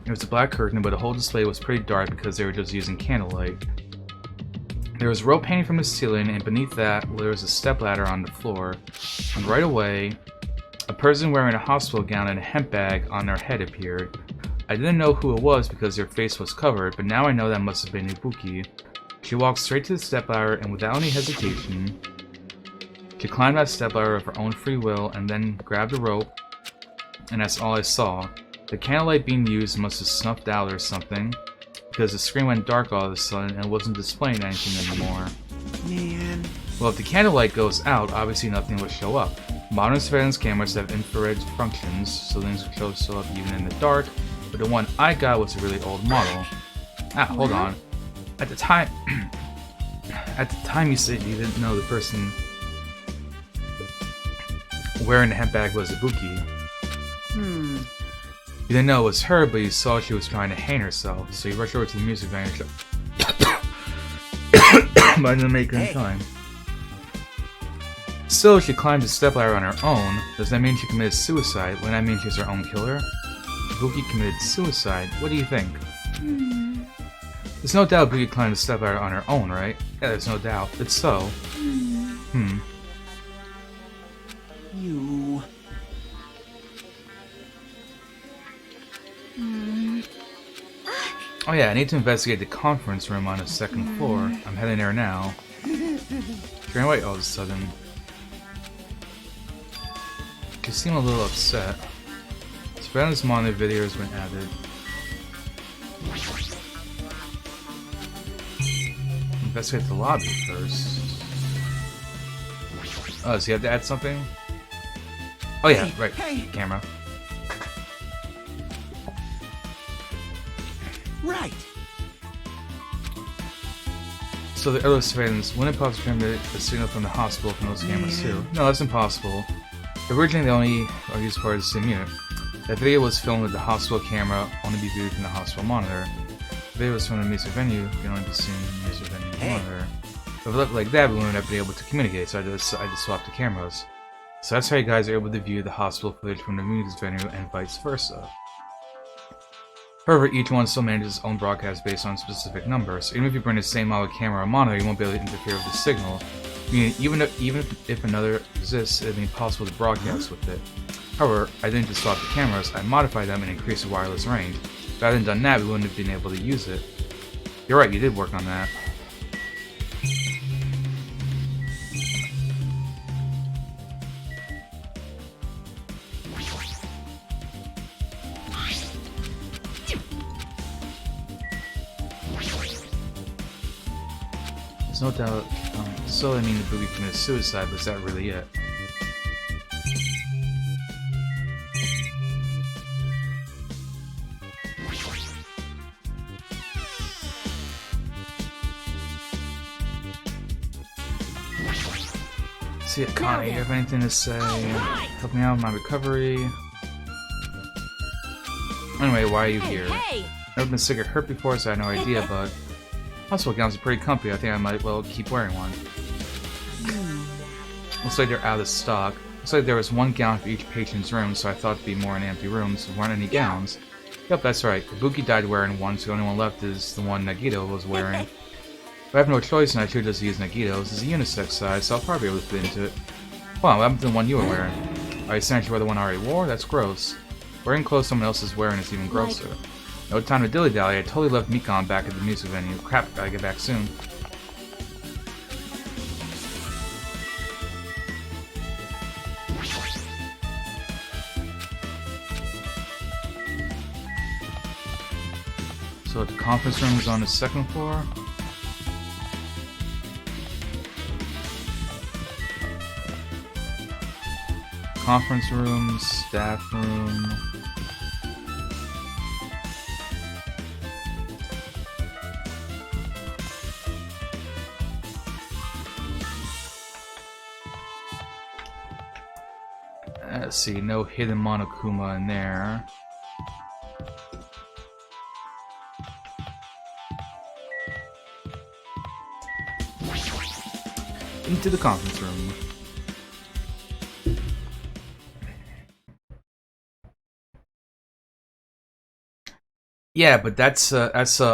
There was a black curtain, but the whole display was pretty dark because they were just using candlelight. There was rope hanging from the ceiling, and beneath that, there was a stepladder on the floor. And right away, a person wearing a hospital gown and a hemp bag on their head appeared. I didn't know who it was because their face was covered, but now I know that must have been Ibuki. She walked straight to the stepladder, and without any hesitation, she climbed that stepladder of her own free will, and then grabbed a rope, and that's all I saw. The candlelight being used must have snuffed out or something, because the screen went dark all of a sudden and wasn't displaying anything anymore. Man. Well, if the candlelight goes out, obviously nothing will show up. Modern surveillance cameras have infrared functions, so things will show up even in the dark, but the one I got was a really old model. Hold on. At the time you said you didn't know the person wearing the hemp bag was Ibuki. You didn't know it was her, but you saw she was trying to hang herself, so you rushed over to the music venue. But I didn't make it in time. Still, she climbed the stepladder on her own. Does that mean she committed suicide? Wouldn't that mean she's her own killer? Ibuki committed suicide. What do you think? There's no doubt Ibuki climbed the stepladder on her own, right? Yeah, there's no doubt. It's so. You... Oh yeah, I need to investigate the conference room on the 2nd floor. I'm heading there now. Turn away all of a sudden. She seemed a little upset. Surveillance monitor video has been added. Investigate the lobby first. Oh, does he have to add something? Oh yeah, right. Camera. Right. So the other surveillance wouldn't possibly transmit a signal from the hospital from those cameras too. No, that's impossible. Originally they only are used for the same unit. That video was filmed with the hospital camera, only be viewed from the hospital monitor. The video was from the music venue, can only be seen in the music venue monitor. If it looked like that, we wouldn't have been able to communicate, so I just swapped the cameras. So that's how you guys are able to view the hospital footage from the music venue and vice versa. However, each one still manages its own broadcast based on specific numbers. Even if you bring the same model camera or monitor, you won't be able to interfere with the signal. Meaning, even if another exists, it would be impossible to broadcast with it. However, I didn't just swap the cameras, I modified them and increased the wireless range. If I hadn't done that, we wouldn't have been able to use it. You're right, you did work on that. There's no doubt, so I mean the booby committed suicide, but is that really it? See it, Connie, you have anything to say? Help me out with my recovery. Anyway, why are you here? I've never been sick or hurt before, so I had no idea, but hospital gowns are pretty comfy. I think I might well keep wearing one. Looks like they're out of stock. Looks like there was one gown for each patient's room, so I thought it'd be more in empty rooms. There weren't any gowns. Yep, that's right. Ibuki died wearing one, so the only one left is the one Nagito was wearing. If I have no choice, and I should just use Nagito's. It's a unisex size, so I'll probably be able to fit into it. Wow, what happened to the one you were wearing? Are you saying you wear the one I already wore? That's gross. Wearing clothes someone else is wearing is even grosser. No time to dilly-dally, I totally left Mikon back at the music venue. Crap, gotta get back soon. So the conference room is on the second floor. Conference room, staff room. Let's see, no hidden Monokuma in there. Into the conference room. Yeah, but that's a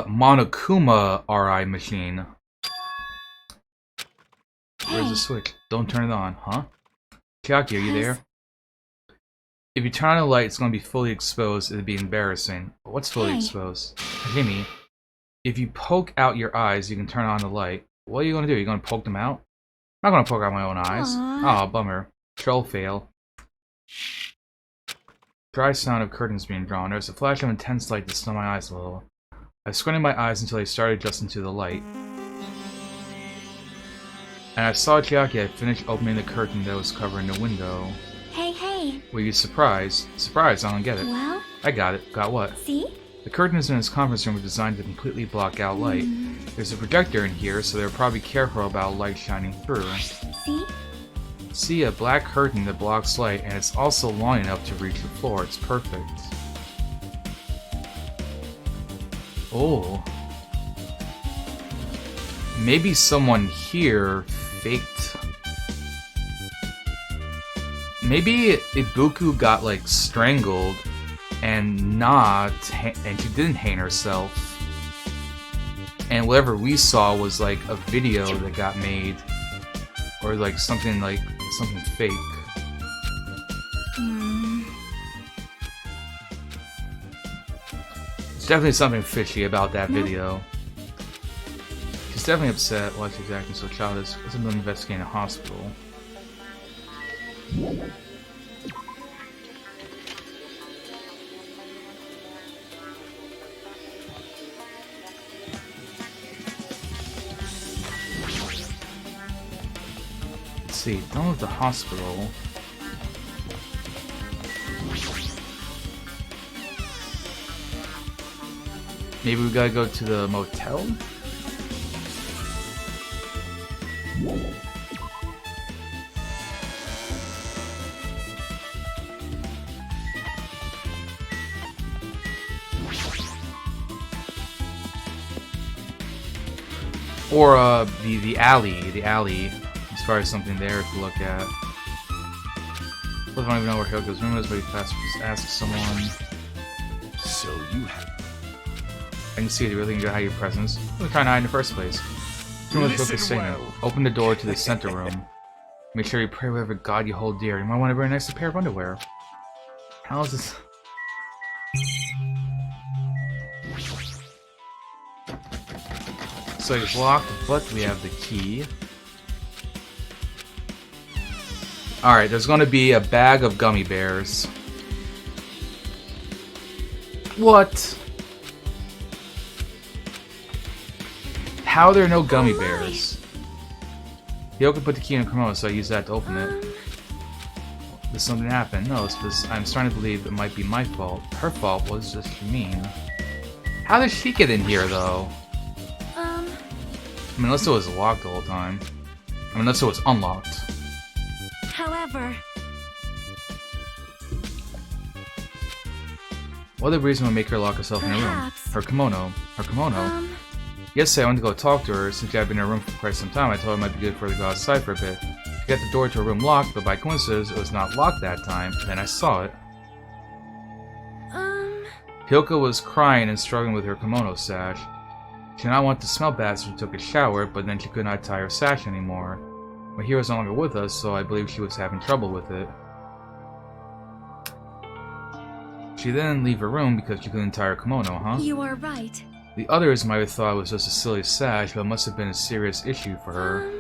Monokuma RI machine. Where's the switch? Don't turn it on, huh? Chiaki, are you there? If you turn on the light, it's going to be fully exposed. It'd be embarrassing. What's fully exposed? Himi, if you poke out your eyes, you can turn on the light. What are you going to do? You're going to poke them out? I'm not going to poke out my own eyes. Oh, bummer. Troll fail. Dry sound of curtains being drawn. There's a flash of intense light that stung my eyes a little. I squinted my eyes until they started adjusting to the light. And I saw Chiaki had finished opening the curtain that was covering the window. Hey. Were you surprised? Surprised? I don't get it. Well? I got it. Got what? See? The curtains in his conference room were designed to completely block out light. There's a projector in here, so they're probably careful about light shining through. See? See a black curtain that blocks light, and it's also long enough to reach the floor. It's perfect. Oh. Maybe someone here faked. Maybe Ibuku got like strangled and she didn't hang herself. And whatever we saw was like a video that got made, or like something fake. There's definitely something fishy about that video. She's definitely upset why she's acting so childish. Hasn't been investigating a hospital. Let's see, done with the hospital. Maybe we gotta go to the motel? Or the alley, as far as something there to look at. I don't even know where Hill goes. Remember this way fast, just ask someone. So you have... I can see it, you really enjoy your presence. We're trying to hide in the first place. Do what Hill is saying. Open the door to the center room. Make sure you pray whatever god you hold dear. You might want to wear an extra pair of underwear. How is this? So it's locked, but we have the key. Alright, there's gonna be a bag of gummy bears. What? How are there no gummy bears? Yoko put the key in a kimono, so I used that to open it. Did something happen? No, it's because I'm starting to believe it might be my fault. Her fault was just mean. How did she get in here, though? I mean, unless it was locked the whole time. I mean, unless it was unlocked. However... What other reason would make her lock herself in her room? Perhaps. Her kimono. Her kimono? Yesterday, I went to go talk to her. Since I've been in her room for quite some time, I told her it might be good for her to go outside for a bit. She got the door to her room locked, but by coincidence, it was not locked that time, and then I saw it. Hyuko was crying and struggling with her kimono sash. She did not want to smell bad, so she took a shower, but then she could not tie her sash anymore. My hero was no longer with us, so I believe she was having trouble with it. She didn't leave her room because she couldn't tie her kimono, huh? You are right. The others might have thought it was just a silly sash, but it must have been a serious issue for her.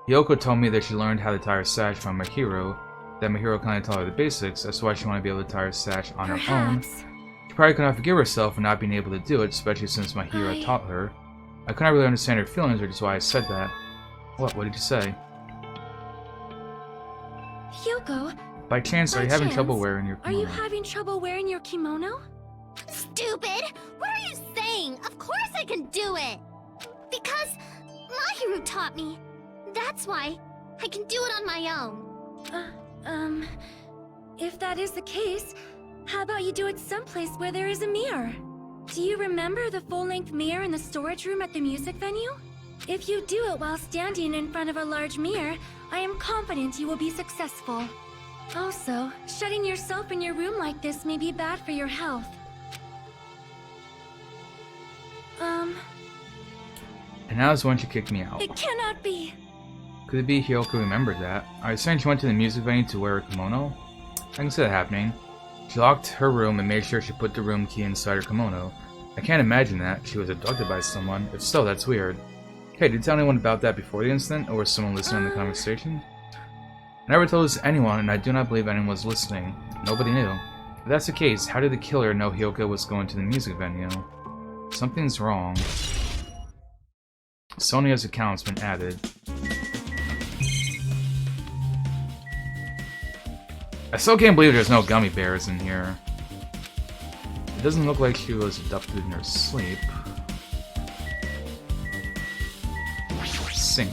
Yoko told me that she learned how to tie her sash from my hero, that my hero kind of taught her the basics. That's why she wanted to be able to tie her sash on her own. She probably could not forgive herself for not being able to do it, especially since my hero taught her. I could not really understand her feelings, which is why I said that. What did you say? Hyuko, By chance, are you having trouble wearing your kimono? Are you having trouble wearing your kimono? Stupid! What are you saying? Of course I can do it! Because Mahiru taught me. That's why I can do it on my own. If that is the case, how about you do it someplace where there is a mirror? Do you remember the full-length mirror in the storage room at the music venue? If you do it while standing in front of a large mirror, I am confident you will be successful. Also, shutting yourself in your room like this may be bad for your health. And now is when she kicked me out. It cannot be! Could it be Hyoko remembered that? I was saying she went to the music venue to wear her kimono? I can see that happening. She locked her room and made sure she put the room key inside her kimono. I can't imagine that. She was abducted by someone. If so, that's weird. Hey, did you tell anyone about that before the incident, or was someone listening to the conversation? I never told this to anyone, and I do not believe anyone was listening. Nobody knew. If that's the case, how did the killer know Hyoko was going to the music venue? Something's wrong. Sonia's account's been added. I still can't believe there's no gummy bears in here. It doesn't look like she was abducted in her sleep. Sink.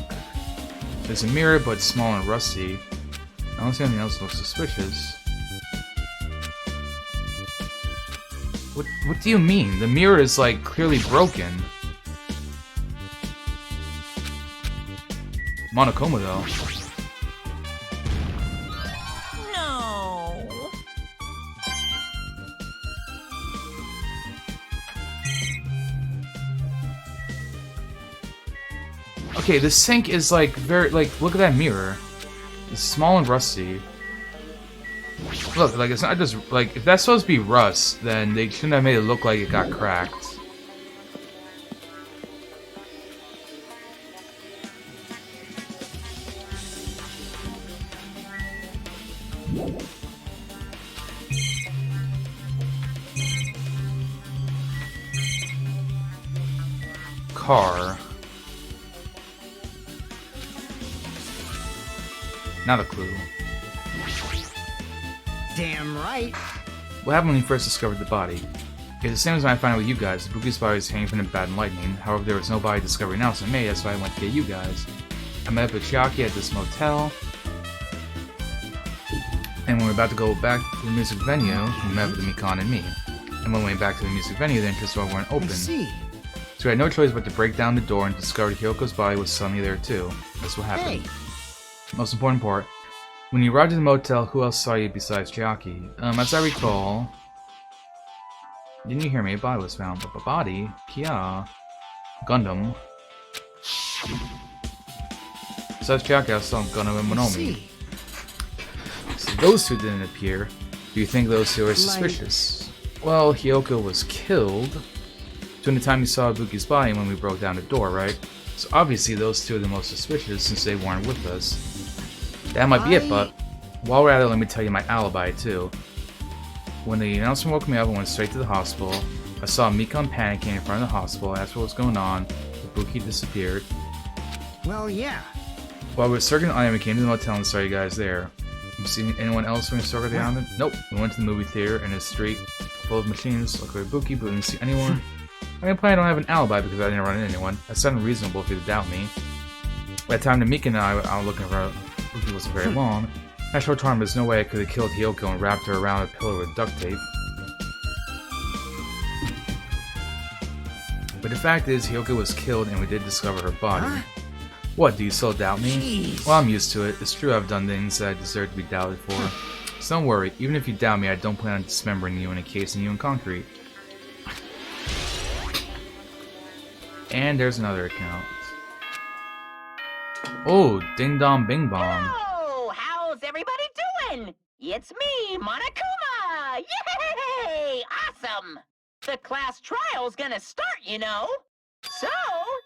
There's a mirror, but it's small and rusty. I don't see anything else that looks suspicious. What do you mean? The mirror is, like, clearly broken. Monokuma, though. No. Okay, the sink is, like, very, like, look at that mirror. It's small and rusty. Look, like, it's not just, like, if that's supposed to be rust, then they shouldn't have made it look like it got cracked. Car. Not a clue. Damn right. What happened when you first discovered the body? It's the same as when I found out with you guys. Buki's body was hanging from the bat and lightning. However, there was no body discovery announcement made, that's why I went to get you guys. I met up with Chiaki at this motel. And when we were about to go back to the music venue, we met with Mikan and me. And when we went back to the music venue, the entrance doors weren't open. I see. So we had no choice but to break down the door and discover Hyoko's body was suddenly there too. That's what happened. Hey. Most important part, when you arrived at the motel, who else saw you besides Chiaki? As I recall... Didn't you hear me? A body was found. A body? Kia. Gundam. Besides Chiaki, I saw Gundam and I Monomi. see. So those two didn't appear. Do you think those two are suspicious? Well, Hyoko was killed between the time you saw Buki's body and when we broke down the door, right? So obviously those two are the most suspicious since they weren't with us. That might be it, but while we're at it, let me tell you my alibi too. When the announcement woke me up, I went straight to the hospital. I saw Mikan panicking in front of the hospital. I asked what was going on. The Buki disappeared. Well, yeah. While we were circling the island, we came to the motel and saw you guys there. You seen anyone else when we circled the island? Nope. We went to the movie theater in a street full of machines. Looked like Buki, but we didn't see anyone. I mean, I don't have an alibi because I didn't run into anyone. That's unreasonable if you doubt me. By the time the Mikan and I were looking for Buki wasn't very long. I showed Tom there's no way I could have killed Hyoko and wrapped her around a pillar with duct tape. But the fact is, Hyoko was killed and we did discover her body. What, do you still doubt me? Jeez. Well, I'm used to it. It's true I've done things that I deserve to be doubted for. So don't worry, even if you doubt me, I don't plan on dismembering you and encasing you in concrete. And there's another account. Oh, ding dong bing bong. Hello! How's everybody doing? It's me, Monokuma! Yay! Awesome! The class trial's gonna start, you know. So,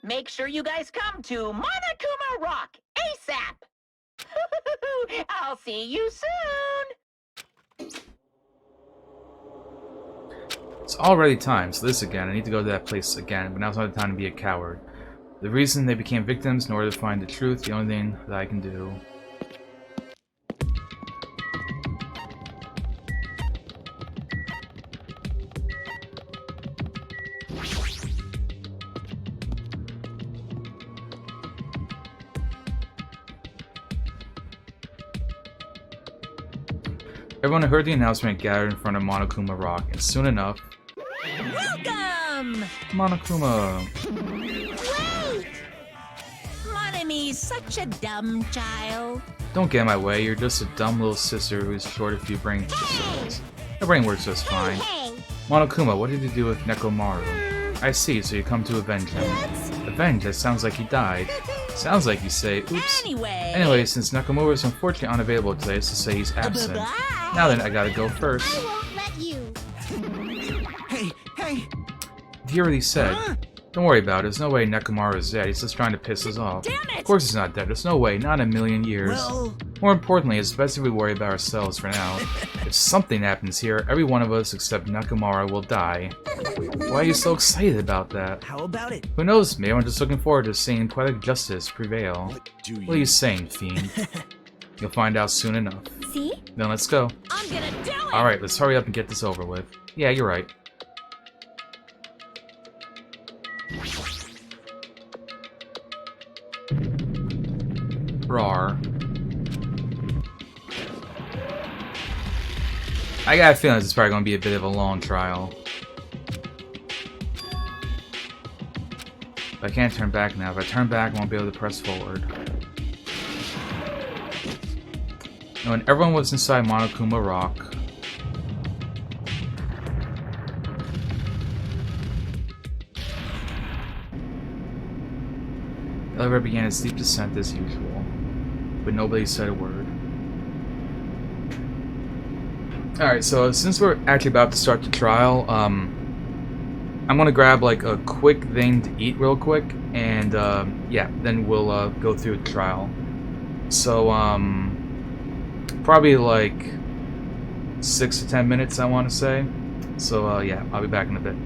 make sure you guys come to Monokuma Rock ASAP! I'll see you soon! It's already time, so this again. I need to go to that place again, but now's not the time to be a coward. The reason they became victims, in order to find the truth, the only thing that I can do. Everyone who heard the announcement gathered in front of Monokuma Rock, and soon enough... Welcome! Monokuma! Wait! Monami's such a dumb child. Don't get in my way, you're just a dumb little sister who's short a few brain cells. Her brain works just fine. Hey, Monokuma, what did you do with Nekomaru? I see, so you come to avenge him. Avenge? That sounds like he died. Sounds like you say, oops. Anyway, since Nakamura is unfortunately unavailable today, let's just say he's absent. Now then, I gotta go first. I won't let you. Hey! He already said. Don't worry about it, there's no way Nekomaru is dead, he's just trying to piss us off. Damn it! Of course he's not dead, there's no way, not in a million years. Well... More importantly, it's best if we worry about ourselves for now. If something happens here, every one of us except Nakamura will die. Why are you so excited about that? How about it? Who knows, maybe I'm just looking forward to seeing poetic justice prevail. What are you saying, fiend? You'll find out soon enough. See? Then let's go. I'm gonna do it! Alright, let's hurry up and get this over with. Yeah, you're right. Rawr. I got a feeling this is probably going to be a bit of a long trial. But I can't turn back now. If I turn back, I won't be able to press forward. And when everyone was inside Monokuma Rock, the elevator began its steep descent as usual, but nobody said a word. Alright, so since we're actually about to start the trial, I'm gonna grab like a quick thing to eat real quick, and yeah, then we'll go through the trial. So, probably like 6 to 10 minutes, I want to say. So, yeah, I'll be back in a bit.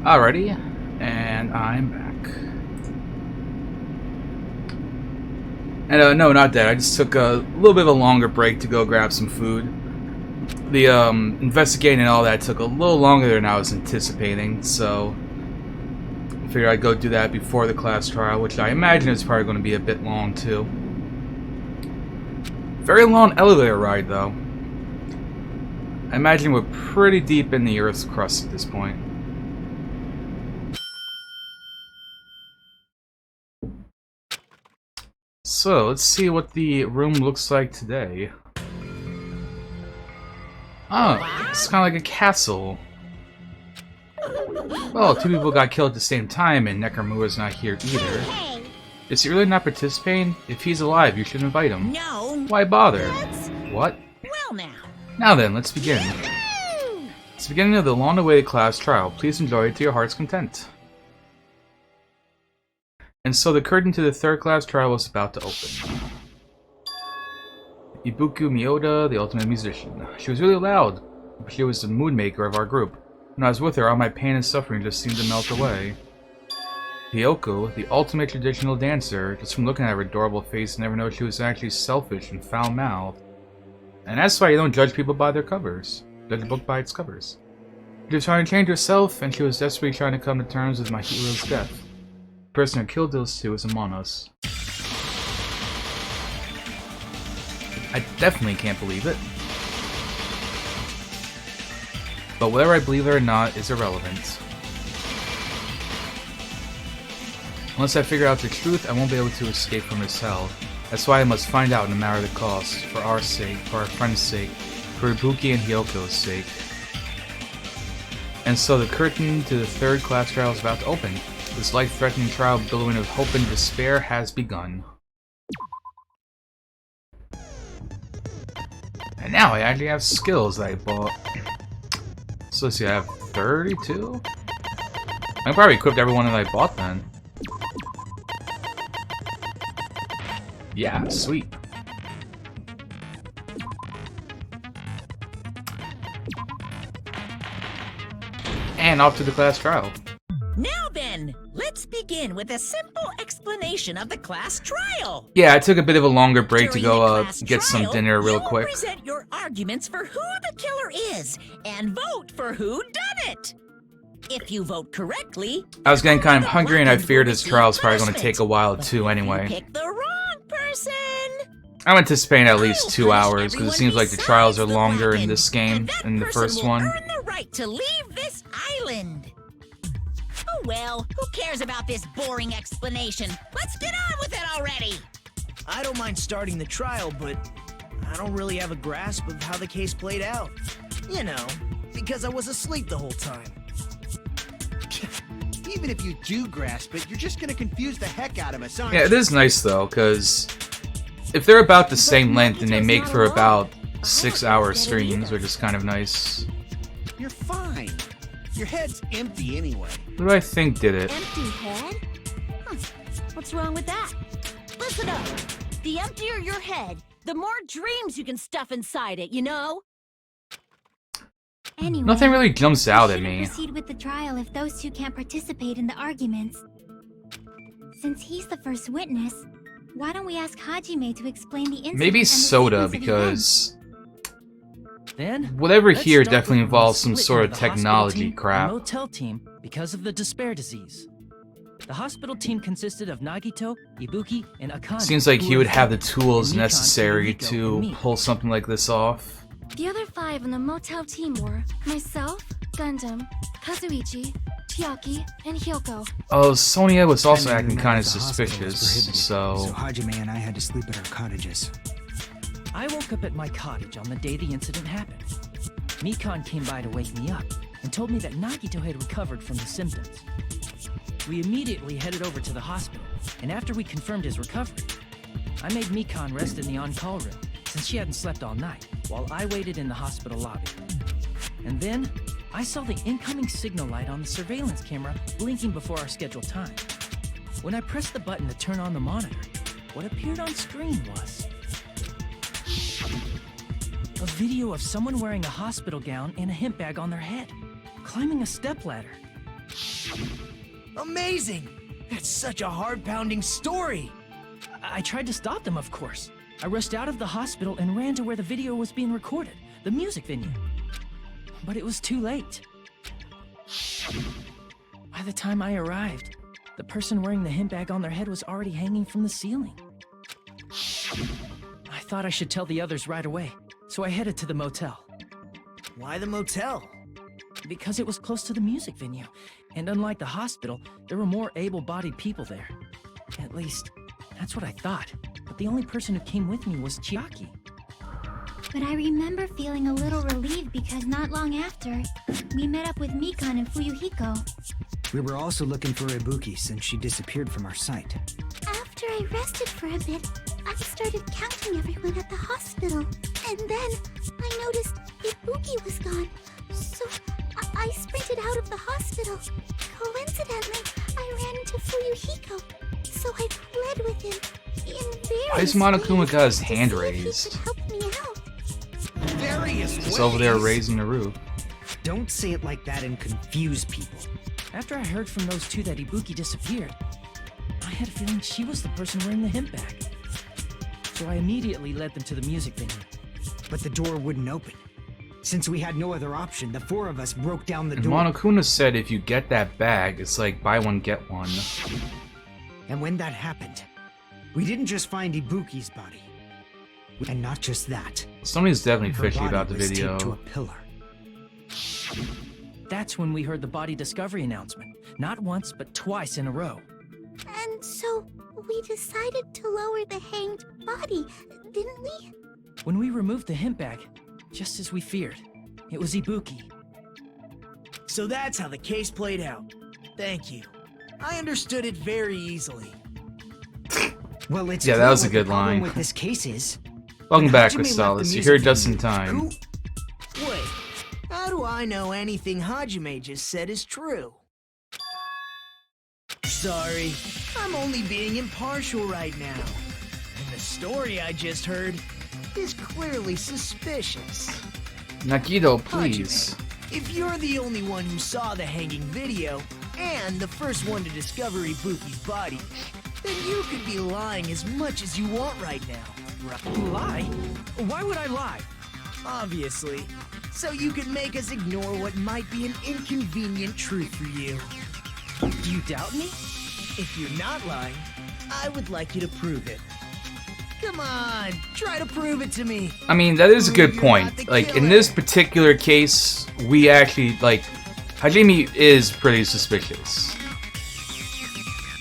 Alrighty, and I'm back. And no, not that. I just took a little bit of a longer break to go grab some food. The investigating and all that took a little longer than I was anticipating, so I figured I'd go do that before the class trial, which I imagine is probably going to be a bit long too. Very long elevator ride though. I imagine we're pretty deep in the Earth's crust at this point. So, let's see what the room looks like today. Oh, it's kind of like a castle. Well, two people got killed at the same time, and Nekomura's not here either. Is he really not participating? If he's alive, you should invite him. No. Why bother? What? Well now. Now then, let's begin. It's the beginning of the long-awaited class trial. Please enjoy it to your heart's content. And so the curtain to the third class trial was about to open. Ibuku Miyoda, the ultimate musician. She was really loud, but she was the mood maker of our group. When I was with her, all my pain and suffering just seemed to melt away. Hyoko, the ultimate traditional dancer. Just from looking at her adorable face, I never know she was actually selfish and foul-mouthed. And that's why you don't judge people by their covers. Judge a book by its covers. She was trying to change herself, and she was desperately trying to come to terms with my hero's death. The person who killed those two is among us. I definitely can't believe it. But whether I believe it or not is irrelevant. Unless I figure out the truth, I won't be able to escape from this hell. That's why I must find out no matter the cost. For our sake, for our friend's sake, for Ibuki and Hyoko's sake. And so the curtain to the third class trial is about to open. This life-threatening trial billowing with hope and despair has begun. And now I actually have skills that I bought. So let's see, I have 32? I probably equipped everyone that I bought then. Yeah, sweet. And off to the class trial. Now then, let's begin with a simple explanation of the class trial. Yeah, I took a bit of a longer break to During go the class get some trial, dinner real you'll quick. present your arguments for who the killer is and vote for who done it. If you vote correctly, I was getting kind of the hungry and I blackened feared will this receive trial is probably going to punishment. take a while But too if anyway. you pick the wrong person, I'm anticipating at least I'll 2 punish hours because it everyone seems like the trials are besides the longer in blackened, this game and that than the person first will one. earn the right to leave this island. Oh well, who cares about this boring explanation? Let's get on with it already. I don't mind starting the trial, but I don't really have a grasp of how the case played out. You know, because I was asleep the whole time. Even if you do grasp it, you're just gonna confuse the heck out of us, aren't Yeah, you? it is nice though, because if they're about the same length and they make for about 6-hour streams, which is kind of nice. You're fine. Your head's empty anyway. Who do I think did it? Empty head? Huh. What's wrong with that? Listen up. The emptier your head, the more dreams you can stuff inside it, you know? Anyway, Nothing really jumps out at we me. shouldn't proceed with the trial if those two can't participate in the arguments. Since he's the first witness, why don't we ask Hajime to explain the incident? Maybe and the Soda, sequence of events? because Then, whatever let's here start definitely with involves when some we split sort of into the hospital technology team and crap. motel team because of the despair disease. The hospital team consisted of Nagito, Ibuki, and Akane. Seems like who he were would have the four, tools and Mikan, necessary Fumiko, to and me. pull something like this off. The other 5 on the motel team were myself, Gundam, Kazuichi, Chiaki, and Hyoko. Oh, Sonia was also I mean, acting that kind of was the hospital was suspicious, prohibited, so... Hajime and I had to sleep at our cottages. I woke up at my cottage on the day the incident happened. Mikan came by to wake me up and told me that Nagito had recovered from the symptoms. We immediately headed over to the hospital, and after we confirmed his recovery, I made Mikan rest in the on-call room since she hadn't slept all night, while I waited in the hospital lobby. And then, I saw the incoming signal light on the surveillance camera blinking before our scheduled time. When I pressed the button to turn on the monitor, what appeared on screen was a video of someone wearing a hospital gown and a hemp bag on their head, climbing a stepladder. Amazing! That's such a heart-pounding story! I tried to stop them, of course. I rushed out of the hospital and ran to where the video was being recorded, the music venue. But it was too late. By the time I arrived, the person wearing the hemp bag on their head was already hanging from the ceiling. I thought I should tell the others right away, so I headed to the motel. Why the motel? Because it was close to the music venue, and unlike the hospital, there were more able-bodied people there. At least, that's what I thought. But the only person who came with me was Chiaki. But I remember feeling a little relieved because not long after, we met up with Mikan and Fuyuhiko. We were also looking for Ibuki since she disappeared from our site. After I rested for a bit, I started counting everyone at the hospital. And then I noticed Ibuki was gone. So I sprinted out of the hospital. Coincidentally, I ran into Fuyuhiko. So I fled with him. Why is Monokuma got his hand raised? He's over there raising the roof. Don't say it like that and confuse people. After I heard from those two that Ibuki disappeared, I had a feeling she was the person wearing the hemp bag. So I immediately led them to the music venue. But the door wouldn't open. Since we had no other option, the four of us broke down the And door. Monokuma said if you get that bag, it's like buy one, get one. And when that happened, we didn't just find Ibuki's body. And not just that. Somebody's definitely Her fishy body about the was taped video. to a pillar. That's when we heard the body discovery announcement. Not once, but twice in a row. And so we decided to lower the hanged body, didn't we? When we removed the hemp bag, just as we feared, it was Ibuki. So that's how the case played out. Thank you. I understood it very easily. Well, it's Yeah, that clear was a what good the problem line. with this case is. Welcome When back, Hajime left the Crystallis. You're music here just in venue, time. Wait, how do I know anything Hajime just said is true? Sorry, I'm only being impartial right now. And the story I just heard is clearly suspicious. Nagito, please. Hajime, if you're the only one who saw the hanging video, and the first one to discover Ibuki's body, then you could be lying as much as you want right now. Right? Lie? Why would I lie? Obviously. So you can make us ignore what might be an inconvenient truth for you. Do you doubt me? If you're not lying, I would like you to prove it. Come on, try to prove it to me. I mean, that is a good point. Like, in this particular case, we actually, like, Hajime is pretty suspicious.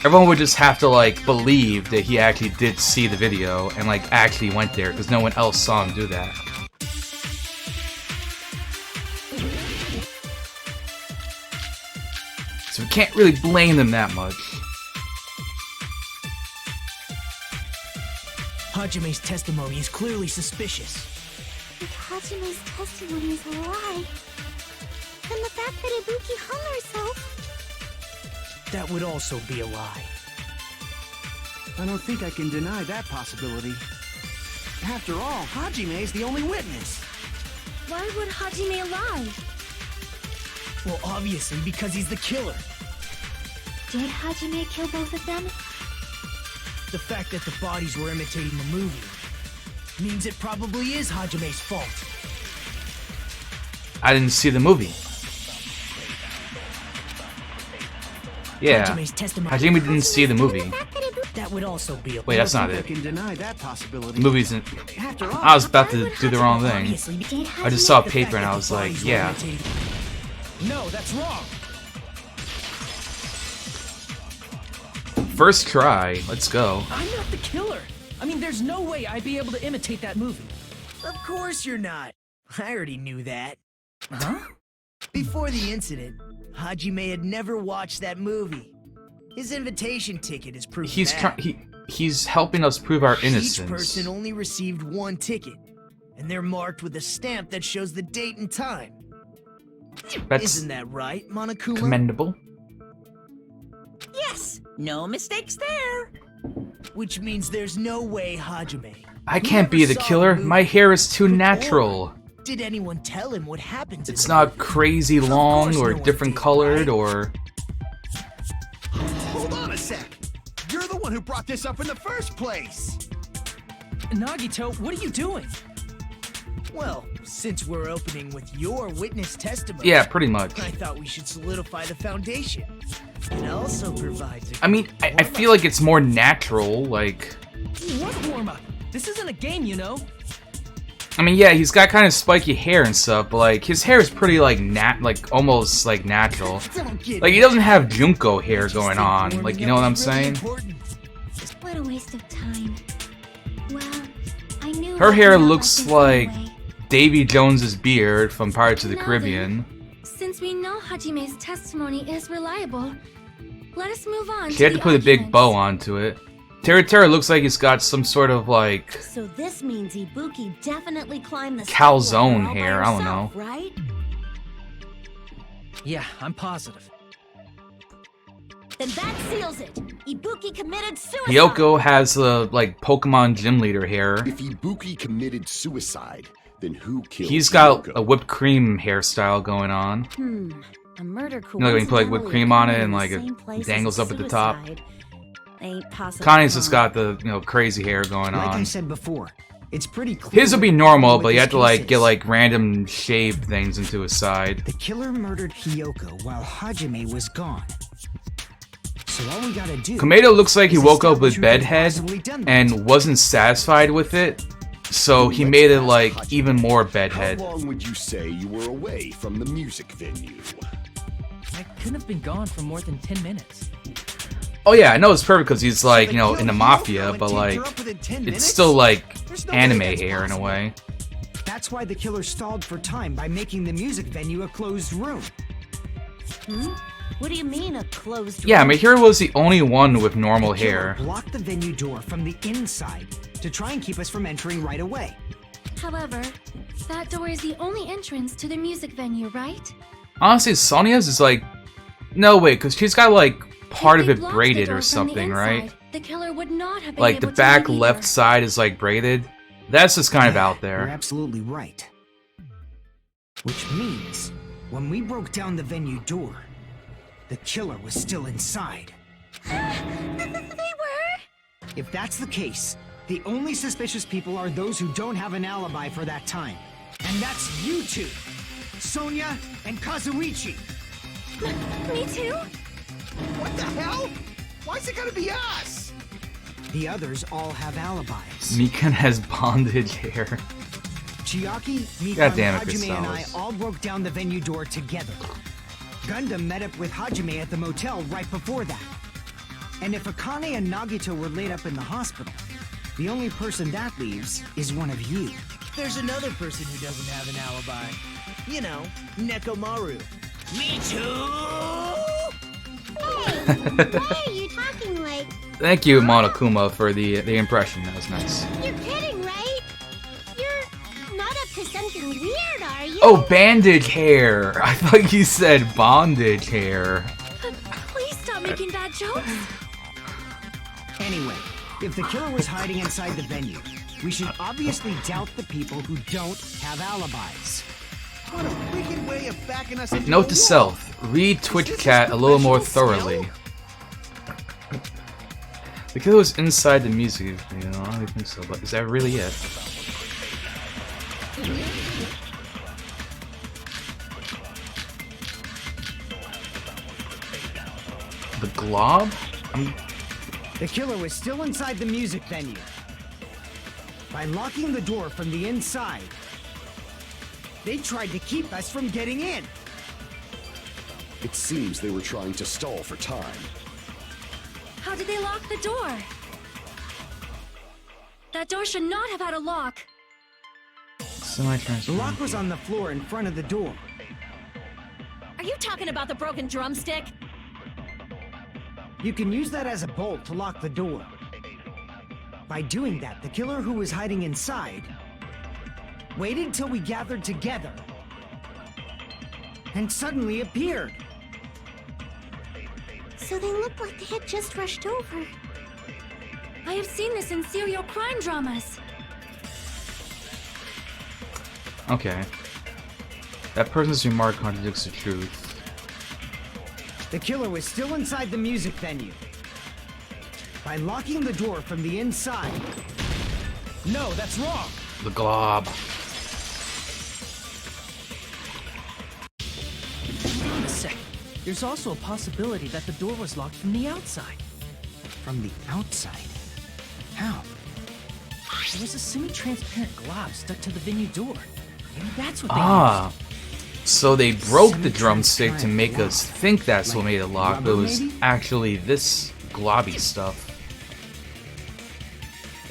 Everyone would just have to, like, believe that he actually did see the video and, like, actually went there, because no one else saw him do that. So we can't really blame them that much. Hajime's testimony is clearly suspicious. If Hajime's testimony is a lie, then the fact that Ibuki hung herself... That would also be a lie. I don't think I can deny that possibility. After all, Hajime is the only witness. Why would Hajime lie? Well, obviously, because he's the killer. Did Hajime kill both of them? The fact that the bodies were imitating the movie means it probably is Hajime's fault. I didn't see the movie. Yeah, Hajime's testimony. Hajime didn't see the movie. That would also be a Wait, that's not I it. can deny that possibility. The movie's in... After all, I was about to do the wrong thing. Obviously, I just saw paper and I was like, yeah. No, that's wrong. First try, let's go. I'm not the killer. I mean, there's no way I'd be able to imitate that movie. Of course you're not. I already knew that. Huh? Before the incident, Hajime had never watched that movie. His invitation ticket is proof He's of that. he's helping us prove our innocence. Each person only received one ticket, and they're marked with a stamp that shows the date and time. That's Isn't that right, Monokuma? commendable. Yes, no mistakes there. Which means there's no way Hajime... I can't be the killer. My hair is too natural. Did anyone tell him what happened to It's them? not crazy long or no one different did, colored right? or... sec. You're the one who brought this up in the first place. Nagito, what are you doing? Well, since we're opening with your witness testimony, Yeah, pretty much. I thought we should solidify the foundation. It also provides a I mean, I feel like it's more natural, like... What warm-up? This isn't a game, you know. I mean, yeah, he's got kind of spiky hair and stuff, but like, his hair is pretty like almost like natural. Like, he doesn't have Junko hair going on, like, you know what I'm saying? What a waste of time. Well, I knew Her I'd hair know looks about like this anyway. Davy Jones's beard from Pirates of the Now Caribbean. Since we know Hajime's testimony is reliable, let us move on She had to put a big bow onto it. Teruteru looks like he's got some sort of like So this means Ibuki definitely climbed the calzone stepladder all by hair, I don't herself, know. right? Yeah, I'm positive. Then that seals it. Ibuki committed suicide. Hyoko has the like Pokemon gym leader hair. If Ibuki committed suicide, then who killed He's got Hyoko? a whipped cream hairstyle going on. A murder You know, when you put like whipped cream on it and like it dangles up at the top. Ain't possible. Connie's just got the crazy hair going Like I on. said before, it's pretty clear. His would be what normal, but you this have to like case get is. like random shaved things into his side. The killer murdered Hyoko while Hajime was gone. So all we gotta do. Komedo looks like he is woke up with establish who could bedhead possibly done that. and wasn't satisfied with it, so he made it like even more How bedhead. long would you say you were away from the music venue? I couldn't have been gone for more than 10 minutes. Oh yeah, I know it's perfect because he's like, So you know, they in the killed mafia, Hyoko and but taped like, her up within 10 it's minutes? still like There's no way anime that's hair in a possible. way. That's why the killer stalled for time by making the music venue a closed room. What do you mean a closed Yeah, room? Mahiro was the only one with normal The killer hair. blocked the venue door from the inside to try and keep us from entering right away. However, that door is the only entrance to the music venue, right? Honestly, Sonia's is like, no wait, because she's got like part If of they it blocked the braided door or from the something, right? inside, the killer would not have been Like the able to back leave left either. side is like braided. That's just kind of out You're there. absolutely right. Which means, when we broke down the venue door, the killer was still inside. They were? If that's the case, the only suspicious people are those who don't have an alibi for that time. And that's you two, Sonia and Kazuichi. Me too? What the hell? Why's it gotta be us? The others all have alibis. Mikan has bondage hair. Chiaki, Mikan, God damn it, Hajime, and I Gonzalez. all broke down the venue door together. Gundam met up with Hajime at the motel right before that. And if Akane and Nagito were laid up in the hospital, the only person that leaves is one of you. There's another person who doesn't have an alibi. You know, Nekomaru. Me too! Why are you talking like Thank you, Monokuma, for the impression. That was nice. you're kidding, right? You're not up to something weird, are you? Oh, bandage hair! I thought you said bondage hair. Please stop making bad jokes. Anyway, if the killer was hiding inside the venue, we should obviously doubt the people who don't have alibis. What a wicked way of backing us into a Note to wall. self, read Twitch chat a little more thoroughly. The killer was inside the music video. I don't think so, but is that really it? The glob? The killer was still inside the music venue. By locking the door from the inside, they tried to keep us from getting in. It seems they were trying to stall for time. How did they lock the door? That door should not have had a lock. The lock was on the floor in front of the door. Are you talking about the broken drumstick? You can use that as a bolt to lock the door. By doing that, the killer who was hiding inside waited till we gathered together and suddenly appeared. So they looked like they had just rushed over. I have seen this in serial crime dramas. Okay. That person's remark contradicts the truth. The killer was still inside the music venue. by locking the door from the inside. No, that's wrong. The glob. Hold on a second. There's also a possibility that the door was locked from the outside. From the outside? How? There was a semi-transparent glob stuck to the venue door. Maybe that's what they Ah. So they broke the drumstick to make us think that's what made it lock, but it was actually this globby stuff.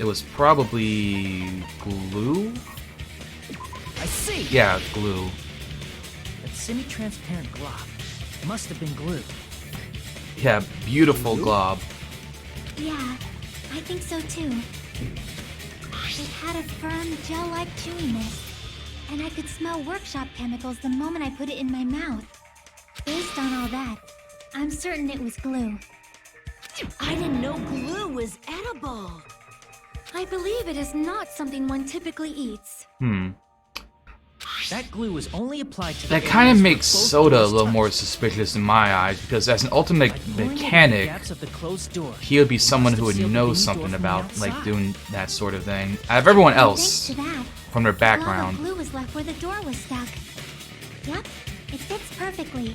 It was probably glue? I see. Yeah, glue. That semi-transparent glob must have been glue. Yeah, beautiful glob. Yeah, I think so too. It had a firm, gel-like chewiness, and I could smell workshop chemicals the moment I put it in my mouth. Based on all that, I'm certain it was glue. I didn't know glue was edible. I believe it is not something one typically eats. That glue was only applied to the That kind of areas where makes both Soda a doors little touched. more suspicious in my eyes, because as an ultimate Blowing into the mechanic, gaps of the closed door, he would be someone must who have would sealed the know venue door something from the about like outside. doing that sort of thing. Out of everyone And else thanks to that, from their the background. glue was left where the door was stuck. Yep, it fits perfectly.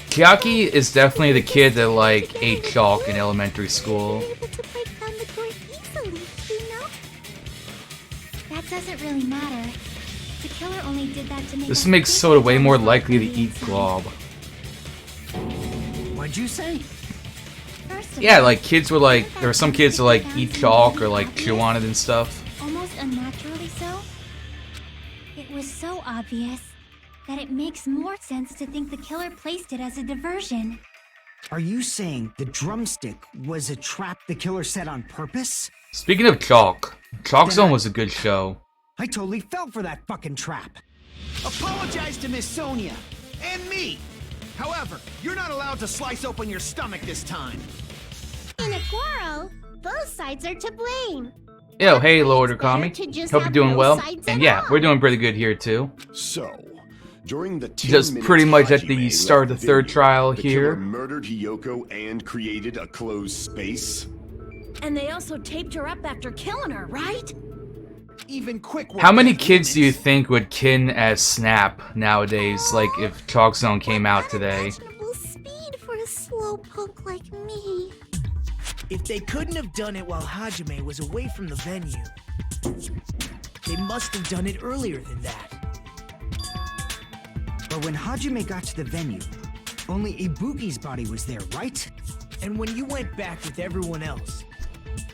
Chiaki is definitely the kid that like ate chalk in elementary school. Able to break down the door easily, you know? That doesn't really matter. The killer only did that to make This us makes think Soda the way door more was locked likely to from the eat inside. glob. What'd you say? First of Yeah, all, like kids were like, there were some kids that like eat chalk or like chew on it and stuff. almost unnaturally so. It was so obvious that it makes more sense to think the killer placed it as a diversion. Are you saying the drumstick was a trap the killer set on purpose? Speaking of chalk, Chalk Zone was a good show. I totally fell for that fucking trap. Apologize to Miss Sonia and me. However, you're not allowed to slice open your stomach this time. In a quarrel, both sides are to blame. Yo, hey, Lord Okami. to just Hope you're have doing no well. sides And at yeah, all. we're doing pretty good here too. So, during the 10 Just minutes pretty much at Hajime the start of left the third venue, trial the here. killer murdered Hiyoko and created a closed space. And they also taped her up after killing her, right? Even quick work How many has kids do you limits. think would kin as Snap nowadays, like if Chalk Zone came out today? Unimaginable speed for a slowpoke like me. If they couldn't have done it while Hajime was away from the venue, they must have done it earlier than that. But when Hajime got to the venue, only Ibuki's body was there, right? And when you went back with everyone else,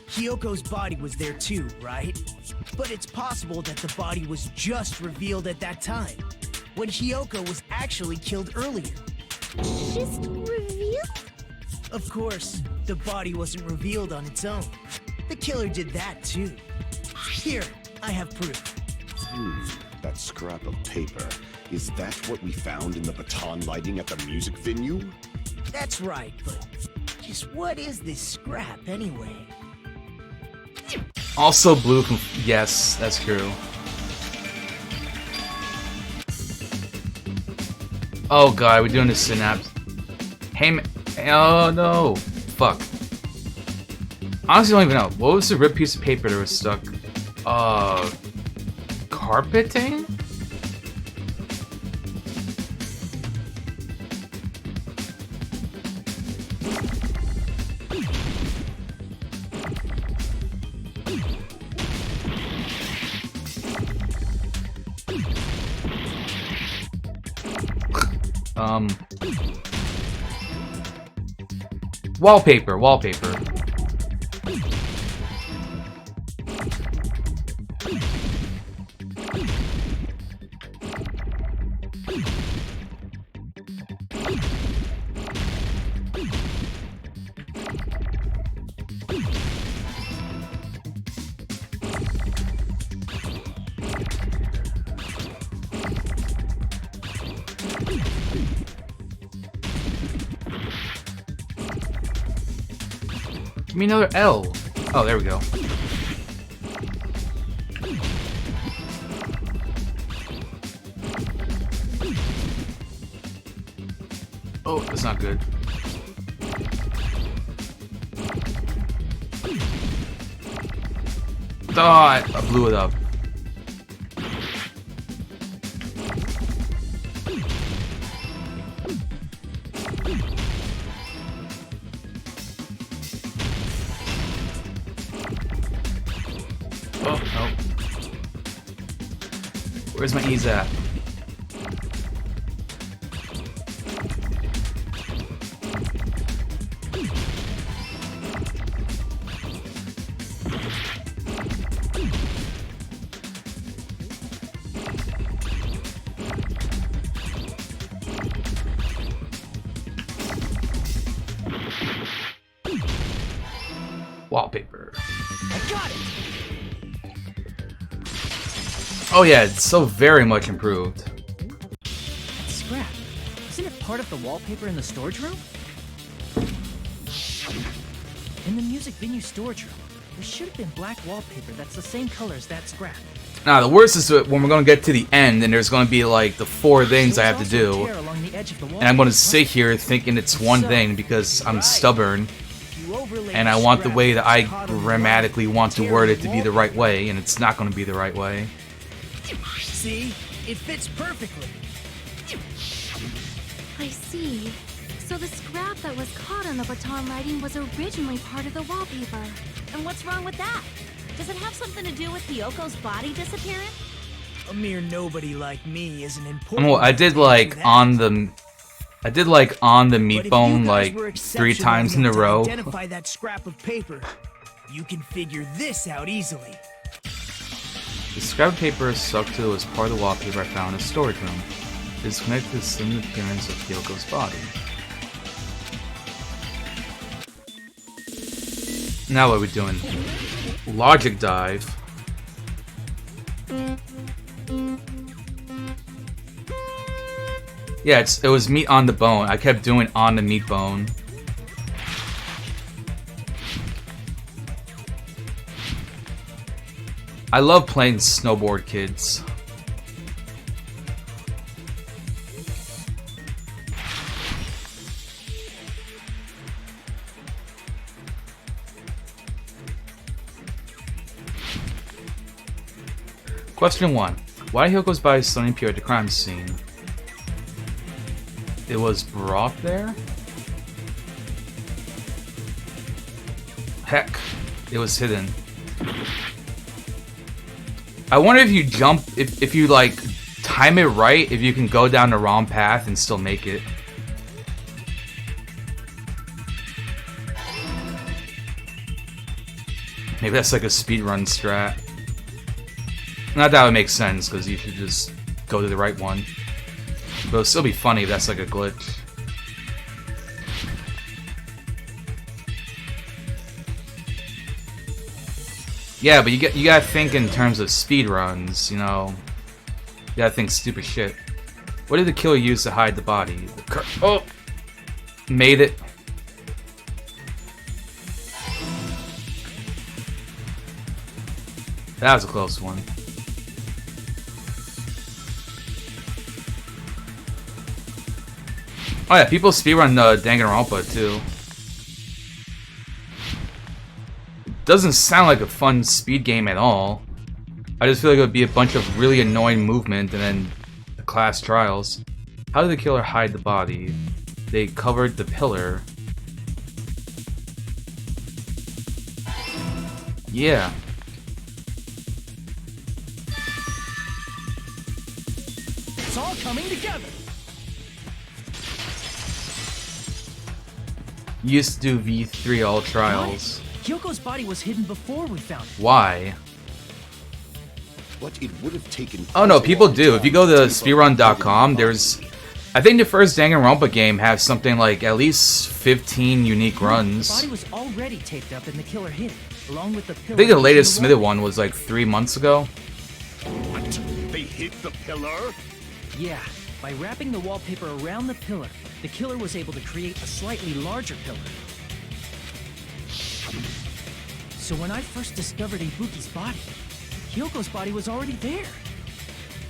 Hyoko's body was there too, right? But it's possible that the body was just revealed at that time, when Hyoko was actually killed earlier. Just revealed? Of course, the body wasn't revealed on its own. The killer did that too. Here, I have proof. That scrap of paper. Is that what we found in the baton lighting at the music venue? That's right, but just what is this scrap anyway? Also blue from... Yes, that's true. Oh god, we're doing the synapse. Hey man. Oh no. Fuck. Honestly, I don't even know. What was the ripped piece of paper that was stuck? Carpeting? Wallpaper, wallpaper. Give me another L. Oh, there we go. Oh, that's not good. I blew it up. Oh, no. Where's my ease at? Wallpaper. I got it. Oh yeah, it's so very much improved. That's scrap. Isn't it part of the wallpaper in the storage room? In the music venue storage room, there should have been black wallpaper that's the same color as that scrap. Now the worst is when we're gonna get to the end and there's gonna be like the 4 things I have to do, and I'm gonna sit here thinking it's one thing because I'm stubborn and I want the way that I grammatically want to word it to be the right way, and it's not gonna be the right way. See? It fits perfectly. I see. So the scrap that was caught on the baton writing was originally part of the wallpaper. And what's wrong with that? Does it have something to do with Hyoko's body disappearing? A mere nobody like me isn't important. Well, I did like on the meat bone like 3 times in a row. Identify that scrap of paper. You can figure this out easily. The scrap paper stuck to as part of the wallpaper I found in a storage room. It is connected to the slim appearance of Hyoko's body. Now what are we doing? Logic dive. Yeah, it was meat on the bone. I kept doing on the meat bone. I love playing Snowboard Kids. Question 1. Why Hyoko's body suddenly appeared at the crime scene? It was brought there? Heck, it was hidden. I wonder if you jump, if you like time it right, if you can go down the wrong path and still make it. Maybe that's like a speedrun strat. Not that would make sense, because you should just go to the right one. But it'll still be funny if that's like a glitch. Yeah, but you gotta think in terms of speedruns, you know. You gotta think stupid shit. What did the killer use to hide the body? Oh! Made it. That was a close one. Oh yeah, people speedrun Danganronpa too. Doesn't sound like a fun speed game at all. I just feel like it would be a bunch of really annoying movement and then the class trials. How did the killer hide the body? They covered the pillar. Yeah. It's all coming together. Used to do V3 all trials. Hyoko's body was hidden before we found it. Why? But it would have taken. Oh no, people do. If you go to speedrun.com, there's, I think the first Danganronpa game has something like at least 15 unique runs. The body was already taped up and the killer hid it, along with the pillar. I think the latest submitted one was like 3 months ago. What? They hit the pillar? Yeah, by wrapping the wallpaper around the pillar, the killer was able to create a slightly larger pillar. So when I first discovered Ibuki's body, Hyoko's body was already there.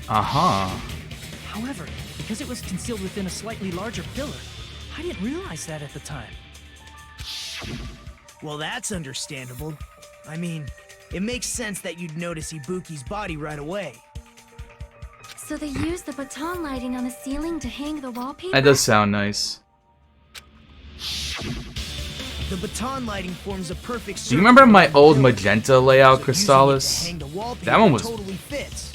Uh-huh. However, because it was concealed within a slightly larger pillar, I didn't realize that at the time. Well, that's understandable. I mean, It makes sense that you'd notice Ibuki's body right away. So they used the baton lighting on the ceiling to hang the wallpaper? That does sound nice. The baton lighting forms a perfect circle. Do you remember my old magenta layout, so Crystallis? That one was... totally fits.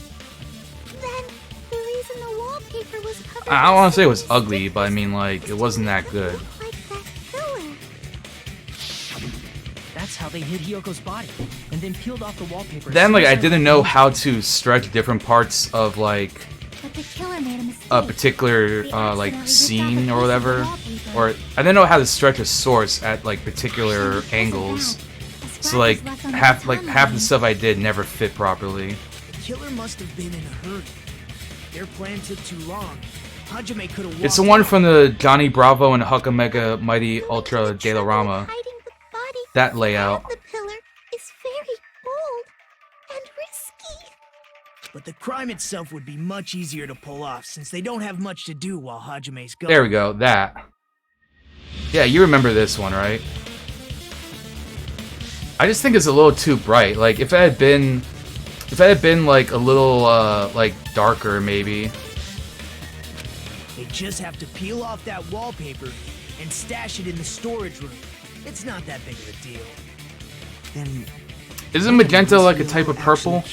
Then the reason the wallpaper was covered I don't want to say it was ugly, but I mean, like, it wasn't that good. like that pillar. That's how they hid Hyoko's body, and then peeled off the wallpaper. Then, like, I didn't know how to stretch different parts of, like, But the killer made a mistake. a particular, like, scene or whatever. Or, I didn't know how to stretch a source at, like, particular angles. So, like, half the stuff I did never fit properly. The killer must have been in a hurry. Their plan took too long. Hajime could have. It's the one from the Johnny Bravo and Hucka Mega Mighty Ultra Dailorama. That layout. The pillar is very bold and risky. But the crime itself would be much easier to pull off since they don't have much to do while Hajime's gone. There we go, that. Yeah, you remember this one, right? I just think it's a little too bright. Like, if it had been like a little like darker, maybe. They just have to peel off that wallpaper and stash it in the storage room. It's not that big of a deal. Then Isn't magenta like a type of purple?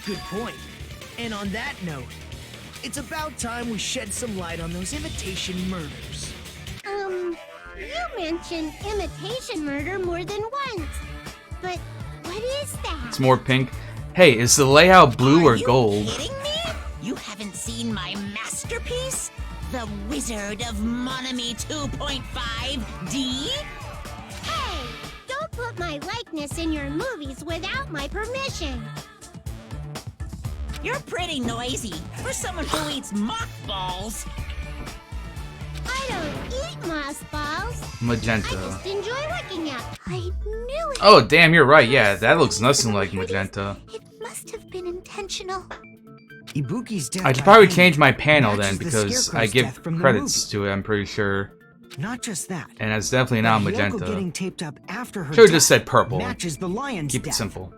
Good point. And on that note, it's about time we shed some light on those imitation murders. You mentioned imitation murder more than once. But what is that? It's more pink. Hey, is the layout blue or gold? Kidding me? You haven't seen my masterpiece? The Wizard of Monami 2.5D? Hey! Don't put my likeness in your movies without my permission. You're pretty noisy for someone who eats mothballs. I don't eat mothballs. I Magenta. just enjoy looking at them. I knew it. Oh, damn, you're right. Yeah, that looks nothing like magenta. It must have been intentional. Ibuki's death. I should by probably hanging change my panel then matches the because I Scarecrow's give death from the credits movie. to it, I'm pretty sure. Not just that. And it's definitely not but Hiyoko magenta. getting taped up after her Should've death just said purple. matches the lion's Keep death. it simple.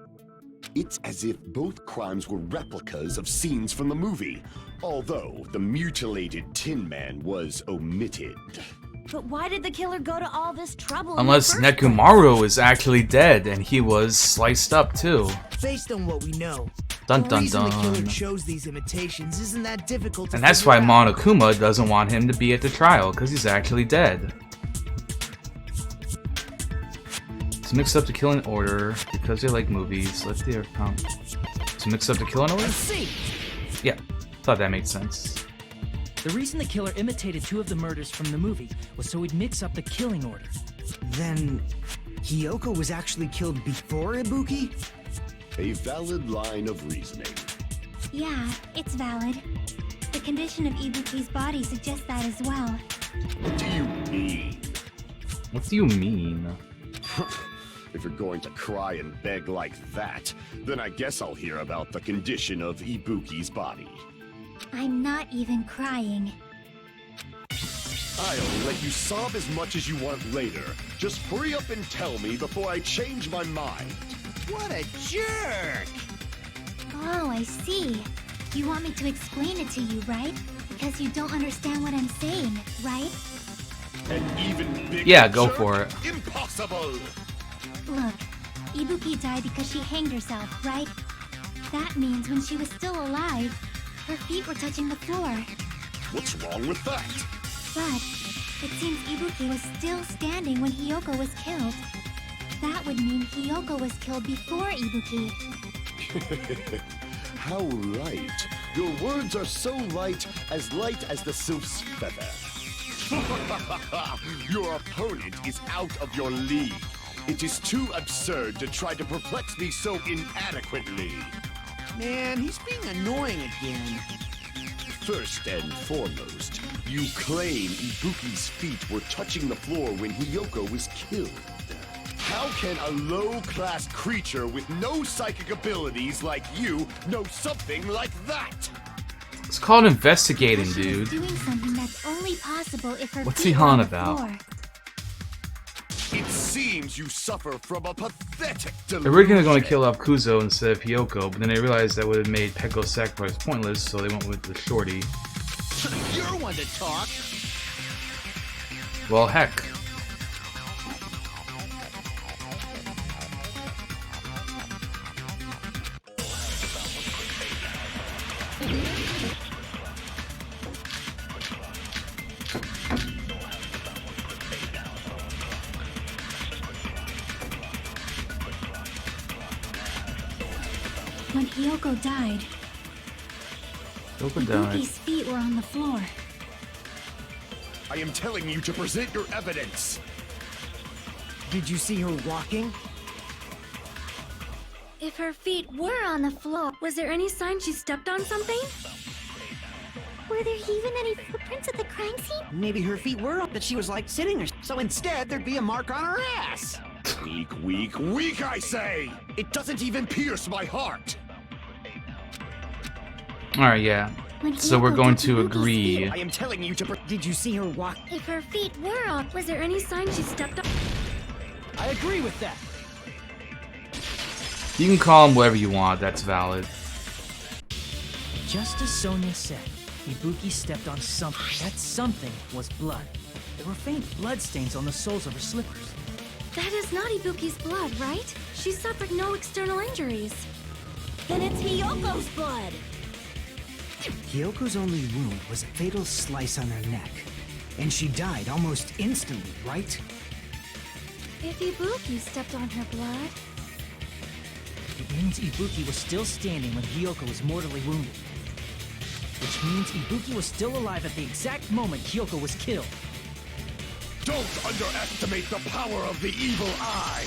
It's as if both crimes were replicas of scenes from the movie, although the mutilated Tin Man was omitted. But why did the killer go to all this trouble? in the Unless first Nekomaru is actually dead and he was sliced up too. Based on what we know, Dun the dun reason the killer dun. chose these imitations isn't that difficult to And that's figure why out. Monokuma doesn't want him to be at the trial, because he's actually dead. To mix up the killing order, because they like movies, let's do to mix up the killing order? Let's see. Yeah, thought that made sense. The reason the killer imitated two of the murders from the movie was so he'd mix up the killing order. Then Hiyoko was actually killed before Ibuki? A valid line of reasoning. Yeah, it's valid. The condition of Ibuki's body suggests that as well. What do you mean? What do you mean? If you're going to cry and beg like that, then I guess I'll hear about the condition of Ibuki's body. I'm not even crying. I'll let you sob as much as you want later. Just hurry up and tell me before I change my mind. What a jerk! Oh, I see. You want me to explain it to you, right? Because you don't understand what I'm saying, right? An even bigger Yeah, go jerk? for it. Impossible! Look, Ibuki died because she hanged herself, right? That means when she was still alive, her feet were touching the floor. What's wrong with that? But it seems Ibuki was still standing when Hiyoko was killed. That would mean Hiyoko was killed before Ibuki. How light. Your words are so light as the sylph's feather. Your opponent is out of your league. It is too absurd to try to perplex me so inadequately. Man, he's being annoying again. First and foremost, you claim Ibuki's feet were touching the floor when Hiyoko was killed. How can a low-class creature with no psychic abilities like you know something like that? It's called investigating, She was dude. doing something that's only possible if her What's feet he were on on the about? floor. It's seems you suffer from a pathetic They delusion. were originally going to kill off Kuzo instead of Hiyoko, but then they realized that would have made Pecco's sacrifice pointless, so they went with the shorty. You're one to talk. Well, heck. When Hiyoko died, Hiyoko died. Ibuki's feet were on the floor. I am telling you to present your evidence. Did you see her walking? If her feet were on the floor, was there any sign she stepped on something? Were there even any footprints at the crime scene? Maybe her feet were up, but she was like sitting there. So instead, there'd be a mark on her ass. Weak, weak, weak, I say! It doesn't even pierce my heart! Alright, yeah. When So we're Hiyoko going did to Ibuki's agree. feet- I am telling you to. Did you see her walk? If her feet were on, was there any sign she stepped on? I agree with that. You can call him whatever you want, that's valid. Just as Sonia said, Ibuki stepped on something. That something was blood. There were faint blood stains on the soles of her slippers. That is not Ibuki's blood, right? She suffered no external injuries. Then it's Hiyoko's blood. Hiyoko's only wound was a fatal slice on her neck. And she died almost instantly, right? If Ibuki stepped on her blood, It means Ibuki was still standing when Hiyoko was mortally wounded. Which means Ibuki was still alive at the exact moment Hiyoko was killed. Don't underestimate the power of the evil eye!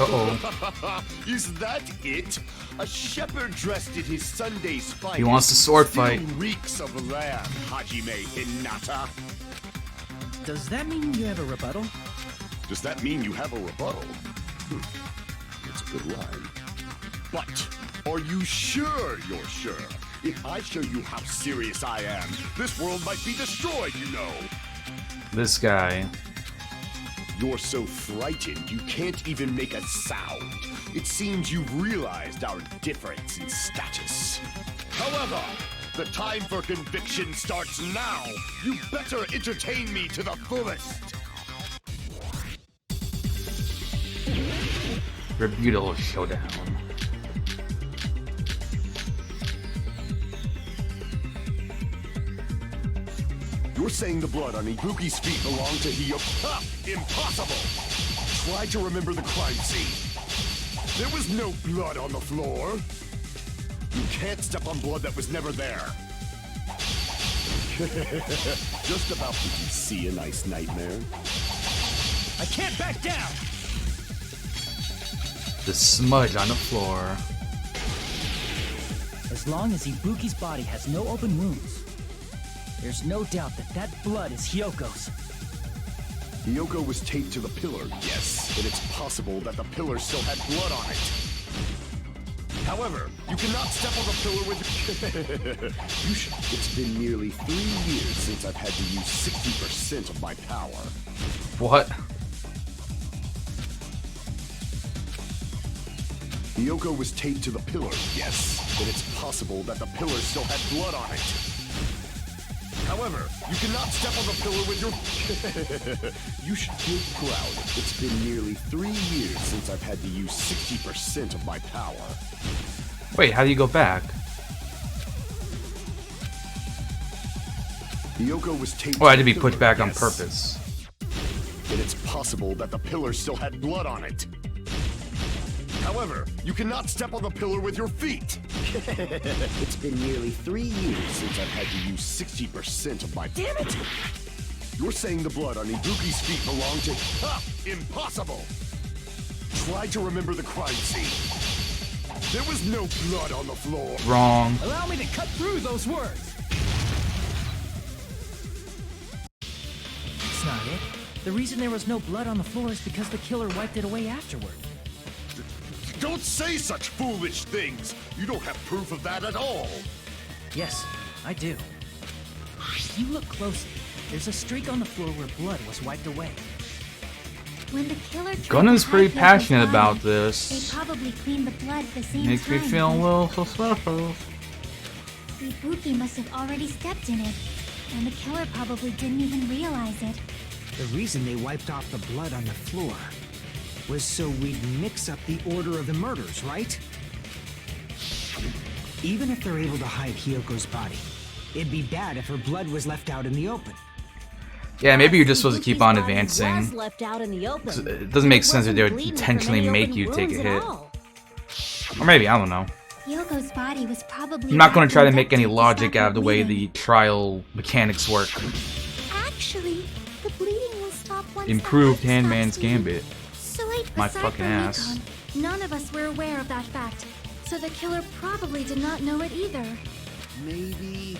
Uh-oh. Is that it? A shepherd dressed in his Sunday's fight. He wants the sword still fight. reeks of lamb, Hajime Hinata. Does that mean you have a rebuttal? Does that mean you have a rebuttal? It's a good line. But are you sure you're sure? If I show you how serious I am, this world might be destroyed, you know. This guy. You're so frightened you can't even make a sound. It seems you've realized our difference in status. However, the time for conviction starts now. You better entertain me to the fullest. Rebuttal showdown. You're saying the blood on Ibuki's feet belonged to Hiyoko? Ha! Impossible! Try to remember the crime scene. There was no blood on the floor. You can't step on blood that was never there. Just about did you see a nice nightmare? I can't back down! The smudge on the floor. As long as Ibuki's body has no open wounds, there's no doubt that that blood is Hiyoko's. Hiyoko was taped to the pillar, yes, but it's possible that the pillar still had blood on it. However, you cannot step on the pillar with... You should... It's been nearly 3 years since I've had to use 60% of my power. What? Hiyoko was taped to the pillar, yes, but it's possible that the pillar still had blood on it. However, you cannot step on the pillar with your... You should feel proud. It's been nearly 3 years since I've had to use 60% of my power. Wait, how do you go back? Hiyoko was taped Oh, I had to the be put pillar, back on yes. purpose. But it's possible that the pillar still had blood on it. However, you cannot step on the pillar with your feet. It's been nearly 3 years since I've had to use 60% of my... Damn it! You're saying the blood on Ibuki's feet belonged to... Ha! Impossible! Try to remember the crime scene. There was no blood on the floor. Wrong. Allow me to cut through those words! That's not it. The reason there was no blood on the floor is because the killer wiped it away afterward. Don't say such foolish things! You don't have proof of that at all! Yes, I do. If you look closely, there's a streak on the floor where blood was wiped away. When the killer Gundam's pretty tried to hide passionate Hyoko's about body, this. They probably cleaned the blood at the same Makes time. me feel a little suspicious. Ibuki must have already stepped in it, and the killer probably didn't even realize it. The reason they wiped off the blood on the floor was so we'd mix up the order of the murders, right? Even if they're able to hide Hyoko's body, it'd be bad if her blood was left out in the open. Yeah, maybe you're just supposed to keep on Ibuki's body advancing. was left out in the open. It doesn't make sense that they would Wasn't bleeding from intentionally any make open you take a wounds at hit. all. Or maybe, I don't know. Hyoko's body was probably. I'm not going to try to wrapped in make any duct tape logic stop out of the way bleeding. the trial mechanics work. Actually, the bleeding will stop once Improved the heart Handman's stops beating. Gambit. So I My Aside fucking from ass. Nikon, none of us were aware of that fact, so the killer probably did not know it either. Maybe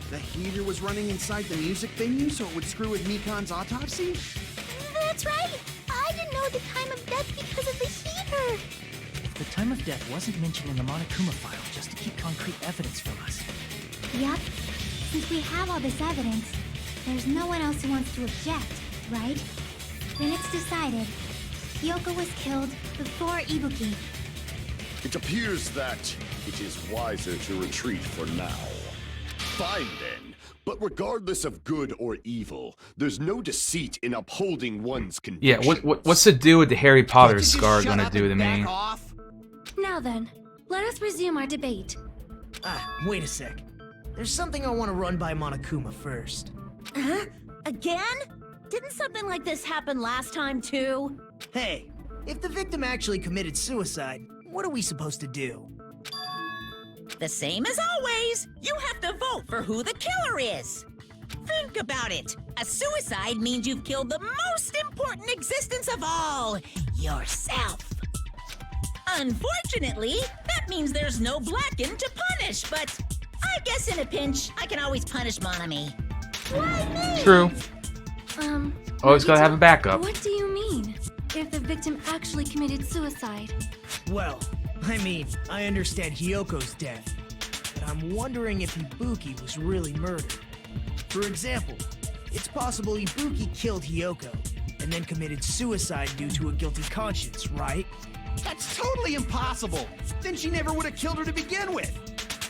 the heater was running inside the music venue so it would screw with Mikan's autopsy? That's right. I didn't know the time of death because of the heater. The time of death wasn't mentioned in the Monokuma file just to keep concrete evidence from us. Yup. Since we have all this evidence, there's no one else who wants to object, right? Then it's decided. Hyoko was killed before Ibuki. It appears that it is wiser to retreat for now. Fine then, but regardless of good or evil, there's no deceit in upholding one's Yeah, convictions. what's the deal with the Harry Potter Can't you just scar shut gonna up do to and me? back off? Now then, let us resume our debate. Wait a sec. There's something I want to run by Monokuma first. Huh? Again? Didn't something like this happen last time, too? Hey, if the victim actually committed suicide, what are we supposed to do? The same as always. You have to vote for who the killer is. Think about it. A suicide means you've killed the most important existence of all, yourself. Unfortunately, that means there's no Blacken to punish, but I guess in a pinch, I can always punish Monami. Why me? True. Always gotta have a backup. What do you mean? If the victim actually committed suicide? Well, I mean, I understand Hyoko's death, but I'm wondering if Ibuki was really murdered. For example, it's possible Ibuki killed Hyoko and then committed suicide due to a guilty conscience, right? That's totally impossible! Then she never would have killed her to begin with!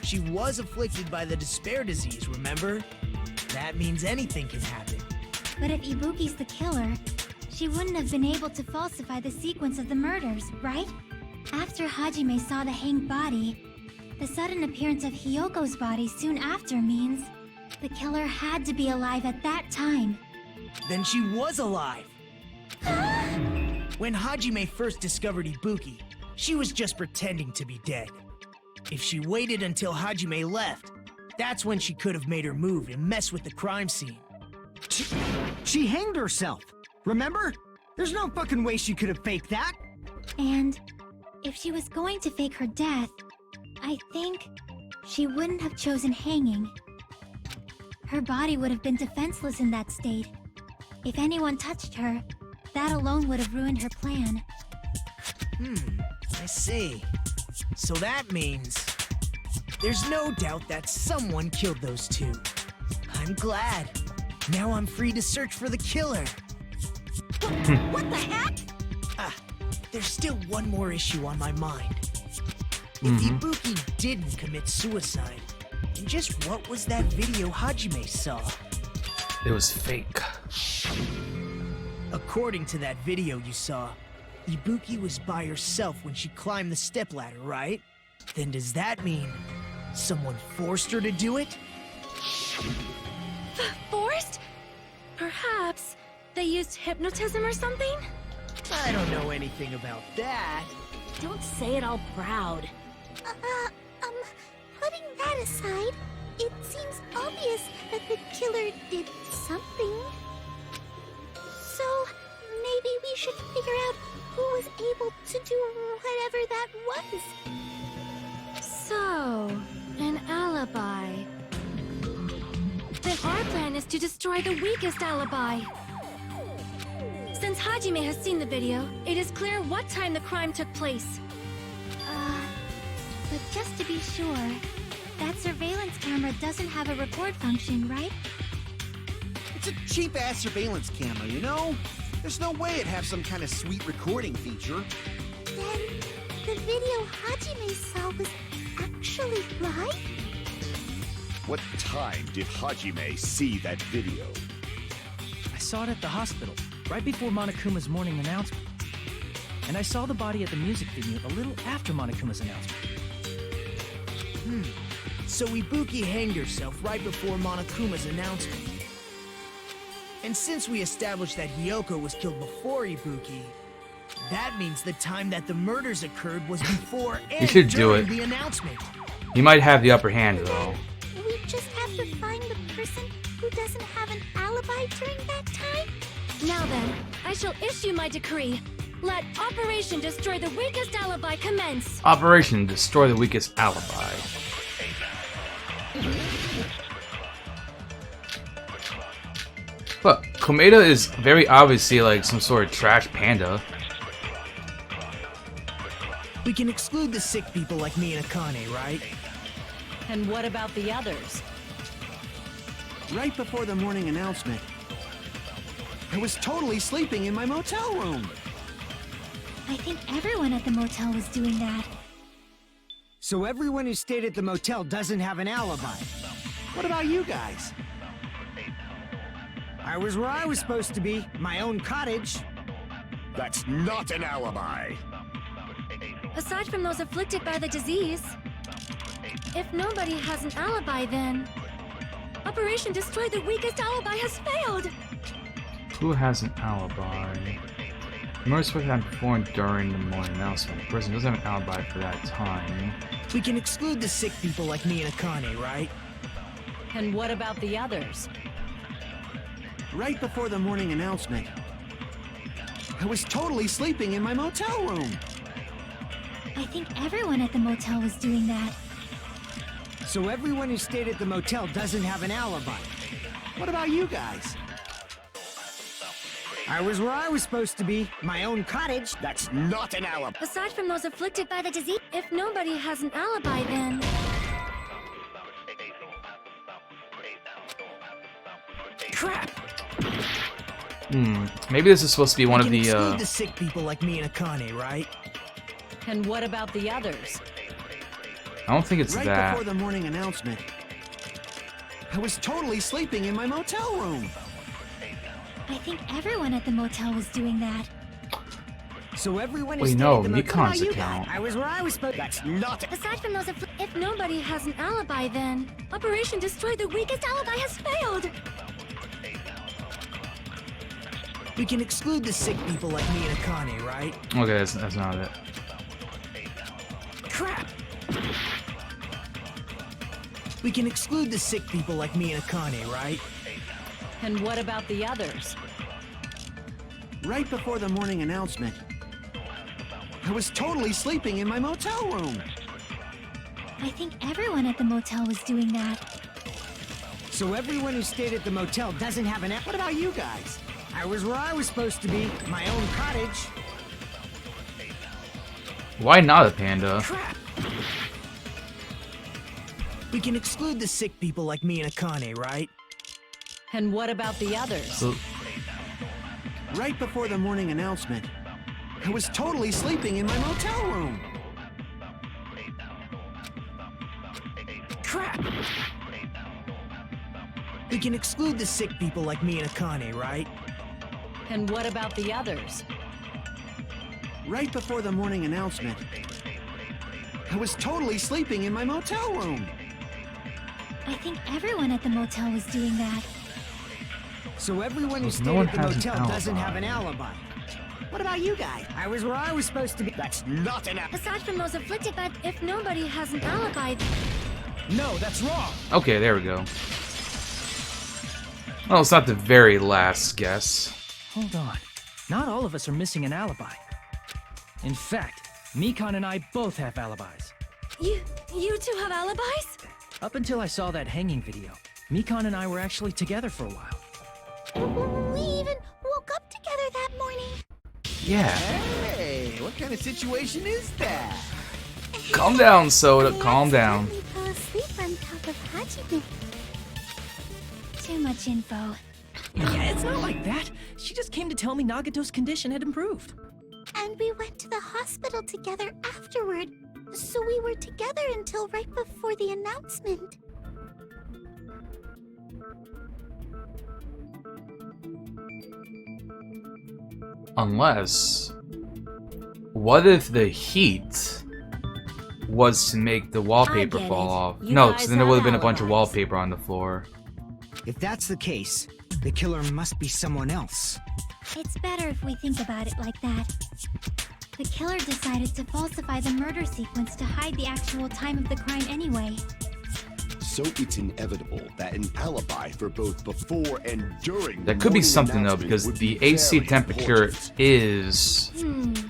She was afflicted by the despair disease, remember? That means anything can happen. But if Ibuki's the killer, she wouldn't have been able to falsify the sequence of the murders, right? After Hajime saw the hanged body, the sudden appearance of Hyoko's body soon after means the killer had to be alive at that time. Then she was alive! When Hajime first discovered Ibuki, she was just pretending to be dead. If she waited until Hajime left, that's when she could have made her move and mess with the crime scene. She hanged herself, remember? There's no fucking way she could have faked that. And if she was going to fake her death, I think she wouldn't have chosen hanging. Her body would have been defenseless in that state. If anyone touched her, that alone would have ruined her plan. I see. So that means there's no doubt that someone killed those two. I'm glad. Now I'm free to search for the killer. What the heck? There's still one more issue on my mind. If Ibuki didn't commit suicide, then just what was that video Hajime saw? It was fake. According to that video you saw, Ibuki was by herself when she climbed the stepladder, right? Then does that mean someone forced her to do it? Forced? Perhaps they used hypnotism or something? I don't know anything about that. Don't say it all proud. Putting that aside, it seems obvious that the killer did something. So, maybe we should figure out who was able to do whatever that was. So, an alibi. Then our plan is to destroy the weakest alibi. Since Hajime has seen the video, it is clear what time the crime took place. But just to be sure, that surveillance camera doesn't have a record function, right? It's a cheap-ass surveillance camera, you know? There's no way it'd have some kind of sweet recording feature. Then the video Hajime saw was actually right? What time did Hajime see that video? I saw it at the hospital, right before Monokuma's morning announcement. And I saw the body at the music venue a little after Monokuma's announcement. So Ibuki hanged herself right before Monokuma's announcement. And since we established that Hiyoko was killed before Ibuki, that means the time that the murders occurred was before and should do during it. the announcement. He might have the upper hand, though. We just have to find the person who doesn't have an alibi during that time? Now then, I shall issue my decree. Let Operation Destroy the Weakest Alibi commence. Operation Destroy the Weakest Alibi. But Komeda is very obviously like some sort of trash panda. We can exclude the sick people like me and Akane, right? And what about the others? Right before the morning announcement, I was totally sleeping in my motel room. I think everyone at the motel was doing that. So everyone who stayed at the motel doesn't have an alibi. What about you guys? I was where I was supposed to be, my own cottage. That's not an alibi. Aside from those afflicted by the disease, if nobody has an alibi, then Operation Destroy the Weakest Alibi has failed. Who has an alibi? Remember what happened before and during the morning announcement. The person doesn't have an alibi for that time. We can exclude the sick people like me and Akane, right? And what about the others? Right before the morning announcement, I was totally sleeping in my motel room. I think everyone at the motel was doing that. So everyone who stayed at the motel doesn't have an alibi. What about you guys? I was where I was supposed to be, my own cottage. That's not an alibi. Aside from those afflicted by the disease, if nobody has an alibi, then Crap! Maybe this is supposed to be one We of can the, exclude the sick people like me and Akane, right? And what about the others? I don't think it's Right that. before the morning announcement, I was totally sleeping in my motel room. I think everyone at the motel was doing that. So everyone who Wait, stayed no, at the motel... Mikan's you account. guys. I was where I was supposed... That's not. aside from those if nobody has an alibi, then Operation Destroy the Weakest Alibi has failed. We can exclude the sick people like me and Akane, right? Okay, that's not it. Crap! We can exclude the sick people like me and Akane, right? And what about the others? Right before the morning announcement, I was totally sleeping in my motel room. I think everyone at the motel was doing that. So everyone who stayed at the motel doesn't have an... What about you guys? I was where I was supposed to be, my own cottage. Why not a panda? Crap! We can exclude the sick people like me and Akane, right? And what about the others? So, Right before the morning announcement, I was totally sleeping in my motel room. Crap! We can exclude the sick people like me and Akane, right? And what about the others? Right before the morning announcement, I was totally sleeping in my motel room. I think everyone at the motel was doing that. So everyone who So stayed no one at the has an motel doesn't alibi. have an alibi. What about you guys? I was where I was supposed to be. That's not an alibi. Aside from those afflicted by if nobody has an alibi, No, that's wrong! okay, there we go. Well, it's not the very last guess. Hold on. Not all of us are missing an alibi. In fact, Mikan and I both have alibis. you two have alibis? Up until I saw that hanging video, Mikan and I were actually together for a while. We even woke up together that morning. Yeah. Hey, what kind of situation is that? Calm down, Soda. Calm down. We fell asleep on top of Hajime. Too much info. It's not like that. She just came to tell me Nagato's condition had improved. And we went to the hospital together afterward. So we were together until right before the announcement. Unless... What if the heat was to make the wallpaper get fall it. off? You No, guys because then there have would have been a bunch of alibis. wallpaper on the floor. If that's the case, the killer must be someone else. It's better if we think about it like that. The killer decided to falsify the murder sequence to hide the actual time of the crime anyway. So it's inevitable that an alibi for both before and during That the could be morning something though, announcement because would the be AC very temperature important. is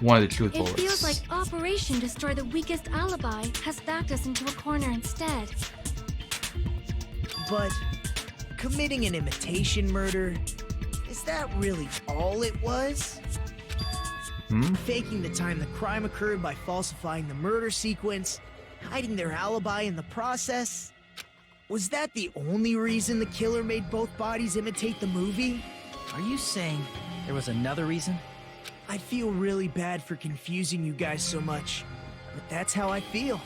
one of the truth It bullets. feels like Operation Destroy the Weakest Alibi has backed us into a corner instead. But committing an imitation murder, is that really all it was? Faking the time the crime occurred by falsifying the murder sequence, hiding their alibi in the process? Was that the only reason the killer made both bodies imitate the movie? Are you saying there was another reason? I feel really bad for confusing you guys so much, but that's how I feel.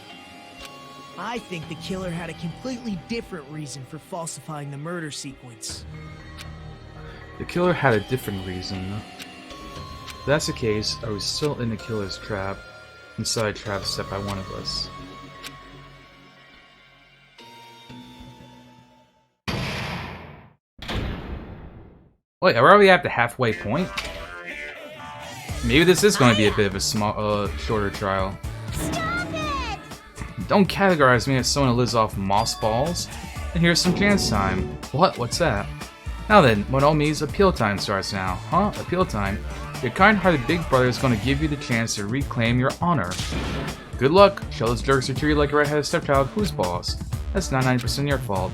I think the killer had a completely different reason for falsifying the murder sequence. The killer had a different reason. If that's the case, I was still in the killer's trap, inside trap set by one of us. Wait, are we already at the halfway point? Maybe this is going to be a bit of a small, shorter trial. Stop it! Don't categorize me as someone who lives off moss balls. And here's some chance time. What? What's that? Now then, when all means, appeal time starts now. Huh? Appeal time? Your kind-hearted big brother is going to give you the chance to reclaim your honor. Good luck. Show those jerks who treat you like a red-headed stepchild who's boss. That's not 90% your fault.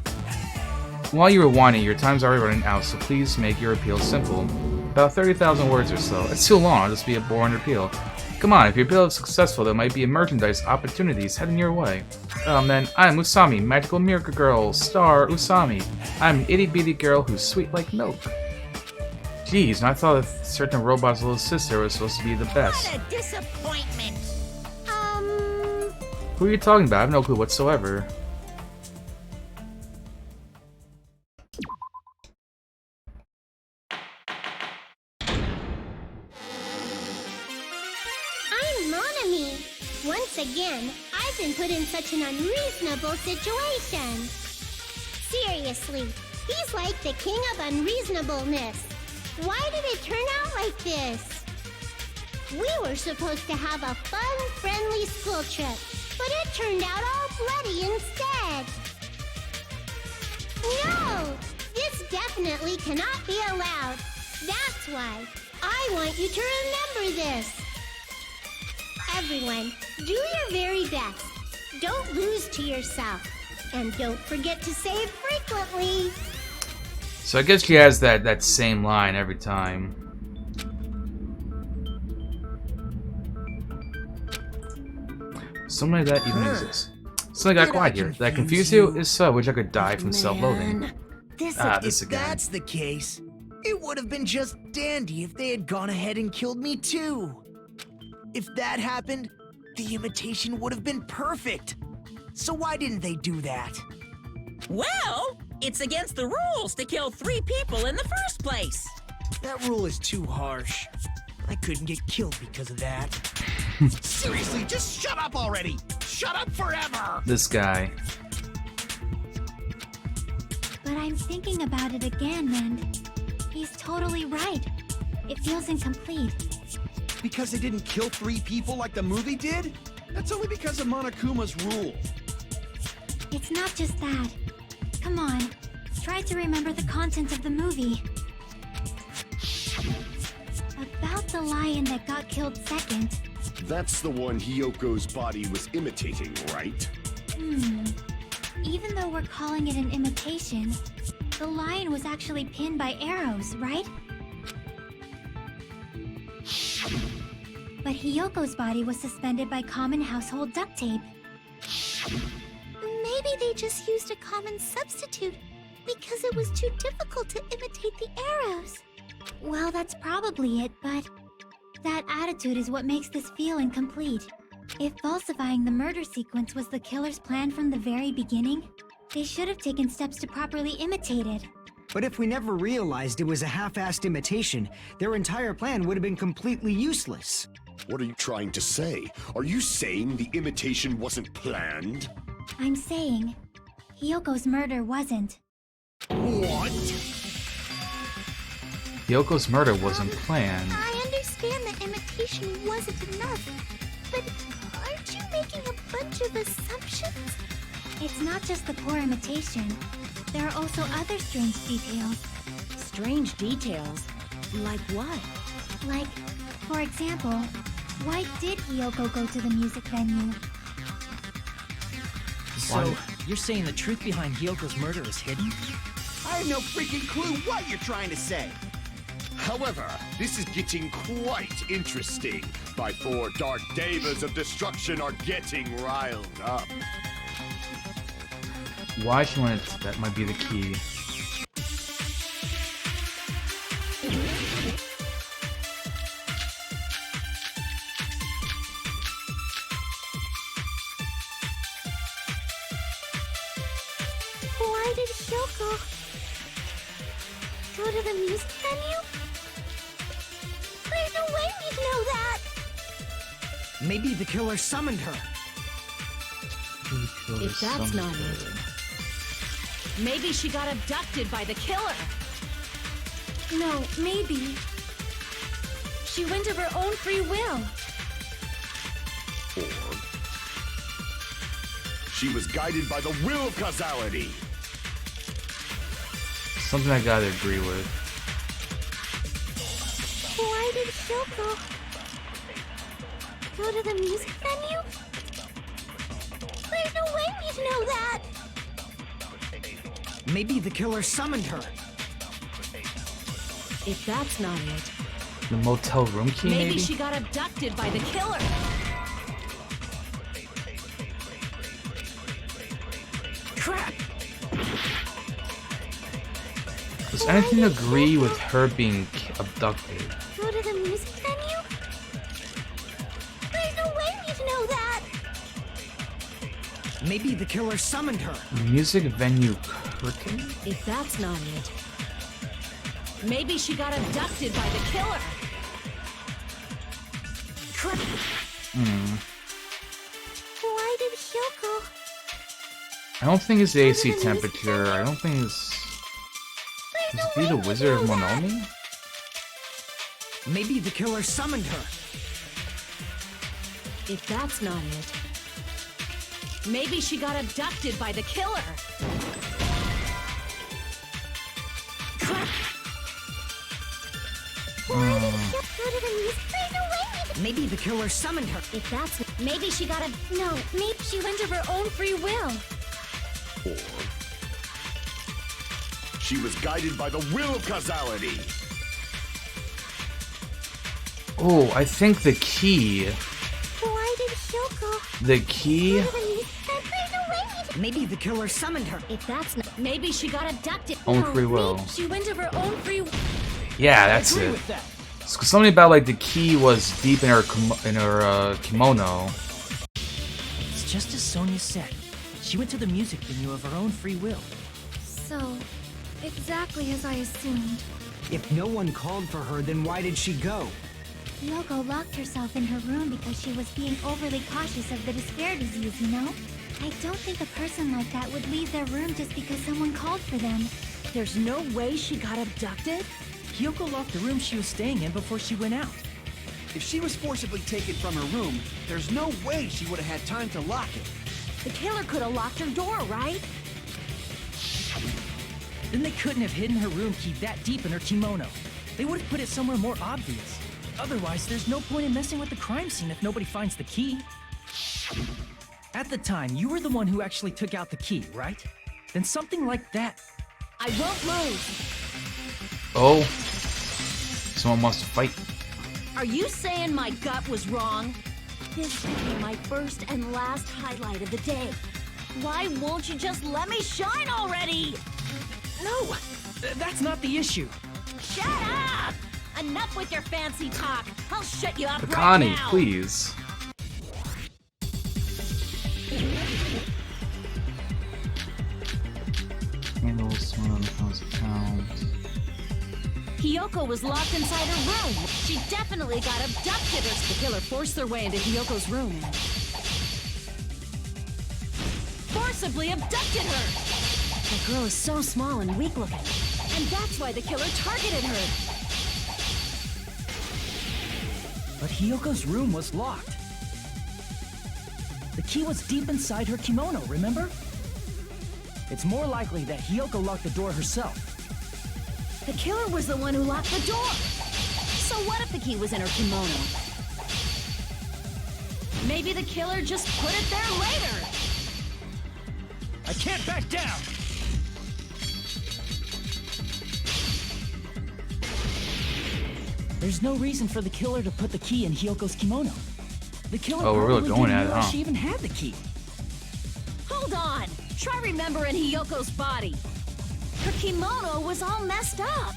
While you were whining, your time's already running out, so please make your appeal simple. About 30,000 words or so. It's too long, it'll just be a boring appeal. Come on, if your appeal is successful, there might be merchandise opportunities heading your way. Then, I'm Usami, magical miracle girl, star Usami. I'm an itty-bitty girl who's sweet like milk. Jeez, and I thought a certain robot's little sister was supposed to be the best. What a disappointment! Who are you talking about? I have no clue whatsoever. I'm Monami. Once again, I've been put in such an unreasonable situation. Seriously, he's like the king of unreasonableness. Why did it turn out like this? We were supposed to have a fun, friendly school trip, but it turned out all bloody instead. No! This definitely cannot be allowed. That's why I want you to remember this. Everyone, do your very best. Don't lose to yourself. And don't forget to save frequently. So I guess she has that same line every time. Something like that even exists. Something got quiet here. Did I confuse you? If so, I wish I could die from self-loathing. This This if again. that's the case, it would have been just dandy if they had gone ahead and killed me too. If that happened, the imitation would have been perfect. So why didn't they do that? Well, it's against the rules to kill 3 people in the first place. That rule is too harsh. I couldn't get killed because of that. Seriously, just shut up already! Shut up forever! This guy. But I'm thinking about it again, and he's totally right. It feels incomplete. Because they didn't kill 3 people like the movie did? That's only because of Monokuma's rule. It's not just that. Come on, try to remember the content of the movie. About the lion that got killed second. That's the one Hyoko's body was imitating, right? Even though we're calling it an imitation, the lion was actually pinned by arrows, right? But Hyoko's body was suspended by common household duct tape. Maybe they just used a common substitute. Because it was too difficult to imitate the arrows. Well, that's probably it, but that attitude is what makes this feel incomplete. If falsifying the murder sequence was the killer's plan from the very beginning, they should have taken steps to properly imitate it. But if we never realized it was a half-assed imitation, their entire plan would have been completely useless. What are you trying to say? Are you saying the imitation wasn't planned? I'm saying, Hyoko's murder wasn't. What? Hyoko's murder wasn't planned. I understand that imitation wasn't enough, but aren't you making a bunch of assumptions? It's not just the poor imitation. There are also other strange details. Strange details? Like what? Like, for example, why did Hyoko go to the music venue? So, you're saying the truth behind Hyoko's murder is hidden? I have no freaking clue what you're trying to say. However, this is getting quite interesting. My 4 dark devas of destruction are getting riled up. Why she wanted that might be the key. Why did Hyoko go to the music venue? There's no way we'd know that! Maybe the killer summoned her. If that's not it, maybe she got abducted by the killer. No, maybe. She went of her own free will. Or she was guided by the will of causality. Something I gotta agree with. Why did Hyoko go to the music venue? There's no way we'd know that! Maybe the killer summoned her. If that's not it, The motel room key, maybe maybe? she got abducted by the killer. Crap! Does anything agree with her being abducted? Go to the music venue? There's no way we'd know that! Maybe the killer summoned her. Music venue curtain? If that's not it, maybe she got abducted by the killer. Crap. Why did Hyoko... I don't think it's the AC temperature. I don't think it's... Is it be the Wizard of Monomi? Maybe the killer summoned her. If that's not it, maybe she got abducted by the killer. Crap. Why did Hyoko go to the music? There's no way we'd... Maybe the killer summoned her. If that's... maybe she got a... No, maybe she went of her own free will. Or she was guided by the will of causality. Oh, I think the key. Why did Hyoko The key? go to the music venue? There's no way we'd... Maybe the killer summoned her. If that's not... maybe she got abducted. Own free will. She went of her own free will. Yeah, that's Agree it. with that. Something about like the key was deep in her kimono. It's just as Sonia said. She went to the music venue of her own free will. So, exactly as I assumed. If no one called for her, then why did she go? Hyoko locked herself in her room because she was being overly cautious of the despair disease, you know? I don't think a person like that would leave their room just because someone called for them. There's no way she got abducted? Hyoko locked the room she was staying in before she went out. If she was forcibly taken from her room, there's no way she would have had time to lock it. The killer could have locked her door, right? Then they couldn't have hidden her room key that deep in her kimono. They would have put it somewhere more obvious. Otherwise, there's no point in messing with the crime scene if nobody finds the key. At the time, you were the one who actually took out the key, right? Then something like that... I won't move. Oh. Someone wants to fight. Are you saying my gut was wrong? This could be my first and last highlight of the day. Why won't you just let me shine already? No! That's not the issue. Shut up! Enough with your fancy talk. I'll shut you up right Connie, now. please. Handles one on the phone's account. Hiyoko was locked inside her room. She definitely got abducted, or the killer forced their way into Hiyoko's room and forcibly abducted her. The girl is so small and weak-looking, and that's why the killer targeted her. But Hiyoko's room was locked. The key was deep inside her kimono, remember? It's more likely that Hiyoko locked the door herself. The killer was the one who locked the door. So what if the key was in her kimono? Maybe the killer just put it there later. I can't back down! There's no reason for the killer to put the key in Hiyoko's kimono. The killer Oh, we're really probably going didn't at it, realize huh? she even had the key. Hold on. Try remembering Hiyoko's body. Her kimono was all messed up.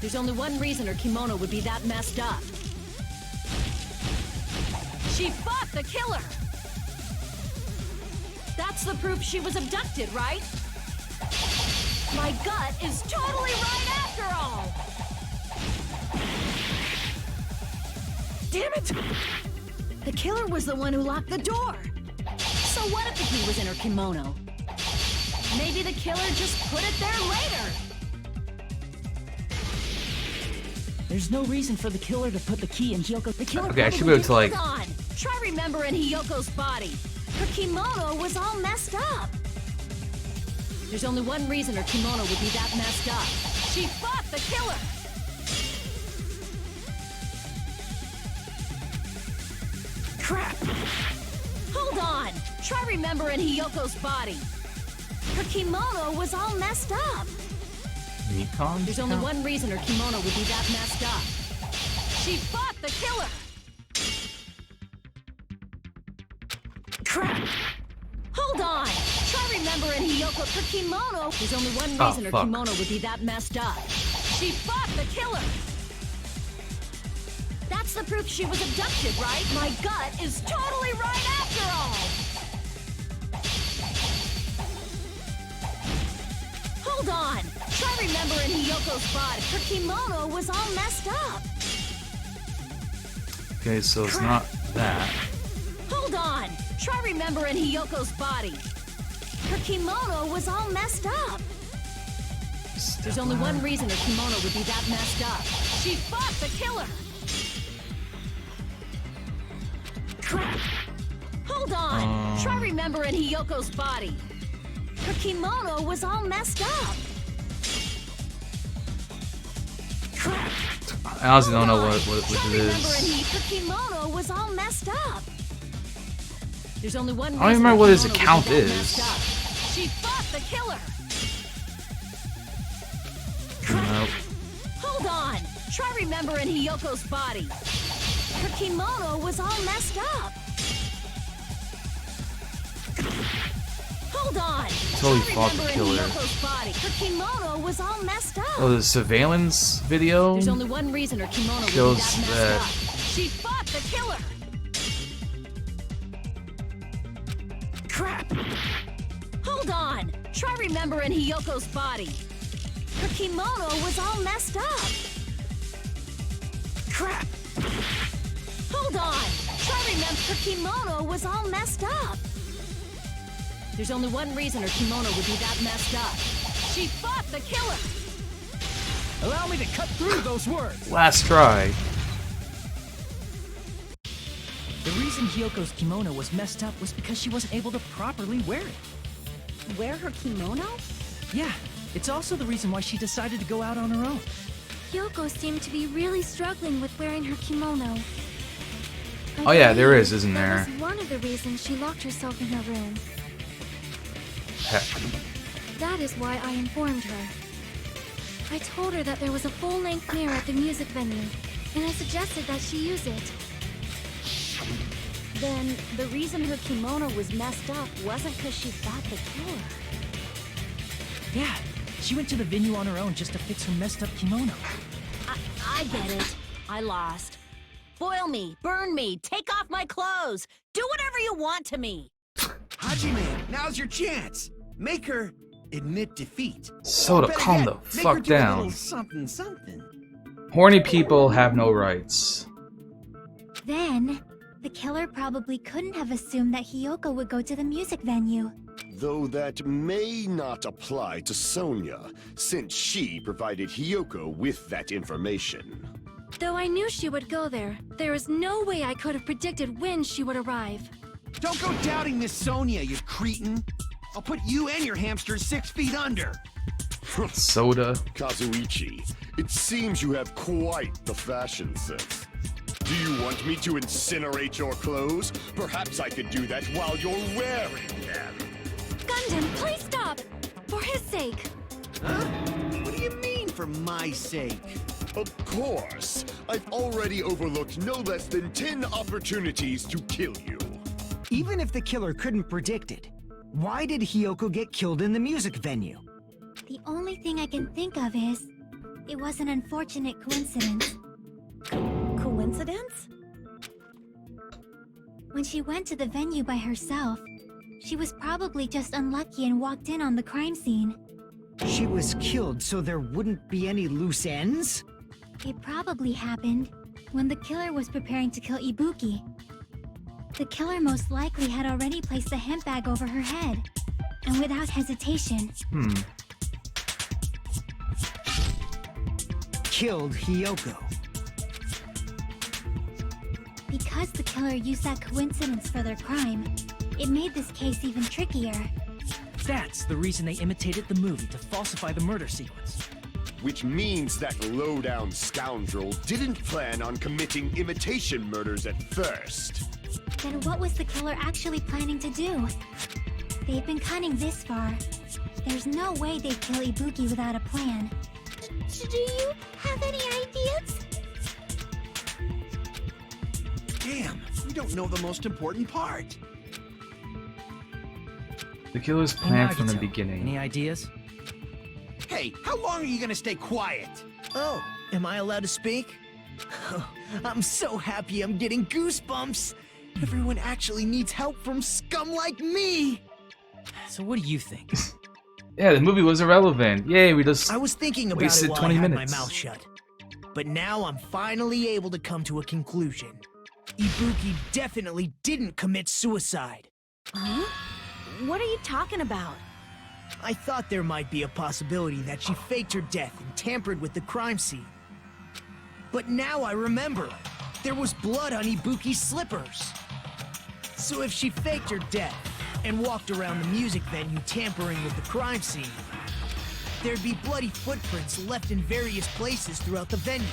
There's only one reason her kimono would be that messed up. She fought the killer. That's the proof she was abducted, right? My gut is totally right after all. Damn it! The killer was the one who locked the door. So what if the key was in her kimono? Maybe the killer just put it there later. There's no reason for the killer to put the key in Hiyoko. The killer Okay, I should be able to, like... Hold on. Try remembering Hiyoko's body. Her kimono was all messed up. There's only one reason her kimono would be that messed up. She fought the killer. Crap! Hold on! Try remembering Hiyoko's body. Her kimono was all messed up. Nikon? There's only one reason her kimono would be that messed up. She fought the killer! Crap! Hold on! Try remembering Hiyoko. Her kimono... There's only one reason her fuck. kimono would be that messed up. She fought the killer! That's the proof she was abducted, right? My gut is totally right after all! Hold on! Try remembering Hiyoko's body. Her kimono was all messed up. Okay, so it's not that. Hold on! Try remembering Hiyoko's body. Her kimono was all messed up. There's only one reason her kimono would be that messed up. She fought the killer! Crap! Hold on! Try remembering Hiyoko's body. Her kimono was all messed up. Crap! I honestly don't know what Try it remembering is. her kimono was all messed up. There's only one reason. I don't even remember what his her kimono account would be that is. messed up. She fought the killer. Nope. Hold on! Try remembering Hiyoko's body. Her kimono was all messed up. Hold on! Totally Try fought the remembering killer. Hiyoko's body. Her kimono was all messed up. Oh, the surveillance video There's only one reason her kimono would be shows that messed that up. She fought the killer. Crap! Hold on! Try remembering Hiyoko's body. Her kimono was all messed up. Crap! Hold on! Try remember her kimono was all messed up. There's only one reason her kimono would be that messed up. She fought the killer. Allow me to cut through those words. last try. The reason Hiyoko's kimono was messed up was because she wasn't able to properly wear it. Wear her kimono? Yeah, it's also the reason why she decided to go out on her own. Hiyoko seemed to be really struggling with wearing her kimono. Oh yeah, there is, isn't there? That was one of the reasons she locked herself in her room. Heck. That is why I informed her. I told her that there was a full-length mirror at the music venue, and I suggested that she use it. Then the reason her kimono was messed up wasn't because she fought the killer. Yeah, she went to the venue on her own just to fix her messed up kimono. I get it. I lost. Boil me, burn me, take off my clothes. Do whatever you want to me. Hajime, now's your chance. Make her admit defeat. Soda, Better calm yet, the make her fuck do a down. little something, something. Horny people have no rights. Then, the killer probably couldn't have assumed that Hiyoko would go to the music venue. Though that may not apply to Sonia, since she provided Hiyoko with that information. Though I knew she would go there, there is no way I could have predicted when she would arrive. Don't go doubting Miss Sonia, you cretin. I'll put you and your hamster 6 feet under. Soda. Kazuichi, it seems you have quite the fashion sense. Do you want me to incinerate your clothes? Perhaps I could do that while you're wearing them. Gundam, please stop! For his sake. Huh? What do you mean, for my sake? Of course. I've already overlooked no less than 10 opportunities to kill you. Even if the killer couldn't predict it, why did Hiyoko get killed in the music venue? The only thing I can think of is, it was an unfortunate coincidence. Coincidence? When she went to the venue by herself, she was probably just unlucky and walked in on the crime scene. She was killed so there wouldn't be any loose ends? It probably happened when the killer was preparing to kill Ibuki. The killer most likely had already placed the hemp bag over her head, and without hesitation, killed Hiyoko. Because the killer used that coincidence for their crime, it made this case even trickier. That's the reason they imitated the movie to falsify the murder sequence. Which means that low-down scoundrel didn't plan on committing imitation murders at first. Then what was the killer actually planning to do? They've been cunning this far. There's no way they'd kill Ibuki without a plan. Do you have any ideas? Damn, we don't know the most important part. The killer's plan from the Nagito, beginning. Any ideas? Hey, how long are you gonna stay quiet? Oh, am I allowed to speak? I'm so happy I'm getting goosebumps. Everyone actually needs help from scum like me. So what do you think? Yeah, the movie was irrelevant. Yay, we just I was thinking about wasted it while 20 I had minutes. my mouth shut. But now I'm finally able to come to a conclusion. Ibuki definitely didn't commit suicide. Huh? What are you talking about? I thought there might be a possibility that she faked her death and tampered with the crime scene. But now I remember, there was blood on Ibuki's slippers. So if she faked her death and walked around the music venue tampering with the crime scene, there'd be bloody footprints left in various places throughout the venue.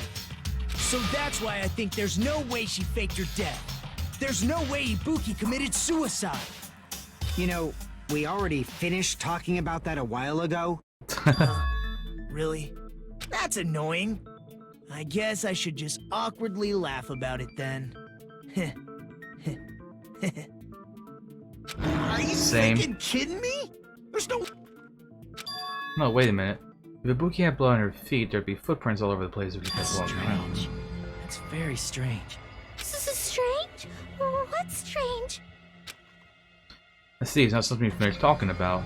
So that's why I think there's no way she faked her death. There's no way Ibuki committed suicide. You know, we already finished talking about that a while ago. Really? That's annoying. I guess I should just awkwardly laugh about it then. Are you Same. freaking kidding me? There's no... No, wait a minute. If Ibuki had blood on her feet, there'd be footprints all over the place if she That's kept walking around. strange. That's very strange. Strange? What's strange? Steve's not something we finished talking about.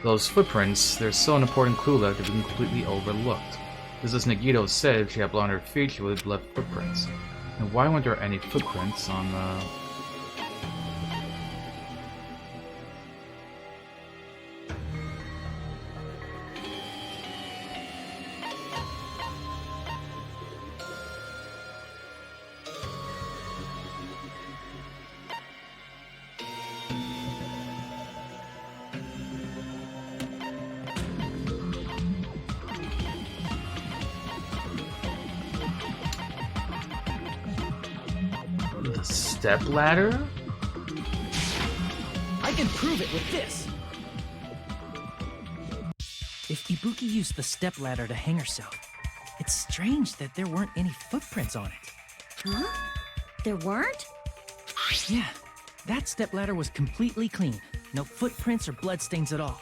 Those footprints, they're still an important clue that they've been completely overlooked. Just as Nagito said, if she had blood on her feet, she would have left footprints. And why weren't there any footprints on the... step ladder? I can prove it with this. If Ibuki used the stepladder to hang herself, it's strange that there weren't any footprints on it. Huh? There weren't? Yeah, that stepladder was completely clean. No footprints or bloodstains at all.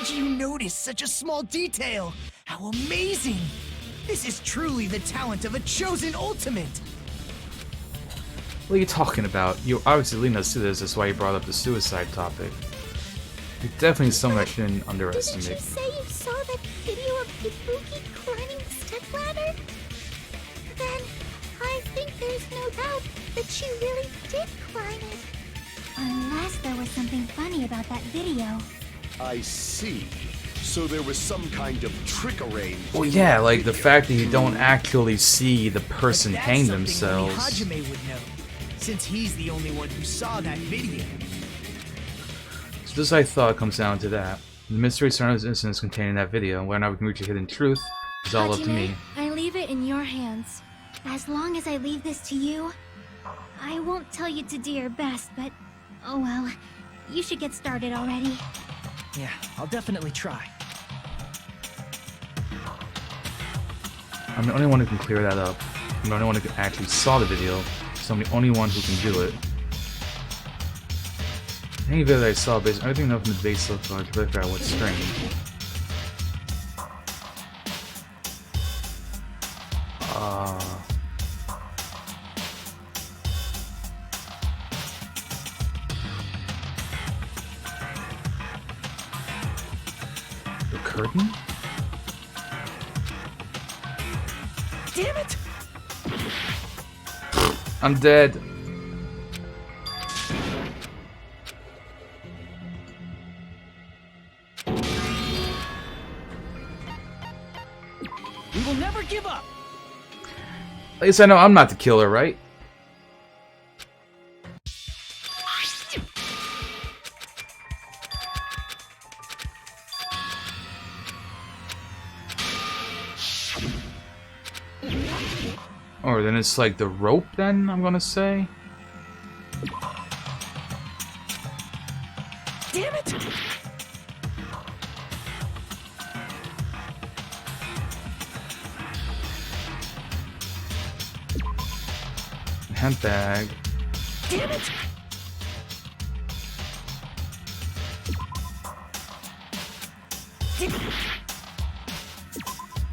did you notice such a small detail? How amazing! This is truly the talent of a chosen ultimate! What are you talking about? You obviously leading us to this, that's why you brought up the suicide topic. It's definitely something I shouldn't underestimate. Didn't you say you saw that video of Ibuki climbing the stepladder? Then I think there's no doubt that she really did climb it. Unless there was something funny about that video. I see. So there was some kind of trick arranged. Well, yeah, like the fact that you don't actually see the person hang themselves. Hajime would know, since he's the only one who saw that video. So this, I thought, comes down to that. The mystery surrounding this incident contained in that video, and whether or not we can reach a hidden truth is all up to me. I leave it in your hands. As long as I leave this to you, I won't tell you to do your best, but oh well. You should get started already. Yeah, I'll definitely try. I'm the only one who can clear that up. I'm the only one who actually saw the video, so I'm the only one who can do it. Any video that I saw, based on everything enough in the base so far to really figure out what's strange. The curtain? Damn it! I'm dead. We will never give up! At least I know I'm not the killer, right? Or then it's like the rope then, I'm gonna say? Damn it! Handbag. Damn it!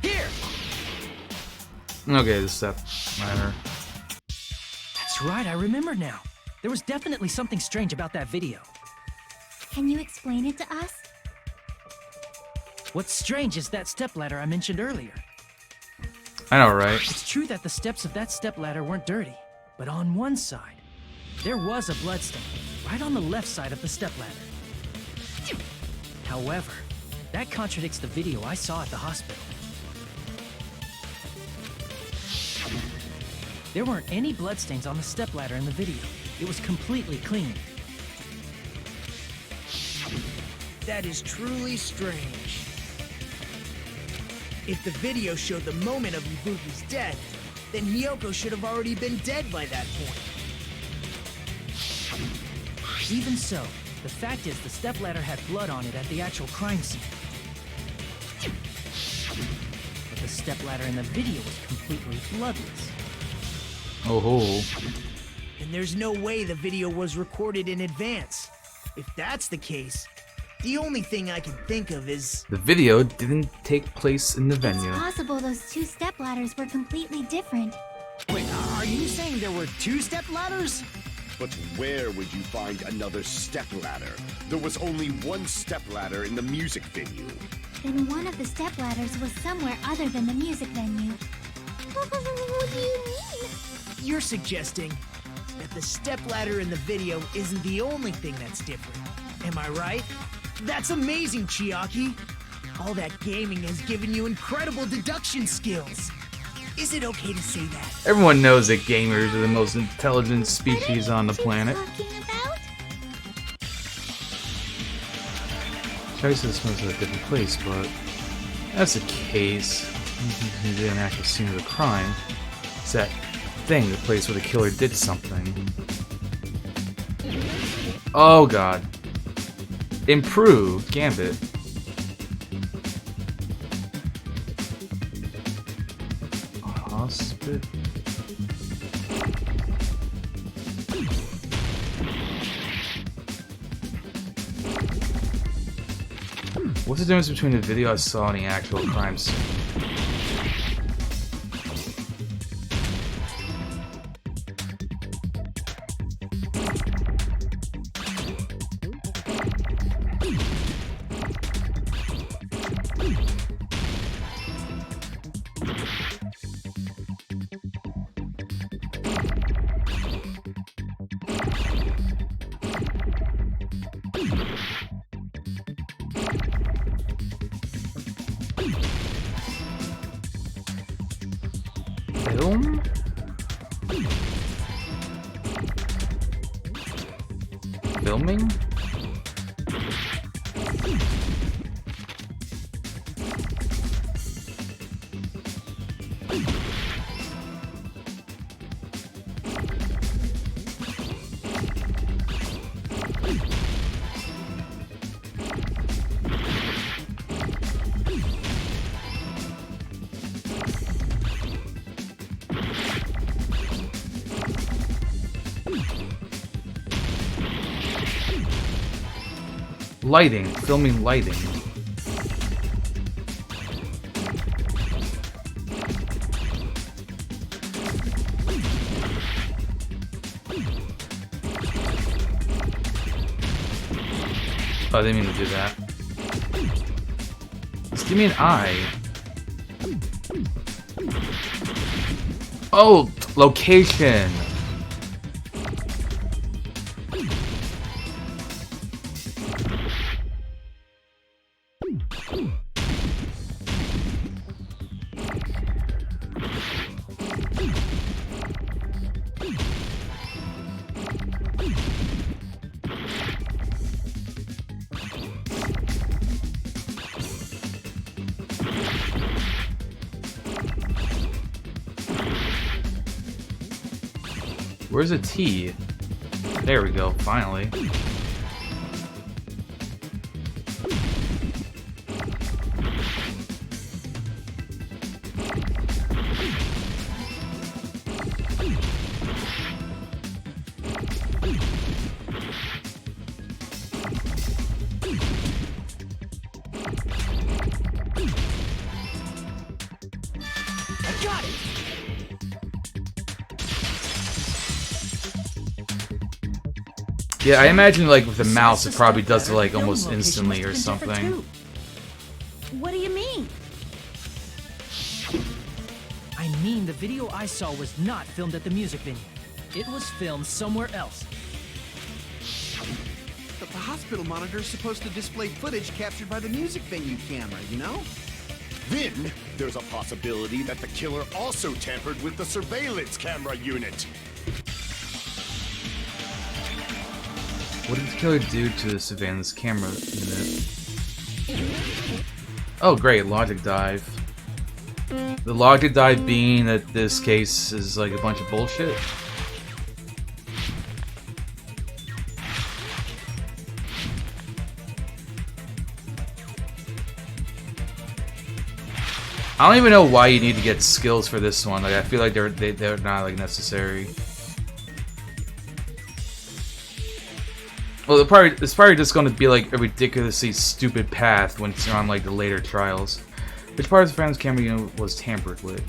Here! Okay, the step ladder. That's right, I remember now. There was definitely something strange about that video. Can you explain it to us? What's strange is that stepladder I mentioned earlier. I know, right? It's true that the steps of that stepladder weren't dirty, but on one side, there was a bloodstain, right on the left side of the stepladder. However, that contradicts the video I saw at the hospital. There weren't any bloodstains on the stepladder in the video. It was completely clean. That is truly strange. If the video showed the moment of Ibuki's death, then Hiyoko should have already been dead by that point. Even so, the fact is the stepladder had blood on it at the actual crime scene. But the stepladder in the video was completely bloodless. Oh ho. And there's no way the video was recorded in advance. If that's the case, the only thing I can think of is... The video didn't take place in the venue. It's possible those two stepladders were completely different. Wait, are you saying there were two stepladders? But where would you find another stepladder? There was only one stepladder in the music venue. Then one of the stepladders was somewhere other than the music venue. What do you mean? You're suggesting that the stepladder in the video isn't the only thing that's different. Am I right? That's amazing, Chiaki! All that gaming has given you incredible deduction skills. Is it okay to say that? Everyone knows that gamers are the most intelligent species on the planet. Charlie says this was a different place, but that's the case. It didn't actually scene of the crime. It's that thing, the place where the killer did something. Oh god. Improved Gambit. Hospital. What's the difference between the video I saw and the actual crime scene? Film? Filming? Lighting. Filming lighting. Oh, I didn't mean to do that. Just give me an eye. Oh, location. Where's a T? There we go, finally. I got it! Yeah, I imagine like with the mouse it probably does it like almost instantly or something. What do you mean? I mean, the video I saw was not filmed at the music venue. It was filmed somewhere else. But the hospital monitor is supposed to display footage captured by the music venue camera, you know? Then, there's a possibility that the killer also tampered with the surveillance camera unit. What did the killer do to the surveillance camera unit? Oh great, logic dive. The logic dive being that this case is like a bunch of bullshit? I don't even know why you need to get skills for this one. Like I feel like they're not like necessary. Well, it's probably just going to be like a ridiculously stupid path when it's on like the later trials. Which part of the surveillance camera unit was tampered with?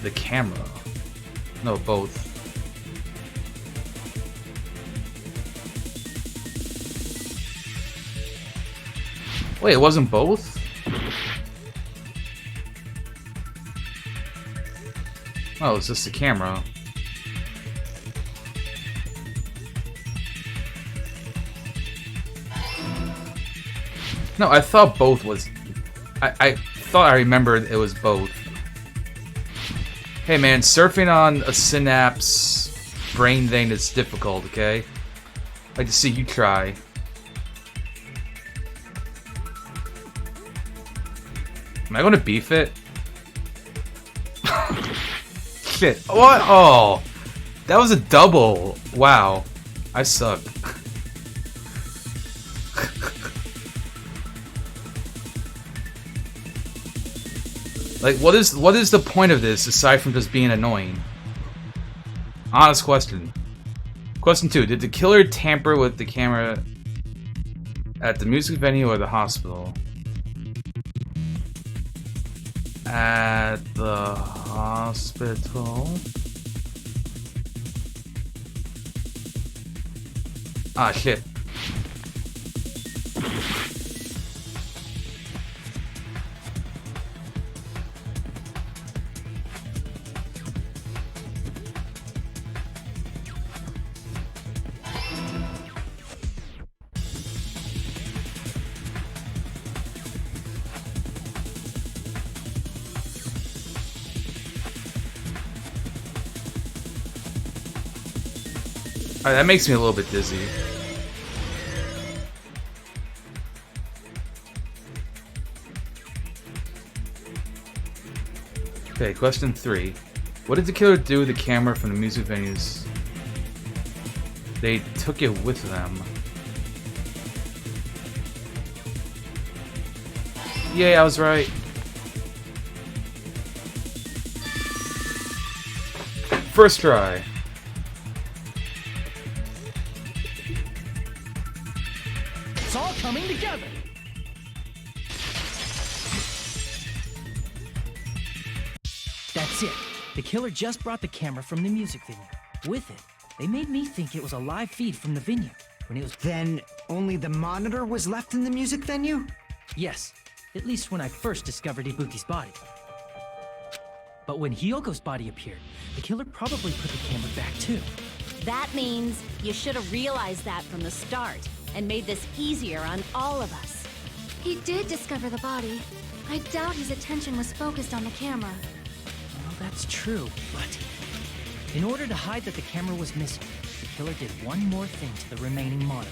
The camera. No, both. Wait, it wasn't both? Oh, it's just the camera. No, I thought both was... I thought I remembered it was both. Hey man, surfing on a synapse brain thing is difficult, okay? I'd like to see you try. Am I gonna beef it? Shit. What? Oh! That was a double! Wow. I suck. Like, what is the point of this aside from just being annoying? Honest question. Question 2. Did the killer tamper with the camera at the music venue or the hospital? At the hospital? Ah, shit. Alright, that makes me a little bit dizzy. Okay, question 3. What did the killer do with the camera from the music venues? They took it with them. Yay, I was right. First try. It's all coming together. That's it. The killer just brought the camera from the music venue. With it, they made me think it was a live feed from the venue. When it was... Then only the monitor was left in the music venue? Yes, at least when I first discovered Ibuki's body. But when Hyoko's body appeared, the killer probably put the camera back too. That means you should have realized that from the start and made this easier on all of us. He did discover the body. I doubt his attention was focused on the camera. Well, that's true, but in order to hide that the camera was missing, the killer did one more thing to the remaining monitor.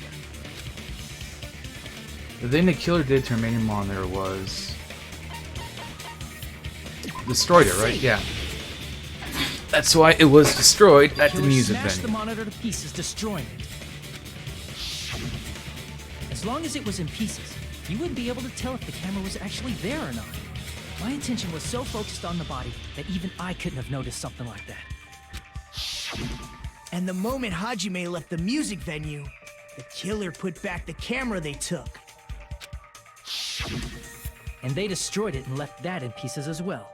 The thing the killer did to the remaining monitor was... destroyed it, right? Yeah. That's why it was destroyed at the music venue. Smashed the monitor to pieces, destroying it. As long as it was in pieces, you wouldn't be able to tell if the camera was actually there or not. My attention was so focused on the body that even I couldn't have noticed something like that. And the moment Hajime left the music venue, the killer put back the camera they took. And they destroyed it and left that in pieces as well.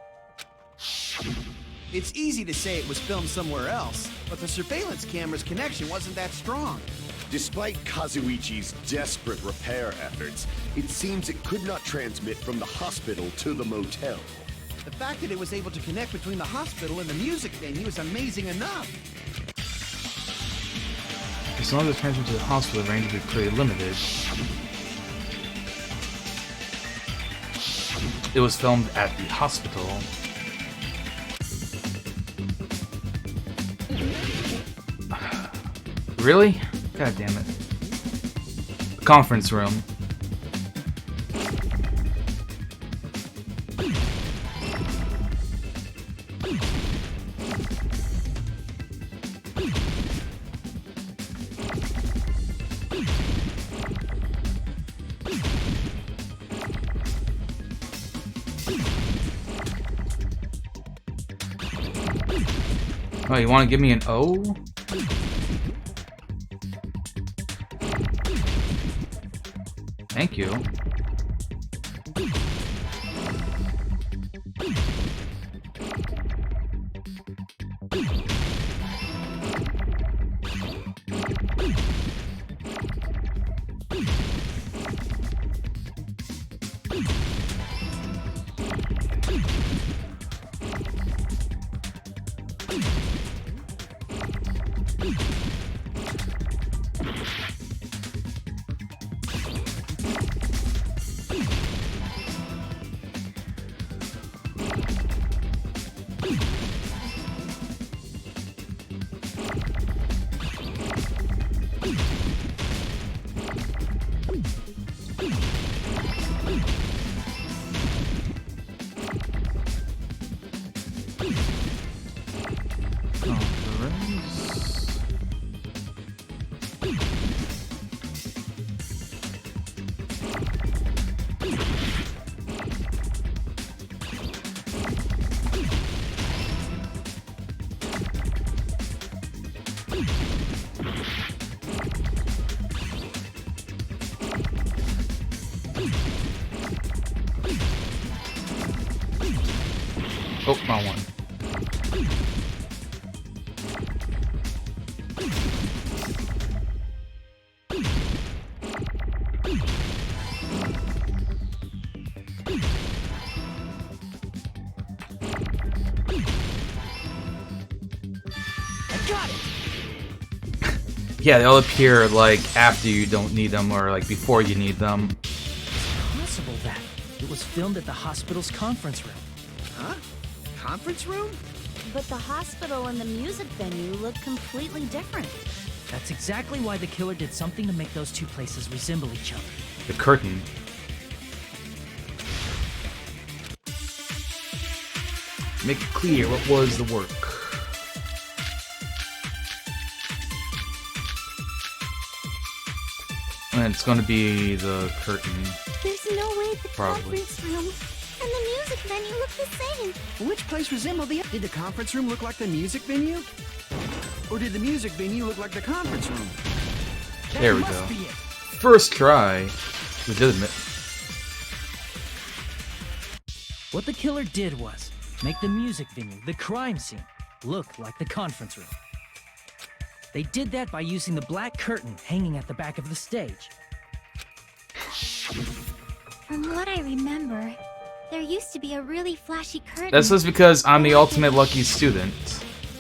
It's easy to say it was filmed somewhere else, but the surveillance camera's connection wasn't that strong. Despite Kazuichi's desperate repair efforts, it seems it could not transmit from the hospital to the motel. The fact that it was able to connect between the hospital and the music venue is amazing enough. As long as the transmission to the hospital, the range would be pretty limited. It was filmed at the hospital. Really? God damn it. The conference room. Oh, you want to give me an O? Thank you. Oh, wrong one. I got it! Yeah, they all appear like after you don't need them or like before you need them. It's possible that it was filmed at the hospital's conference room. Huh? Conference room? But the hospital and the music venue look completely different. That's exactly why the killer did something to make those two places resemble each other. The curtain. Make it clear what was the work. And it's gonna be the curtain. There's no way the Probably. conference room and the music venue look the same. Which place resembled the... Did the conference room look like the music venue? Or did the music venue look like the conference room? There we That go. must be it. First try. Legitimate. What the killer did was make the music venue, the crime scene, look like the conference room. They did that by using the black curtain hanging at the back of the stage. From what I remember, there used to be a really flashy curtain. That's just because I'm the ultimate lucky student.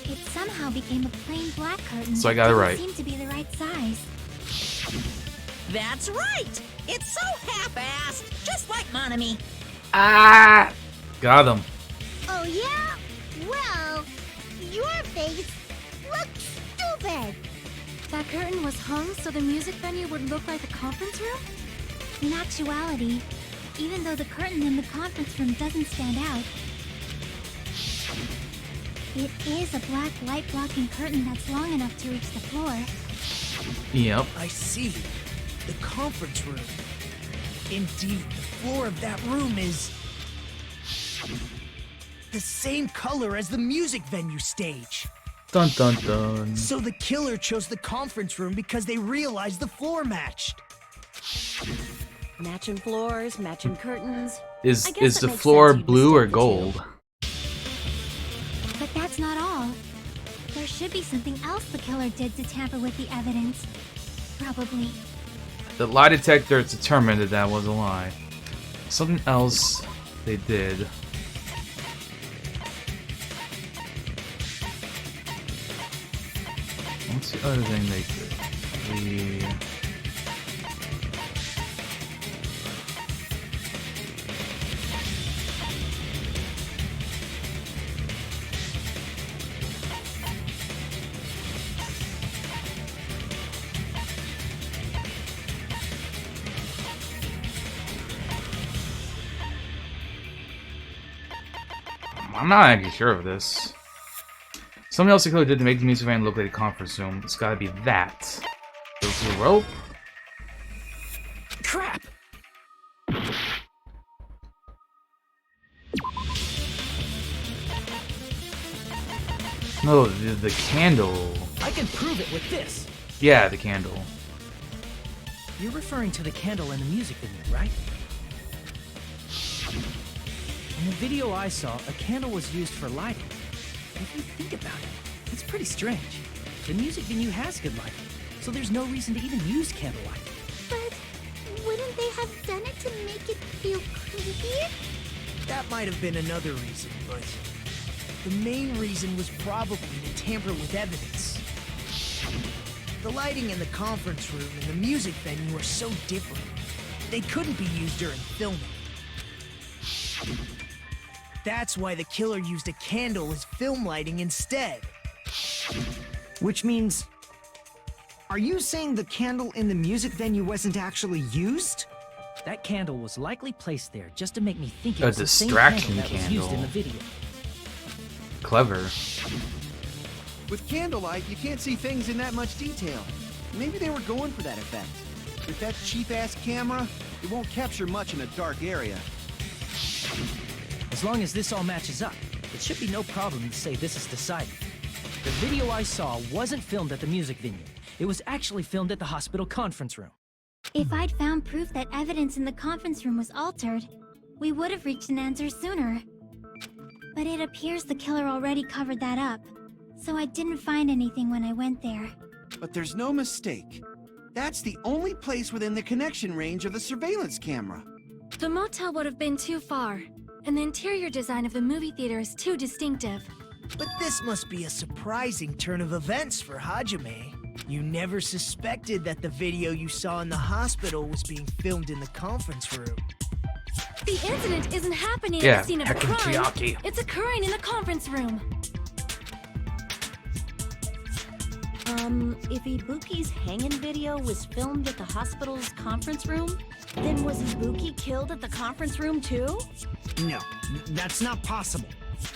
It somehow became a plain black curtain. So I got it that right. Seemed to be the right size. That's right! It's so half-assed, just like Monami. Ah! Got him. Oh yeah? Well, your face looks stupid. That curtain was hung so the music venue would look like the conference room? In actuality, even though the curtain in the conference room doesn't stand out, it is a black light-blocking curtain that's long enough to reach the floor. Yep. I see. The conference room. Indeed, the floor of that room is the same color as the music venue stage. Dun dun dun. So the killer chose the conference room because they realized the floor matched. Matching floors, matching curtains. Is I guess the it makes floor sense you'd blue or mistake the two. gold? But that's not all. There should be something else the killer did to tamper with the evidence. Probably. The lie detector determined that that was a lie. Something else they did. What's the other thing they did? The... I'm not actually sure of this. Something else the killer did to make the music van look like a conference room. It's gotta be that. Goes to the rope. Crap! No, the candle. I can prove it with this. Yeah, the candle. You're referring to the candle in the music video, right? In the video I saw, a candle was used for lighting. If you think about it, it's pretty strange. The music venue has good lighting, so there's no reason to even use candlelight. But wouldn't they have done it to make it feel creepier? That might have been another reason, but the main reason was probably to tamper with evidence. The lighting in the conference room and the music venue are so different. They couldn't be used during filming. That's why the killer used a candle as film lighting instead. Which means... Are you saying the candle in the music venue wasn't actually used? That candle was likely placed there just to make me think it A was the same distraction candle that was used in the candle. video. Clever. With candlelight, you can't see things in that much detail. Maybe they were going for that effect. With that cheap-ass camera, it won't capture much in a dark area. As long as this all matches up, it should be no problem to say this is decided. The video I saw wasn't filmed at the music venue. It was actually filmed at the hospital conference room. If I'd found proof that evidence in the conference room was altered, we would have reached an answer sooner. But it appears the killer already covered that up, so I didn't find anything when I went there. But there's no mistake. That's the only place within the connection range of the surveillance camera. The motel would have been too far, and the interior design of the movie theater is too distinctive. But this must be a surprising turn of events for Hajime. You never suspected that the video you saw in the hospital was being filmed in the conference room. The incident isn't happening Yeah, at the scene of a heckin' crime. Chiaki. It's occurring in the conference room. If Ibuki's hanging video was filmed at the hospital's conference room, then was Ibuki killed at the conference room too? No, that's not possible.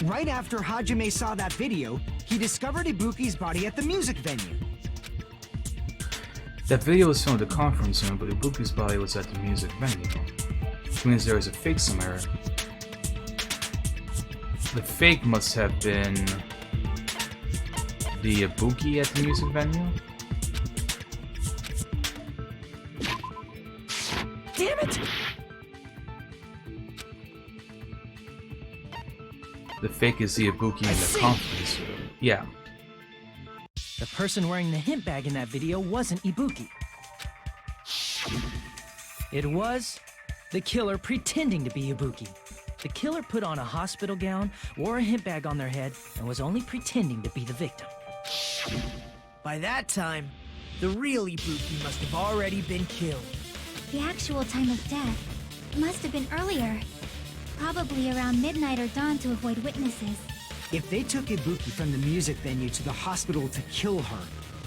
Right after Hajime saw that video, he discovered Ibuki's body at the music venue. That video was filmed at the conference room, but Ibuki's body was at the music venue. Which means there was a fake somewhere. The fake must have been the Ibuki at the music venue? Damn it! The fake is the Ibuki in the conference room. Yeah. The person wearing the hint bag in that video wasn't Ibuki. It was the killer pretending to be Ibuki. The killer put on a hospital gown, wore a hint bag on their head, and was only pretending to be the victim. By that time, the real Ibuki must have already been killed. The actual time of death must have been earlier. Probably around midnight or dawn to avoid witnesses. If they took Ibuki from the music venue to the hospital to kill her,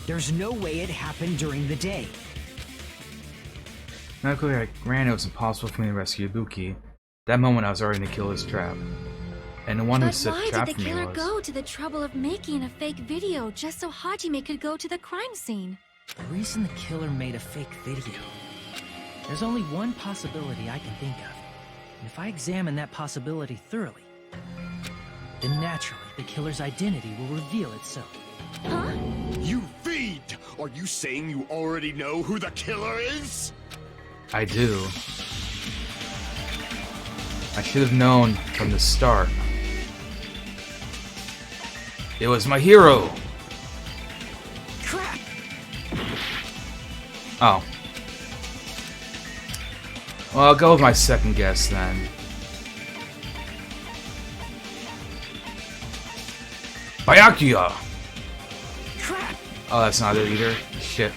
there's no way it happened during the day. Medically, I ran, it was impossible for me to rescue Ibuki. That moment I was already in the killer's trap. And the one who But set the why trap did for the me killer was... go to the trouble of making a fake video just so Hajime could go to the crime scene? The reason the killer made a fake video. There's only one possibility I can think of. And if I examine that possibility thoroughly, then naturally the killer's identity will reveal itself. Huh? You feed! Are you saying you already know who the killer is? I do. I should have known from the start. It was my hero! Crap! Oh. Well, I'll go with my second guess then. Byakuya! Crap! Oh, that's not it either. Shit.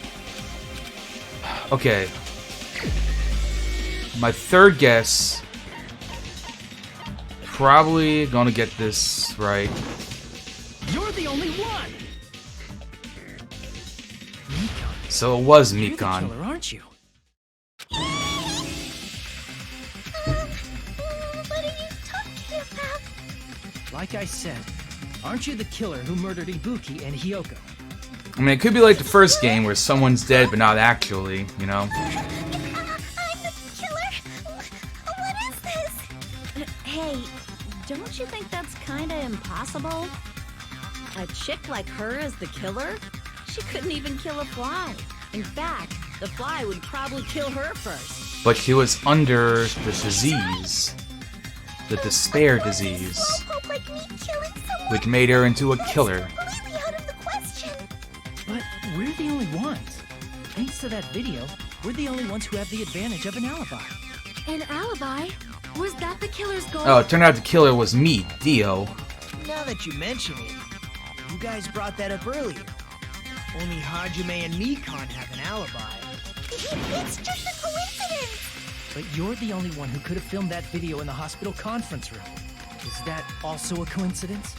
Okay. My third guess... Probably gonna get this right. You're the only one! Mikon. So it was You're the Mikon. killer, aren't you? What are you talking about? Like I said, aren't you the killer who murdered Ibuki and Hyoko? I mean, it could be like the first game where someone's dead but not actually, you know? I'm the killer? What is this? Hey, don't you think that's kinda impossible? A chick like her as the killer? She couldn't even kill a fly. In fact, the fly would probably kill her first. But she was under the disease. The despair disease. Slowpoke like me killing someone Which made her into a killer. completely out of the question. But we're the only ones. Thanks to that video, we're the only ones who have the advantage of an alibi. An alibi? Was that the killer's goal? Oh, it turned out the killer was me, Dio. Now that you mention it, you guys brought that up earlier. Only Hajime and Mikon have an alibi. It's just a coincidence. But you're the only one who could have filmed that video in the hospital conference room. Is that also a coincidence?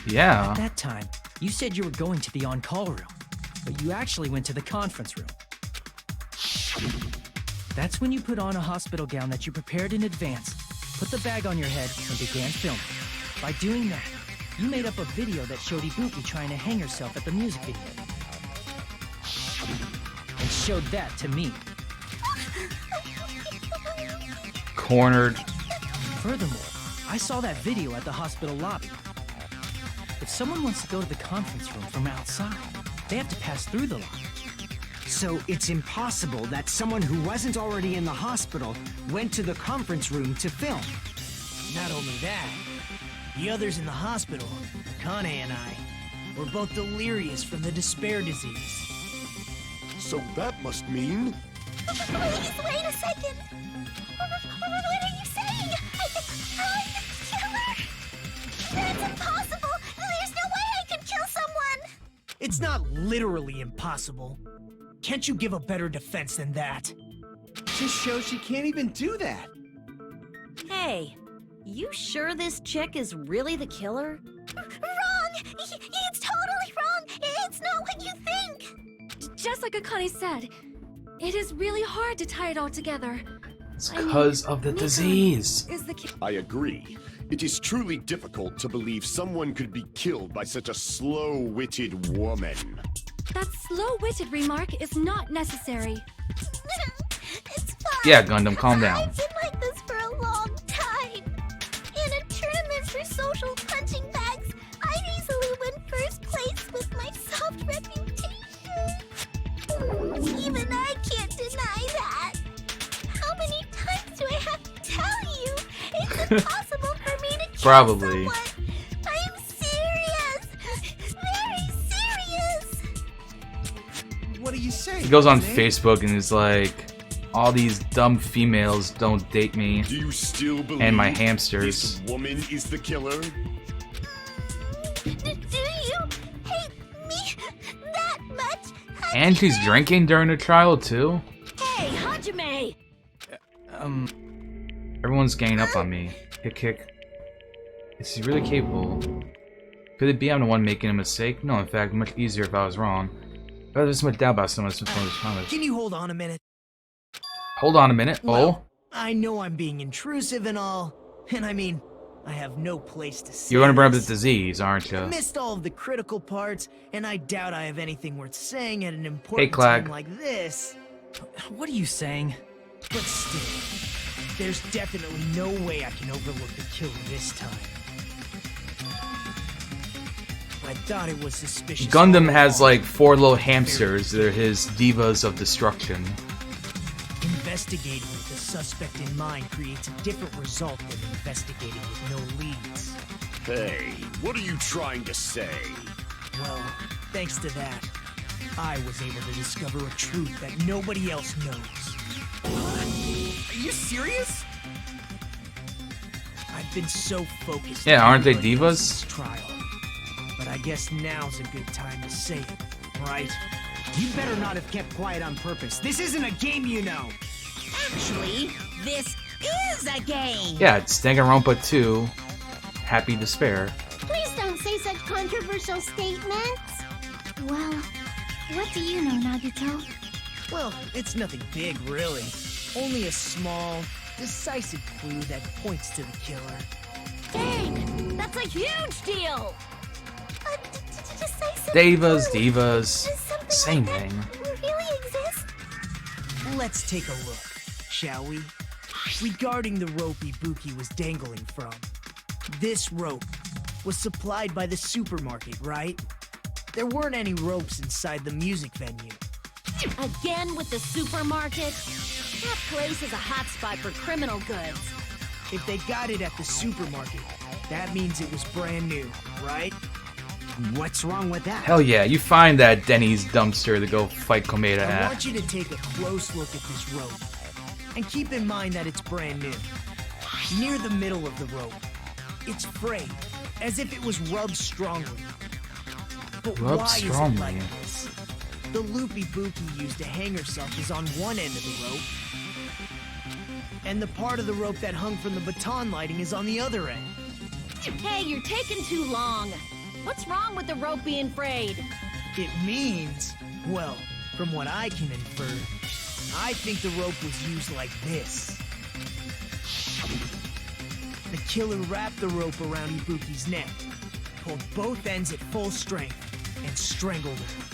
Yeah. At that time, you said you were going to the on-call room, but you actually went to the conference room. That's when you put on a hospital gown that you prepared in advance, put the bag on your head, and began filming. By doing that, you made up a video that showed Ibuki trying to hang herself at the music video. And showed that to me. Cornered. Furthermore, I saw that video at the hospital lobby. If someone wants to go to the conference room from outside, They have to pass through the lock. So it's impossible that someone who wasn't already in the hospital went to the conference room to film. Not only that, the others in the hospital, Akane and I, were both delirious from the despair disease. So that must mean... Please, wait a second. What are you saying? I'm the killer? That's impossible. There's no way I can kill someone. It's not literally impossible. Can't you give a better defense than that? Just shows she can't even do that. Hey, you sure this chick is really the killer? Wrong! It's totally wrong! It's not what you think! Just like Akane said, it is really hard to tie it all together. It's because of the disease. Is the I agree. It is truly difficult to believe someone could be killed by such a slow-witted woman. That slow-witted remark is not necessary. It's fine. Yeah, Gundam, calm down. I've been like this for a long time. In a tournament for social punching bags, I'd easily win first place with my soft reputation. Even I can't deny that. How many times do I have to tell you? It's impossible for me to kill Probably. someone. I am serious. Very serious. What do you say? He goes on Jose? Facebook and is like, all these dumb females don't date me. Do you still believe And my hamsters. this woman is the killer? Do you hate me that much? And she's drinking during the trial too? Hey, Hajime! Everyone's ganging up on me. Kick. Is he really capable? Could it be I'm the one making a mistake? No, in fact, much easier if I was wrong. If there's much doubt about someone that's been promised. Can you hold on a minute? Hold on a minute. Well, I know I'm being intrusive and all, and I mean, I have no place to say You're gonna bring up this. the disease, aren't I you? missed all of the critical parts, and I doubt I have anything worth saying at an important Clag. time like this. What are you saying? But still, there's definitely no way I can overlook the killer this time. I thought it was suspicious. Gundam all has along. like 4 little hamsters. They're his divas of destruction. Investigating with the suspect in mind creates a different result than investigating with no leads. Hey, what are you trying to say? Well, thanks to that, I was able to discover a truth that nobody else knows. Are you serious? I've been so focused. Yeah, on aren't they everybody divas? else's trial. But I guess now's a good time to say it, right? You better not have kept quiet on purpose. This isn't a game, you know. Actually, this is a game. Yeah, it's Danganronpa 2. Happy Despair. Please don't say such controversial statements. Well, what do you know, Nagito? Well, it's nothing big, really. Only a small, decisive clue that points to the killer. Dang, that's a huge deal! Divas. Same thing. Really exist? Let's take a look, shall we? Regarding the rope Ibuki was dangling from. This rope was supplied by the supermarket, right? There weren't any ropes inside the music venue. Again with the supermarket? That place is a hotspot for criminal goods. If they got it at the supermarket, that means it was brand new, right? What's wrong with that? Hell yeah, you find that Denny's dumpster to go fight Komeda I at. want you to take a close look at this rope. And keep in mind that it's brand new. Near the middle of the rope, it's frayed, as if it was rubbed strongly. But Rubbed why is it strongly. like this? The loop Ibuki used to hang herself is on one end of the rope, and the part of the rope that hung from the baton lighting is on the other end. Hey, you're taking too long. What's wrong with the rope being frayed? It means, well, from what I can infer, I think the rope was used like this. The killer wrapped the rope around Ibuki's neck, pulled both ends at full strength, and strangled her.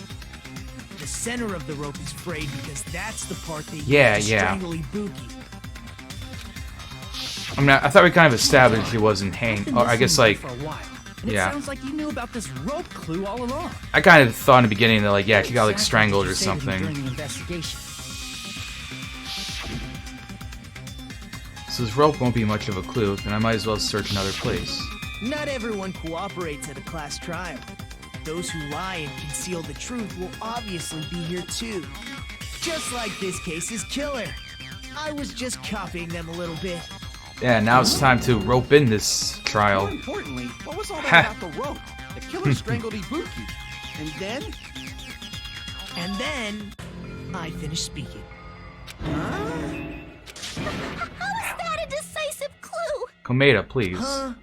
The center of the rope is frayed because that's the part they used to strangle Ibuki. I mean, I thought we kind of established he wasn't hanged. Or I guess like For a while. And it Yeah. sounds like you knew about this rope clue all along. I kind of thought in the beginning that, like, yeah, she got, like, Exactly strangled what or you said to me something. during the investigation. So this rope won't be much of a clue, then I might as well search another place. Not everyone cooperates at a class trial. Those who lie and conceal the truth will obviously be here too. Just like this case's killer. I was just copying them a little bit. Yeah, now it's time to rope in this More trial. importantly, what was all that about the rope? The killer strangled Ibuki. And then? And then, I finished speaking. How is that a decisive clue? Komeda, please. Huh?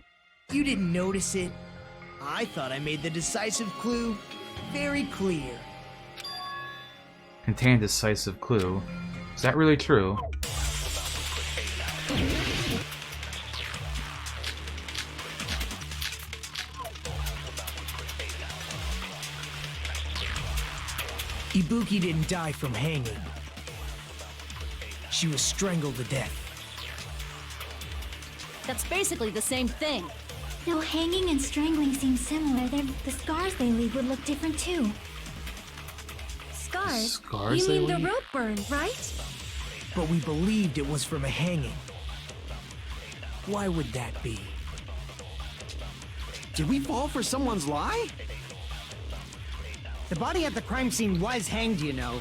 You didn't notice it? I thought I made the decisive clue very clear. Contain decisive clue. Is that really true? Ibuki didn't die from hanging. She was strangled to death. That's basically the same thing. Though hanging and strangling seem similar, the scars they leave would look different too. Scars? Scars You they mean the leave? rope burn, right? But we believed it was from a hanging. Why would that be? Did we fall for someone's lie? The body at the crime scene was hanged, you know.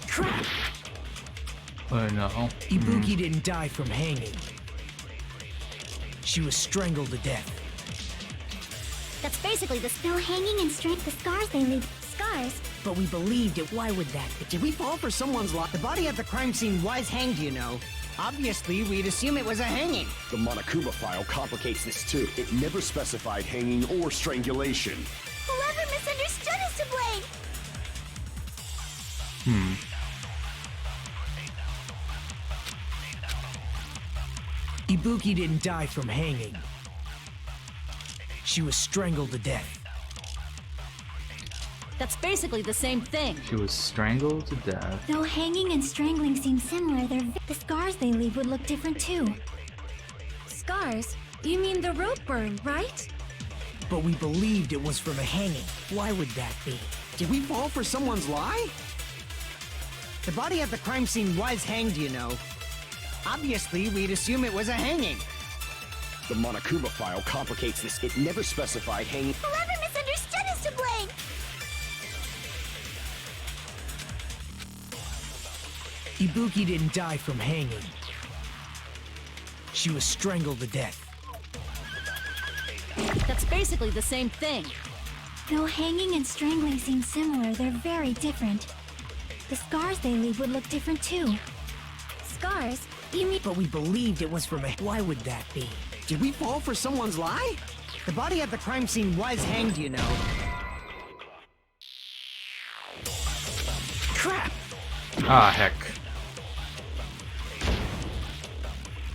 Crap! No. Ibuki didn't die from hanging. She was strangled to death. That's basically the Though hanging and the scars they leave. Scars? But we believed it. Why would that be? Did we fall for someone's lie? The body at the crime scene was hanged, you know. Obviously, we'd assume it was a hanging. The Monokuma file complicates this too. It never specified hanging or strangulation. Whoever misunderstood is to blame. Ibuki didn't die from hanging. She was strangled to death. That's basically the same thing. She was strangled to death. Though hanging and strangling seem similar, the scars they leave would look different too. Scars? You mean the rope burn, right? But we believed it was from a hanging. Why would that be? Did we fall for someone's lie? The body at the crime scene was hanged, you know. Obviously, we'd assume it was a hanging. The Monokuma file complicates this. It never specified hanging. Whoever misunderstood is to blame. Ibuki didn't die from hanging. She was strangled to death. That's basically the same thing. Though hanging and strangling seem similar, they're very different. The scars they leave would look different too. Scars? You mean... But we believed it was from a... Why would that be? Did we fall for someone's lie? The body at the crime scene was hanged, you know. Crap! Ah, heck.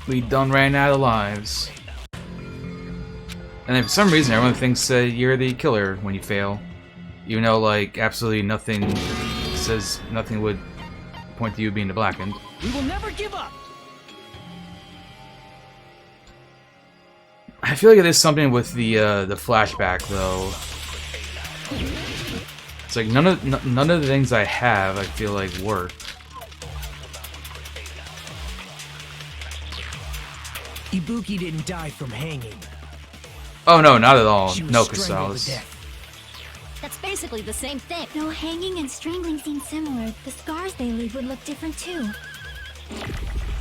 We done ran out of lives. And then for some reason, everyone thinks you're the killer when you fail. Even though, like, absolutely nothing says nothing would point to you being the blackened. We will never give up! I feel like it is something with the flashback, though. It's like none of the things I have, I feel like, work. Ibuki didn't die from hanging. Oh no, not at all. She was No, strangled to Casales. death. That's basically the same thing. Though hanging and strangling seem similar, the scars they leave would look different too.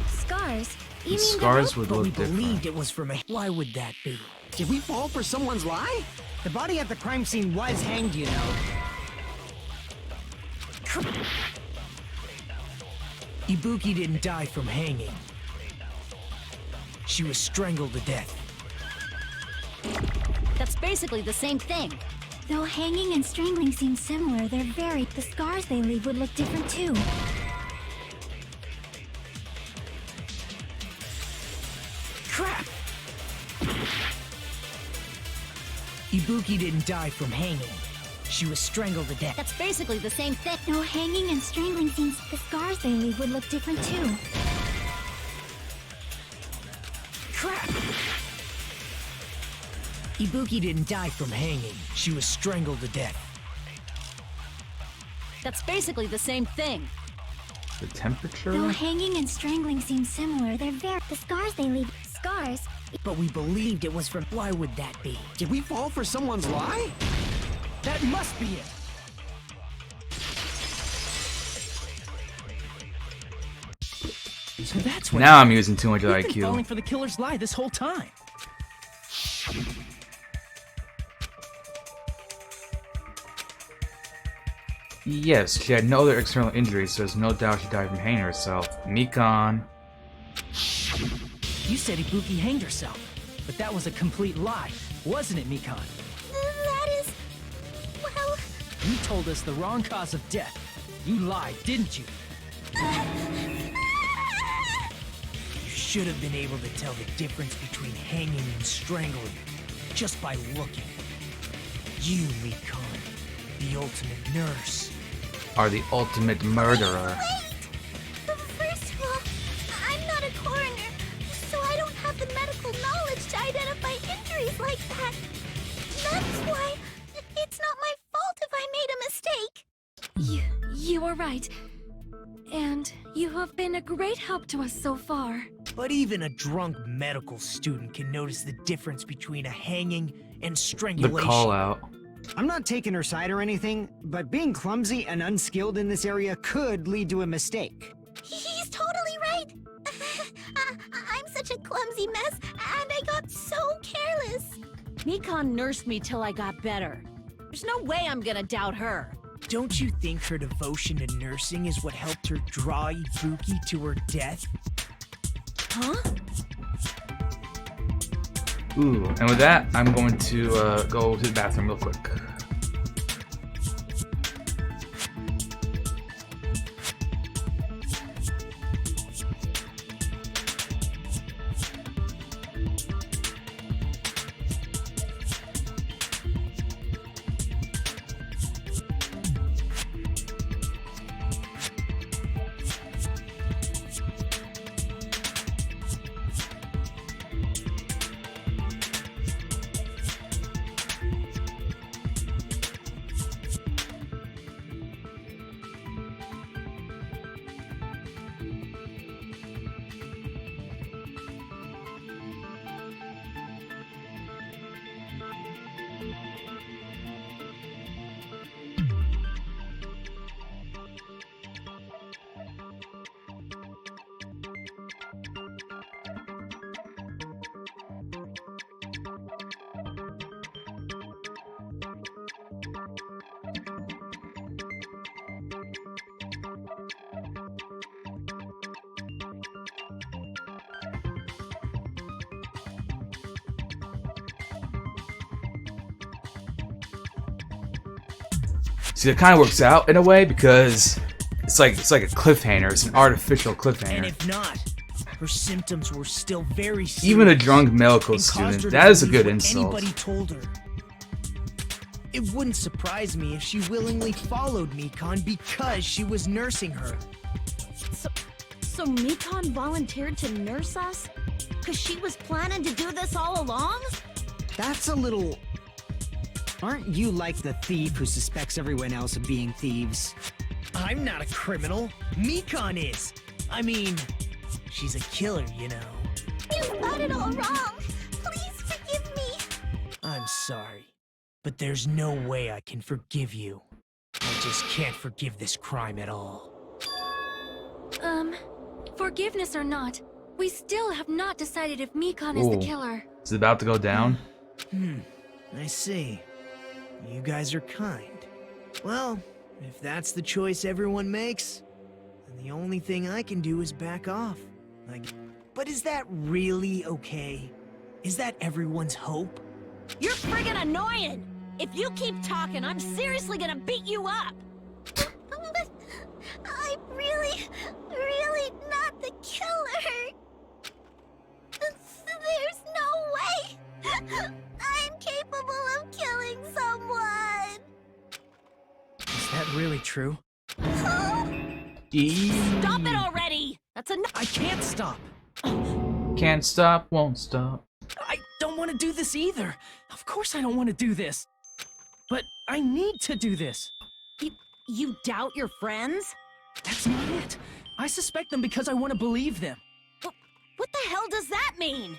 Scars? You mean Scars would But we look different. believed it was from a... Why would that be? Did we fall for someone's lie? The body at the crime scene was hanged, you know. Ibuki didn't die from hanging. She was strangled to death. That's basically the same thing. Though hanging and strangling seem similar, they're very... The scars they leave would look different too. Crap! Ibuki didn't die from hanging. She was strangled to death. That's basically the same thing. Though hanging and strangling seems... The scars they leave would look different too. crap! Ibuki didn't die from hanging. She was strangled to death. That's basically the same thing. The temperature? Though hanging and strangling seem similar, they're very... The scars they leave... Scars? But we believed it was from... Why would that be? Did we fall for someone's lie? That must be it. So that's what... Now I'm using too much We've been IQ. falling for the killer's lie this whole time. Yes, she had no other external injuries, so there's no doubt she died from hanging herself. Mikan. You said Ibuki hanged herself, but that was a complete lie, wasn't it, Mikan? That is... well... You told us the wrong cause of death. You lied, didn't you? You should have been able to tell the difference between hanging and strangling just by looking. You, Mikan, the ultimate nurse. Are the ultimate murderer. First of all, I'm not a coroner, so I don't have the medical knowledge to identify injuries like that. That's why it's not my fault if I made a mistake. You are right. And you have been a great help to us so far. But even a drunk medical student can notice the difference between a hanging and The strangulation. call out. I'm not taking her side or anything, but being clumsy and unskilled in this area could lead to a mistake. He's totally right. I'm such a clumsy mess, and I got so careless. Mikan nursed me till I got better. There's no way I'm gonna doubt her. Don't you think her devotion to nursing is what helped her draw Ibuki to her death? Huh? Ooh, and with that, I'm going to go to the bathroom real quick. See, it kind of works out in a way because it's like a cliffhanger. It's an artificial And cliffhanger. if not, her symptoms were still very serious. Even a drunk medical and caused student, her to that is a believe good what insult. Anybody told her. It wouldn't surprise me if she willingly followed Mikan because she was nursing her. So Mikan volunteered to nurse us? Cause she was planning to do this all along? That's a little... Aren't you like the thief who suspects everyone else of being thieves? I'm not a criminal. Mikan is. I mean, she's a killer, you know. You got it all wrong. Please forgive me. I'm sorry, but there's no way I can forgive you. I just can't forgive this crime at all. Forgiveness or not, we still have not decided if Mikan is the Ooh. killer. Is it about to go down? I see. You guys are kind. Well, if that's the choice everyone makes, then the only thing I can do is back off. But is that really okay? Is that everyone's hope? You're friggin' annoying! If you keep talking, I'm seriously gonna beat you up! But I'm really not the killer. There's no way. I'm capable of killing someone. Is that really true? Stop it already! That's enough! I can't stop! Can't stop, won't stop. I don't want to do this either. Of course I don't want to do this. But I need to do this. You doubt your friends? That's not it. I suspect them because I want to believe them. What the hell does that mean?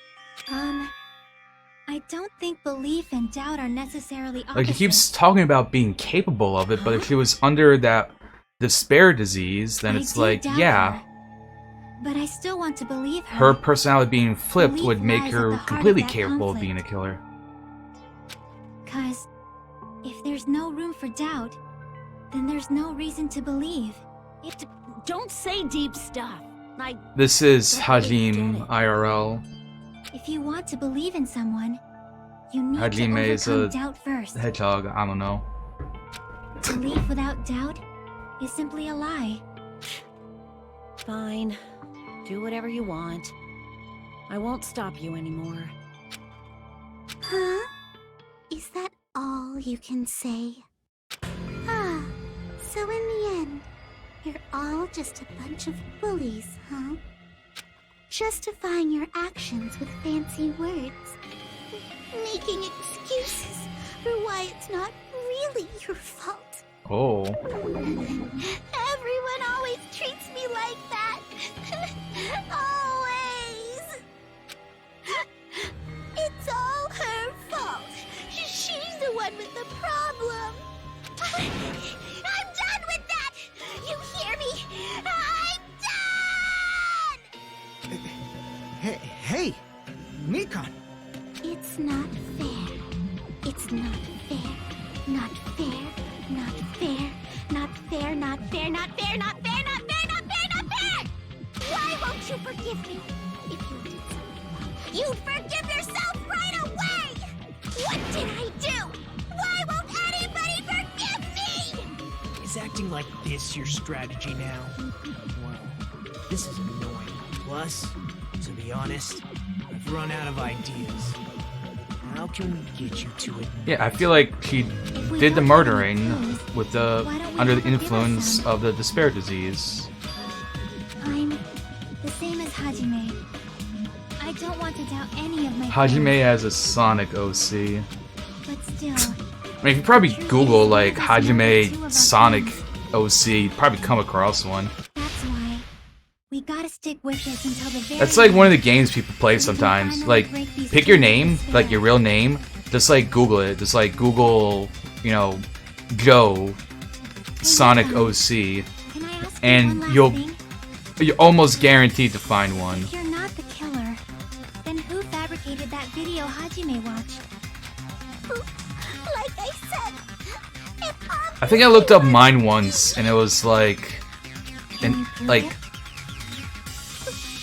I don't think belief and doubt are necessarily opposite. Like, he keeps talking about being capable of it, but if she was under that despair disease, then it's like, yeah. But I still want to believe Her personality being flipped Belief would make lies at her the heart of completely that capable of conflict. being a killer. 'Cause if there's no room for doubt, then there's no reason to believe. Don't say deep stuff. This is don't really get Hajime it. IRL. If you want to believe in someone, you need Hajime to is overcome a doubt first. hedgehog, I don't know. Belief without doubt is simply a lie. Fine. Do whatever you want. I won't stop you anymore. Huh? Is that all you can say? Ah, so in the end, you're all just a bunch of bullies, huh? Justifying your actions with fancy words. Making excuses for why it's not really your fault. Oh. Everyone always treats me like that. Always. It's all her fault. She's the one with the problem. I'm done with that. You hear me? I'm done. Hey, Mikan. It's not fair. It's not fair. Not fair. Not fair. Not fair. Not fair. Not fair. Not fair. Not fair. Not fair. Not fair. Why won't you forgive me? If you did something wrong, you'd forgive yourself right away. What did I do? Why won't anybody forgive me? Is acting like this your strategy now? Well, this is annoying. Plus, to be honest, I've run out of ideas. How can we get you to it? Yeah, I feel like she did the murdering with the under the influence of the despair disease. I'm the same as Hajime. I don't want to doubt any of my Hajime plans, has a Sonic OC. but still, I mean, if you probably Google like Hajime Sonic OC, you'd probably come across one. that's why we gotta stick with this until the very That's like one of the end. games people play sometimes. Like, pick your name, like your real name, just like Google it. Just like Google, you know, Joe Sonic OC, Can I ask and you one last thing? you're almost guaranteed to find one. If you're not the killer, then who fabricated that video Hajime watched? Like I said, I think I looked up mine once, and it was like,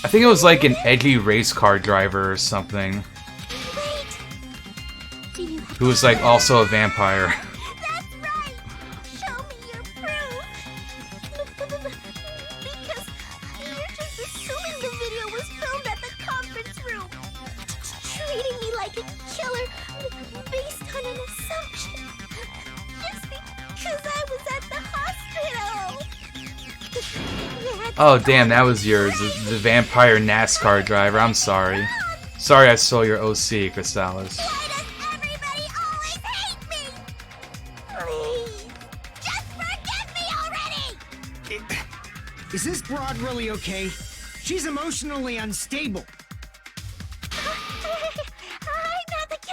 I think it was like an edgy race car driver or something, who was like also a vampire. That's right! Show me your proof! Because you're just assuming the video was filmed at the conference room. Treating me like a killer based on an assumption. Just because I was at the hospital. Oh damn, that was yours, the vampire NASCAR driver. I'm sorry. Sorry I stole your OC, Crystallis. Is this broad really okay? She's emotionally unstable.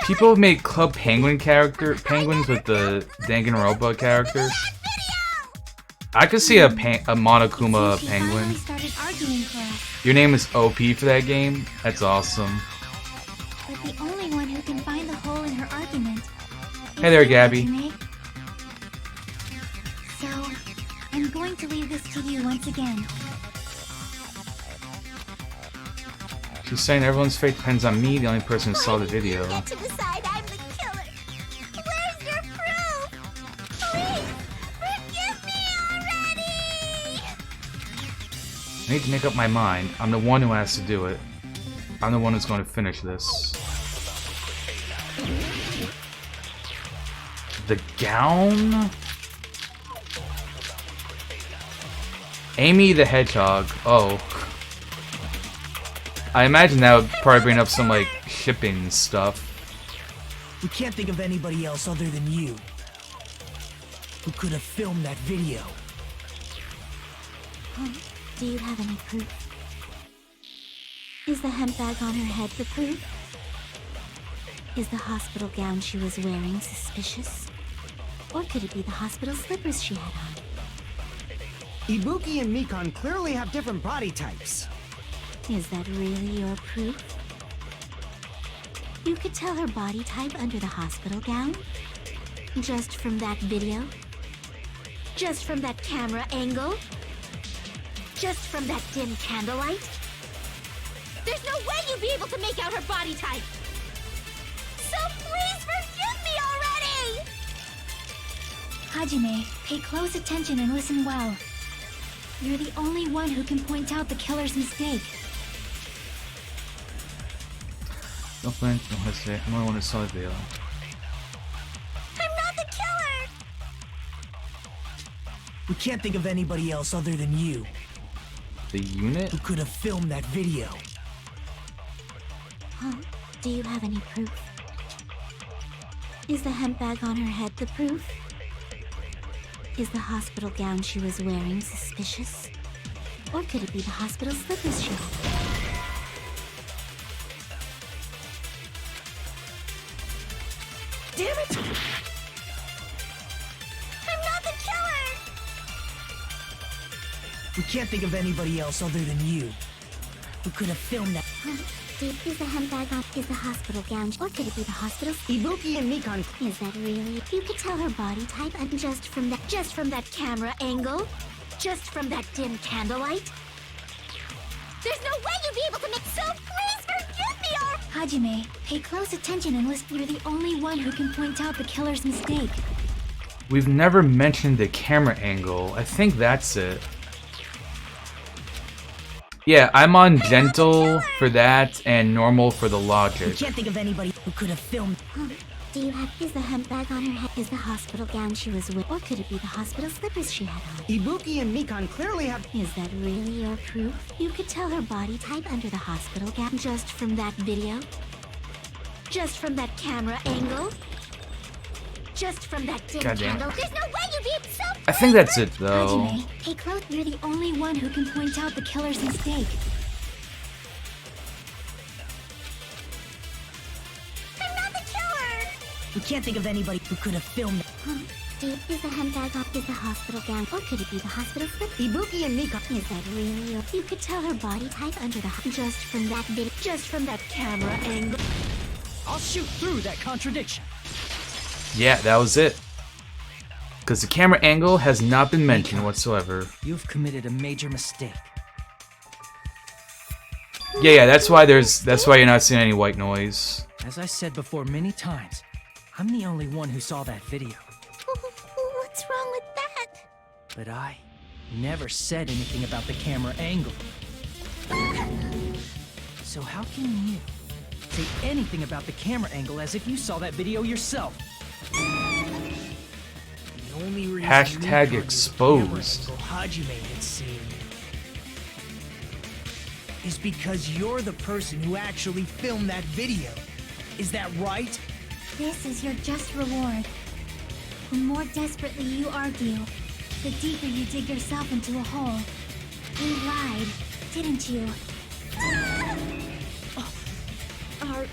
People make Club Penguin penguins with the Danganronpa characters. I could see a Monokuma penguin. Started arguing for us, Your name is OP for that game? That's awesome. but the only one who can find the hole in her argument is Hey there, you, Gabby. Hajime. So, I'm going to leave this to you once again. She's saying everyone's fate depends on me, the only person who saw the video. Get to decide I'm the killer. Where's your proof? Please, forgive me already! I need to make up my mind. I'm the one who has to do it. I'm the one who's going to finish this. The gown? Amy the Hedgehog. Oh. I imagine that would probably bring up some, like, shipping stuff. We can't think of anybody else other than you who could have filmed that video. Do you have any proof? Is the hemp bag on her head the proof? Is the hospital gown she was wearing suspicious? Or could it be the hospital slippers she had on? Ibuki and Mikan clearly have different body types. Is that really your proof? You could tell her body type under the hospital gown? Just from that video? Just from that camera angle? Just from that dim candlelight? There's no way you'd be able to make out her body type! So please forgive me already! Hajime, pay close attention and listen well. You're the only one who can point out the killer's mistake. Don't blink, don't hesitate. I'm the only one who saw the video. I'm not the killer! We can't think of anybody else other than you The unit? who could have filmed that video. Huh? Do you have any proof? Is the hemp bag on her head the proof? Is the hospital gown she was wearing suspicious? Or could it be the hospital slippers she had? Damn it! I'm not the killer! We can't think of anybody else other than you who could have filmed that. Is the hemp bag on? Is the hospital gown? Or could it be the hospital? Ibuki and Mikan. Is that really? You could tell her body type, and just from that camera angle, just from that dim candlelight. There's no way you'd be able to make. So please forgive me or. Hajime, pay close attention and listen. You're the only one who can point out the killer's mistake. We've never mentioned the camera angle. I think that's it. Yeah, I'm on gentle for that and normal for the We logic. can't think of anybody who could have filmed. Do you have? Is the hemp bag on her head? Is the hospital gown she was wearing? Or could it be the hospital slippers she had on? Ibuki and Mikan clearly have. Is that really your proof? You could tell her body type under the hospital gown just from that video? Just from that camera angle? Just from that dim Goddamn. candle? There's no way you'd be able. So. I think that's it though. Hajime, pay close. You're the only one who can point out the killer's mistake. I'm not the killer! We can't think of anybody who could have filmed. Is the hemp bag on? Is the hospital gown? Or could it be the hospital slip? Ibuki and Mikan. Is that really your? You could tell her body type under the just from that video, just from that camera angle. I'll shoot through that contradiction. Yeah, that was it. Because the camera angle has not been mentioned whatsoever. You've committed a major mistake. Yeah, that's why you're not seeing any white noise. As I said before many times, I'm the only one who saw that video. What's wrong with that? But I never said anything about the camera angle. So how can you say anything about the camera angle as if you saw that video yourself? The only reason Hashtag Mikan knew the exposed. camera angle Hajime had seen is because you're the person who actually filmed that video. Is that right? This is your just reward. The more desperately you argue, the deeper you dig yourself into a hole. You lied, didn't you? Are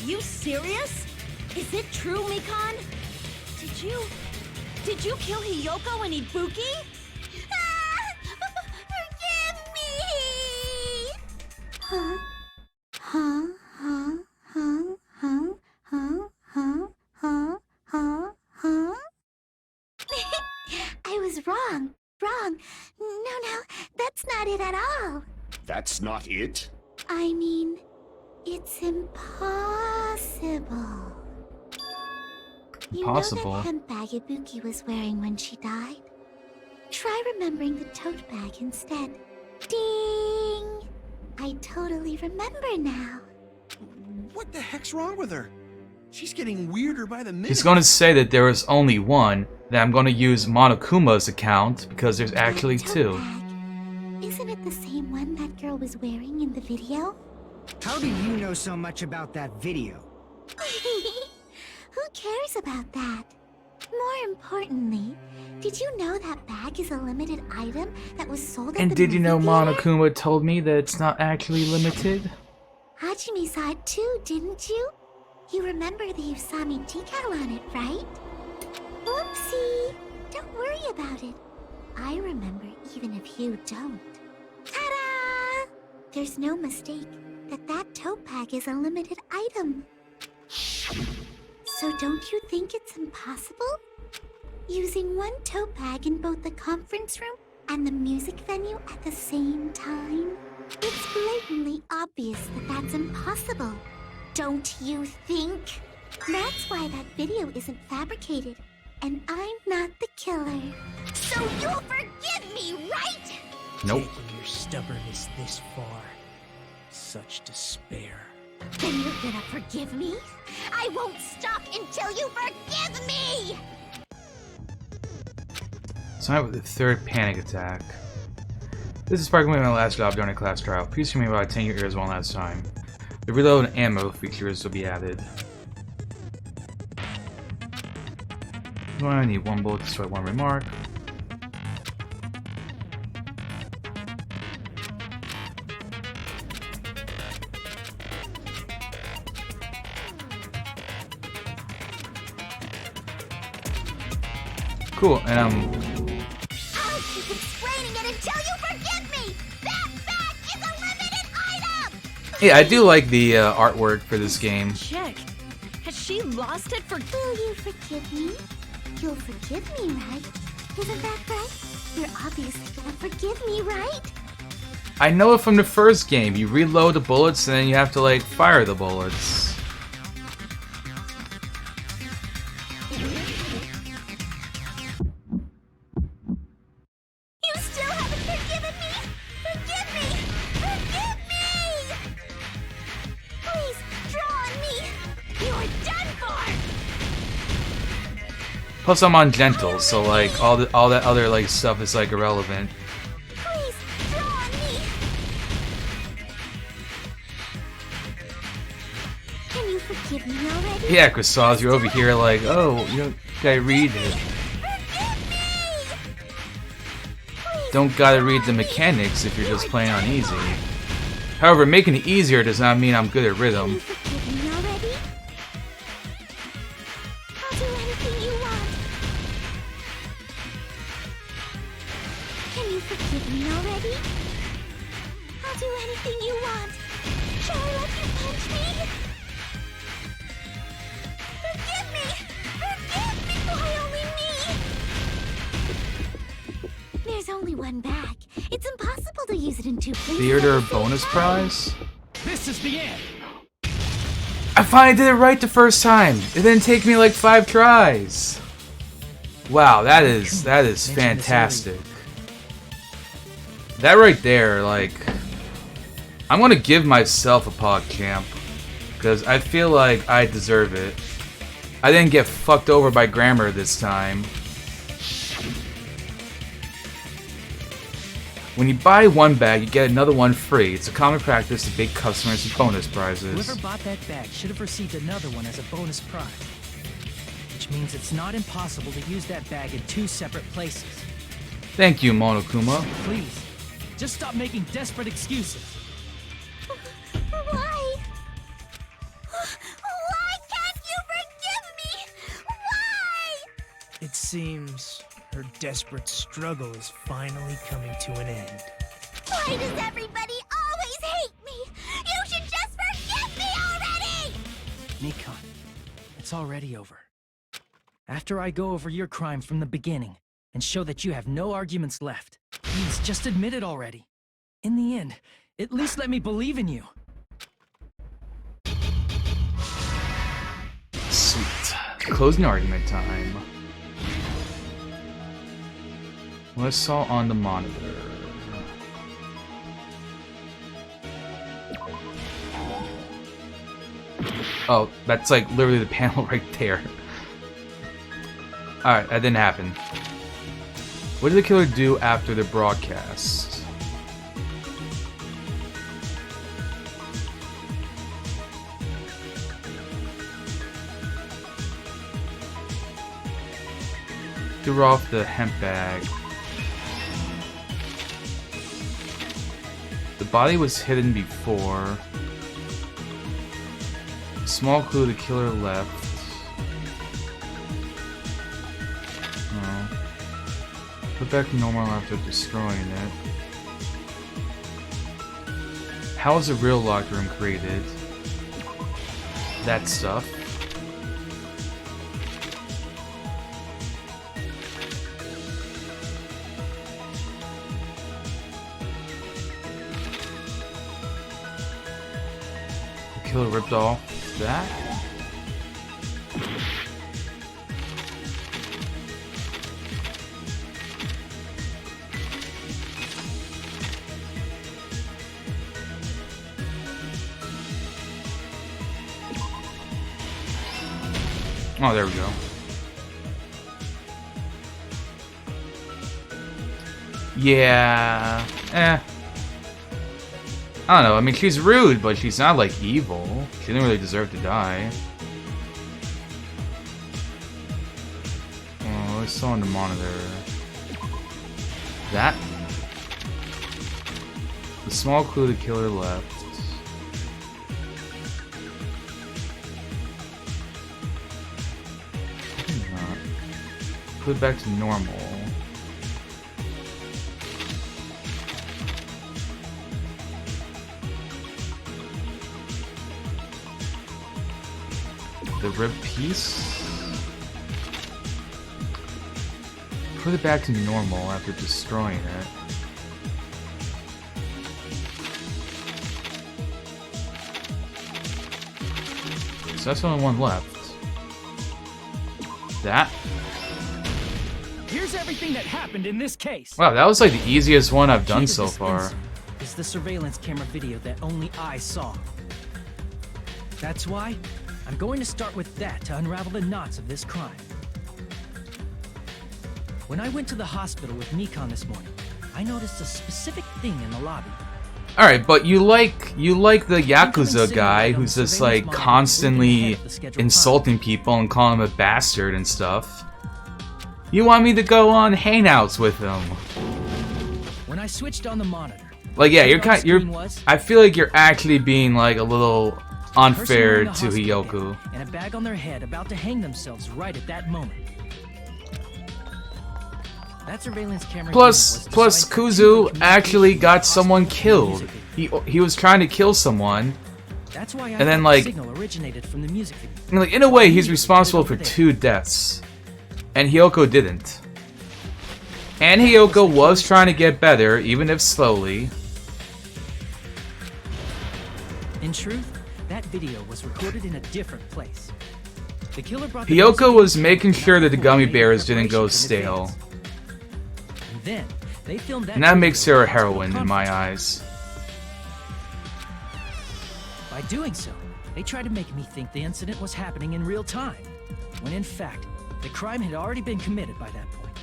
you serious? Is it true, Mikan? Did you kill Hiyoko and Ibuki? Forgive me! Huh? Huh? Huh? Huh? Huh? Huh? Huh? Huh? Huh? Huh? I was wrong. Wrong. No, that's not it at all. That's not it? I mean, it's impossible. You know Impossible? that hemp bag Ibuki was wearing when she died? Try remembering the tote bag instead. Ding! I totally remember now. What the heck's wrong with her? She's getting weirder by the minute. He's going to say that there is only one, that I'm going to use Monokuma's account, because there's actually That tote two. bag. Isn't it the same one that girl was wearing in the video? How do you know so much about that video? Who cares about that? More importantly, did you know that bag is a limited item that was sold at And the did you know movie theater? Monokuma told me that it's not actually limited? Hajime saw it too, didn't you? You remember the Usami decal on it, right? Whoopsie! Don't worry about it. I remember even if you don't. Ta-da! There's no mistake that tote bag is a limited item. So don't you think it's impossible? Using one tote bag in both the conference room and the music venue at the same time? It's blatantly obvious that that's impossible. Don't you think? That's why that video isn't fabricated, and I'm not the killer. So you'll forgive me, right? Nope. Taking your stubbornness this far. Such despair. Then you're gonna forgive me? I won't stop until you forgive me! So I'm with the third panic attack. This is probably my last job during a class trial. Please hear me while I tang your ears one last time. The reload and ammo features will be added. I need one bullet to destroy one remark. Cool, and I'll keep explaining it until you forgive me! That bag is a limited item! yeah, I do like the artwork for this game. Check. Has she lost it for... Will you forgive me? You'll forgive me, right? Isn't that right? You're obviously gonna forgive me, right? I know it from the first game. You reload the bullets and then you have to like fire the bullets. You still haven't forgiven me! Forgive me! Forgive me! Please, draw on me! You're done for! Plus I'm on gentle, so like all that other like stuff is like irrelevant. Please, draw on me! Can you forgive me already? Yeah, Croissants, you're over here like, oh, you don't gotta read it. Don't gotta read the mechanics if you're just playing on easy. However, making it easier does not mean I'm good at rhythm. Forgive me already? I'll do anything you want. Can you forgive me already? I'll do anything you want. Shall I let you punch me? Forgive me! Forgive me! Why only me? There's only one bag. It's impossible to use it in two places. Theater bonus prize? This is the end. I finally did it right the first time! It didn't take me like 5 tries! Wow, that is fantastic. That right there, like... I'm gonna give myself a PogChamp. Because I feel like I deserve it. I didn't get fucked over by grammar this time. When you buy one bag, you get another one free. It's a common practice to bait customers with bonus prizes. Whoever bought that bag should have received another one as a bonus prize. Which means it's not impossible to use that bag in 2 separate places. Thank you, Monokuma. Please, just stop making desperate excuses. Why? Why can't you forgive me? Why? It seems her desperate struggle is finally coming to an end. Why does everybody always hate me? You should just forgive me already! Nikon, it's already over. After I go over your crime from the beginning and show that you have no arguments left, please just admit it already. In the end, at least let me believe in you. Sweet. Closing argument time. What I saw on the monitor. Oh, that's like literally the panel right there. Alright, that didn't happen. What did the killer do after the broadcast? Threw off the hemp bag. The body was hidden before. Small clue the killer left. Oh. Put back to normal after destroying it. How was a real locker room created? That stuff. The killer ripped off that? Oh, there we go. Yeah. I don't know. I mean, she's rude, but she's not, like, evil. She didn't really deserve to die. Oh, I saw on the monitor. That? The small clue the killer left. Put it back to normal. The rib piece? Put it back to normal after destroying it. So that's the only one left. That? Here's everything that happened in this case. Wow, that was like the easiest one I've done so far. Is the surveillance camera video that only I saw. That's why I'm going to start with that to unravel the knots of this crime. When I went to the hospital with Nikon this morning, I noticed a specific thing in the lobby. Alright, but you like the Yakuza guy who's just like constantly insulting people and calling him a bastard and stuff. You want me to go on hangouts with him? When I switched on the monitor, like, yeah, I feel like you're actually being like a little unfair to Hiyoko. And a bag on their head about to hang themselves right at that moment. That surveillance camera Plus Kuzu actually got someone killed. He was trying to kill someone. That's why and then like originated from the music video. Like, in a way, he's responsible for 2 deaths. And Hiyoko didn't. And Hiyoko was trying to get better, even if slowly. In truth, that video was recorded in a different place. The killer brought Hiyoko was making sure that the gummy bears didn't go stale. And then they filmed that. And that makes her a heroine in my eyes. By doing so, they tried to make me think the incident was happening in real time, when in fact, the crime had already been committed by that point.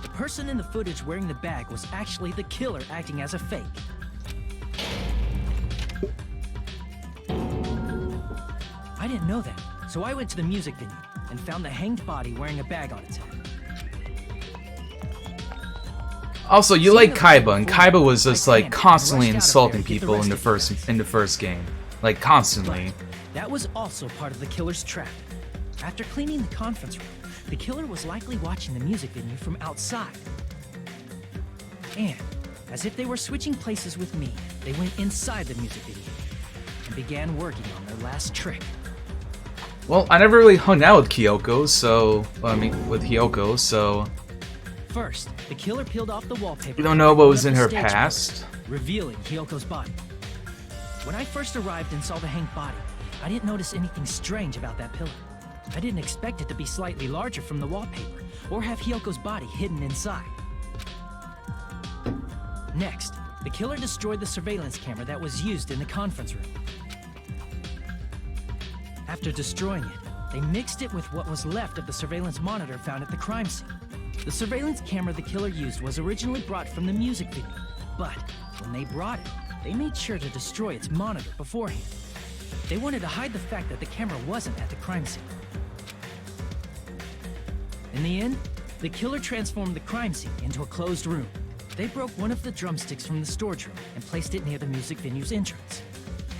The person in the footage wearing the bag was actually the killer acting as a fake. I didn't know that, so I went to the music venue and found the hanged body wearing a bag on its head. Also, you like Kaiba, and Kaiba was just like constantly insulting people in the first game. Like, constantly. But that was also part of the killer's trap. After cleaning the conference room, the killer was likely watching the music venue from outside. And, as if they were switching places with me, they went inside the music venue and began working on their last trick. Well, I never really hung out with Kyoko, so... Well, I mean, with Hiyoko, so... First, the killer peeled off the wallpaper. You don't know what was in her past? Revealing Hyoko's body. When I first arrived and saw the hanged body, I didn't notice anything strange about that pillar. I didn't expect it to be slightly larger from the wallpaper, or have Hyoko's body hidden inside. Next, the killer destroyed the surveillance camera that was used in the conference room. After destroying it, they mixed it with what was left of the surveillance monitor found at the crime scene. The surveillance camera the killer used was originally brought from the music venue, but when they brought it, they made sure to destroy its monitor beforehand. They wanted to hide the fact that the camera wasn't at the crime scene. In the end, The killer transformed the crime scene into a closed room. They broke one of the drumsticks from the storage room and placed it near the music venue's entrance.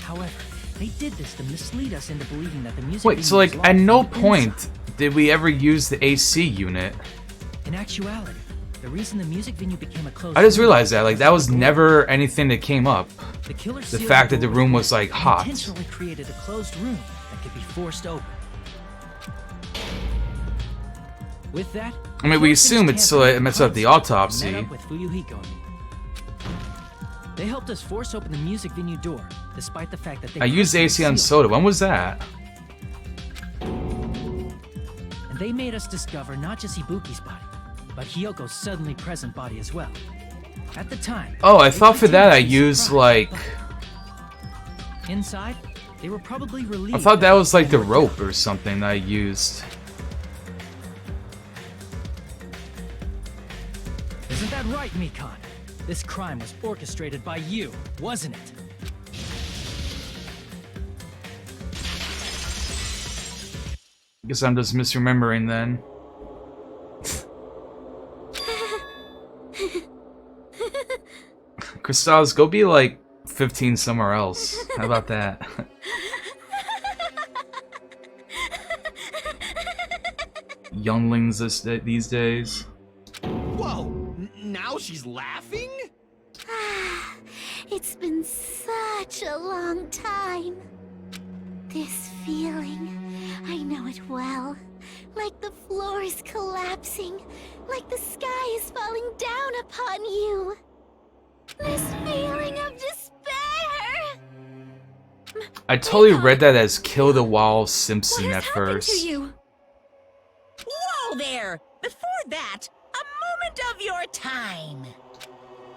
However, they did this to mislead us into believing that the music Wait, venue so was like at locked no from the point inside. did we ever use the AC unit? In actuality, the reason the music venue became a closed I just room realized that, like, that was never anything that came up. The killer The sealed fact that the door room with was, tape like, and hot. intentionally created a closed room that could be forced open. With that, I mean, we assume it's so it messed up the autopsy. Met up with Fuyuhiko and me. They helped us force open the music venue door, despite the fact that they I used personally AC on sealed soda. When was that? it. And they made us discover not just Ibuki's body, but Hyoko's suddenly present body as well. At the time, Oh, I they thought for that I pretended to be used surprised, like but inside, they were probably relieved. I thought that was like the they were rope or something that I used. Isn't that right, Mikan? This crime was orchestrated by you, wasn't it? Guess I'm just misremembering then. Crystals, go be like 15 somewhere else. How about that? Younglings these days. Whoa! Now she's laughing? It's been such a long time. This feeling, I know it well. Like the floor is collapsing, like the sky is falling down upon you. This feeling of despair. I totally read that as Kill the Wall Simpson at first. Whoa there! Before that, a moment of your time.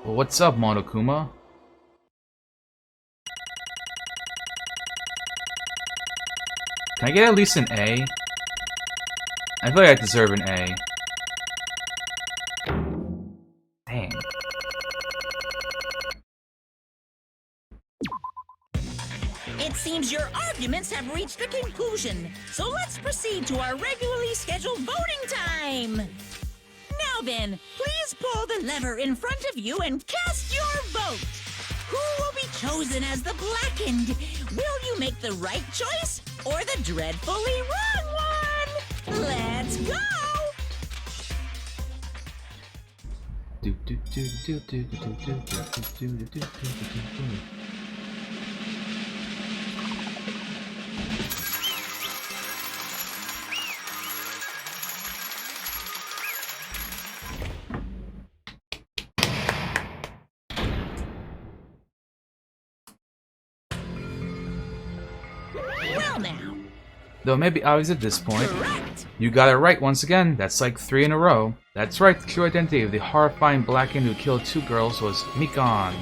Well, what's up, Monokuma? Can I get at least an A? I feel like I deserve an A. Dang. It seems your arguments have reached a conclusion, so let's proceed to our regularly scheduled voting time. Now then, please pull the lever in front of you and cast your vote. Who will be chosen as the blackened? Will you make the right choice or the dreadfully wrong one? Let's go! Well now. Though maybe I was at this point. Correct. You got it right once again. That's like 3 in a row. That's right, the true identity of the horrifying blackened who killed 2 girls was Mikan.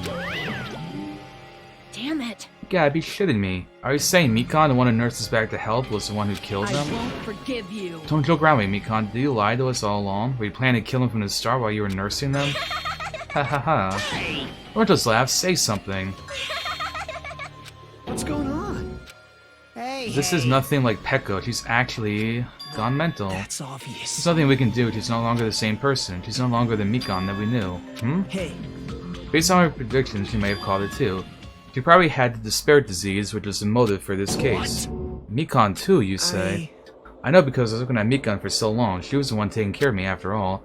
Damn it. You gotta be shitting me. Are you saying Mikan, the one who nursed us back to health, was the one who killed I them? won't forgive you. Don't joke around with me, Mikan. Did you lie to us all along? Were you planning to kill them from the start while you were nursing them? Ha ha ha. Don't just laugh, say something. What's going on? Hey, This is nothing like Peko. She's actually gone mental. That's obvious. There's nothing we can do. She's no longer the same person. She's no longer the Mikan that we knew. Hmm? Hey, Based on her predictions, she may have called it too. She probably had the despair disease, which was the motive for this case. Mikan too, you say? I know because I was looking at Mikan for so long. She was the one taking care of me after all.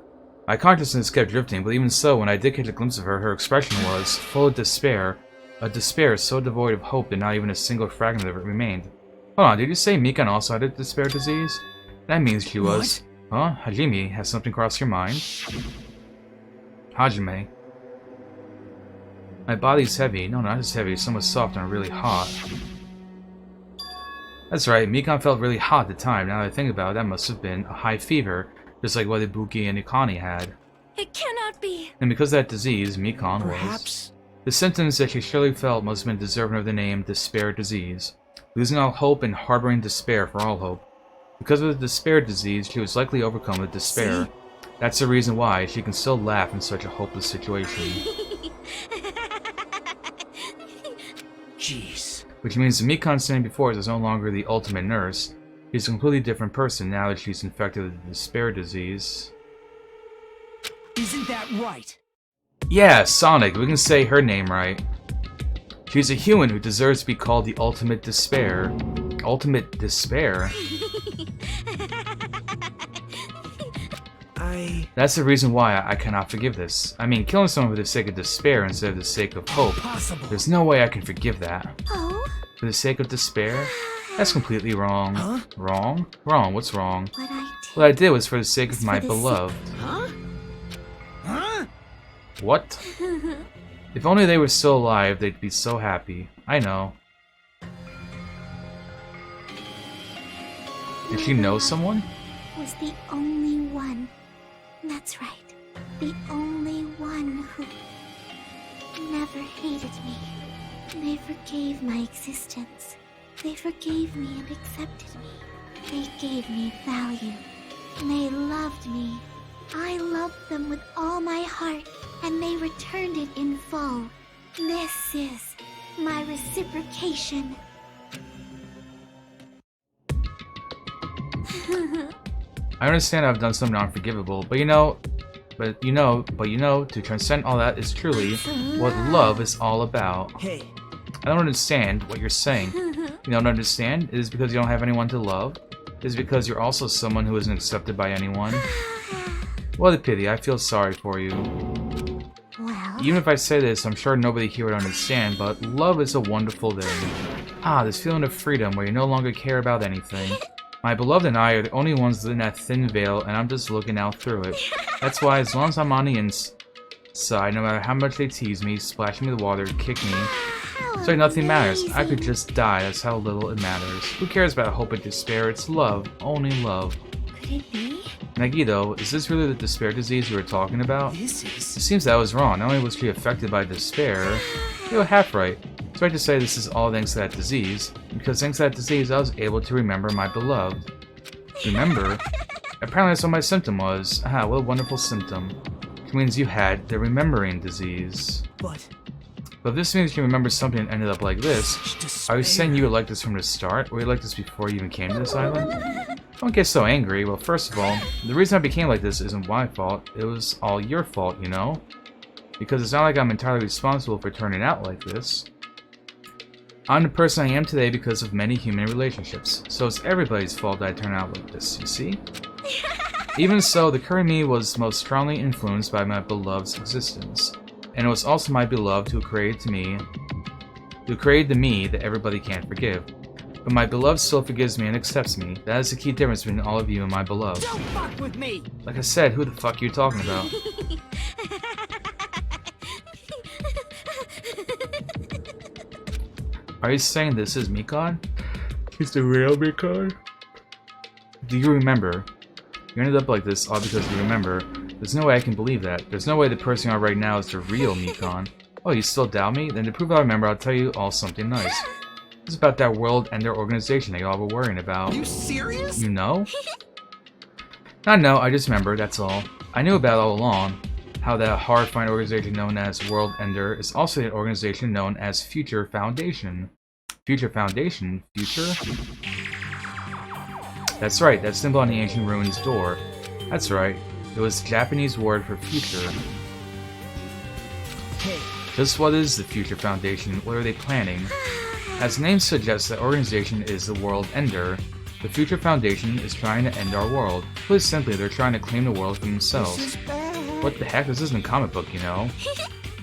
My consciousness kept drifting, but even so, when I did catch a glimpse of her, her expression was full of despair. A despair so devoid of hope that not even a single fragment of it remained. Hold on, did you say Mikan also had a despair disease? That means she was... Huh? Hajime, has something crossed your mind? Hajime. My body's heavy. No, not as heavy. Somewhat soft and really hot. That's right. Mikan felt really hot at the time. Now that I think about it, that must have been a high fever, just like what Ibuki and Ikani had. It cannot be. And because of that disease, Mikan was... perhaps. The symptoms that she surely felt must have been deserving of the name despair disease. Losing all hope and harboring despair for all hope. Because of the despair disease, she was likely overcome with despair. See? That's the reason why she can still laugh in such a hopeless situation. Jeez. Which means the Mikan standing before us is no longer the ultimate nurse. She's a completely different person now that she's infected with the despair disease. Isn't that right? Yeah, Sonic, we can say her name right. She's a human who deserves to be called the Ultimate Despair. Ultimate Despair? That's the reason why I cannot forgive this. I mean, killing someone for the sake of despair instead of the sake of hope. Impossible. There's no way I can forgive that. Oh? For the sake of despair? That's completely wrong. Huh? Wrong? Wrong, what's wrong? What I did. What I did was for the sake of my for the beloved. Huh? Huh? What? If only they were still alive, they'd be so happy. I know. Did she know someone? Was the only one. That's right. The only one who never hated me. They forgave my existence. They forgave me and accepted me. They gave me value. They loved me. I loved them with all my heart, and they returned it in full. This is my reciprocation. I understand I've done something unforgivable, but you know, to transcend all that is truly what love is all about. Hey. I don't understand what you're saying. You don't understand? It is because you don't have anyone to love? It is because you're also someone who isn't accepted by anyone? What a pity, I feel sorry for you. Well, Even if I say this, I'm sure nobody here would understand, but love is a wonderful thing. Ah, this feeling of freedom where you no longer care about anything. My beloved and I are the only ones in that thin veil, and I'm just looking out through it. That's why, as long as I'm on the inside, no matter how much they tease me, splash me with water, kick me, it's like nothing matters. I could just die, that's how little it matters. Who cares about hope and despair? It's love. Only love. could it be? Nagito, is this really the despair disease you were talking about? This It is... seems that I was wrong. Not only was she affected by despair, you were half right. It's right to say this is all thanks to that disease, because thanks to that disease I was able to remember my beloved. Remember? Apparently that's what my symptom was. Ah, what a wonderful symptom. Which means you had the remembering disease. But if this means you remember something and ended up like this, such are you saying you despair. were like this from the start? Were you like this before you even came to this island? Don't get so angry. Well, first of all, the reason I became like this isn't my fault. It was all your fault, you know? Because it's not like I'm entirely responsible for turning out like this. I'm the person I am today because of many human relationships, so it's everybody's fault that I turn out like this, you see? Even so, the current me was most strongly influenced by my beloved's existence, and it was also my beloved who created the me that everybody can't forgive. But my beloved still forgives me and accepts me. That is the key difference between all of you and my beloved. Don't fuck with me! Like I said, who the fuck are you talking about? Are you saying this is Mikon? He's the real Mikon? Do you remember? You ended up like this all because you remember. There's no way I can believe that. There's no way the person you are right now is the real Mikon. Oh, you still doubt me? Then to prove I remember, I'll tell you all something nice. It's about that World Ender organization that y'all were worrying about. You serious? You know? Not know, I just remember, that's all. I knew about it all along. How that horrifying organization known as World Ender is also an organization known as Future Foundation. Future Foundation? Future? That's right, that symbol on the ancient ruins door. That's right, it was the Japanese word for future. Hey. Just what is the Future Foundation? What are they planning? As the name suggests, the organization is the World Ender. The Future Foundation is trying to end our world. Put simply, they're trying to claim the world for themselves. What the heck? This isn't a comic book, you know?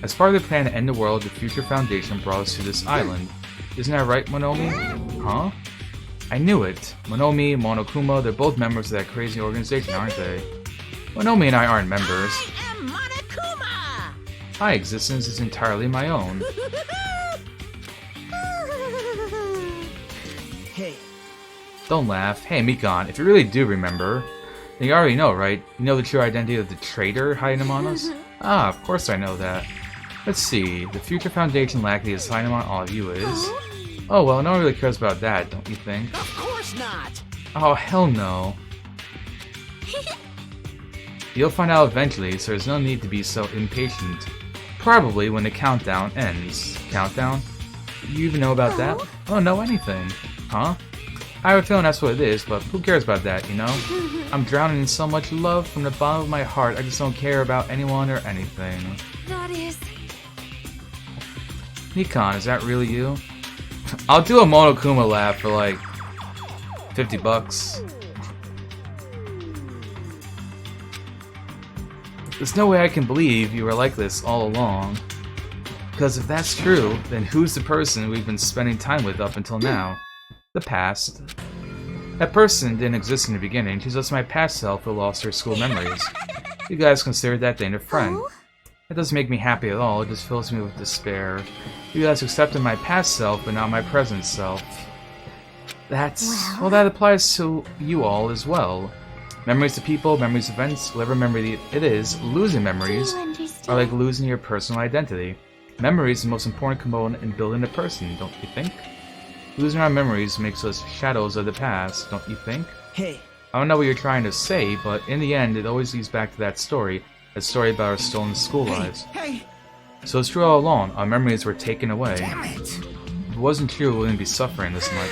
As part of their plan to end the world, the Future Foundation brought us to this island. Isn't that right, Monomi? Huh? I knew it. Monomi, Monokuma, they're both members of that crazy organization, aren't they? Monomi and I aren't members. I am Monokuma! My existence is entirely my own. Hey. Don't laugh. Hey, Mikon, if you really do remember, then you already know, right? You know the true identity of the traitor hiding among us? Ah, of course I know that. Let's see, the Future Foundation lackey is hiding among all of you is... Oh, well, no one really cares about that, don't you think? Of course not! Oh, hell no. You'll find out eventually, so there's no need to be so impatient. Probably when the countdown ends. Countdown? You even know about that? I don't know anything. Huh? I have a feeling that's what it is, but who cares about that, you know? I'm drowning in so much love from the bottom of my heart, I just don't care about anyone or anything. That is... Nikon, is that really you? I'll do a Monokuma laugh for like $50. There's no way I can believe you were like this all along. Because if that's true, then who's the person we've been spending time with up until now? The past. That person didn't exist in the beginning, she's just my past self who lost her school memories. You guys considered that thing a friend. That doesn't make me happy at all, it just fills me with despair. You guys accepted my past self, but not my present self. Well, that applies to you all as well. Memories of people, memories of events, whatever memory it is, losing memories are like losing your personal identity. Memories is the most important component in building a person, don't you think? Losing our memories makes us shadows of the past, don't you think? Hey. I don't know what you're trying to say, but in the end, it always leads back to that story about our stolen school lives. Hey! So it's true all along, our memories were taken away. Damn it! If it wasn't true, we wouldn't be suffering this much.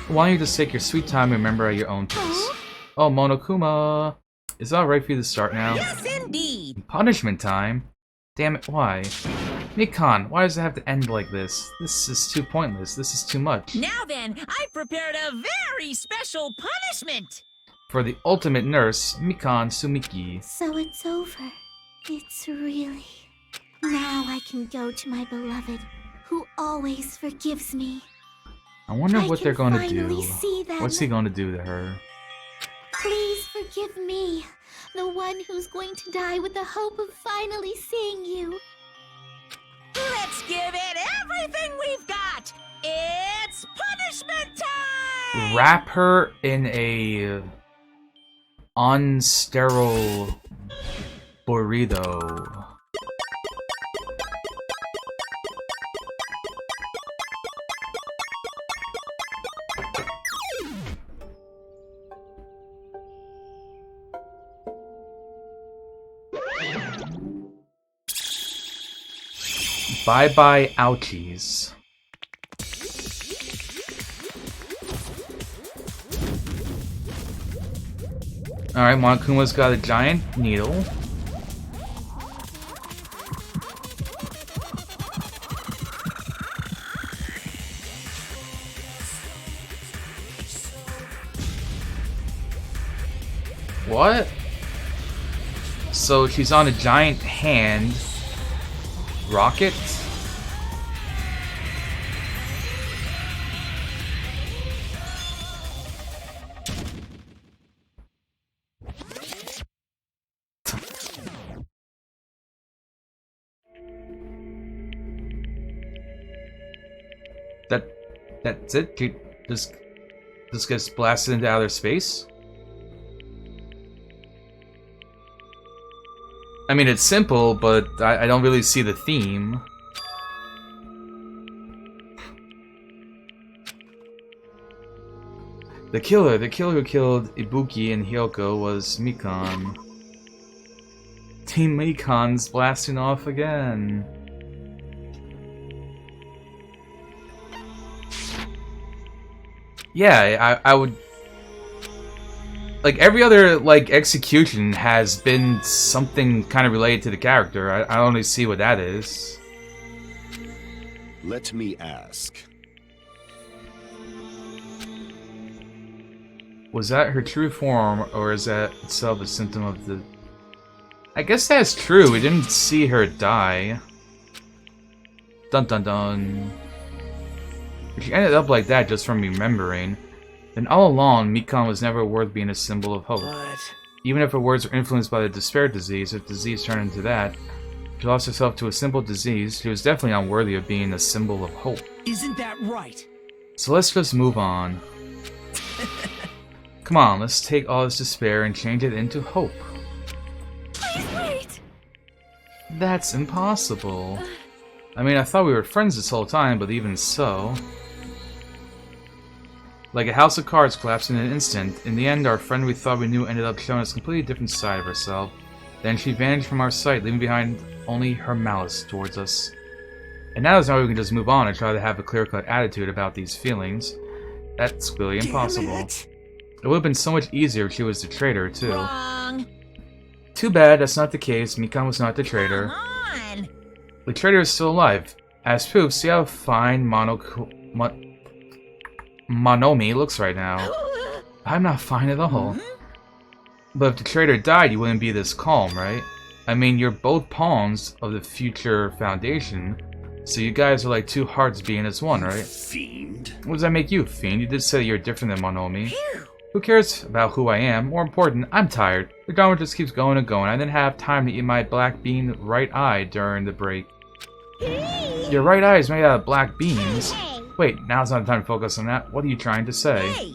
Why don't you just take your sweet time and remember at your own pace? Oh, Monokuma! Is it alright for you to start now? Yes, indeed! Punishment time? Damn it, why? Nikon, why does it have to end like this? This is too pointless, this is too much. Now then, I've prepared a very special punishment! For the ultimate nurse, Mikan Sumiki. So it's over. It's really... Now I can go to my beloved, who always forgives me. I wonder what they're going to finally do. see them. What's he going to do to her? Please forgive me, the one who's going to die with the hope of finally seeing you. Let's give it everything we've got! It's punishment time! Wrap her in a unsterile burrito. Bye-bye ouchies. Alright, Monokuma's got a giant needle. What? So she's on a giant hand rocket? That's it? She just gets blasted into outer space? I mean, it's simple, but I don't really see the theme. The killer who killed Ibuki and Hyoko was Mikan. Team Mikan's blasting off again. Yeah, I would... Like, every other, like, execution has been something kind of related to the character. I don't really see what that is. Let me ask. Was that her true form, or is that itself a symptom of the... I guess that's true, we didn't see her die. Dun dun dun. If she ended up like that just from remembering, then all along, Mikan was never worth being a symbol of hope. What? Even if her words were influenced by the despair disease, if disease turned into that, she lost herself to a simple disease, she was definitely unworthy of being a symbol of hope. Isn't that right? So let's just move on. Come on, let's take all this despair and change it into hope. Please wait! That's impossible. I mean, I thought we were friends this whole time, but even so... Like a house of cards collapsed in an instant. In the end, our friend we thought we knew ended up showing us a completely different side of herself. Then she vanished from our sight, leaving behind only her malice towards us. And now is how we can just move on and try to have a clear-cut attitude about these feelings. That's clearly impossible. It would have been so much easier if she was the traitor, too. Wrong. Too bad that's not the case. Mikan was not the traitor. Come on. The traitor is still alive. As proof, see how fine Monomi looks right now. I'm not fine at all. But if the traitor died, you wouldn't be this calm, right? I mean, you're both pawns of the future foundation, so you guys are like two hearts being as one, right? Fiend. What does that make you, Fiend? You did say you're different than Monomi. Who cares about who I am? More important, I'm tired. The drama just keeps going and going. I didn't have time to eat my black bean right eye during the break. Your right eye is made out of black beans? Wait, now's not the time to focus on that. What are you trying to say? Hey,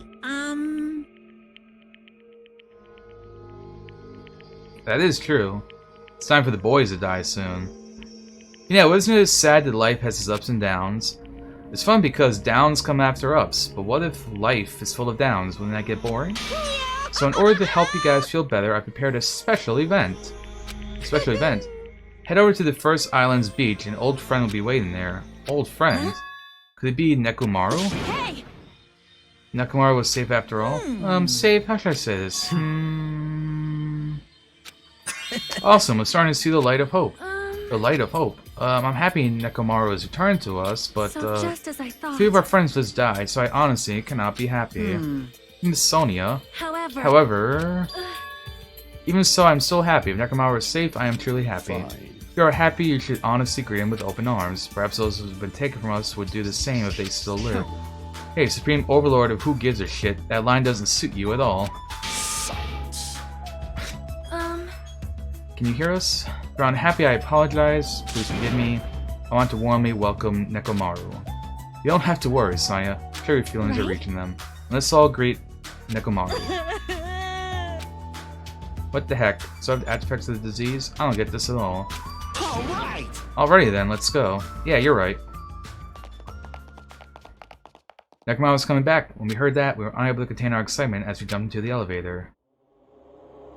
That is true. It's time for the boys to die soon. You know, isn't it sad that life has its ups and downs? It's fun because downs come after ups, but what if life is full of downs? Wouldn't that get boring? So in order to help you guys feel better, I prepared a special event. Head over to the first island's beach, an old friend will be waiting there. Old friend? Could it be Nekomaru? Hey! Nekomaru was safe after all? Safe? How should I say this? Awesome, we're starting to see the light of hope. The light of hope. I'm happy Nekomaru has returned to us, but So just as I thought. 3 of our friends just died, so I honestly cannot be happy. Miss Sonia. However, Even so, I'm still happy. If Nekomaru is safe, I am truly happy. Fine. If you are happy, you should honestly greet him with open arms. Perhaps those who have been taken from us would do the same if they still live. Hey, Supreme Overlord of who gives a shit, that line doesn't suit you at all. Silence. Can you hear us? If you're unhappy, I apologize. Please forgive me. I want to warmly welcome Nekomaru. You don't have to worry, Sonia. I'm sure your feelings are reaching them. Let's all greet Nekomaru. What the heck? So the artifacts of the disease? I don't get this at all. Alright! Alrighty then, let's go. Yeah, you're right. Nekomaru was coming back. When we heard that, we were unable to contain our excitement as we jumped into the elevator.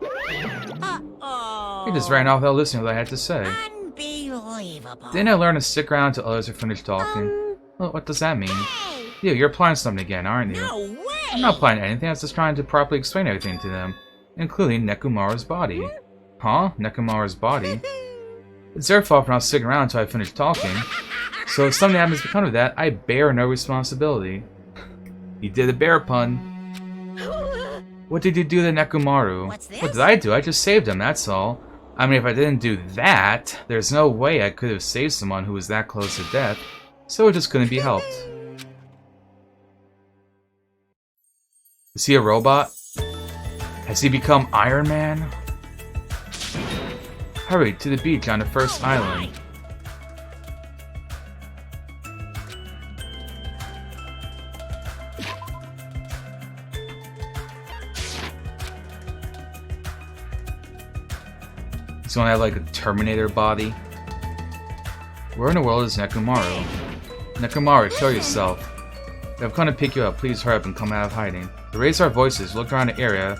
Uh-oh. He just ran off without listening to what I had to say. Unbelievable. Didn't I learn to stick around until others are finished talking? Well, what does that mean? Hey, You're planning something again, aren't you? no way. I'm not planning anything, I was just trying to properly explain everything to them, including Nekomaru's body. Huh? Nekomaru's body? It's their fault for not sticking around until I finish talking. So if something happens because of that, I bear no responsibility. You did a bear pun. What did you do to Nekomaru? What's this? What did I do? I just saved him, that's all. I mean, if I didn't do that, there's no way I could have saved someone who was that close to death, so it just couldn't be helped. Is he a robot? Has he become Iron Man? Hurry to the beach on the first island. He's gonna have like a Terminator body. Where in the world is Nekomaru? Nekomaru, show yourself. If I'm gonna pick you up, please hurry up and come out of hiding. We raised our voices, looked around the area,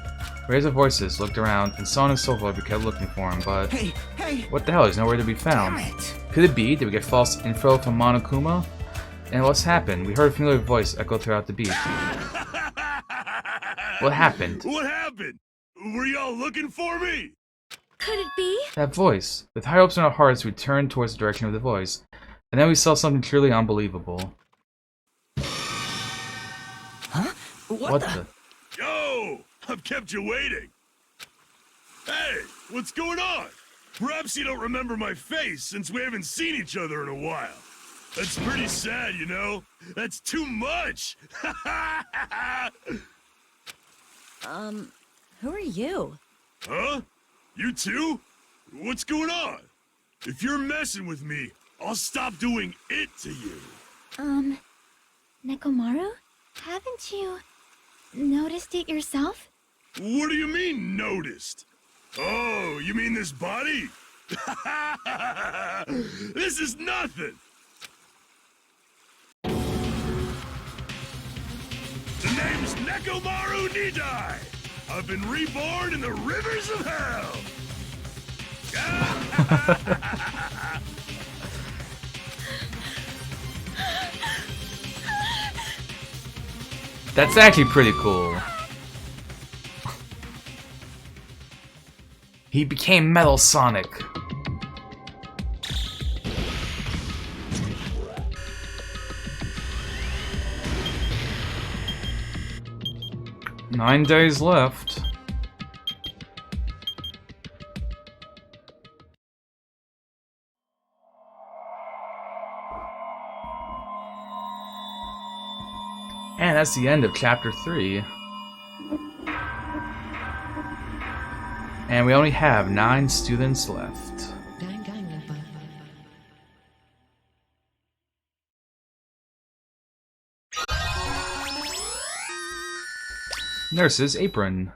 looked around, and so on and so forth. We kept looking for him, but Hey! what the hell? He's nowhere to be found. Damn it! Could it be? Did we get false info from Monokuma? And what's happened? We heard a familiar voice echo throughout the beach. What happened? What happened? Were y'all looking for me? could it be? That voice. With high hopes in our hearts, we turned towards the direction of the voice. And then we saw something truly unbelievable. Huh? What the? Yo! I've kept you waiting. Hey, what's going on? Perhaps you don't remember my face since we haven't seen each other in a while. That's pretty sad, you know? That's too much! Who are you? Huh? You too? What's going on? If you're messing with me, I'll stop doing it to you. Nekomaru? Haven't you noticed it yourself? What do you mean, noticed? Oh, you mean this body? This is nothing! The name's Nekomaru Nidai! I've been reborn in the rivers of hell! That's actually pretty cool. He became Metal Sonic. Nine days left. And that's the end of chapter 3. And we only have 9 students left. Nurse's apron.